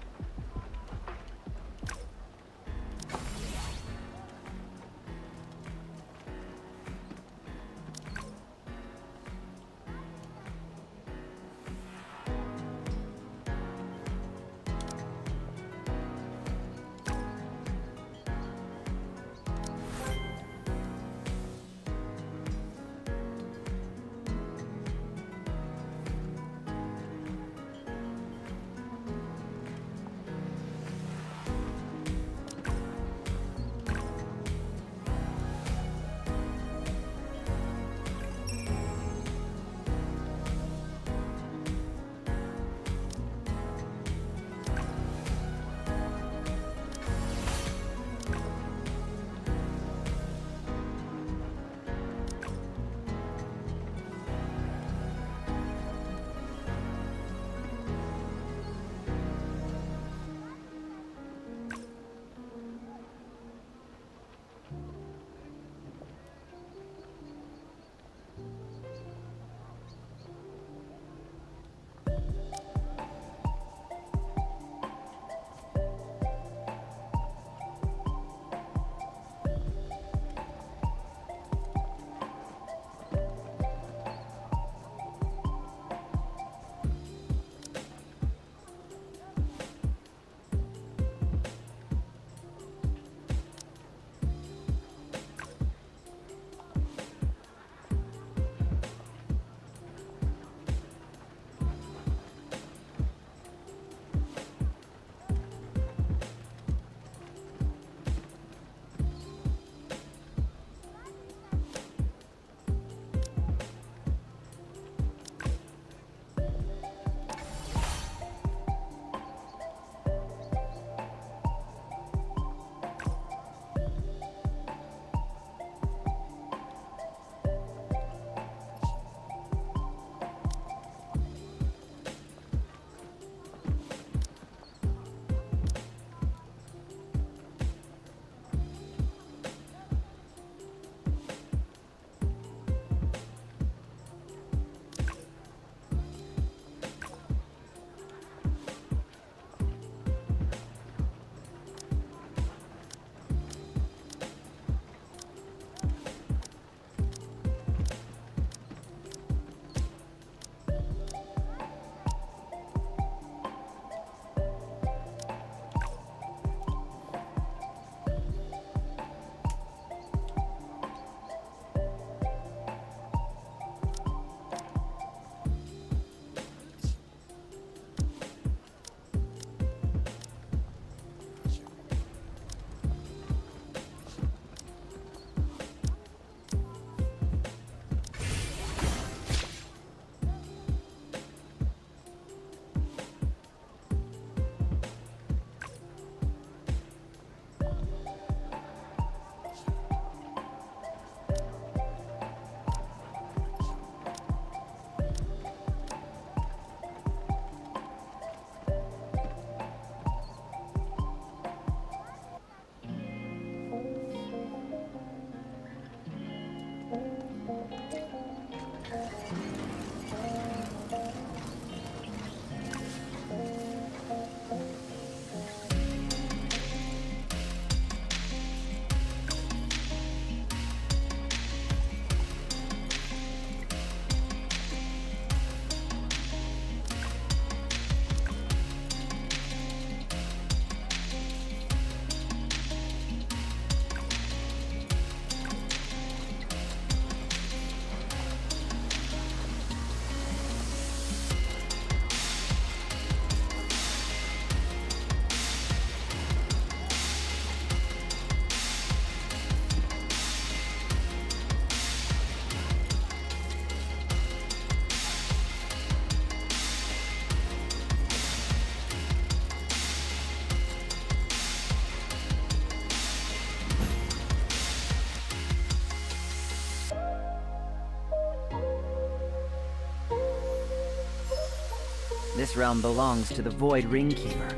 This realm belongs to the Void Ringkeeper.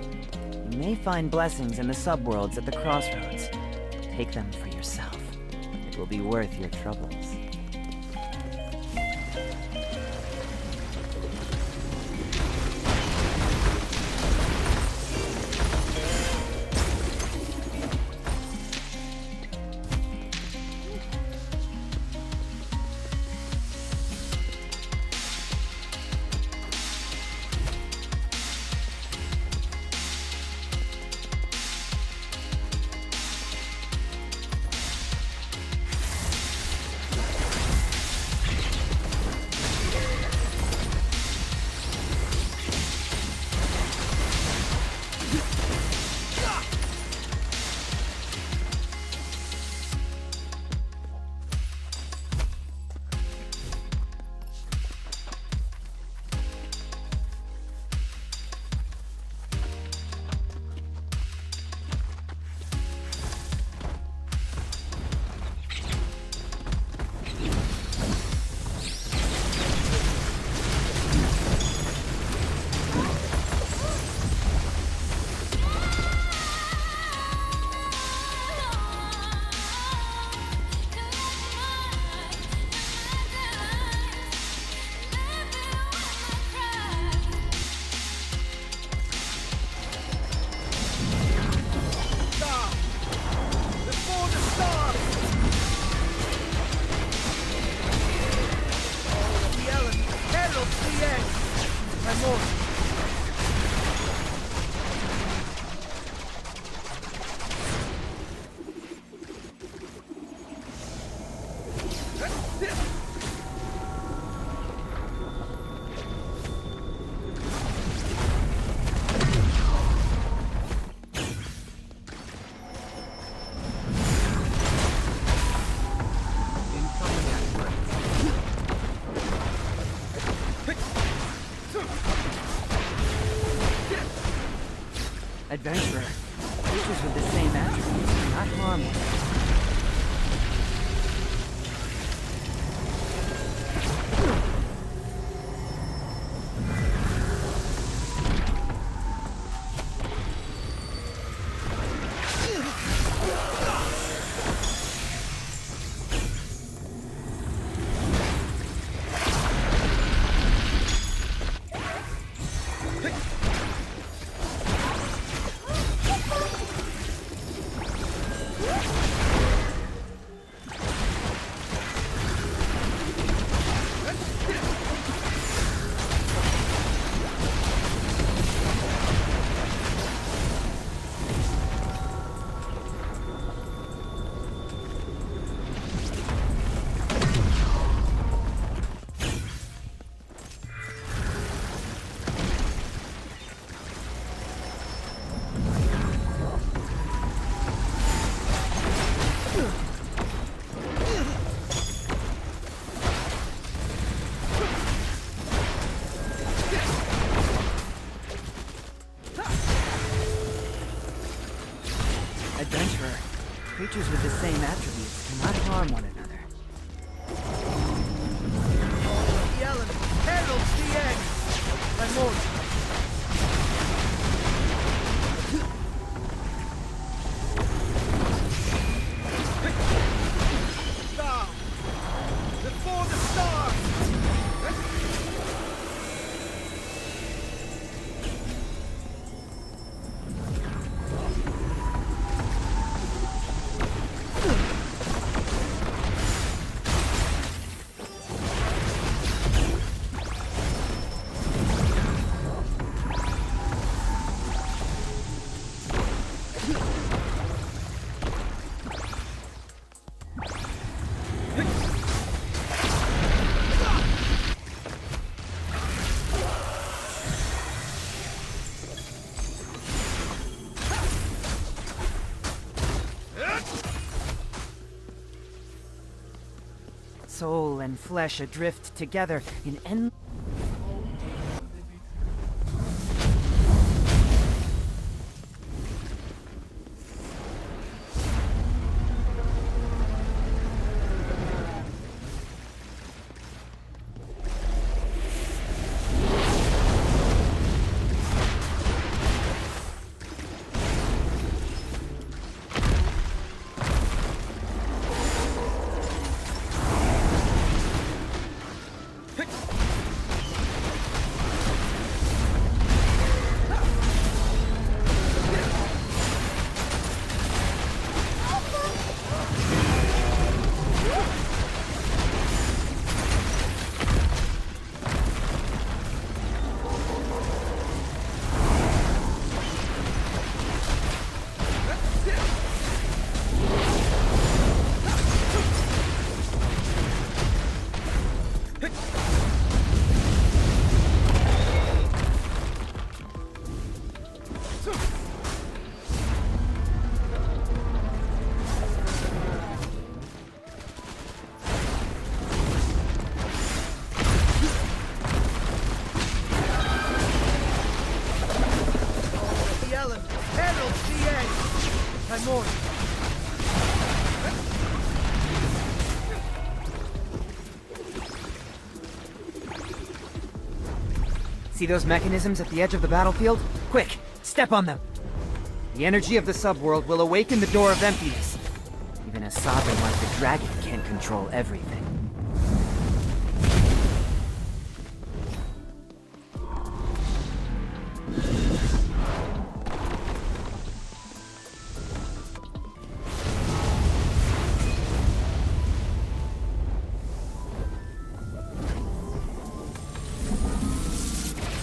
You may find blessings in the subworlds at the crossroads. Take them for yourself. It will be worth your troubles. Adventurer, creatures with the same attributes cannot harm one another. Adventurer, creatures with the same attributes cannot harm one another. The element heralds the end. My Down before the stars. Soul and flesh adrift together in endless... See those mechanisms at the edge of the battlefield? Quick, step on them! The energy of the subworld will awaken the Door of Emptiness. Even a sovereign like the dragon can't control everything.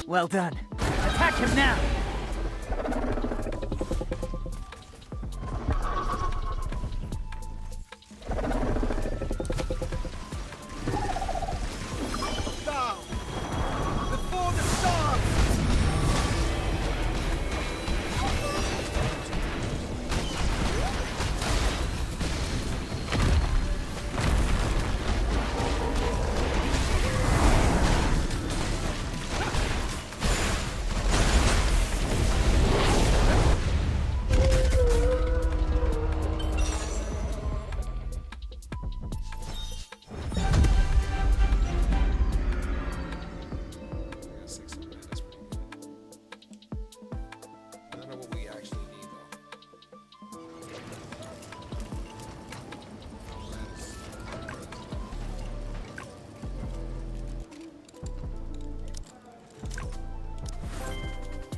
Well done. Attack him now! Down! Before the stars!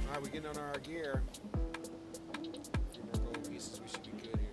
Alright, we're getting on our gear. A few more gold pieces, we should be good here.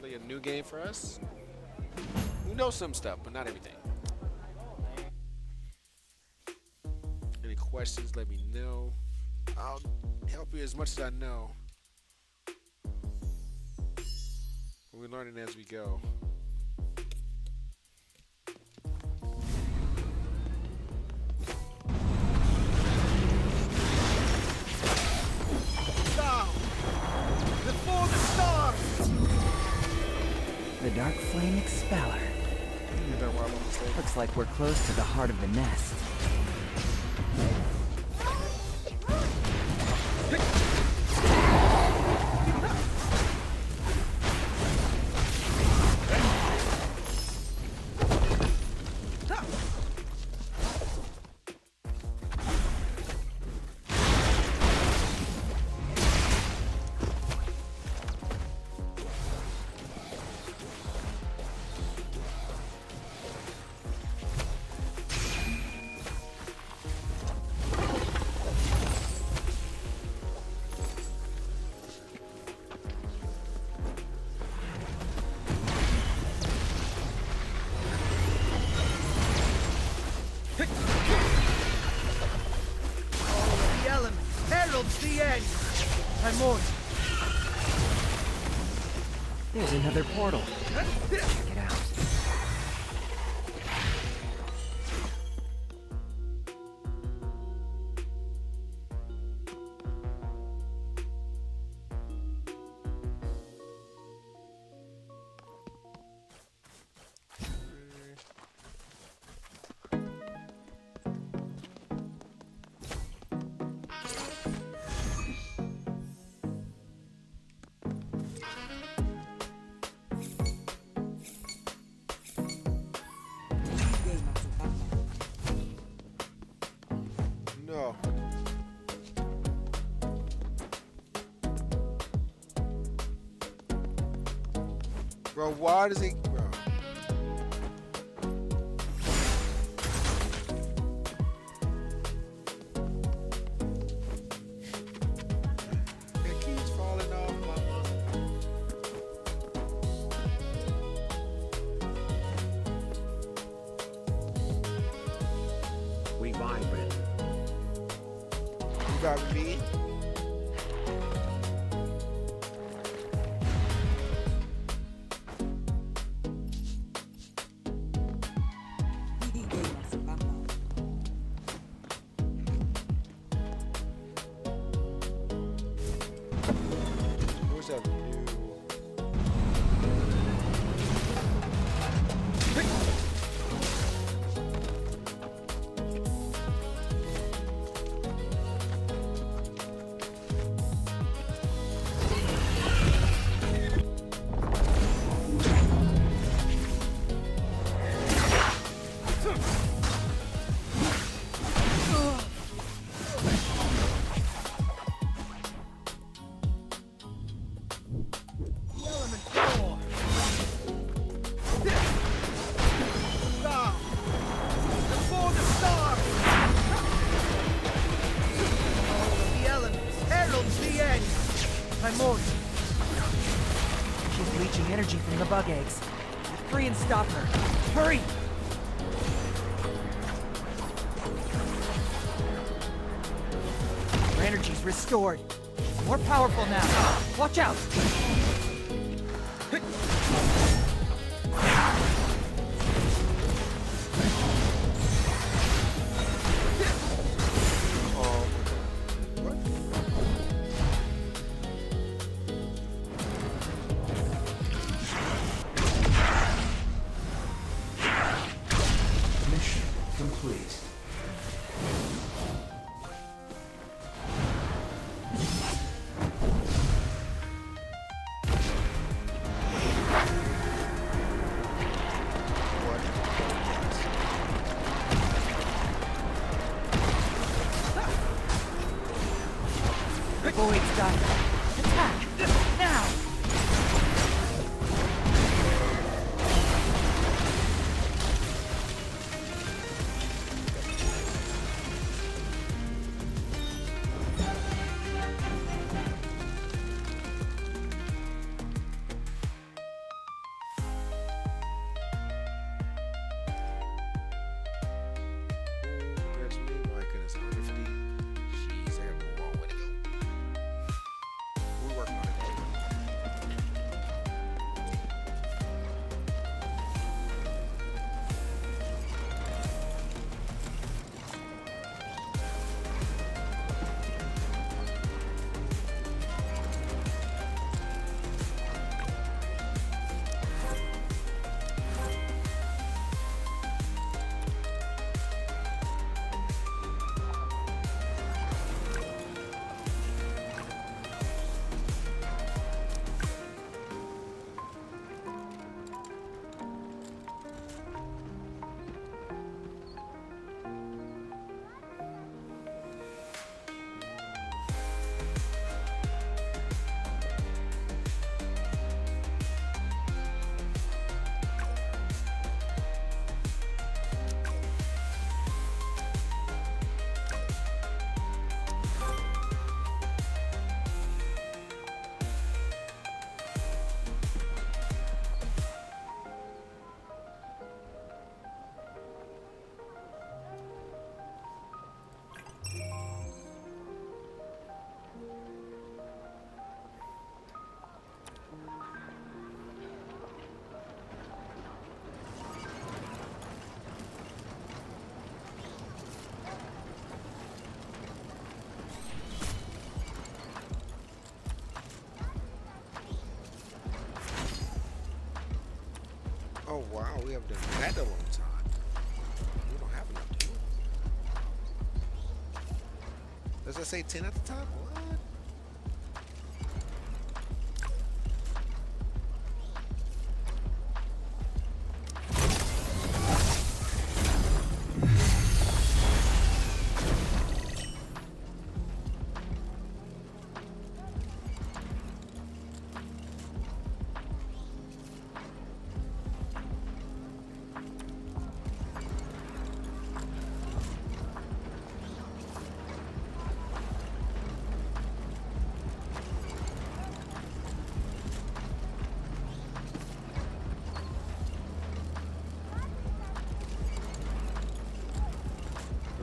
entirely a new game for us. We know some stuff, but not everything. Any questions, let me know. I'll help you as much as I know. We're learning as we go. Down! Before the stars! The Dark Flame Expeller. Looks like we're close to the heart of the nest. The elements heralds the end. I'm on. There's another portal. Check it out. No. Bro, why does he... Bro. It keeps falling off my... We vibing. You got me? Where's that new? Element 4. Down! Before the stars! The elements heralds the end. I'm on. She's leeching energy from the bug eggs. Hurry and stop her. Hurry! Her energy's restored. She's more powerful now. Watch out! Mission complete. Void's got her. Attack! Now! Oh wow, we haven't done that in a long time. We don't have enough, do we? Does that say 10 at the top? What?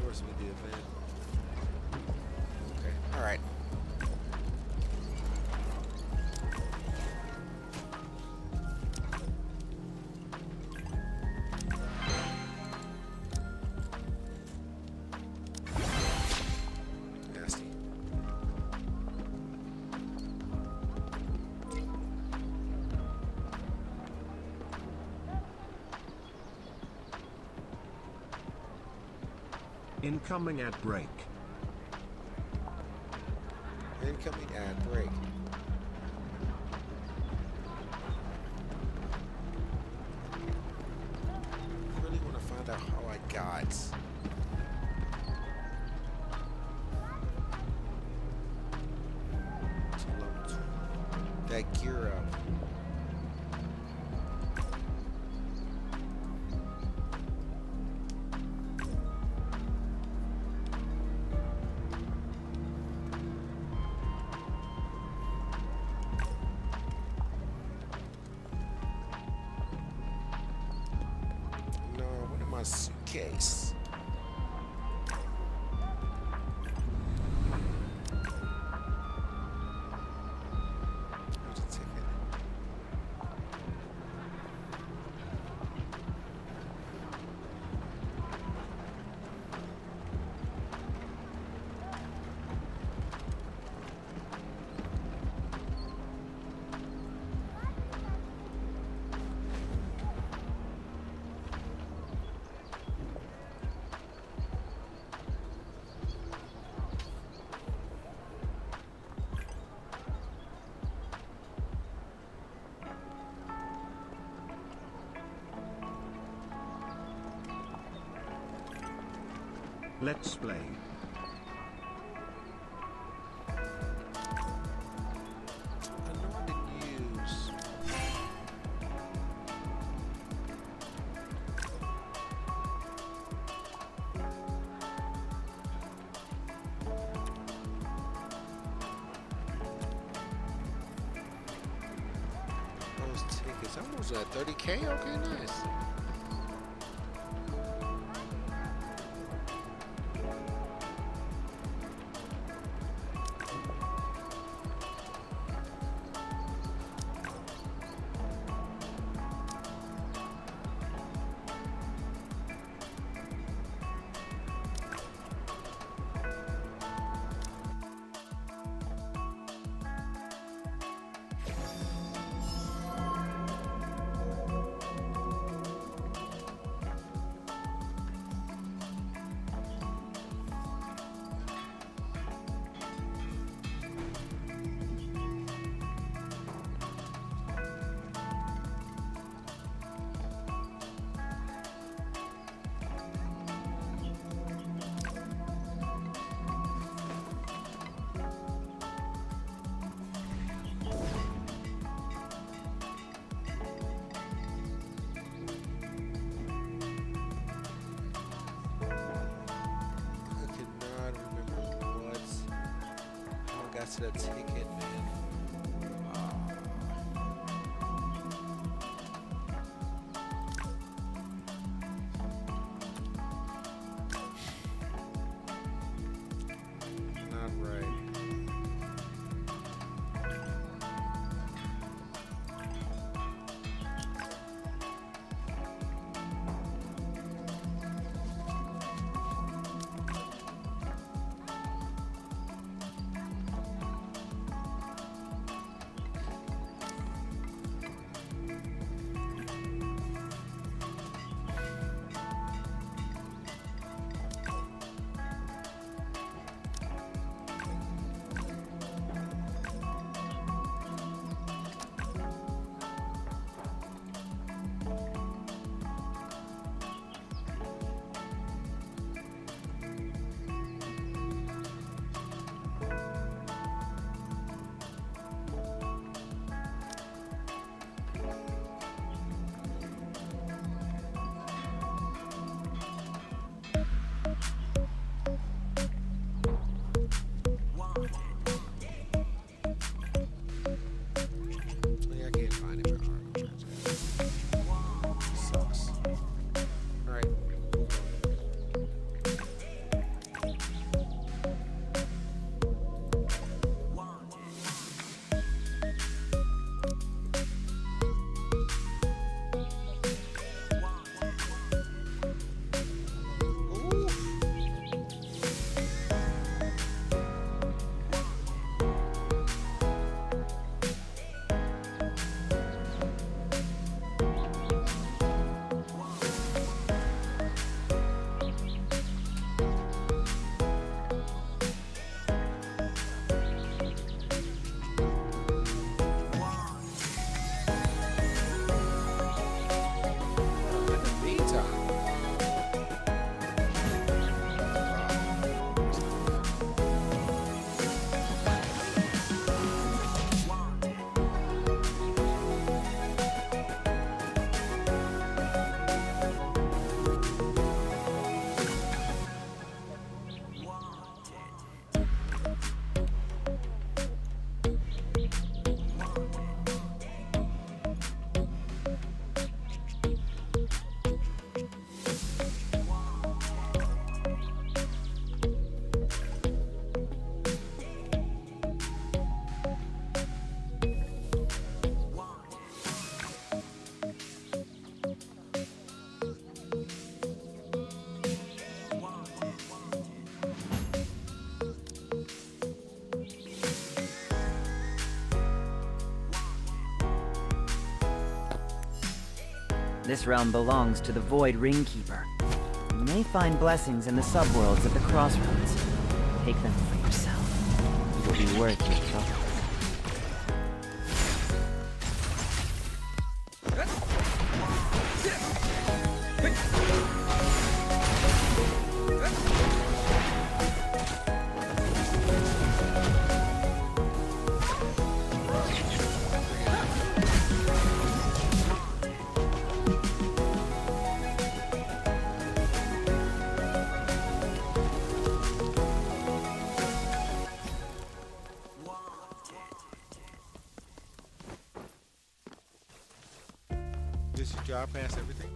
With the event. Okay, all right. Nasty. Incoming ad break. Incoming ad break. I really want to find out how I got to level 2. That gear up. My suitcase. Where's the ticket? Let's play. I know I didn't use. Those tickets. I'm almost at 30K. Okay, nice. To that ticket, man. Not right. This realm belongs to the Void Ringkeeper. You may find blessings in the subworlds at the crossroads. Take them for yourself. It will be worth your trouble. Did you drive past everything?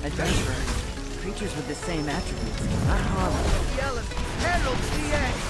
Adventurer. Creatures with the same attributes cannot harm. The element heralds the end.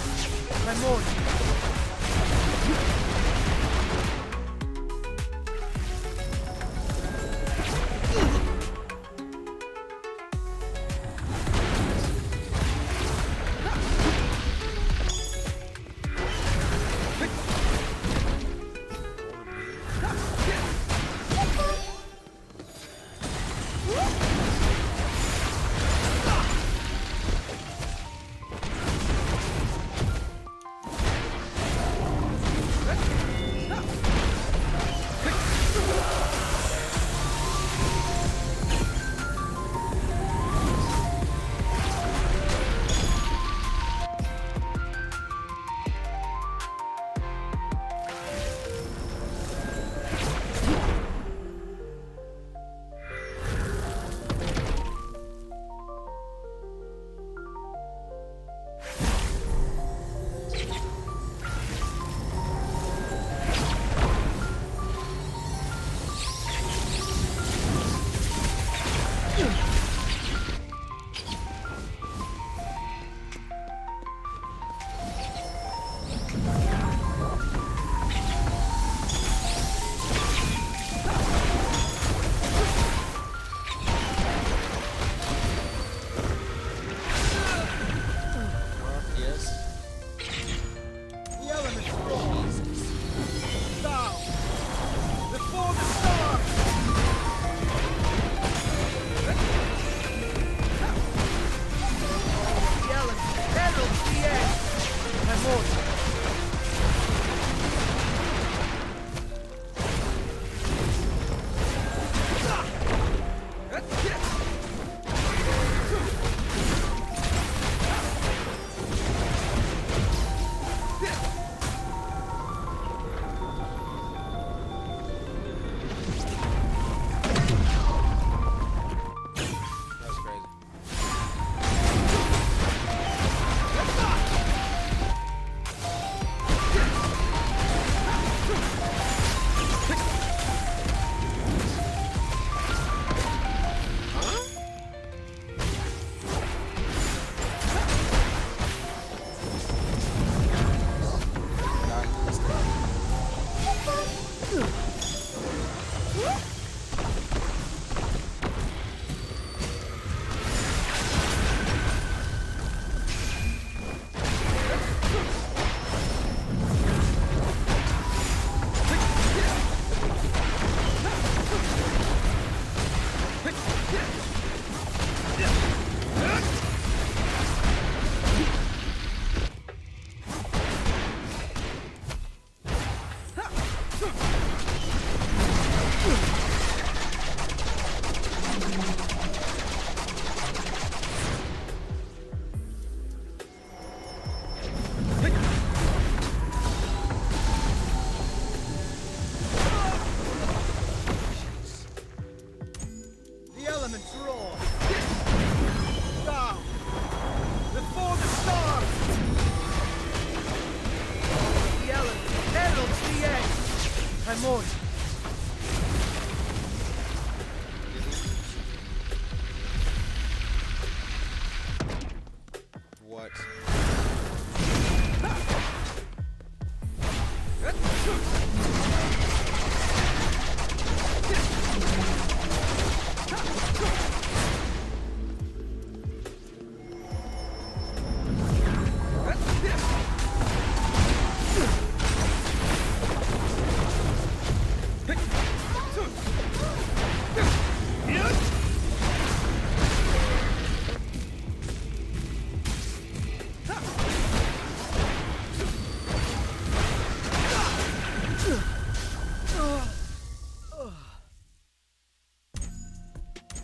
Yes. The elements roar. Down. Before the stars. The elements herald the end. Immortal. That's crazy. The elements roar. Down. Before the stars. The elements heralds the end. Immortal. What?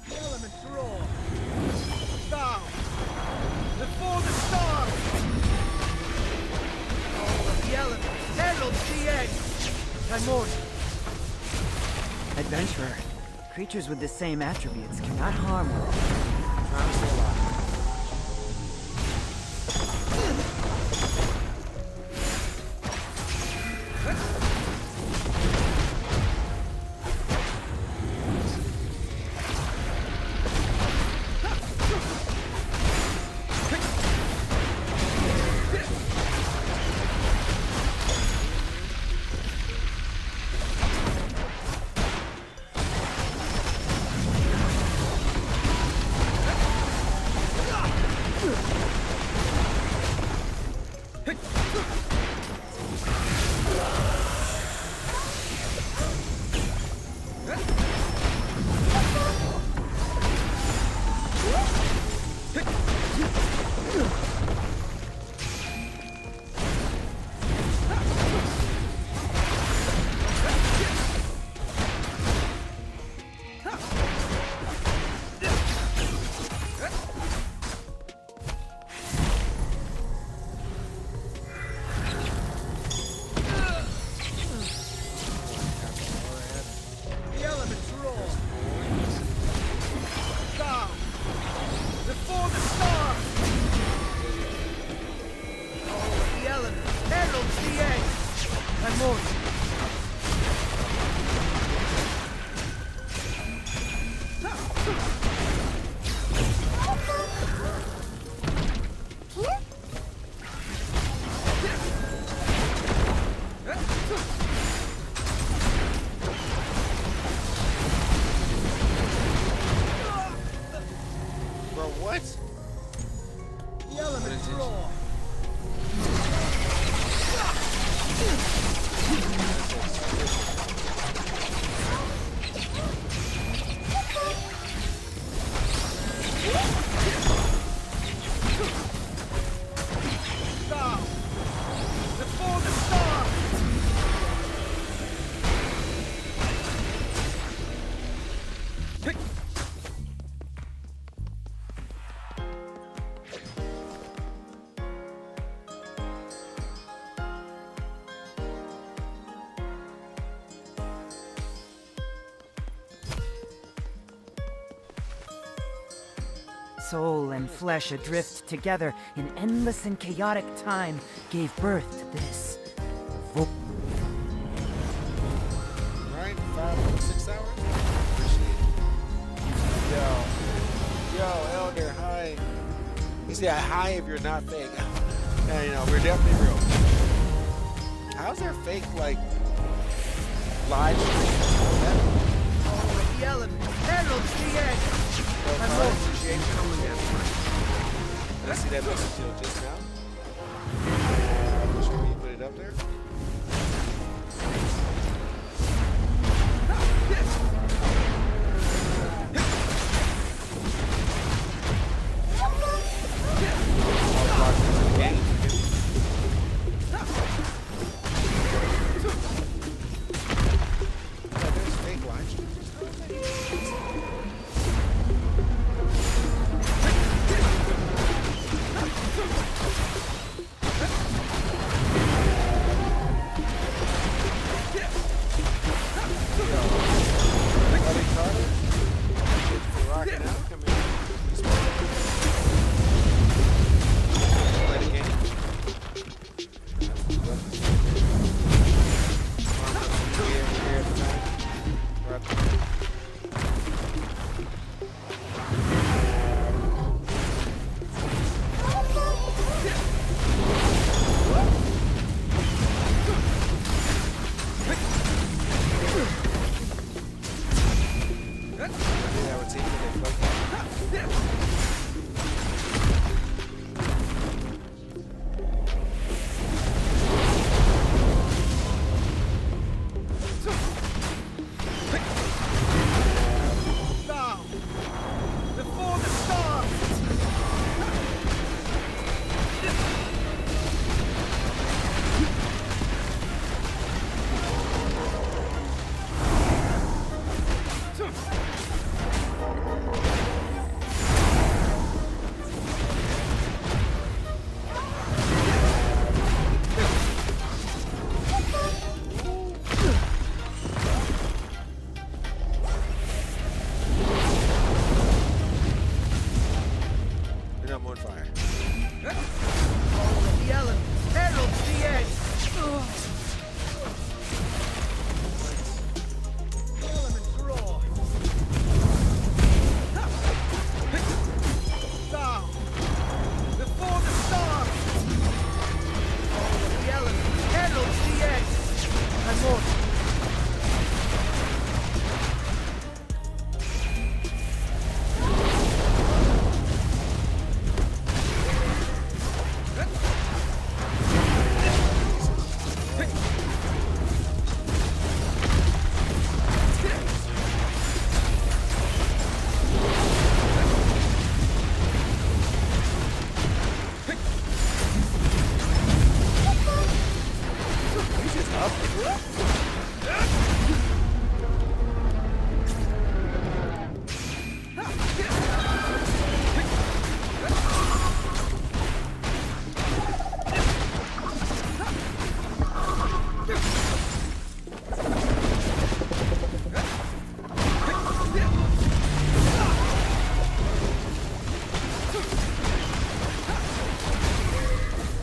The elements roar. Down. Before the stars. The elements heralds the end. Immortal. Adventurer, creatures with the same attributes cannot harm one another. Trying to stay alive. The elements roar. Down. Before the stars. The elements heralds the end. Immortal. Bro, what? The elements roar. soul and flesh adrift together in endless and chaotic time, gave birth to this. Right? 5, 6 hours? Appreciate it. Yo, Elder, hi. He said hi if you're not fake. Yeah, you know, we're definitely real. How's there fake, like, live stream? Oh, the element heralds the end. I see that message till just now. Make sure you put it up there.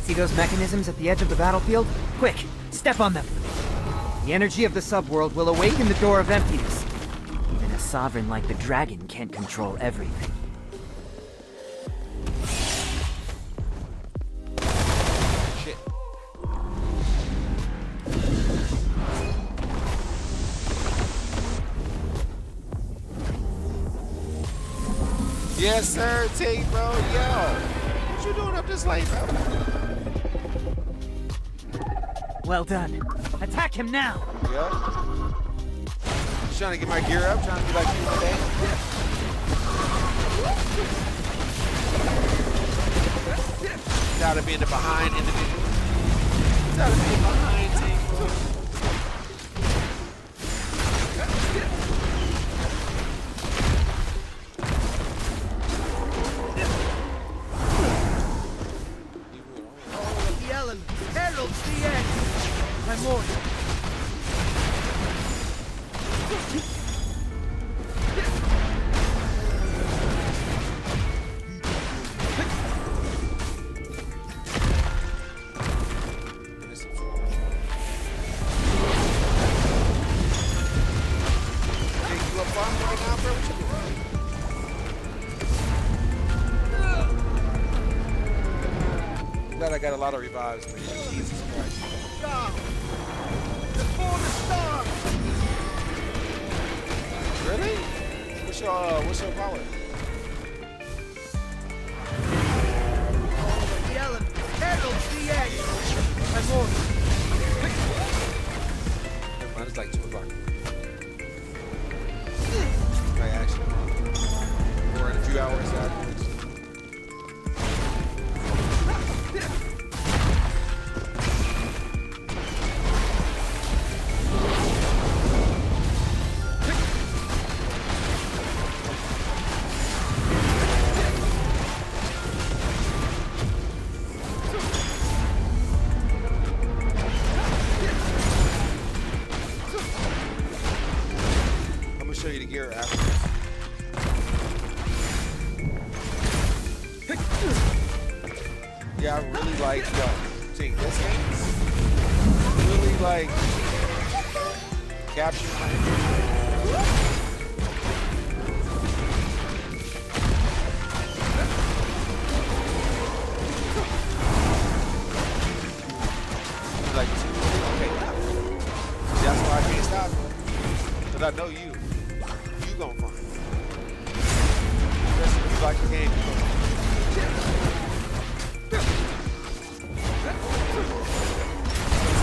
See those mechanisms at the edge of the battlefield? Quick, step on them. The energy of the subworld will awaken the door of emptiness. Even a sovereign like the dragon can't control everything. Shit. Yes, sir, T, bro. Yo, what you doing up this late, bro? Well done. Attack him now! Yep. Just trying to get my gear up, trying to be like you one day. Gotta be in the behind individual. Gotta be behind team, bro. The element heralds the end. I'm on. got a lot of revives, man. Jesus Christ. Down. Before the stars. Really? What's your power? The element heralds the end. And more. Never mind, it's like 2 o'clock. Right, actually. Or in a few hours afterwards. Show you the gear afterwards. Yeah, I really like seeing this game. Really like capture. Like, okay, that's why I can't stop. Because I know you. Gonna find. Especially if you like the game, you're gonna find.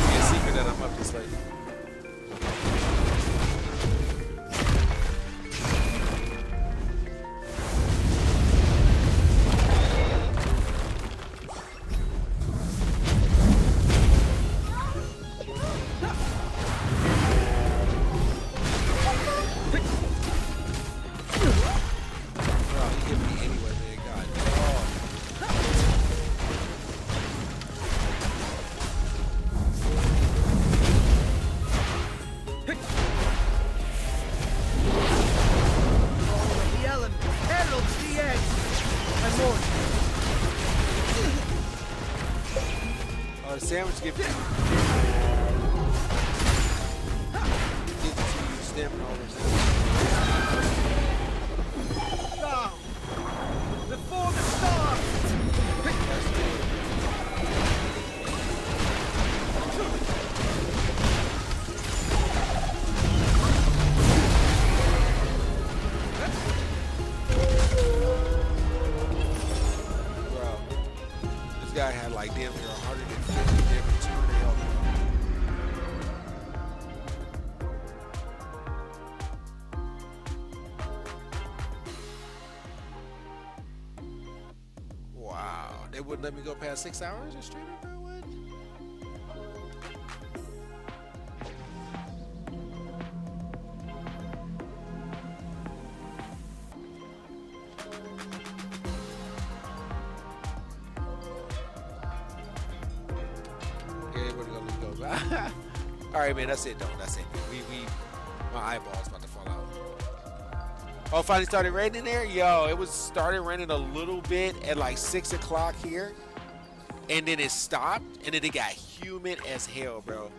It's a secret that I'm up this late. Sandwich gives you stamina all this. Down. Before the stars. Bro, this guy had like damn near 150 damage to the health. Wow, they wouldn't let me go past 6 hours of streaming, bro. What? All right, man. That's it, though. That's it. My eyeball's about to fall out. Oh, finally started raining there. Yo, it was started raining a little bit at like 6 o'clock here, and then it stopped, and then it got humid as hell, bro.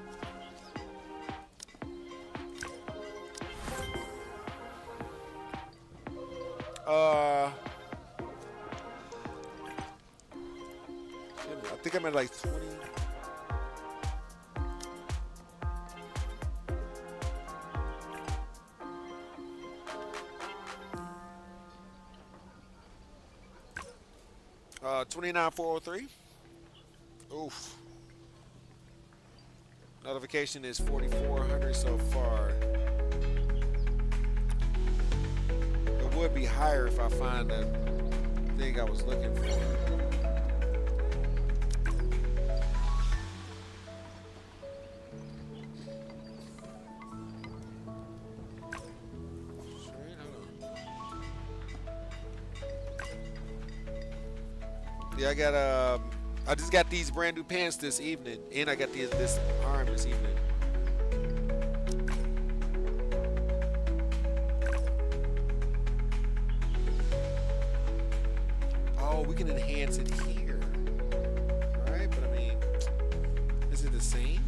I think I'm at like 20. Uh, 29,403. Oof. Notification is 4,400 so far. It would be higher if I find the thing I was looking for. Yeah, I just got these brand new pants this evening, and I got this arm this evening. Oh, we can enhance it here, right? But I mean, is it the same?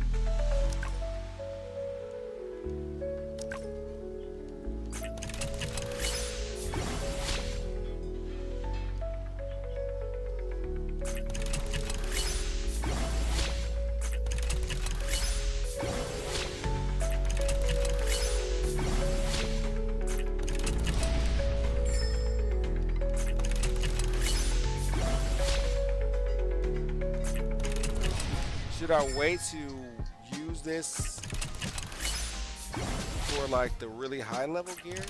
Should I wait to use this for like the really high level gear?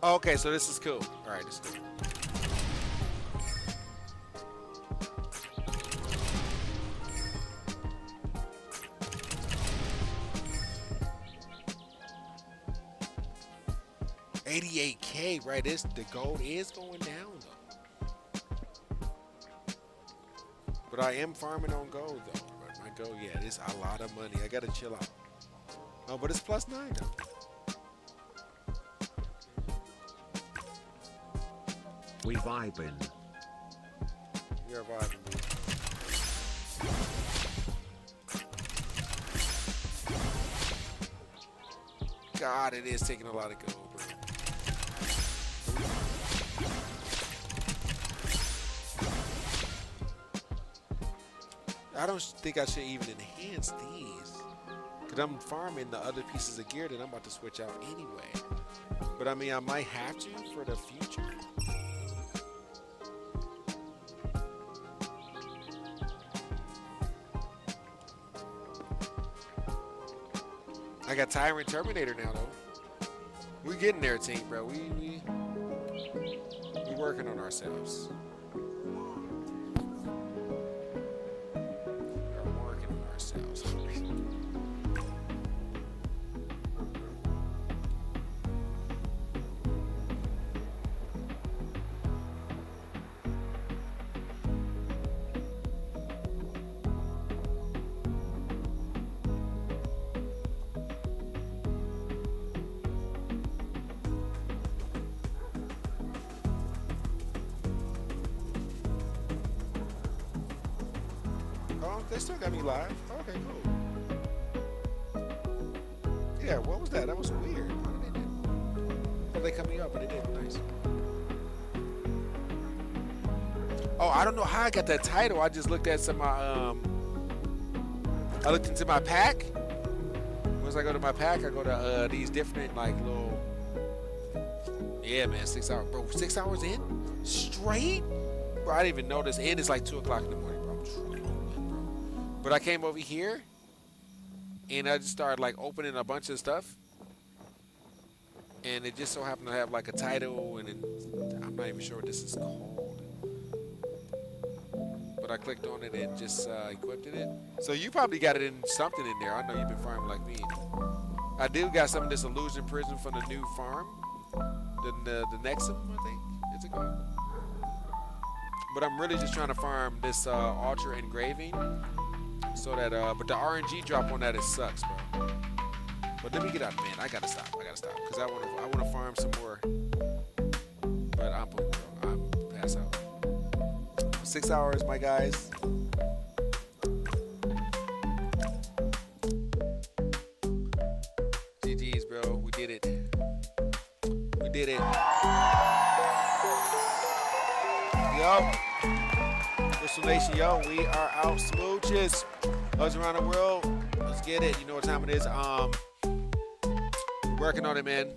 Okay, so this is cool. All right, this is cool. $88K, right? The gold is going down though. But I am farming on gold though. But my gold, yeah, it's a lot of money. I gotta chill out. Oh, but it's +9 though. We vibing. We are vibing, dude. God, it is taking a lot of gold, bro. I don't think I should even enhance these. Because I'm farming the other pieces of gear that I'm about to switch out anyway. But I mean, I might have to for the future. I got Tyrant Terminator now, though. We getting there, team, bro. We working on ourselves. We're working on ourselves. They still got me live. Okay, cool. Yeah, what was that? That was weird. Why did they do? Oh, they cut me up, but they did. Nice. Oh, I don't know how I got that title. I just looked at some I looked into my pack. Once I go to my pack, I go to these different like little. Yeah, man, 6 hours, bro. 6 hours in straight, bro. I didn't even notice. And it's like 2 o'clock in the morning, bro. I'm trolling, bro. But I came over here, and I just started like opening a bunch of stuff, and it just so happened to have like a title, and I'm not even sure what this is called. But I clicked on it and just equipped it. So you probably got it in something in there. I know you've been farming like me. I do got some of this Illusion Prison from the new farm, the Nexum, I think is it called. But I'm really just trying to farm this Ultra Engraving. So that, but the RNG drop on that, it sucks, bro. But let me get out, man. I gotta stop. Cause I wanna farm some more. But I'm pass out. 6 hours, my guys. GG's, bro. We did it. We did it. Yo. Crystal Nation, yo, we are out smooches. Us around the world. Let's get it. You know what time it is. Working on it, man.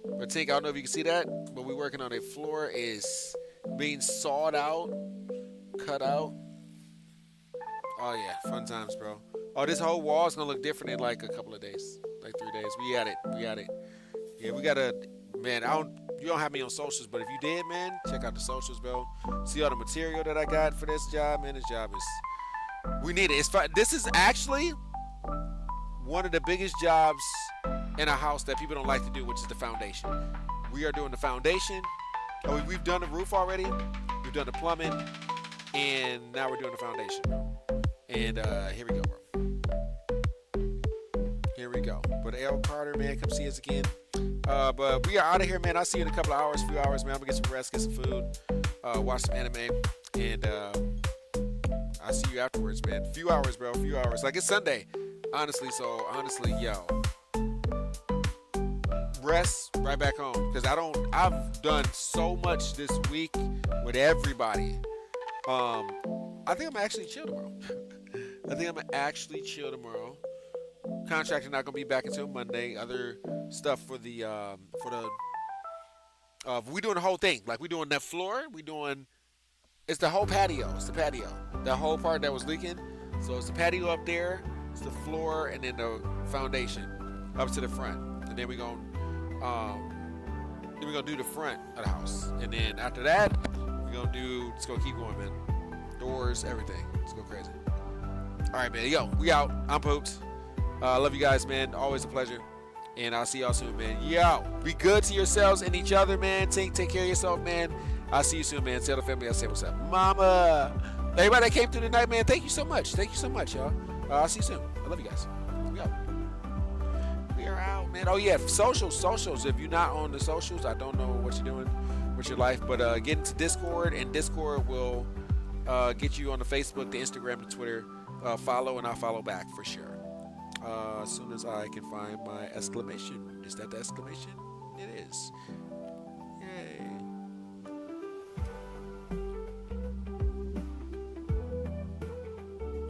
But Tink, I don't know if you can see that, but we're working on it. Floor is being sawed out, cut out. Oh yeah, fun times, bro. Oh, this whole wall is gonna look different in like a couple of days, like 3 days. We at it. Yeah, we gotta, man. You don't have me on socials, but if you did, man, check out the socials, bro. See all the material that I got for this job, man. This job is, we need it. It's fun. This is actually one of the biggest jobs in a house that people don't like to do, which is the foundation. We are doing the foundation. Oh, we've done the roof already. We've done the plumbing, and now we're doing the foundation, bro. And here we go, bro. Here we go. But L. Carter, man, come see us again. But we are out of here, man. I'll see you in a couple of hours, few hours, man. I'm going to get some rest, get some food, watch some anime. And I'll see you afterwards, man. Few hours, bro. Few hours. Like, it's Sunday, honestly. So, honestly, yo. Rest, right back home. Because I've done so much this week with everybody. I think I'm going to actually chill tomorrow. Contractor not gonna be back until Monday. Other stuff for the we doing the whole thing. Like, we doing that floor. It's the whole patio. It's the patio. The whole part that was leaking. So it's the patio up there. It's the floor, and then the foundation up to the front. And then we gonna do the front of the house. And then after that, it's gonna keep going, man. Doors, everything. Let's go crazy. All right, man. Yo, we out. I'm Pooped. Love you guys, man. Always a pleasure. And I'll see y'all soon, man. Yo, be good to yourselves and each other, man. Take care of yourself, man. I'll see you soon, man. Tell the family I say what's up. Mama. Everybody that came through tonight, man, thank you so much. Thank you so much, y'all. I'll see you soon. I love you guys. We out. We are out, man. Oh, yeah. Socials. If you're not on the socials, I don't know what you're doing with your life. But get into Discord, and Discord will get you on the Facebook, the Instagram, the Twitter. Follow, and I'll follow back for sure. As soon as I can find my exclamation. Is that the exclamation? It is. Yay.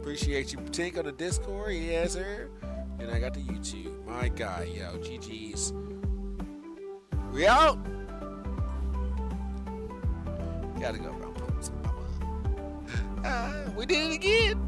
Appreciate you. Tink on the Discord. Yes, sir. And I got the YouTube. My guy, yo. GG's. We out. Gotta go, bro. We did it again.